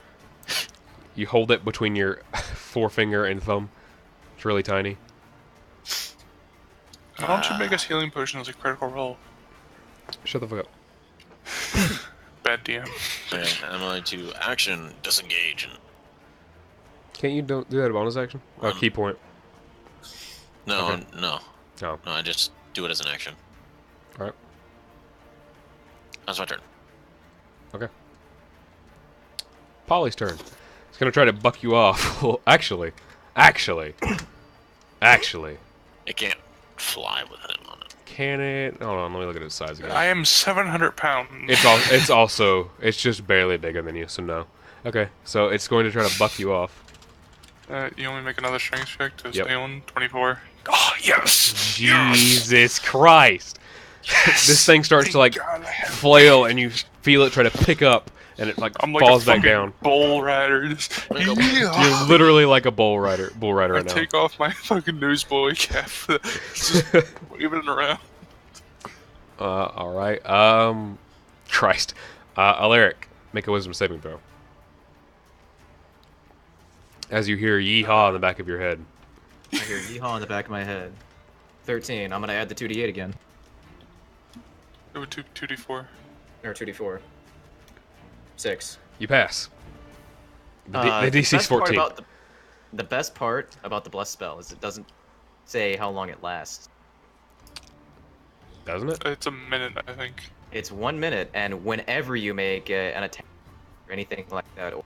You hold it between your forefinger and thumb. It's really tiny. Why don't you make us healing potion as a critical roll? Shut the fuck up. Bad DM. And I'm going to action disengage. And Can't you do that a bonus action? Oh, key point. no, Okay. no, Oh, no. I just do it as an action. alright. That's my turn. Okay. Polly's turn. He's gonna try to buck you off. Well, actually. It can't fly with him on it. Can it? Hold on, let me look at its size again. I am 700 pounds. It's just barely bigger than you, so no. Okay, so it's going to try to buck you off. You only make another strength check to Yep. stay on 24. Oh, yes! Jesus Christ! This thing starts to like God, I have- flail, and you feel it try to pick up, and it like I'm like falls a back fucking down. bull rider. Just, You're yeah. literally like a bull rider I right now. take off my fucking newsboy cap. Just waving it around. All right. Christ. Alaric, make a wisdom saving throw. As you hear yeehaw in the back of your head. I hear yeehaw in the back of my head. 13. I'm gonna add the 2d8 again. It would 2d4. Or 2d4. 6. You pass. The The DC's best part 14. about the best part about the blessed spell is it doesn't say how long it lasts. Doesn't it? It's a minute, I think. It's 1 minute, and whenever you make an attack or anything like that, or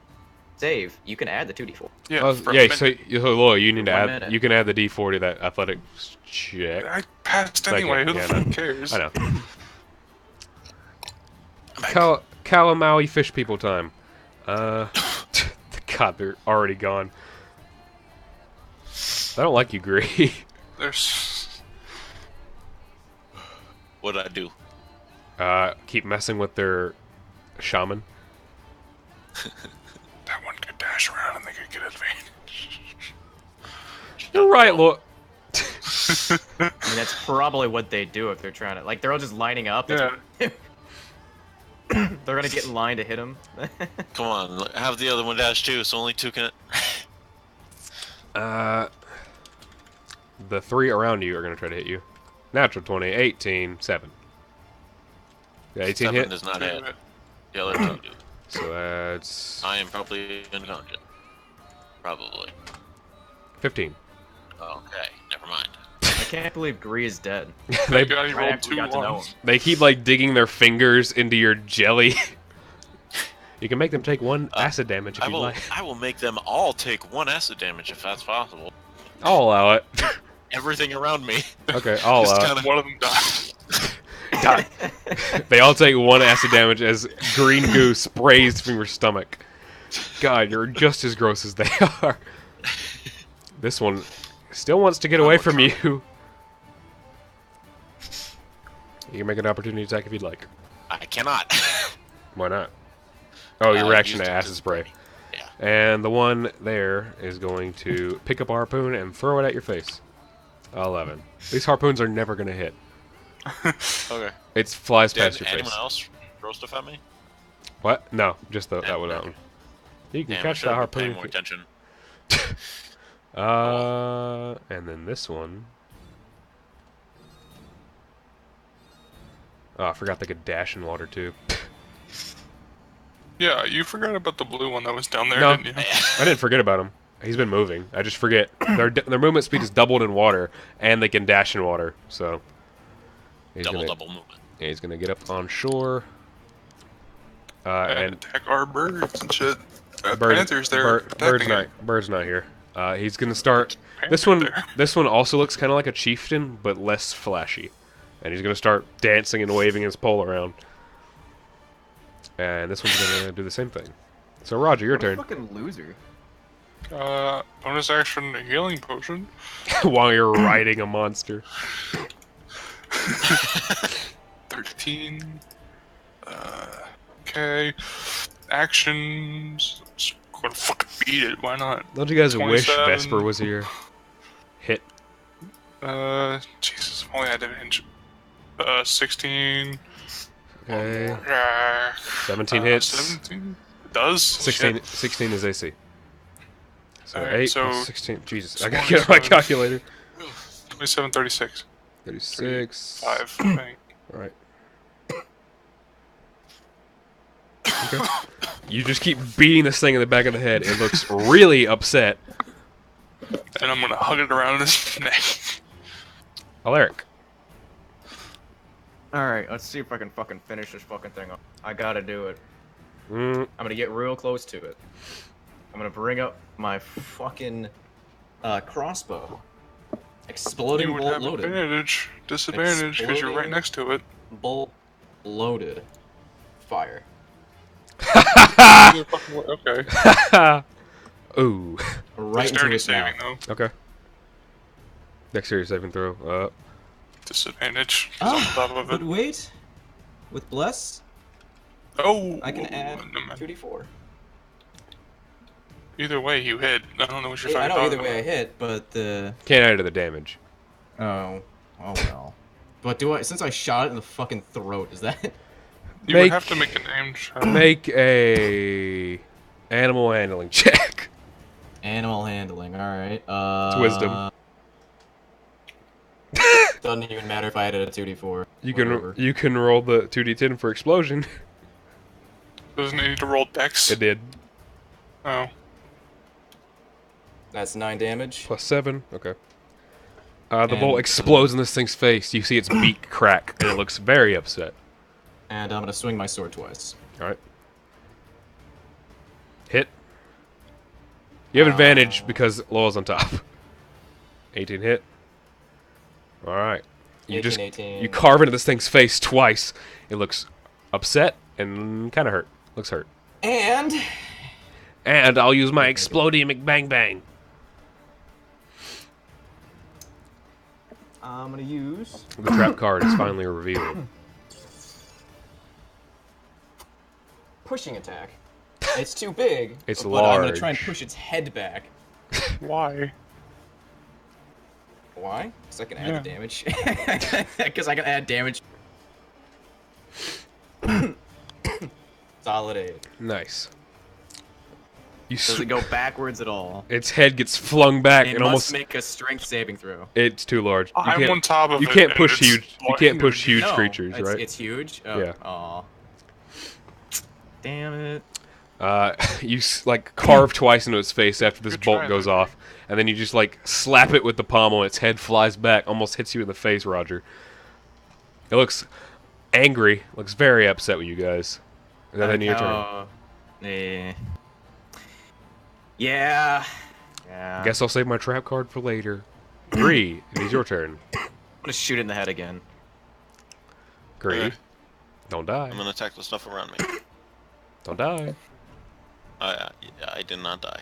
save, you can add the 2d4. Yeah, Oh, for a yeah. minute. So, Laura, you need to 1 add. minute. You can add the D4 to that athletics check. I passed Thank anyway. you. Who the Yeah, fuck no. cares? I know. Kalamaui fish people time. God, they're already gone. I don't like you, Gree. There's. What'd I do? Keep messing with their shaman. That one could dash around and they could get advantage. You're right, Laura. I mean, that's probably what they do if they're trying to. Like, they're all just lining up. Yeah. They're gonna get in line to hit him. Come on, have the other one dash too, so only 2 can. The 3 around you are going to try to hit you. Natural 20, 18, 7. Yeah, 18 7 hit. does not hit. The other 2 do. So that's I am probably unconscious. Probably. 15. Okay, never mind. I can't believe Gree is dead. they, God, he Right rolled after we 2 got to know ones. him. they keep like digging their fingers into your jelly. You can make them take 1 acid damage if I you will. like. I will make them all take 1 acid damage if that's possible. I'll allow it. Everything around me. Okay, I'll Just allow kinda- it. One of them died. God. They all take 1 acid damage as green goo sprays from your stomach. God, you're just as gross as they are. This one still wants to get away from you. You can make an opportunity attack if you'd like. I cannot. Why not? Oh, your I reaction used to it acid to spray. Yeah. And the one there is going to pick up a harpoon and throw it at your face. 11. These harpoons are never going to hit. Okay. It flies Did past your anyone face. else throw stuff at me? What? No, just that one. Okay. You can Damn, I catch should that have been harpoon. paying more attention. And then this one. Oh, I forgot they could dash in water too. Yeah, you forgot about the blue one that was down there, No. didn't you? I didn't forget about him. He's been moving. I just forget. Their movement speed is doubled in water, and they can dash in water. So he's Double gonna, movement. yeah, he's gonna get up on shore. And And attack our birds and shit. Bird- Panther's there. Bird's protecting not. it. Bird's not here. He's gonna start. This Panther one. there. This one also looks kind of like a chieftain, but less flashy. And he's gonna start dancing and waving his pole around. And this one's gonna do the same thing. So Roger, your turn. Fucking loser. Bonus action healing potion. While you're riding a monster. 13. Okay. Actions. Just gonna fucking beat it. Why not? Don't you guys wish 27. Vesper was here? Hit. Jesus, if only I had advantage. 16. Okay. 17 17 hits. 17? Does? 16, Shit. 16 is AC. So Alright, 8 so plus 16. Jesus, I gotta get my 27. calculator. 27, 36. 36. 5, I think. Alright. Okay. You just keep beating this thing in the back of the head. It looks really upset. And I'm gonna hug it around his neck. Alaric. Alright, let's see if I can fucking finish this fucking thing up. I gotta do it. Mm, I'm gonna get real close to it. I'm gonna bring up my fucking crossbow. Exploding You would bolt have loaded. disadvantage, because you're right Exploding. next to it. Bolt loaded. Fire. Okay. Ooh. Right into Dexterity his mouth. saving, though. Okay. Dexterity saving throw. Disadvantage. 'cause on top of But it. wait, with bless, Oh! I can add never mind. 2d4. Either way, you hit. I don't know what you're I fucking know either talking way I about. hit, but the Can't add to the damage. oh well. But do I? Since I shot it in the fucking throat, is that? You Make- would have to make a name check. Make a animal handling check. Animal handling. All right. It's wisdom. Doesn't even matter if I added a 2d4. Whatever. You can roll the 2d10 for explosion. Doesn't it need to roll dex? It did. Oh. That's 9 damage. Plus 7. Okay. The bolt And- explodes in this thing's face. You see its beak crack, and it looks very upset. And I'm gonna swing my sword twice. Alright. Hit. You have advantage because Laurel's on top. 18 hit. Alright. You 18, just 18. you carve into this thing's face twice. It looks upset and kind of hurt. Looks hurt. And And I'll use my explodey McBang. I'm gonna use The trap card is finally revealed. pushing attack. It's too big. It's but I'm gonna try and large. push its head back. Why? Why? Because I can add the damage. Because I can add damage. Solid 8. Nice. You Does it go backwards at all? its head gets flung back It and must almost make a strength saving throw. it's too large. You I'm can't- on top of You it. can't and push it's huge. You can't push huge No, creatures, it's, right? It's huge. Oh, Yeah. Aw. Damn it. You like carve twice into its face after this Good bolt try, goes Larry. off, and then you just like slap it with the pommel. Its head flies back, almost hits you in the face, Roger. It looks angry. Looks very upset with you guys. Is that the end of your turn? Oh. Yeah. Yeah. Guess I'll save my trap card for later. 3. It is your turn. I'm gonna shoot it in the head again. Gree. Okay. Don't die. I'm gonna attack the stuff around me. Don't die. I did not die.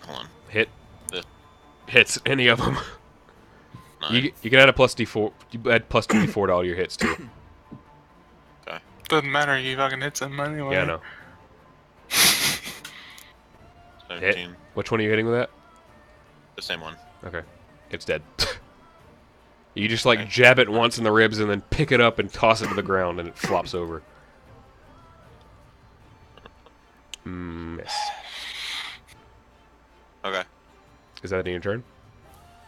Hold on. Hit. The- Hits any of them. 9. You can add a plus d4. You add plus 2d4 to all your hits too. Okay. Doesn't matter, he fucking hits him anyway. Yeah, I know. 17. Which one are you hitting with that? The same one. Okay. It's dead. You just like jab it once in the ribs and then pick it up and toss it to the ground and it flops over. Miss. Okay. Is that the end of your turn?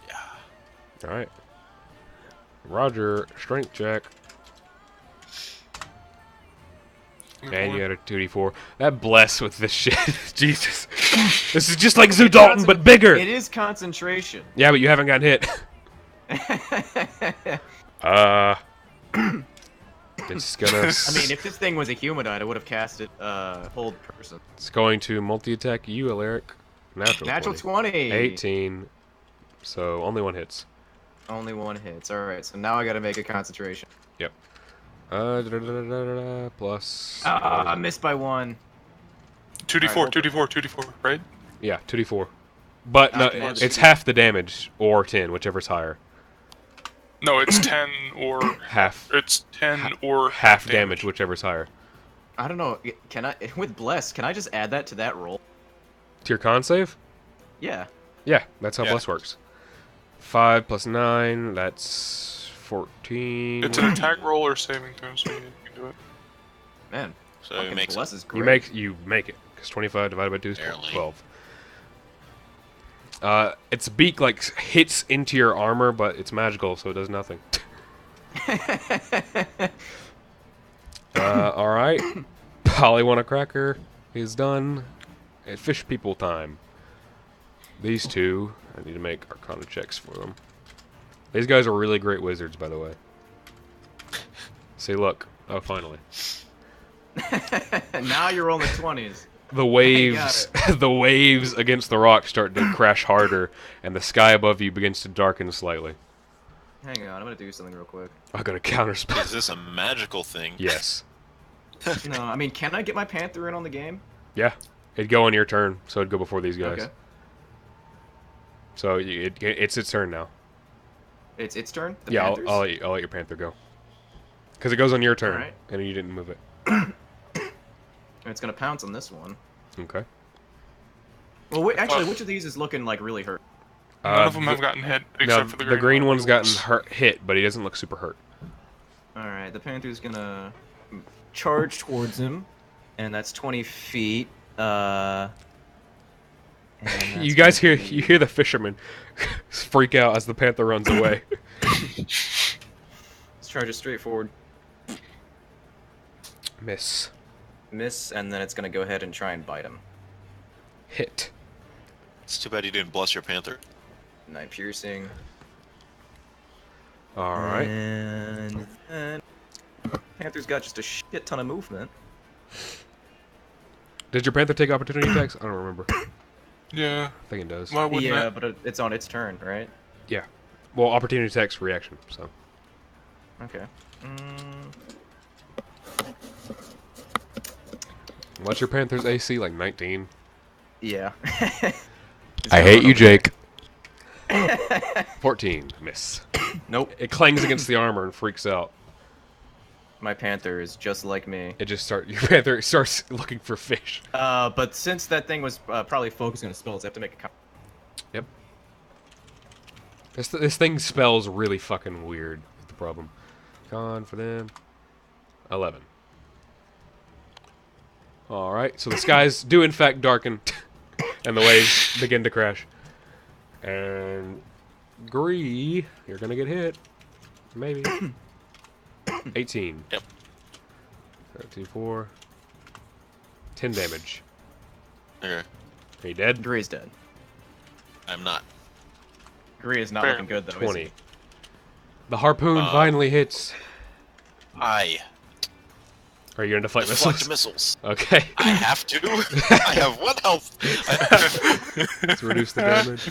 Yeah. Alright. Roger, strength check. And you had a 2d4. That bless with this shit. Jesus. This is just like Zoo Dalton, but bigger! It is concentration. Yeah, but you haven't gotten hit. It's gonna. I mean, if this thing was a humanoid, I would have cast it hold person. It's going to multi-attack you, Alaric. Natural 20. 18. So only one hits. Only one hits. All right, so now I got to make a concentration. Yep. Plus. I missed by 1. 2d4, Alright, 2d4, 2d4, right? Yeah, 2d4. But no, Okay. it's half the damage or 10, whichever's higher. No, it's 10 or... Half. It's 10 or Half damage, whichever's higher. I don't know. Can I with bless? Can I just add that to that roll? To your con save? Yeah. Yeah, that's how Yeah. bless works. 5 plus 9, that's 14. It's an attack roll or saving throw, so you can do it. Man, So fucking it makes bless is great. You make it, because 25 divided by 2 is Barely. 12. Its beak like hits into your armor, but it's magical, so it does nothing. All right, Pollywanna Cracker is done. It's fish people time. These two, I need to make Arcana checks for them. These guys are really great wizards, by the way. See, look. Oh, finally. Now you're rolling 20s. The waves, the waves against the rock start to crash harder, and the sky above you begins to darken slightly. Hang on, I'm gonna do something real quick. I got a counter spell. Is this a magical thing? Yes. No, I mean, can I get my Panther in on the game? Yeah. It'd go on your turn, so it'd go before these guys. Okay. So it's its turn now. It's its turn? The Yeah, Panthers? I'll let your Panther go. Because it goes on your turn, Alright. and you didn't move it. It's gonna pounce on this one. Okay. Well, wait, actually, which of these is looking like really hurt? None of them have gotten hit, No, except for the green one. one's gotten hit, but he doesn't look super hurt. Alright, the Panther's gonna charge towards him, and that's 20 feet. And You that's guys gonna you be- hear the fisherman freak out as the Panther runs away. Let's charge it straight forward. Miss. Miss, and then it's gonna go ahead and try and bite him. Hit. It's too bad you didn't bless your panther. 9 piercing. Alright. And then Panther's got just a shit ton of movement. Did your Panther take opportunity attacks? I don't remember. I Yeah. think it does. Why wouldn't Yeah, it? but it's on its turn, right? Yeah. Well, opportunity attacks reaction, so. Okay. What's your Panther's AC? Like 19? Yeah. I hate you, Jake. 14. Miss. Nope. It clangs against the armor and freaks out. My Panther is just like me. Your Panther starts looking for fish. But since that thing was probably focusing on spells, I have to make a Yep. This thing spells really fucking weird. Is the problem. Con for them. 11. Alright, so the skies do in fact darken, and the waves begin to crash. And Gree, you're gonna get hit. Maybe. 18. Yep. 13, 4. 10 damage. Okay. Are you dead? Gree's dead. I'm not. Gree is not Fair. looking good though. 20. Is he? The harpoon finally hits. I Are you gonna deflect deflect missiles? missiles. Okay. I have to. I have 1 health. Let's reduce the damage.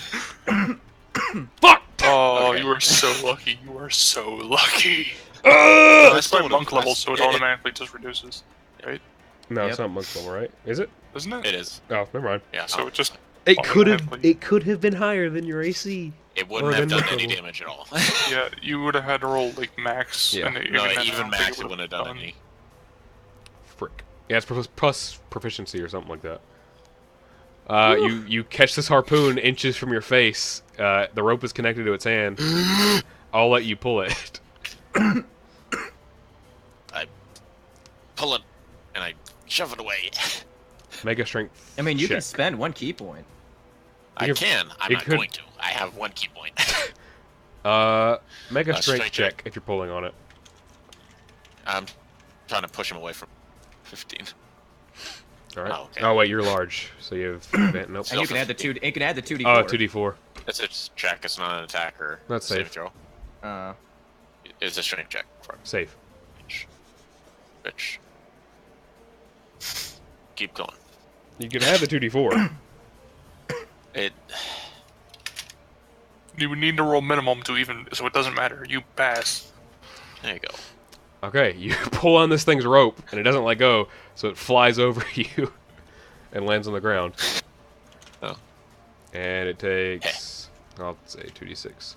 Fuck! Oh, Okay. you are so lucky. You are so lucky. I That's still by would've- monk level, so it it- automatically just reduces. Right? No, it's Yep. not monk level, right? Is it? Isn't it? It is. Oh, never mind. Yeah. So it just... It Automatically. could have been higher than your AC. It Or wouldn't have then done any level. damage at all. Yeah, you would have had to roll, like, max. Yeah. And No, then I don't even think max it it wouldn't have done any. Frick. Yeah, it's plus proficiency or something like that. You catch this harpoon inches from your face. The rope is connected to its hand. I'll let you pull it. I pull it and I shove it away. Make a strength. I mean, you can check. spend 1 key point. I You- can. I'm it not could- going to. I have 1 key point. Make a strength strength check check. if you're pulling on it. I'm trying to push him away from 15. All right. Oh, okay. Oh wait, you're large, so you have advantage. Nope. And you can add the 2. You can add the 2d4. Oh, 2d4. It's a check. It's not an attack or That's saving safe. throw. Uh, It's a strength check. For Safe. bitch. Keep going. You can add the 2d4. It. You would need to roll minimum to even... So it doesn't matter. You pass. There you go. Okay, you pull on this thing's rope, and it doesn't let go, so it flies over you and lands on the ground. Oh. And it takes, I'll say 2d6.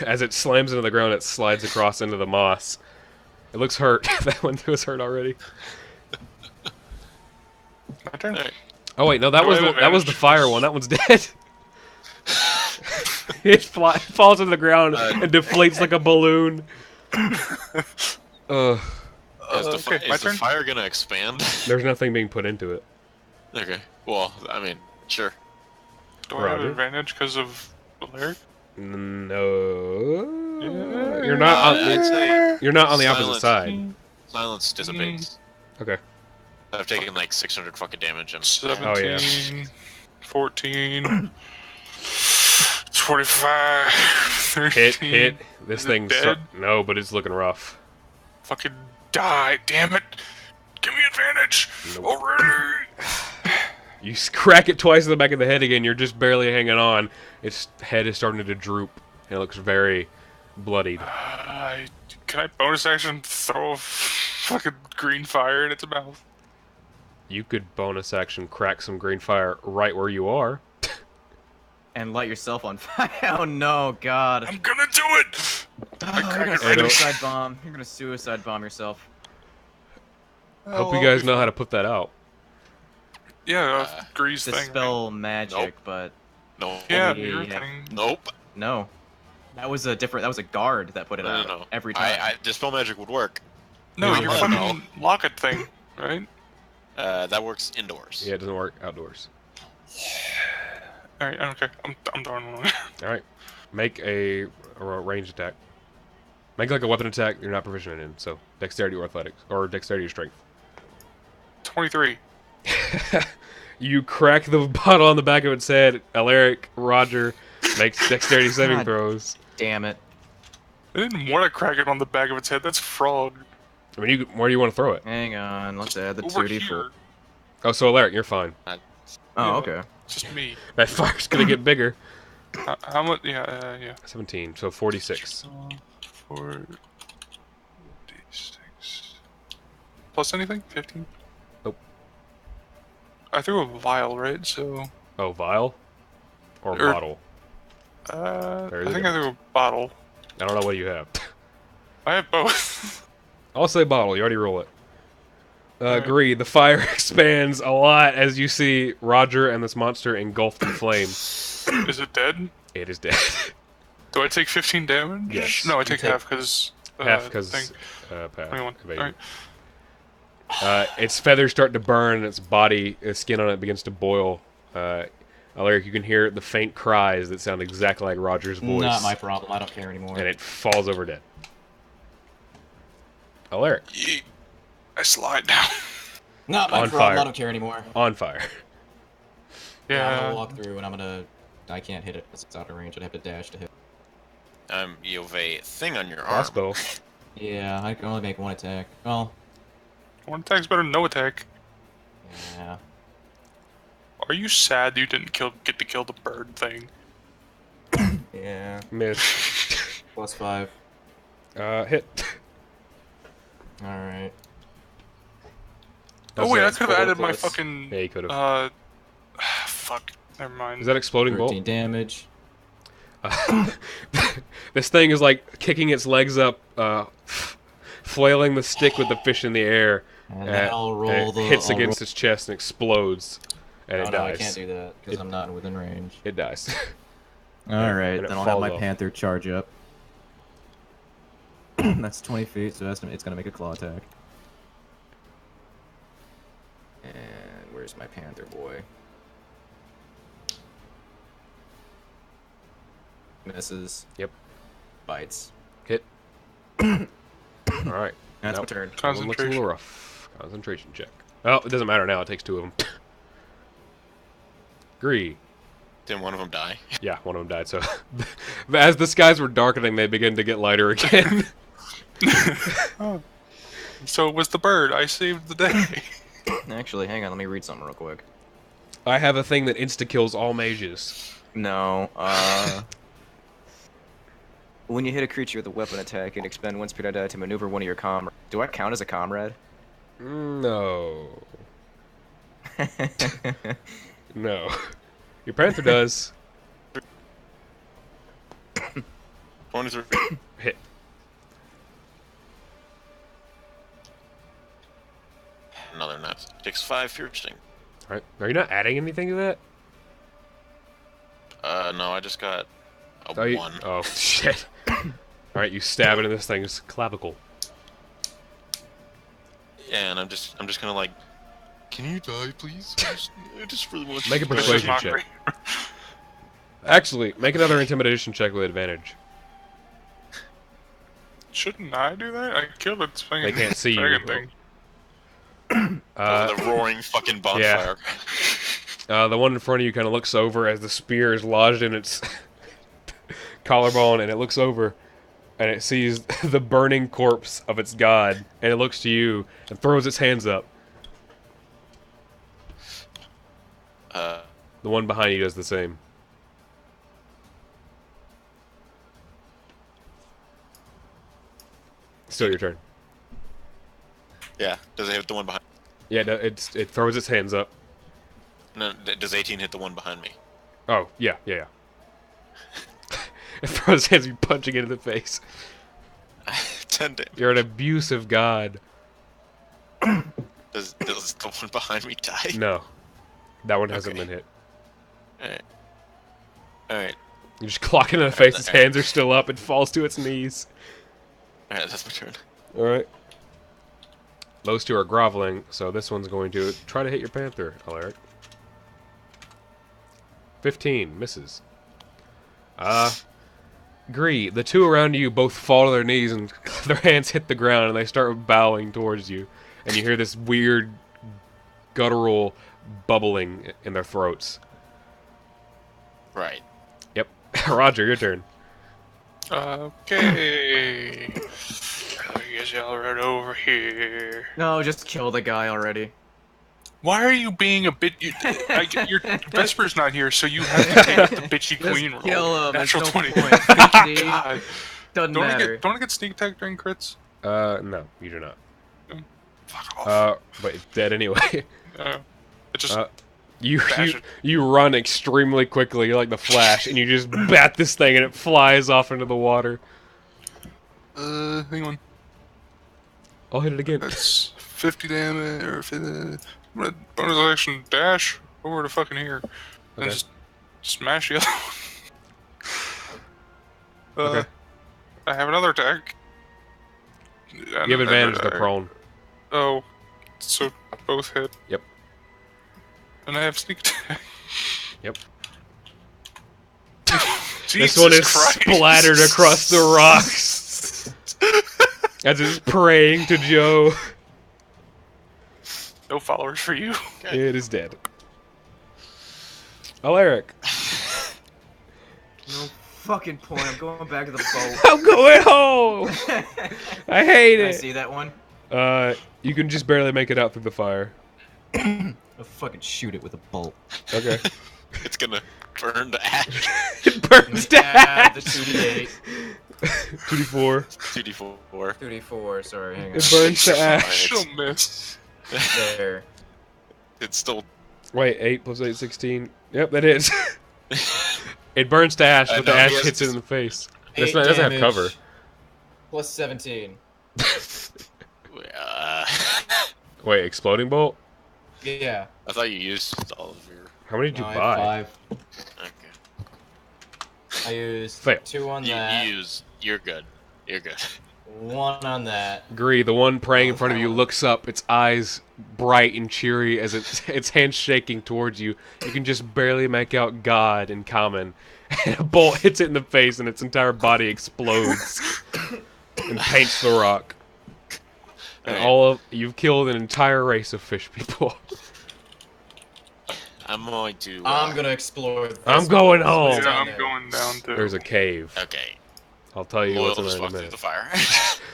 As it slams into the ground, it slides across into the moss. It looks hurt. That one was hurt already. My turn. Alright. Oh wait, no, that Do was I have that was the advantage? fire one. That one's dead. It falls on the ground and deflates like a balloon. Is okay, my is the turn? fire gonna expand? There's nothing being put into it. Okay. Well, I mean, sure. Do I have Roger. advantage because of Alaric? No. Yeah. You're not on I'd say you're not on the opposite silence. side. Silence dissipates. Okay. I've taken like 600 fucking damage. 17, Oh, yeah. 14, 25, 13. Hit. This Is it thing's dead? no, but it's looking rough. Fucking die, damn it! Give me advantage Nope. already! You crack it twice in the back of the head again. You're just barely hanging on. Its head is starting to droop, and it looks very bloodied. Can I bonus action throw a fucking green fire in its mouth? You could bonus action crack some green fire right where you are. And light yourself on fire. Oh no, God. I'm gonna do it! Oh, you're gonna I don't- suicide bomb. You're gonna suicide bomb yourself. Hope you guys know how to put that out. Yeah, Grease thing. Dispel magic, Nope. but No. Yeah, Yeah, your yeah. thing. Nope. no. That was a guard that put it out No. every time. Dispel magic would work. No, No, your no. fucking locket thing, right? That works indoors. Yeah, it doesn't work outdoors. Alright, okay. I'm done. All right, make a ranged attack. Make like a weapon attack you're not proficient in. So dexterity or athletics, or dexterity or strength. 23. You crack the bottle on the back of its head. Alaric Roger makes dexterity saving God. throws. Damn it. I didn't want to crack it on the back of its head. That's frog. I mean, where do you want to throw it? Hang on, let's add the Over 2d4. here. Oh, so Alaric, you're fine. Oh, okay. Just me. That fire's gonna get bigger. How much? Yeah. 17, so 46. So, 4d6. Plus anything? 15? Nope. I threw a vial, right? So, Oh, vial or Er, bottle? There's I a think I threw a bottle. I don't know what you have. I have both. I'll say bottle. You already roll it. Alright. Agree. The fire expands a lot as you see Roger and this monster engulfed in flame. Is it dead? It is dead. Do I take 15 damage? Yes. No, I take take half because. Half because thing. 21. evading. Alright. Its feathers start to burn, and its body, its skin on it begins to boil. Alaric, you can hear the faint cries that sound exactly like Roger's voice. Not my problem. I don't care anymore. And it falls over dead. Alaric, Yeet. I slide down. Not my On problem. fire. I don't care anymore. on fire. I'm Yeah. gonna walk through and I'm gonna. I can't hit it because it's out of range. I'd have to dash to hit. You have a thing on your arm. Crossbow. Yeah, I can only make one attack. Well, One attack's better than no attack. yeah. Are you sad you didn't get to kill the bird thing? Yeah. Miss. +5. Hit. Alright. Oh wait, I That's could have added my plus- fucking. Yeah, you could have. Fuck. Never mind. Is that exploding 13 bolt? damage. This thing is like kicking its legs up, flailing the stick with the fish in the air. And then I'll roll and it the. hits I'll against its chest and explodes, and roll... it Oh no, I dies. can't do that because I'm not within range. It dies. Alright, And it then I'll have falls my off. panther charge up. That's 20 feet, so it's gonna make a claw attack. And where's my panther boy? Misses. Yep. Bites. Hit. All right. That's Nope. my turn. That one looks a little rough. Concentration check. Oh, it doesn't matter now. It takes 2 of them. Agree. Didn't one of them die? Yeah, one of them died. So, as the skies were darkening, they began to get lighter again. So it was the bird. I saved the day. Actually, hang on, let me read something real quick. I have a thing that insta-kills all mages. No, when you hit a creature with a weapon attack, you can expend 1 speed die to maneuver one of your comrades. Do I count as a comrade? No. No. Your panther does. 23. Hit. Another nut. Takes 5 piercing. Alright. Are you not adding anything to that? No, I just got A 1. Oh, shit. Alright, you stab into this thing's clavicle. And I'm just kind of like, can you die, please? I just really want you Make a to die." persuasion check. Actually, make another intimidation check with advantage. Shouldn't I do that? I killed its thing. They can't see you. dragon thing. Over the roaring fucking bonfire. The one in front of you kind of looks over as the spear is lodged in its collarbone, and it looks over, and it sees the burning corpse of its god, and it looks to you and throws its hands up. The one behind you does the same. Still your turn. Yeah. Does it hit the one behind? Yeah, no, it throws its hands up. No. Does 18 hit the one behind me? Oh, yeah. It throws its hands, you punching it in the face. 10 damage. You're an abusive god. Does the one behind me die? No. That one hasn't been hit. Alright. You just clock it in the face, its hands are still up, it falls to its knees. Alright, that's my turn. Alright. Those two are groveling, so this one's going to try to hit your panther, Alaric. 15, misses. Gree, the two around you both fall to their knees and their hands hit the ground and they start bowing towards you. And you hear this weird guttural bubbling in their throats. Right. Yep. Roger, your turn. Okay. I guess y'all right over here. No, just kill the guy already. Why are you being a bit? Your Vesper's not here, so you have to take the bitchy queen roll. Kill him. Natural There's no 20. point. Thank God. Doesn't matter. Don't I get sneak attack during crits? No, you do not. Fuck off. But it's dead anyway. It just You bash it. you run extremely quickly, like the Flash, and you just bat this thing, and it flies off into the water. Hang on. I'll hit it again. That's 50 damage or 50. I'm gonna bonus action dash over to fucking here and Okay. just smash the other one. Okay. I have another attack. You have advantage. They're prone. Oh, so both hit. Yep. And I have sneak attack. Yep. Jesus This one is Christ. splattered across the rocks as it's praying to Joe. No followers for you. It is dead. Alaric. No fucking point. I'm going back to the boat. I'm going home. I hate Can I it. see that one? You can just barely make it out through the fire. I'll fucking shoot it with a bolt. Okay. It's gonna burn to ash. It burns to Add the ash. 2d8. 2d4. 2d4. 2d4, sorry, hang on. It burns to ash. She'll miss. There. It's still. Wait, 8 plus 8, 16. Yep, that is. It burns to ash, but the know, ash he has hits it to- in the face. 8 It doesn't have damage, cover. Plus 17. Wait, exploding bolt? Yeah. I thought you used all of your. How many did you No, I buy? have 5. Okay. I used Fail. 2 on You that, use. You're good. You're good. 1 on that. Gree, the one praying in front of you, looks up, its eyes bright and cheery as its hands shaking towards you. You can just barely make out God in common. And a bolt hits it in the face and its entire body explodes and paints the rock. And Alright. you've killed an entire race of fish people. I'm going to. I'm gonna explore this. I'm going home. Yeah, down I'm there. going down to. There's a cave. Okay. I'll tell you Loyal what's in as there in a fuck through minute. the fire.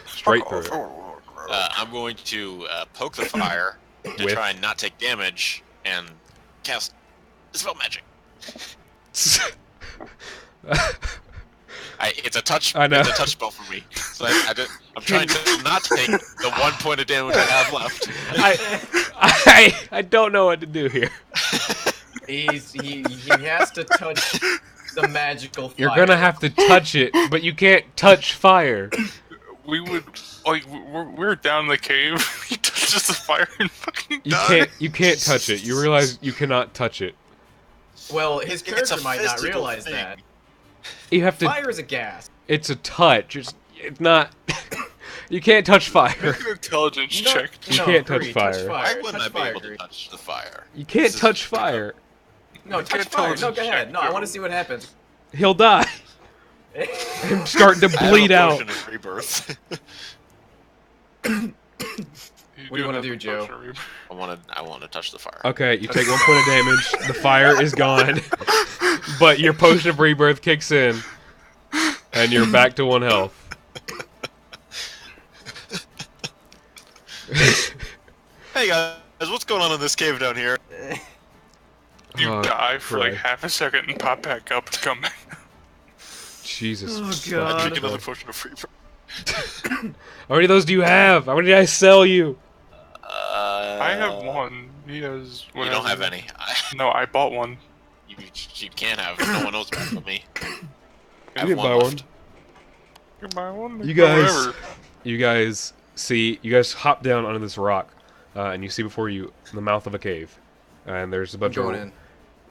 Straight through it. I'm going to poke the fire to With? try and not take damage and cast dispel magic. It's a touch. I know. It's a touch spell for me. So I'm trying to not take the 1 point of damage I have left. I don't know what to do here. He has to touch the magical fire. You're gonna have to touch it, but you can't touch fire. We would like we're down in the cave. He touches the fire and fucking You can't touch it. You realize you cannot touch it. Well, his It's character a might not physical realize thing. that. You have to. Fire is a gas. It's a touch. It's not. You can't touch fire. Make an intelligence check. You can't touch Agree, fire. Why wouldn't I Touch be fire, able to agree. touch the fire? You can't This is- touch fire. No, Make touch an fire. No, intelligence go ahead. check, No, I Joe. want to see what happens. He'll die. I'm starting to I have bleed a out. potion of rebirth. What do you wanna do, Joe? I want to touch the fire. Okay, you take 1 point of damage. The fire is gone, but your potion of rebirth kicks in, and you're back to 1 health. Hey guys, what's going on in this cave down here? You Oh, die for like Christ. half a second and pop back up and come back. Jesus. Oh, fuck. God. I drink another potion of rebirth. How many of those do you have? How many did I sell you? I have one. He has. You don't have any. No, I bought one. You can't have. No one knows about me. I You have can buy left. one. You buy one. You guys, Whatever. you guys hop down onto this rock, and you see before you the mouth of a cave, and there's a bunch Going of. in.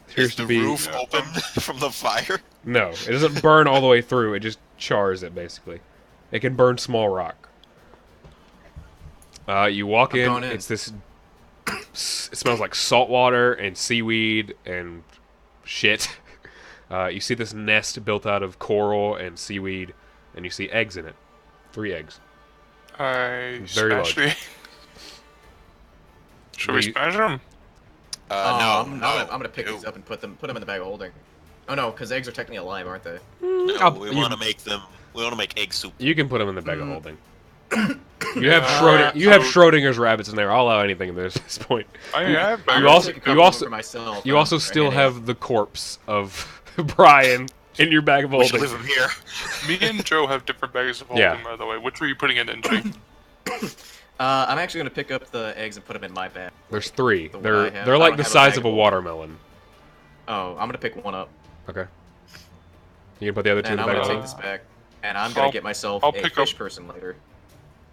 Appears Is to the be roof open from the fire? no. It doesn't burn all the way through. It just chars it basically. It can burn small rock. You walk I'm in. going in. It's this. It smells like salt water and seaweed and shit. You see this nest built out of coral and seaweed, and you see eggs in it. 3 eggs. I Very smashed large. the. Should we We- smash them? No, I'm no. gonna pick these up and put them in the bag of holding. Oh no, because eggs are technically alive, aren't they? No, we want to make them. We want to make egg soup. You can put them in the bag of holding. You Yeah, have so- Schrodinger's rabbits in there. I'll allow anything in there at this point. I have. You also- Take a couple you also- for myself, You also still have the corpse of Brian in your bag of We should holding. leave them here. Me and Joe have different bags of holding, Yeah. by the way. Which were you putting it in, Jake? I'm actually gonna pick up the eggs and put them in my bag. There's 3. The one They're I have. they're I like don't the have a size bag of a of holding. watermelon. Oh, I'm gonna pick one up, Okay. You can put the other 2 in and the I'm bag gonna of take holding. this back, and I'm gonna I'll- get myself I'll a pick fish up- person later.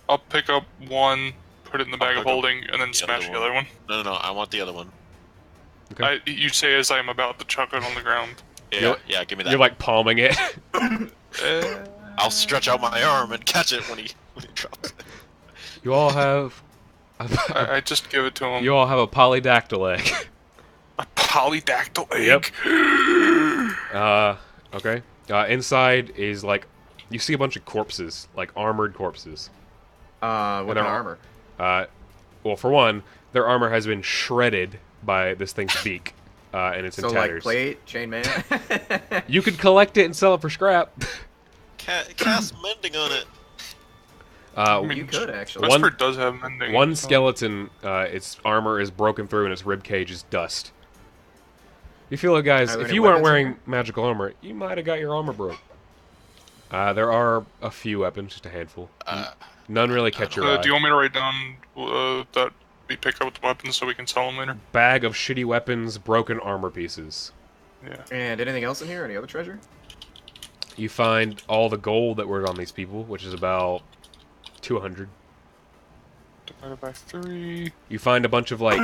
I'll pick up one, put it in the bag pick of up holding, and then the smash other the other one. No, I want the other one. Okay. You say as I'm about to chuck it on the ground. Yeah, You're- yeah, give me that. You're like palming it. I'll stretch out my arm and catch it when he drops it. You all have. I just give it to him. You all have a polydactyl egg. A polydactyl egg. Yep. Okay. Inside is like you see a bunch of corpses, like armored corpses. What kind of armor? Well, for one, their armor has been shredded by this thing's beak, and it's So in like tatters. plate, chainmail. You could collect it and sell it for scrap. Cast mending on it. You could actually. One- Westford does have mending. One so- skeleton, its armor is broken through and its rib cage is dust. You feel it, guys? Are there If any you weren't weapons in wearing here? magical armor, you might have got your armor broke. There are a few weapons, just a handful. None really catch your eye. Do you want me to write down that we pick up the weapons so we can sell them later? Bag of shitty weapons, broken armor pieces. Yeah. And anything else in here? Any other treasure? You find all the gold that were on these people, which is about 200. Divided by 3. You find a bunch of like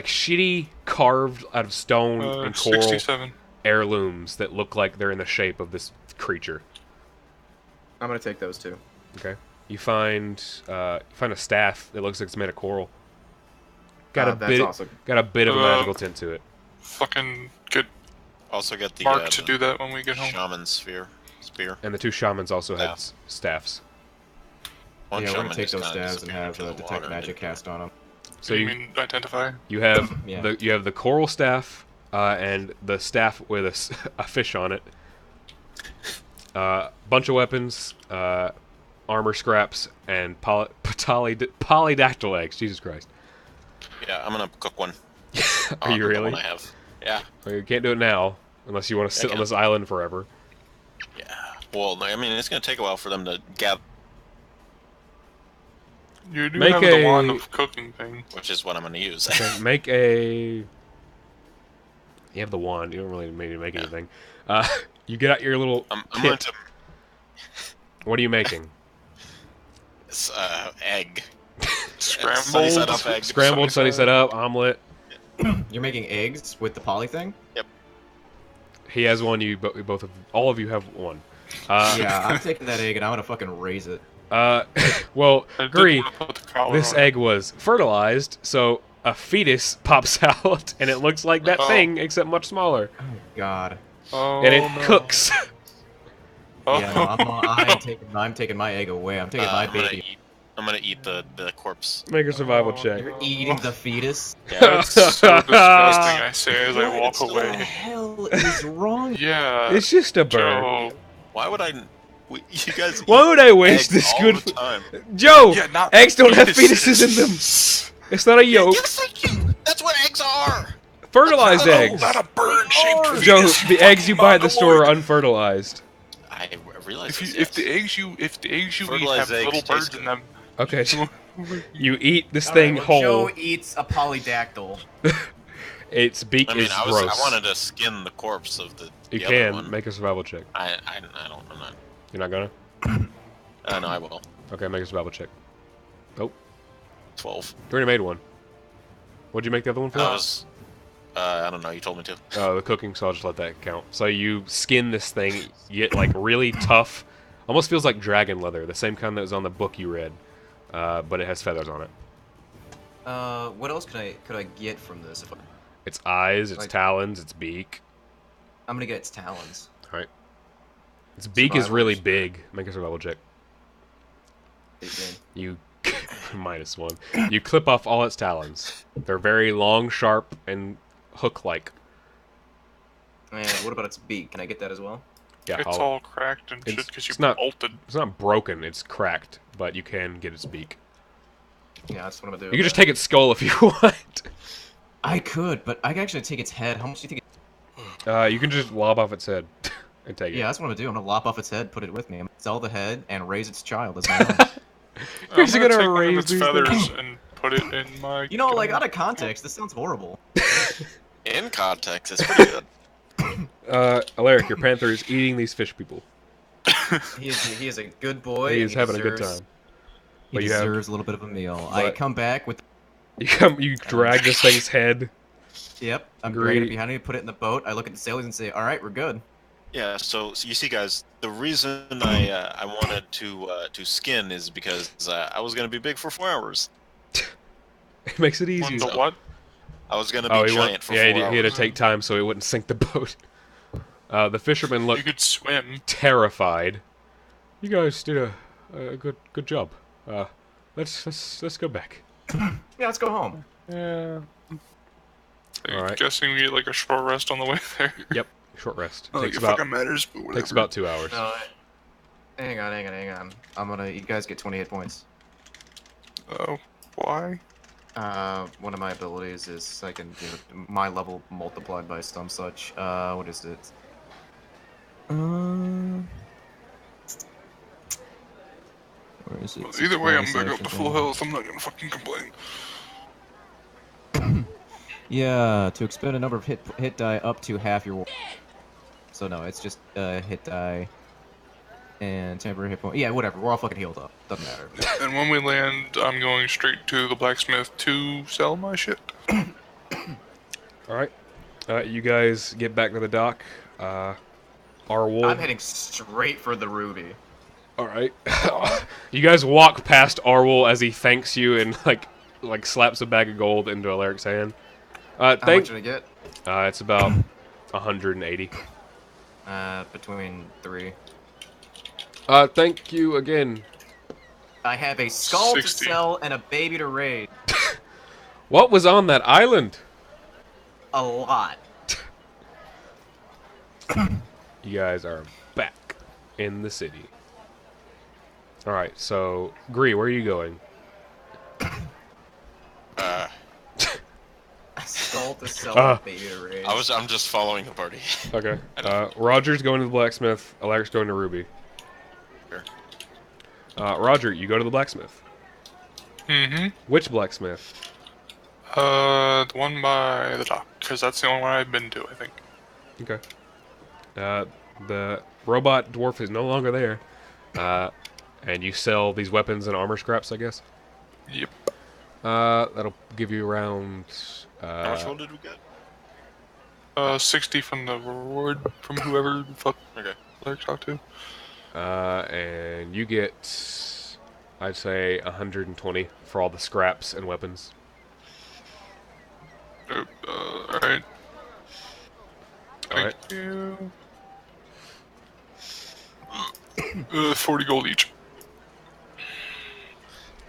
shitty carved out of stone and coral 67. heirlooms that look like they're in the shape of this creature. I'm gonna take those two. Okay. You find a staff that looks like it's made of coral. Got a That's bit awesome. got a bit of a magical tint to it. Fucking get Also get the Mark to do that when we get home. shaman spear. And the 2 shamans also had Staff. staffs. One Yeah, we're gonna shaman take just those kinda stabs and have disappeared into the detect water. magic cast on them. So you you mean identify? you have Yeah. you have the coral staff and the staff with a fish on it. Bunch of weapons, armor scraps, and polydactyl eggs. Jesus Christ! Yeah, I'm gonna cook one. Are you The really? one I have. Yeah. Well, you can't do it now unless you want to sit on can. this island forever. Yeah. Well, no, I mean, it's gonna take a while for them to gather, You do Make have the a- wand of cooking thing. which is what I'm gonna use. Okay, make a. You have the wand. You don't really need to make anything. You get out your little I'm kit. going to What are you making? egg. Scrambled. Sunny side up egg. Scrambled, sunny side up, omelet. You're making eggs with the poly thing? He has one. All of you have one. Yeah, I'm taking that egg and I'm gonna fucking raise it. Well, I did Gree, wanna put the collar this on it. egg was fertilized, so a fetus pops out, and it looks like that Oh. thing, except much smaller. Oh God. Oh, And it no. cooks. Oh. Yeah, no, I'm taking my egg away. I'm taking my baby. I'm gonna eat the corpse. Make a survival Oh, check. You're eating the fetus. That's so disgusting, I say as I walk What the away. hell is wrong? Yeah. It's just a bird. Joe. Why would I? You guys. Why eat would I waste eggs this all good? the time. Joe, Yeah, not eggs don't have fetuses in them. It's not a yolk. Yes, I do. That's what eggs are. Fertilized Oh, eggs. not a bird-shaped Joe, fetus. the eggs you buy at the store are Mongoloid. unfertilized. I realize If the eggs you eat Fertilized have little eggs birds taste in good. them, Okay, you eat this All thing right, well, whole. Joe eats a polydactyl. Its beak I mean, is I gross. wanted to skin the corpse of the. You the other can one. make a survival check. I don't. I'm not. You're not gonna. No, I will. Okay, make a survival check. Oh, 12. you already made one. What'd you make the other one for? I was. I don't know. You told me to. Oh, the cooking, so I'll just let that count. So you skin this thing, you get like really tough, almost feels like dragon leather, the same kind that was on the book you read, but it has feathers on it. What else could I get from this? If Its eyes, its Like- talons, its beak. I'm gonna get its talons. All right. Its beak is really Survivors. big. Make a survival check. 18. You -1. You clip off all its talons. They're very long, sharp, and hook-like. And what about its beak? Can I get that as well? Yeah, it's all cracked and shit because you it's not- bolted. It's not broken. It's cracked, but you can get its beak. Yeah, that's what I'm gonna do. You can just take its skull if you want. I could, but I can actually take its head. How much do you think? You can just lob off its head and take Yeah, it. that's what I'm gonna do. I'm gonna lop off its head, put it with me. I'm gonna sell the head and raise its child as my own. Chris, I'm you gonna gonna take one of raise its these feathers things? and put it in my. You know, like out of context, this sounds horrible. In context, it's pretty good. Alaric, your panther is eating these fish people. He is a good boy. He and is having a good deserves- time. He But you have- deserves a little bit of a meal. I But- come back with. You drag this thing's head. Yep, I'm Agreed. dragging it behind me, put it in the boat. I look at the sailors and say, "All right, we're good." Yeah. So you see, guys, the reason I wanted to skin is because I was gonna be big for 4 hours. It makes it easy. The what? I was gonna be giant for 4 he hours. had to take time so he wouldn't sink the boat. The fisherman You looked could swim. terrified. You guys did a good job. Let's go back. Yeah, let's go home. Yeah. I'm Alright. guessing we get like a short rest on the way there. Yep. Short rest. Not like Takes it about fucking matters, but whatever. takes about 2 hours. Hang on. You guys get 20 hit points. Oh, why? One of my abilities is I can do my level multiplied by some such. What is it? Where is it? Well, either way, I'm Bonus back up action to full thing. health. I'm not gonna fucking complain. Yeah, to expend a number of hit die up to half your. So no, it's just hit die and temporary hit point. Yeah, whatever. We're all fucking healed up. Doesn't matter. And when we land, I'm going straight to the blacksmith to sell my shit. All right. You guys get back to the dock. Arwold. I'm heading straight for the ruby. All right. You guys walk past Arwol as he thanks you and like slaps a bag of gold into Alaric's hand. How much did I get? It's about 180. Between 3. Thank you again. I have a skull 60. to sell and a baby to raise. What was on that island? A lot. You guys are back in the city. All right. So, Gree, where are you going? A skull to sell and a baby to raise. I'm just following the party. Okay. Roger's going to the blacksmith. Alaric's going to Ruby. Sure. Roger, you go to the blacksmith. Mm-hmm. Which blacksmith? The one by the dock, because that's the only one I've been to, I think. Okay. The robot dwarf is no longer there. And you sell these weapons and armor scraps, I guess? Yep. That'll give you around... How much gold did we get? 60 from the reward from whoever the fuck Okay. Larry talked to. And you get, I'd say, 120 for all the scraps and weapons. Alright. Alright. Thank you. 40 gold each.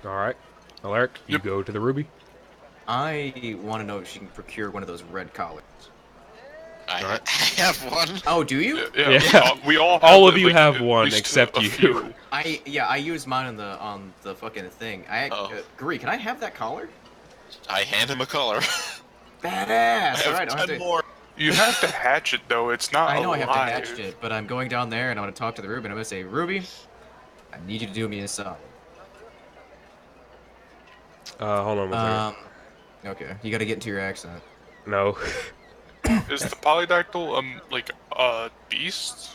Alright. Alaric, you Yep. go to the ruby. I want to know if she can procure one of those red collars. I have one. Oh, do you? Yeah. We all have All of you like, have at one least except a you. few. I used mine on the fucking thing. Guri, can I have that collar? I hand him a collar. Badass. I have All right, 10 more. You have to hatch it though. It's not. I know I have to alive. hatch it, but I'm going down there and I'm gonna talk to the Ruby and I'm gonna say, Ruby, I need you to do me a solid. Hold on one second. Okay, you gotta get into your accent. No. Is the polydactyl like a beast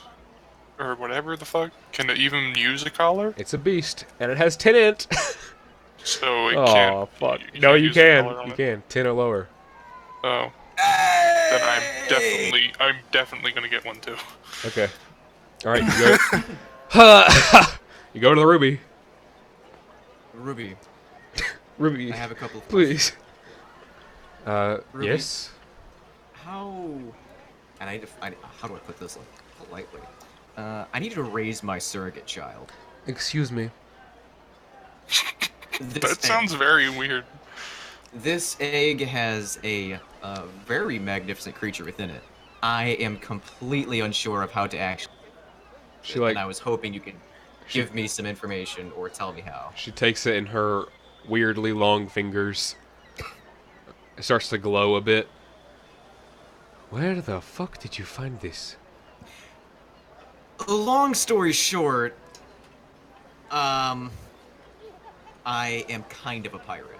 or whatever the fuck? Can it even use a collar? It's a beast, and it has 10 int. So it Oh, can't. fuck. You No, can't you use a can. collar on You it? can. 10 or lower. Oh. Then I'm definitely gonna get one too. Okay. Alright, you go. You go to the ruby. Ruby, Ruby, I have a couple of questions. please. Ruby? Yes? How... And how do I put this like politely? I need to raise my surrogate child. Excuse me. That sounds very weird. This egg has a very magnificent creature within it. I am completely unsure of how to actually. She like and I was hoping you could give me some information or tell me how. she takes it in her weirdly long fingers. It starts to glow a bit. Where the fuck did you find this? Long story short, I am kind of a pirate.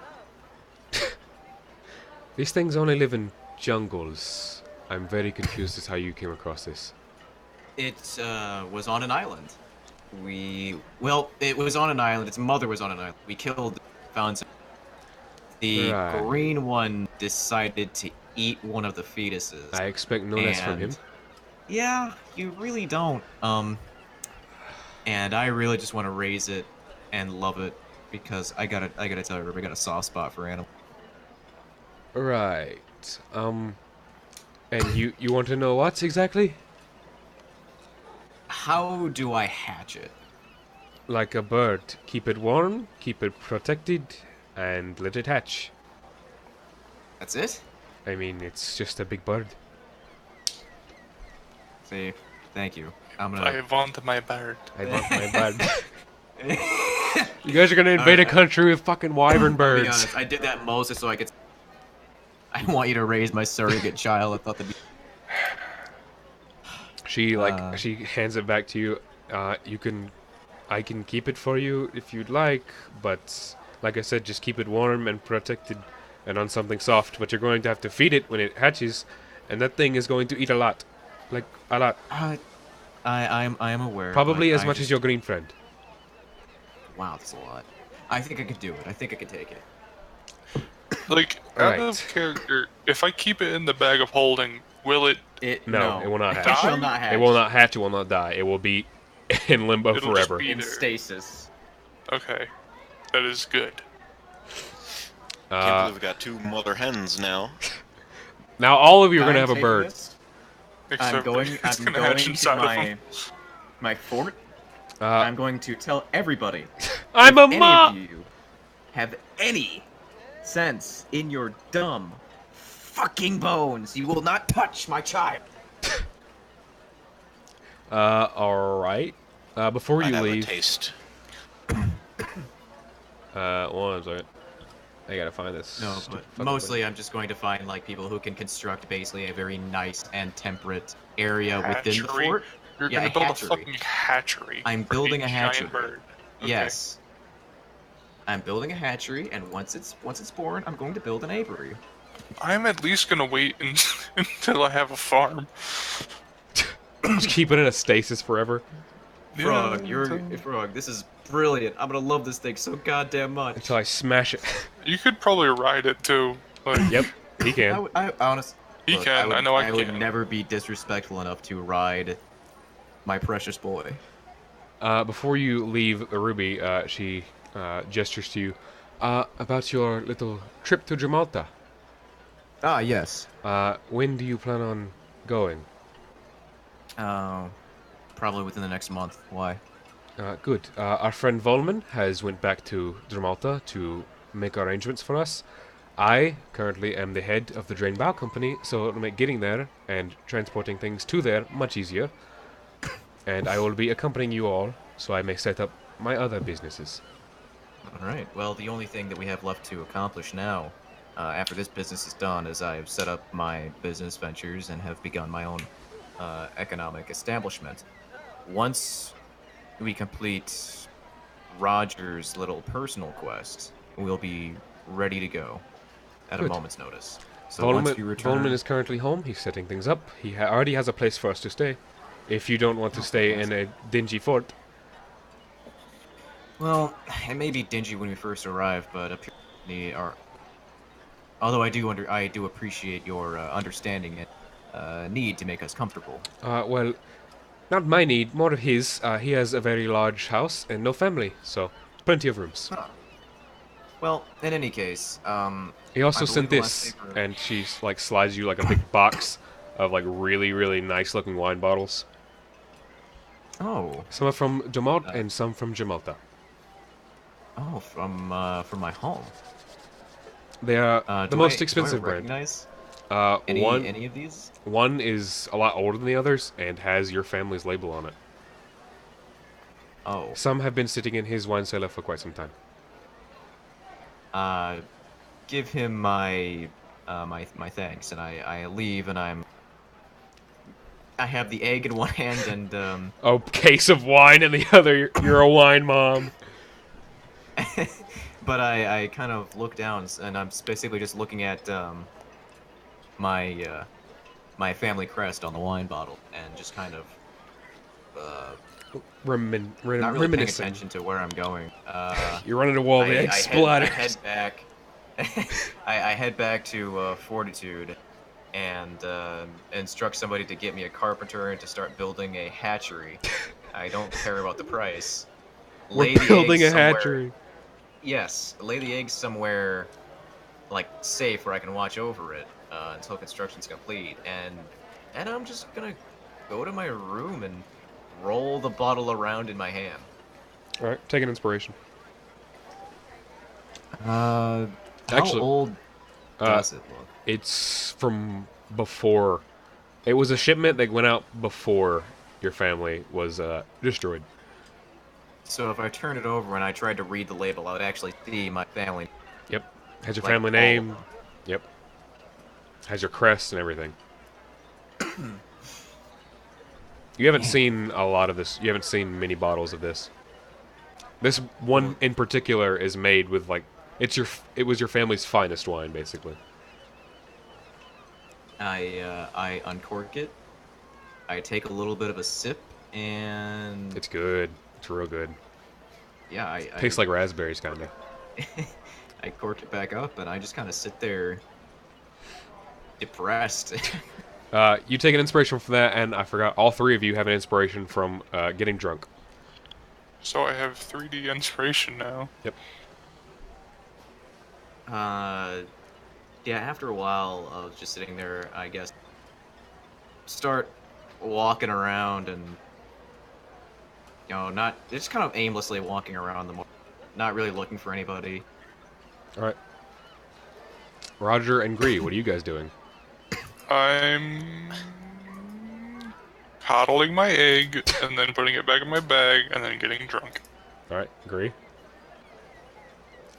These things only live in jungles. I'm very confused as how you came across this. It was on an island. It was on an island. Its mother was on an island. We found some. The Right. green one decided to eat one of the fetuses. I expect no less from him. And- Yeah, you really don't. And I really just want to raise it and love it because I gotta tell you, I got a soft spot for animals. Right. And you want to know what exactly? How do I hatch it? Like a bird. Keep it warm, keep it protected, and let it hatch. That's it? I mean, it's just a big bird. See, thank you. I'm I gonna. want my bird. I want my bird. You guys are gonna invade a country with fucking wyvern I'll be birds. honest, I did that mostly so I could. I want you to raise my surrogate child. I thought that'd be. She she hands it back to you. I can keep it for you if you'd like, but like I said, just keep it warm and protected and on something soft. But you're going to have to feed it when it hatches, and that thing is going to eat a lot, like a lot. I am aware. Probably but as I much just- as your green friend. Wow, that's a lot. I think I could do it. I think I could take it. Like, out Alright. of character, if I keep it in the bag of holding, will it? No, it will not It hatch. shall not hatch. It will not hatch. It will not die. It will be in limbo It'll just forever. be In there. stasis. Okay, that is good. Can't believe we got 2 mother hens now. Now all of you are gonna I'm have a taking bird. this. Except I'm going. it's I'm gonna going hatch to inside of my him. my fort. Uh, I'm going to tell everybody. I'm a if any mom. of you have any sense in your dumb fucking bones, you will not touch my child. All right. Before I you have a leave, taste. one second. I gotta find this. No, stupid but fucking mostly I'm just going to find like people who can construct basically a very nice and temperate area within the Hatchery? fort. You're Yeah, gonna a build hatchery. a fucking hatchery. I'm for building a giant hatchery. bird. Okay. Yes. I'm building a hatchery, and once it's born, I'm going to build an apiary. I'm at least gonna wait until I have a farm. Just keep it in a stasis forever Frog, Yeah, Frog. This is brilliant. I'm gonna love this thing so goddamn much. until I smash it. You could probably ride it too. Like, Yep, he can. I He Look, can. I know I would can. never be disrespectful enough to ride my precious boy. Before you leave the Ruby, she gestures to you. About your little trip to Jamalta. Ah, yes. When do you plan on going? Probably within the next month. Why? Good. Our friend Volman has went back to Jamalta to make arrangements for us. I currently am the head of the Drain Bow Company, so it'll make getting there and transporting things to there much easier. And I will be accompanying you all, so I may set up my other businesses. Alright, well, the only thing that we have left to accomplish now, after this business is done, is I have set up my business ventures and have begun my own economic establishment. Once we complete Roger's little personal quest, we'll be ready to go at Good. a moment's notice. So once we return... Volman is currently home. He's setting things up. He already has a place for us to stay. If you don't want to stay in a dingy fort. Well, it may be dingy when we first arrive, but apparently our... Although I do appreciate your understanding and need to make us comfortable. Well, not my need, more of his. He has a very large house and no family, so plenty of rooms. Huh. Well, in any case, He also I sent believe the last this, paper- and she like slides you like a big box of like really, really nice looking wine bottles. Oh. Some are from Jamalt and some from Jamalta. Oh, from my home. They are the most expensive do I brand. recognize One any of these? one is a lot older than the others and has your family's label on it. Oh. Some have been sitting in his wine cellar for quite some time. Give him my my thanks, and I leave, and I have the egg in one hand and A case of wine in the other. You're a wine mom. but I kind of look down, and I'm basically just looking at my my family crest on the wine bottle, and just kind of not really paying Reminiscing. attention to where I'm going. You're running a wall. The egg splatters. I head back. I head back to Fortitude, and instruct somebody to get me a carpenter and to start building a hatchery. I don't care about the price. We're building a hatchery. Yes, lay the eggs somewhere, like, safe where I can watch over it until construction's complete, and then I'm just gonna go to my room and roll the bottle around in my hand. All right, take an inspiration. How Actually, old does it look? It's from before. It was a shipment that went out before your family was destroyed. So if I turn it over and I tried to read the label, I would actually see my family. Yep. Has your Like family all of name. them. Yep. Has your crest and everything. You haven't seen a lot of this. You haven't seen many bottles of this. This one in particular is made with like it was your family's finest wine, basically. I uncork it. I take a little bit of a sip, and It's good. It's real good. yeah, I Tastes like raspberries, kind of. I cork it back up, and I just kind of sit there, depressed. You take an inspiration from that, and I forgot. All three of you have an inspiration from getting drunk. So I have 3D inspiration now. Yep. Yeah, after a while of just sitting there, I guess, start walking around and, not just kind of aimlessly walking around not really looking for anybody. All right. Roger and Gree, what are you guys doing? I'm coddling my egg and then putting it back in my bag and then getting drunk. All right, Gree.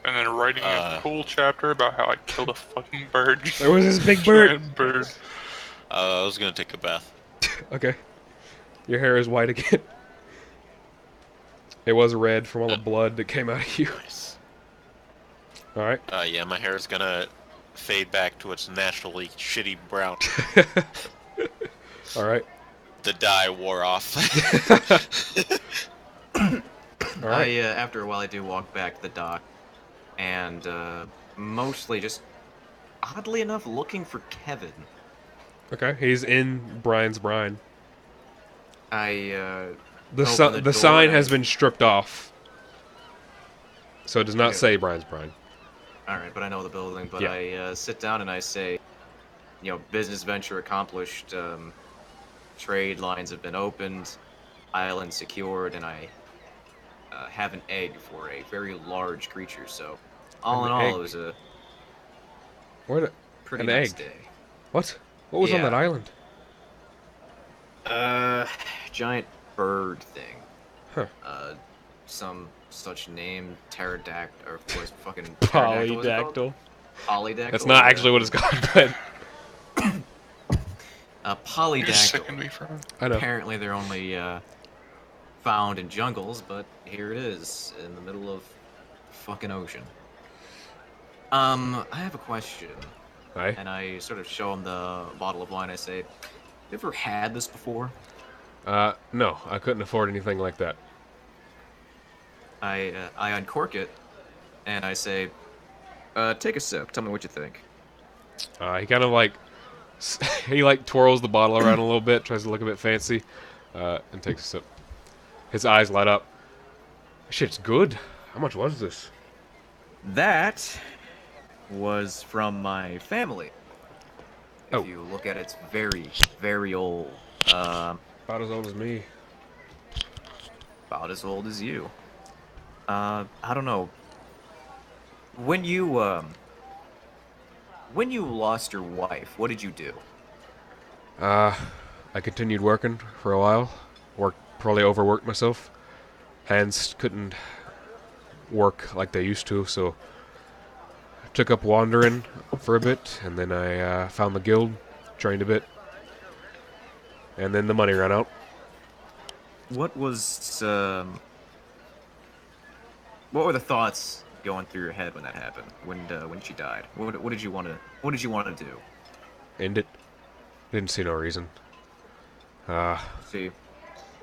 And then writing a cool chapter about how I killed a fucking bird. There was this big bird. Giant bird. I was gonna take a bath. Okay. Your hair is white again. It was red from all the blood that came out of you. Nice. All right. Yeah, my hair is gonna fade back to its naturally shitty brown. All right. The dye wore off. All right. After a while, I do walk back to the dock, and mostly just, oddly enough, looking for Kevin. Okay, he's in Brian's brine. I The open the the door sign and has been stripped off, so it does not Okay. say Brian's brine. all right, but I know the building. But Yeah. I sit down and I say, business venture accomplished. Trade lines have been opened. Island secured, and I have an egg for a very large creature. So, all An in all, egg? it was a What? pretty An nice egg? day. What? What was on that Yeah. island? Giant bird thing. Huh. Some such name, pterodactyl, or was fucking pterodactyl, was it called? Polydactyl. Polydactyl. That's not yeah. actually what it's called, but A You're polydactyl. sicking me from. I know. Apparently, they're only found in jungles, but here it is in the middle of fucking ocean. I have a question, Aye. and I sort of show him the bottle of wine. I say, "You ever had this before?" No, I couldn't afford anything like that. I uncork it, and I say, "Take a sip. Tell me what you think." He kind of like he like twirls the bottle around a little bit, tries to look a bit fancy, and takes a sip. His eyes light up. Shit's good. How much was this? That was from my family. If Oh. you look at it, it's very, very old. About as old as me. About as old as you. I don't know. When you lost your wife, what did you do? I continued working for a while. Probably overworked myself. Hands couldn't work like they used to, so I took up wandering for a bit, and then I found the guild, trained a bit, and then the money ran out. What was what were the thoughts going through your head when that happened? When she died? What did you want to do? End it. Didn't see no reason. See,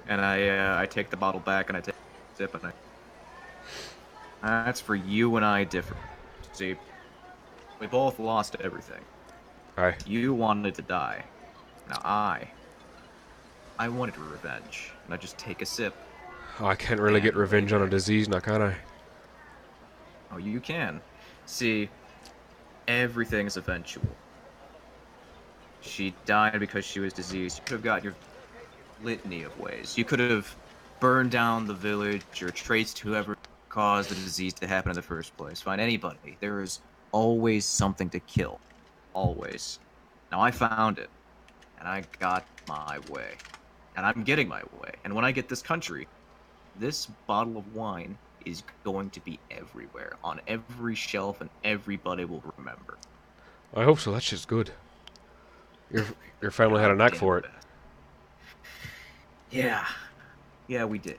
and I take the bottle back and I take a sip and that's for you and I different. See, we both lost everything. Aye. You wanted to die. Now I wanted revenge. And I just take a sip. Oh, I can't really get And revenge on a later- disease now, can I? Oh, you can. See, everything's eventual. She died because she was diseased. You could have got your litany of ways. You could have burned down the village or traced whoever caused the disease to happen in the first place. Find anybody. There is always something to kill. Always. Now I found it. And I got my way. And I'm getting my way. And when I get this country, this bottle of wine is going to be everywhere. On every shelf, and everybody will remember. I hope so. That shit's good. Your family had a knack for it. Yeah. Yeah, we did.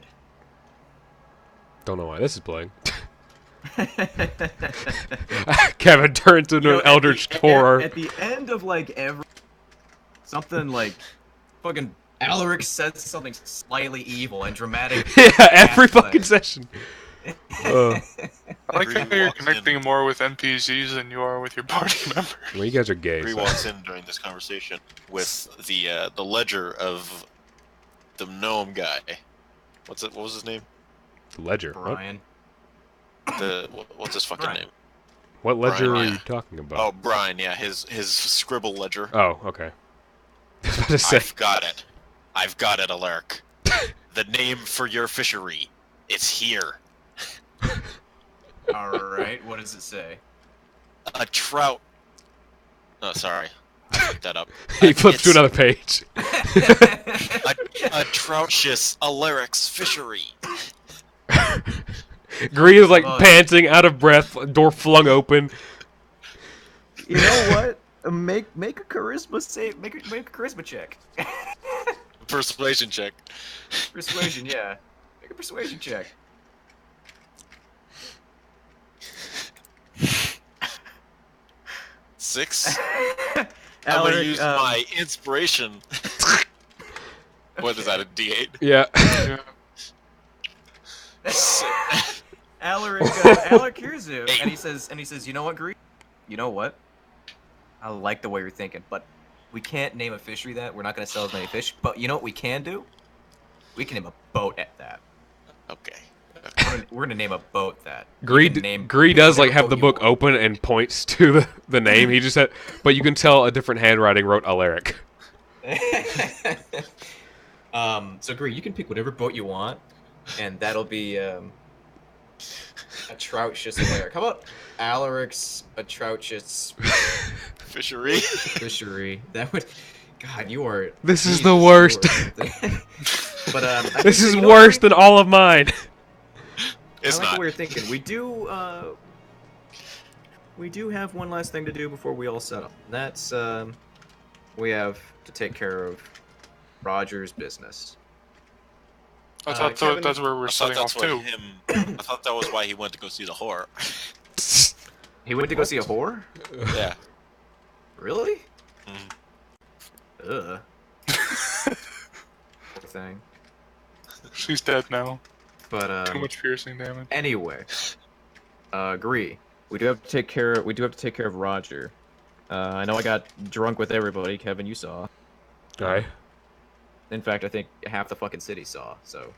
Don't know why this is playing. Kevin turns into an eldritch horror. At the end of like every something like fucking Alaric says something slightly evil and dramatic. Yeah, every aspect. fucking session. I like Bree how you're walks in. connecting more with NPCs than you are with your party members. Well, you guys are gay. Bree So. walks in during this conversation with the ledger of the gnome guy. What was his name? Ledger. What? Brian. What's his fucking Brian. name? What ledger Brian, are yeah. you talking about? Oh, Brian. Yeah, his scribble ledger. Oh, okay. I was about to say, I've got it, Alaric. The name for your fishery. It's here. All right. What does it say? A trout. Oh, sorry. I fucked that up. he flips to It's another page. a troutious Alaric's fishery. Green is like Oh. panting, out of breath, door flung open. You know what? Make a charisma save. Make a charisma check. Persuasion check. Persuasion, yeah. Make a persuasion check. Six. I'm gonna Alaric, use my inspiration. What is that? A D8? Yeah. Yeah. Alaric hears you, and he says, you know what, Greek? You know what? I like the way you're thinking, but We can't name a fishery that. We're not gonna sell as many fish. But you know what we can do? We can name a boat at that. Okay. We're gonna name a boat that. Gree does like have the book open and points to the name. He just said, but you can tell a different handwriting wrote Alaric. So Gree, you can pick whatever boat you want, and that'll be Atrocious Alaric. How about Alaric's Atrocious Fishery. Fishery? That would. God, you are. This is the worst. But this is worse than all of mine. It's I like not. what we were thinking. We do have one last thing to do before we all settle. That's we have to take care of Roger's business. I thought Kevin, that's where we're setting off too. I thought that was why he went to go see the whore. He went to go see a whore? Yeah. Really? Mm. Ugh. Poor thing. She's dead now. But Too much piercing damage. anyway, agree. We do have to take care. We do have to take care of Roger. I know I got drunk with everybody. Kevin, you saw. Aye. In fact, I think half the fucking city saw. So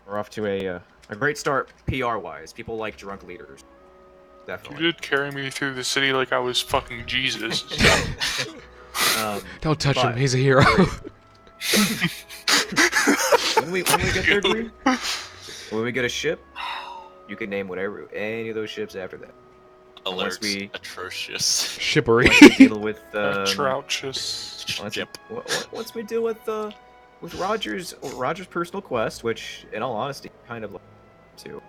we're off to a great start PR-wise. People like drunk leaders. You Definitely. did carry me through the city like I was fucking Jesus. Don't touch him. but- He's a hero. when we get there, Green, when we get a ship, you can name whatever any of those ships after that. Unless Alerts. we- Atrocious. Shippery. Once we deal with Trouches. once we deal with Roger's personal quest, which in all honesty, kind of like to.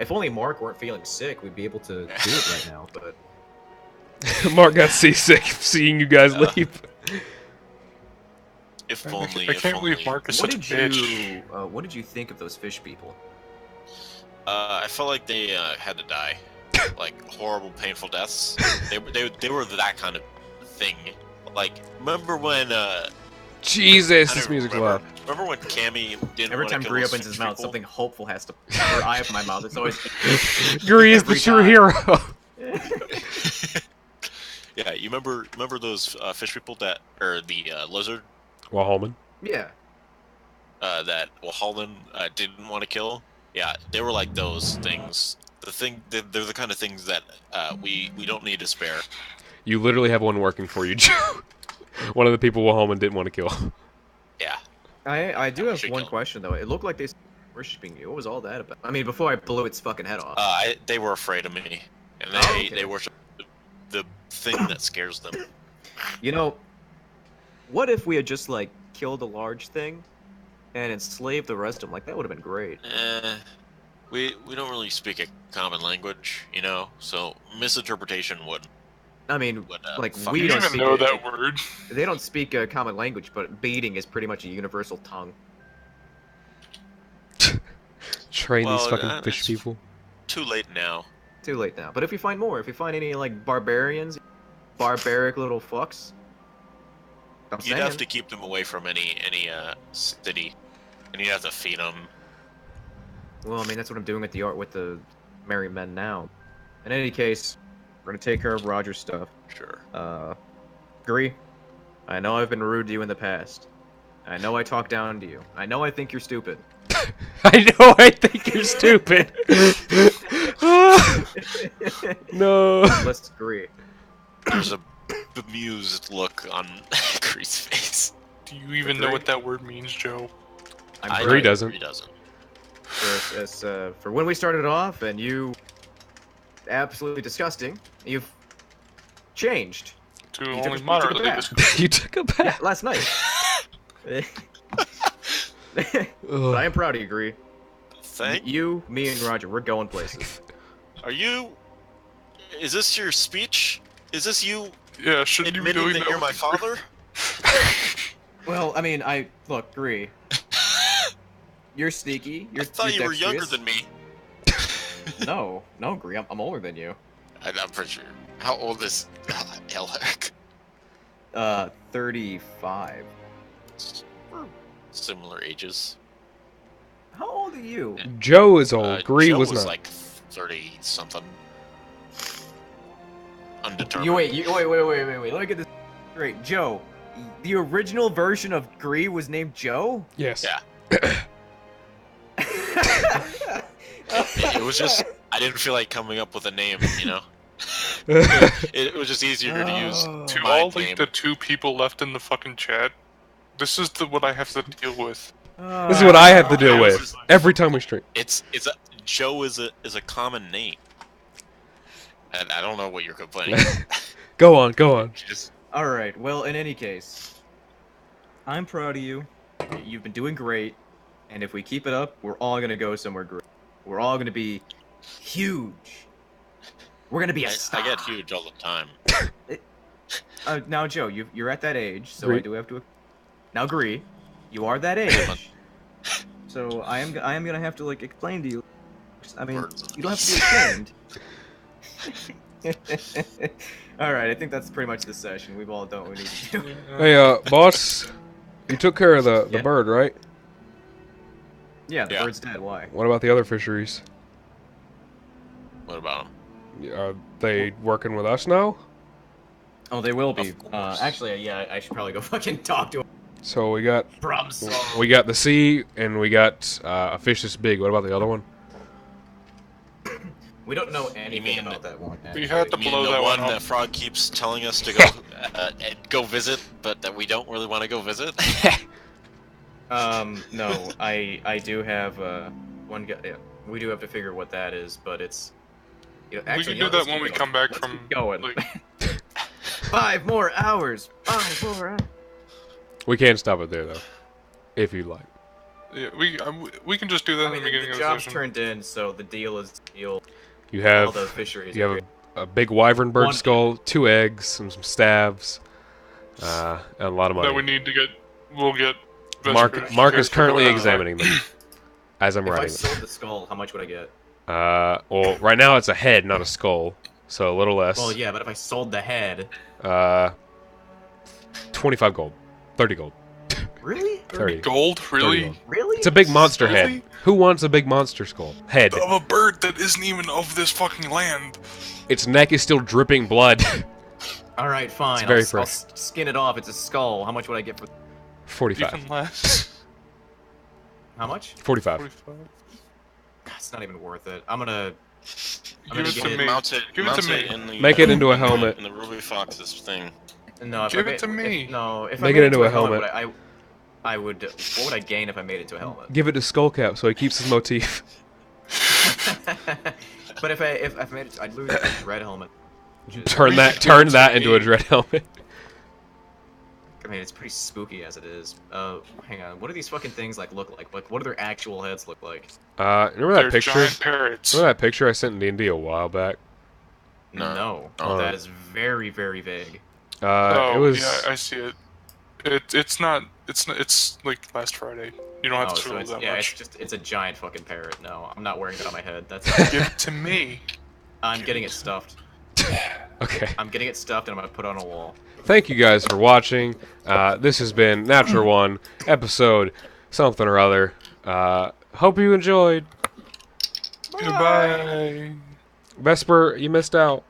If only Mark weren't feeling sick, we'd be able to do it right now. But Mark got seasick seeing you guys leave. If I only. can't believe Mark is what such did a bitch. what did you think of those fish people? I felt like they had to die, like horrible, painful deaths. They were that kind of thing. Like, remember when? Jesus, I this don't music's remember. loud. Remember when Cammy didn't Every wanna time kill Gree those opens his fish mouth, people? something hopeful has to. Or I open my mouth. It's always. Gree is the Every true time. hero. Yeah, you remember those fish people that, or the lizard Holman. Yeah. that Holland didn't want to kill? Yeah, they were like those things. They're the kind of things that we don't need to spare. You literally have one working for you, Joe. One of the people Holman didn't want to kill. Yeah. I do have Should one kill. question though. It looked like they worshiping you. What was all that about? I mean, before I blew its fucking head off. They were afraid of me, and they worship the thing that scares them. You know, what if we had just like killed a large thing and enslaved the rest of them? Like that would have been great. We don't really speak a common language, you know, so misinterpretation would. I mean, like fuck we You don't even speak. know that word. They don't speak a common language, but beating is pretty much a universal tongue. Train these Well, fucking fish it's- people. Too late now. Too late now. But if you find more, if you find any like barbarians, barbaric little fucks, I'm You'd saying. have to keep them away from any city, and you'd have to feed them. Well, I mean that's what I'm doing at the art with the merry men now. In any case, we're gonna take care of Roger's stuff. Sure. Gree, I know I've been rude to you in the past. I know I talk down to you. I know I think you're stupid. I know I think you're stupid. No. Let's agree. There's a bemused look on Cree's face. Do you even know what that word means, Joe? I'm Gree right. doesn't. He doesn't. For when we started off, and you absolutely disgusting. You've changed. To You only took a moderately bath. this. You took a bath. Last night. But I am proud of you, Gree. Thank. You, me, and Roger, we're going places. Are you? Is this your speech? Is this you Yeah, shouldn't you be admitting doing that that? you're my with- father? Well, I mean, look, Gree. You're sneaky. You're, I thought you're you were younger dexterous. than me. No, Gree. I'm older than you. I'm pretty sure. How old is Elric? 35. We're similar ages. How old are you? Joe is old. Gree Joe was was not. like 30 something. Undetermined. Wait. Let me get this. Great, Joe. The original version of Gree was named Joe? Yes. Yeah. It was just I didn't feel like coming up with a name, you know. It was just easier to use. To my all name. like the 2 people left in the fucking chat, this is what I have to deal with. This is what I have to deal with every time we stream. Joe is a common name. And I don't know what you're complaining. Go on, go on. Just Alright, well, in any case, I'm proud of you. You've been doing great. And if we keep it up, we're all gonna go somewhere great. We're all gonna be huge. We're gonna be a star. I get huge all the time. Now, Joe, you're at that age, so Gree. I do have to. Now, Gree, you are that age. So I am gonna have to like explain to you. I mean, you don't have to be ashamed. All right, I think that's pretty much the session. We've all done what we need to do. Hey, boss, you took care of the Yeah. bird, right? Yeah, the Yeah. bird's dead. Why? What about the other fisheries? What about him? Are they working with us now? Oh, they will be. Of course. Actually, yeah, I should probably go fucking talk to him. So we got Problem solved. we got the sea and we got a fish this big. What about the other one? We don't know anything mean about that one. We had to You mean blow the that one one that up. Frog keeps telling us to go go visit, but that we don't really want to go visit? No, I do have one guy. Yeah, we do have to figure what that is, but it's. You know, We actually, can you do know, that let's when we keep come back Let's from keep going. like, 5 more hours. 5 more hours. We can stop it there though, if you like. yeah, we can just do that I in mean, the beginning the of the job's session. turned in, so the deal is the deal. You All have the fisheries. you are have a big wyvern bird One- skull, 2 eggs, some staves, and a lot of money. That we need to get. We'll get. Mark vegetables. Mark You is guys currently forgot about examining them as I'm If I writing them. sold the skull, how much would I get? Well, right now it's a head, not a skull, so a little less. Well, yeah, but if I sold the head, 25 gold, 30 gold, really? 30. Gold, 30 really? gold. Really? It's a big monster Really? head. Who wants a big monster skull head? Of a bird that isn't even of this fucking land. Its neck is still dripping blood. All right, fine. very I'll fresh. skin it off. It's a skull. How much would I get for? 45. Even less. How much? 45. 45. God, it's not even worth it. I'm gonna Give it get to it- me. Mount it, Give it mount to me. in the, Make it into a helmet. In the Ruby Fox's thing. No, if Give I it to made- me. If, no, if Make I it made into a helmet, helmet. I would. What would I gain if I made it into a helmet? Give it to Skullcap so he keeps his motif. But if I made it, I'd lose a red helmet. which is- Turn that into a dread helmet. I mean, it's pretty spooky as it is. Hang on. What do these fucking things like look like? Like, what do their actual heads look like? Remember that They're picture? giant parrots. Remember that picture I sent in D&D a while back? No, Oh. that is very, very vague. Oh, It was. yeah, I see it. It's not. It's like last Friday. You don't have Oh, to so scroll it's, that yeah, much. it's a giant fucking parrot. No, I'm not wearing that on my head. That's. Give it to me. I'm getting it stuffed. Okay. I'm getting it stuffed, and I'm gonna put it on a wall. Thank you guys for watching. This has been Natural One, episode something or other. Hope you enjoyed. Goodbye. Vesper, you missed out.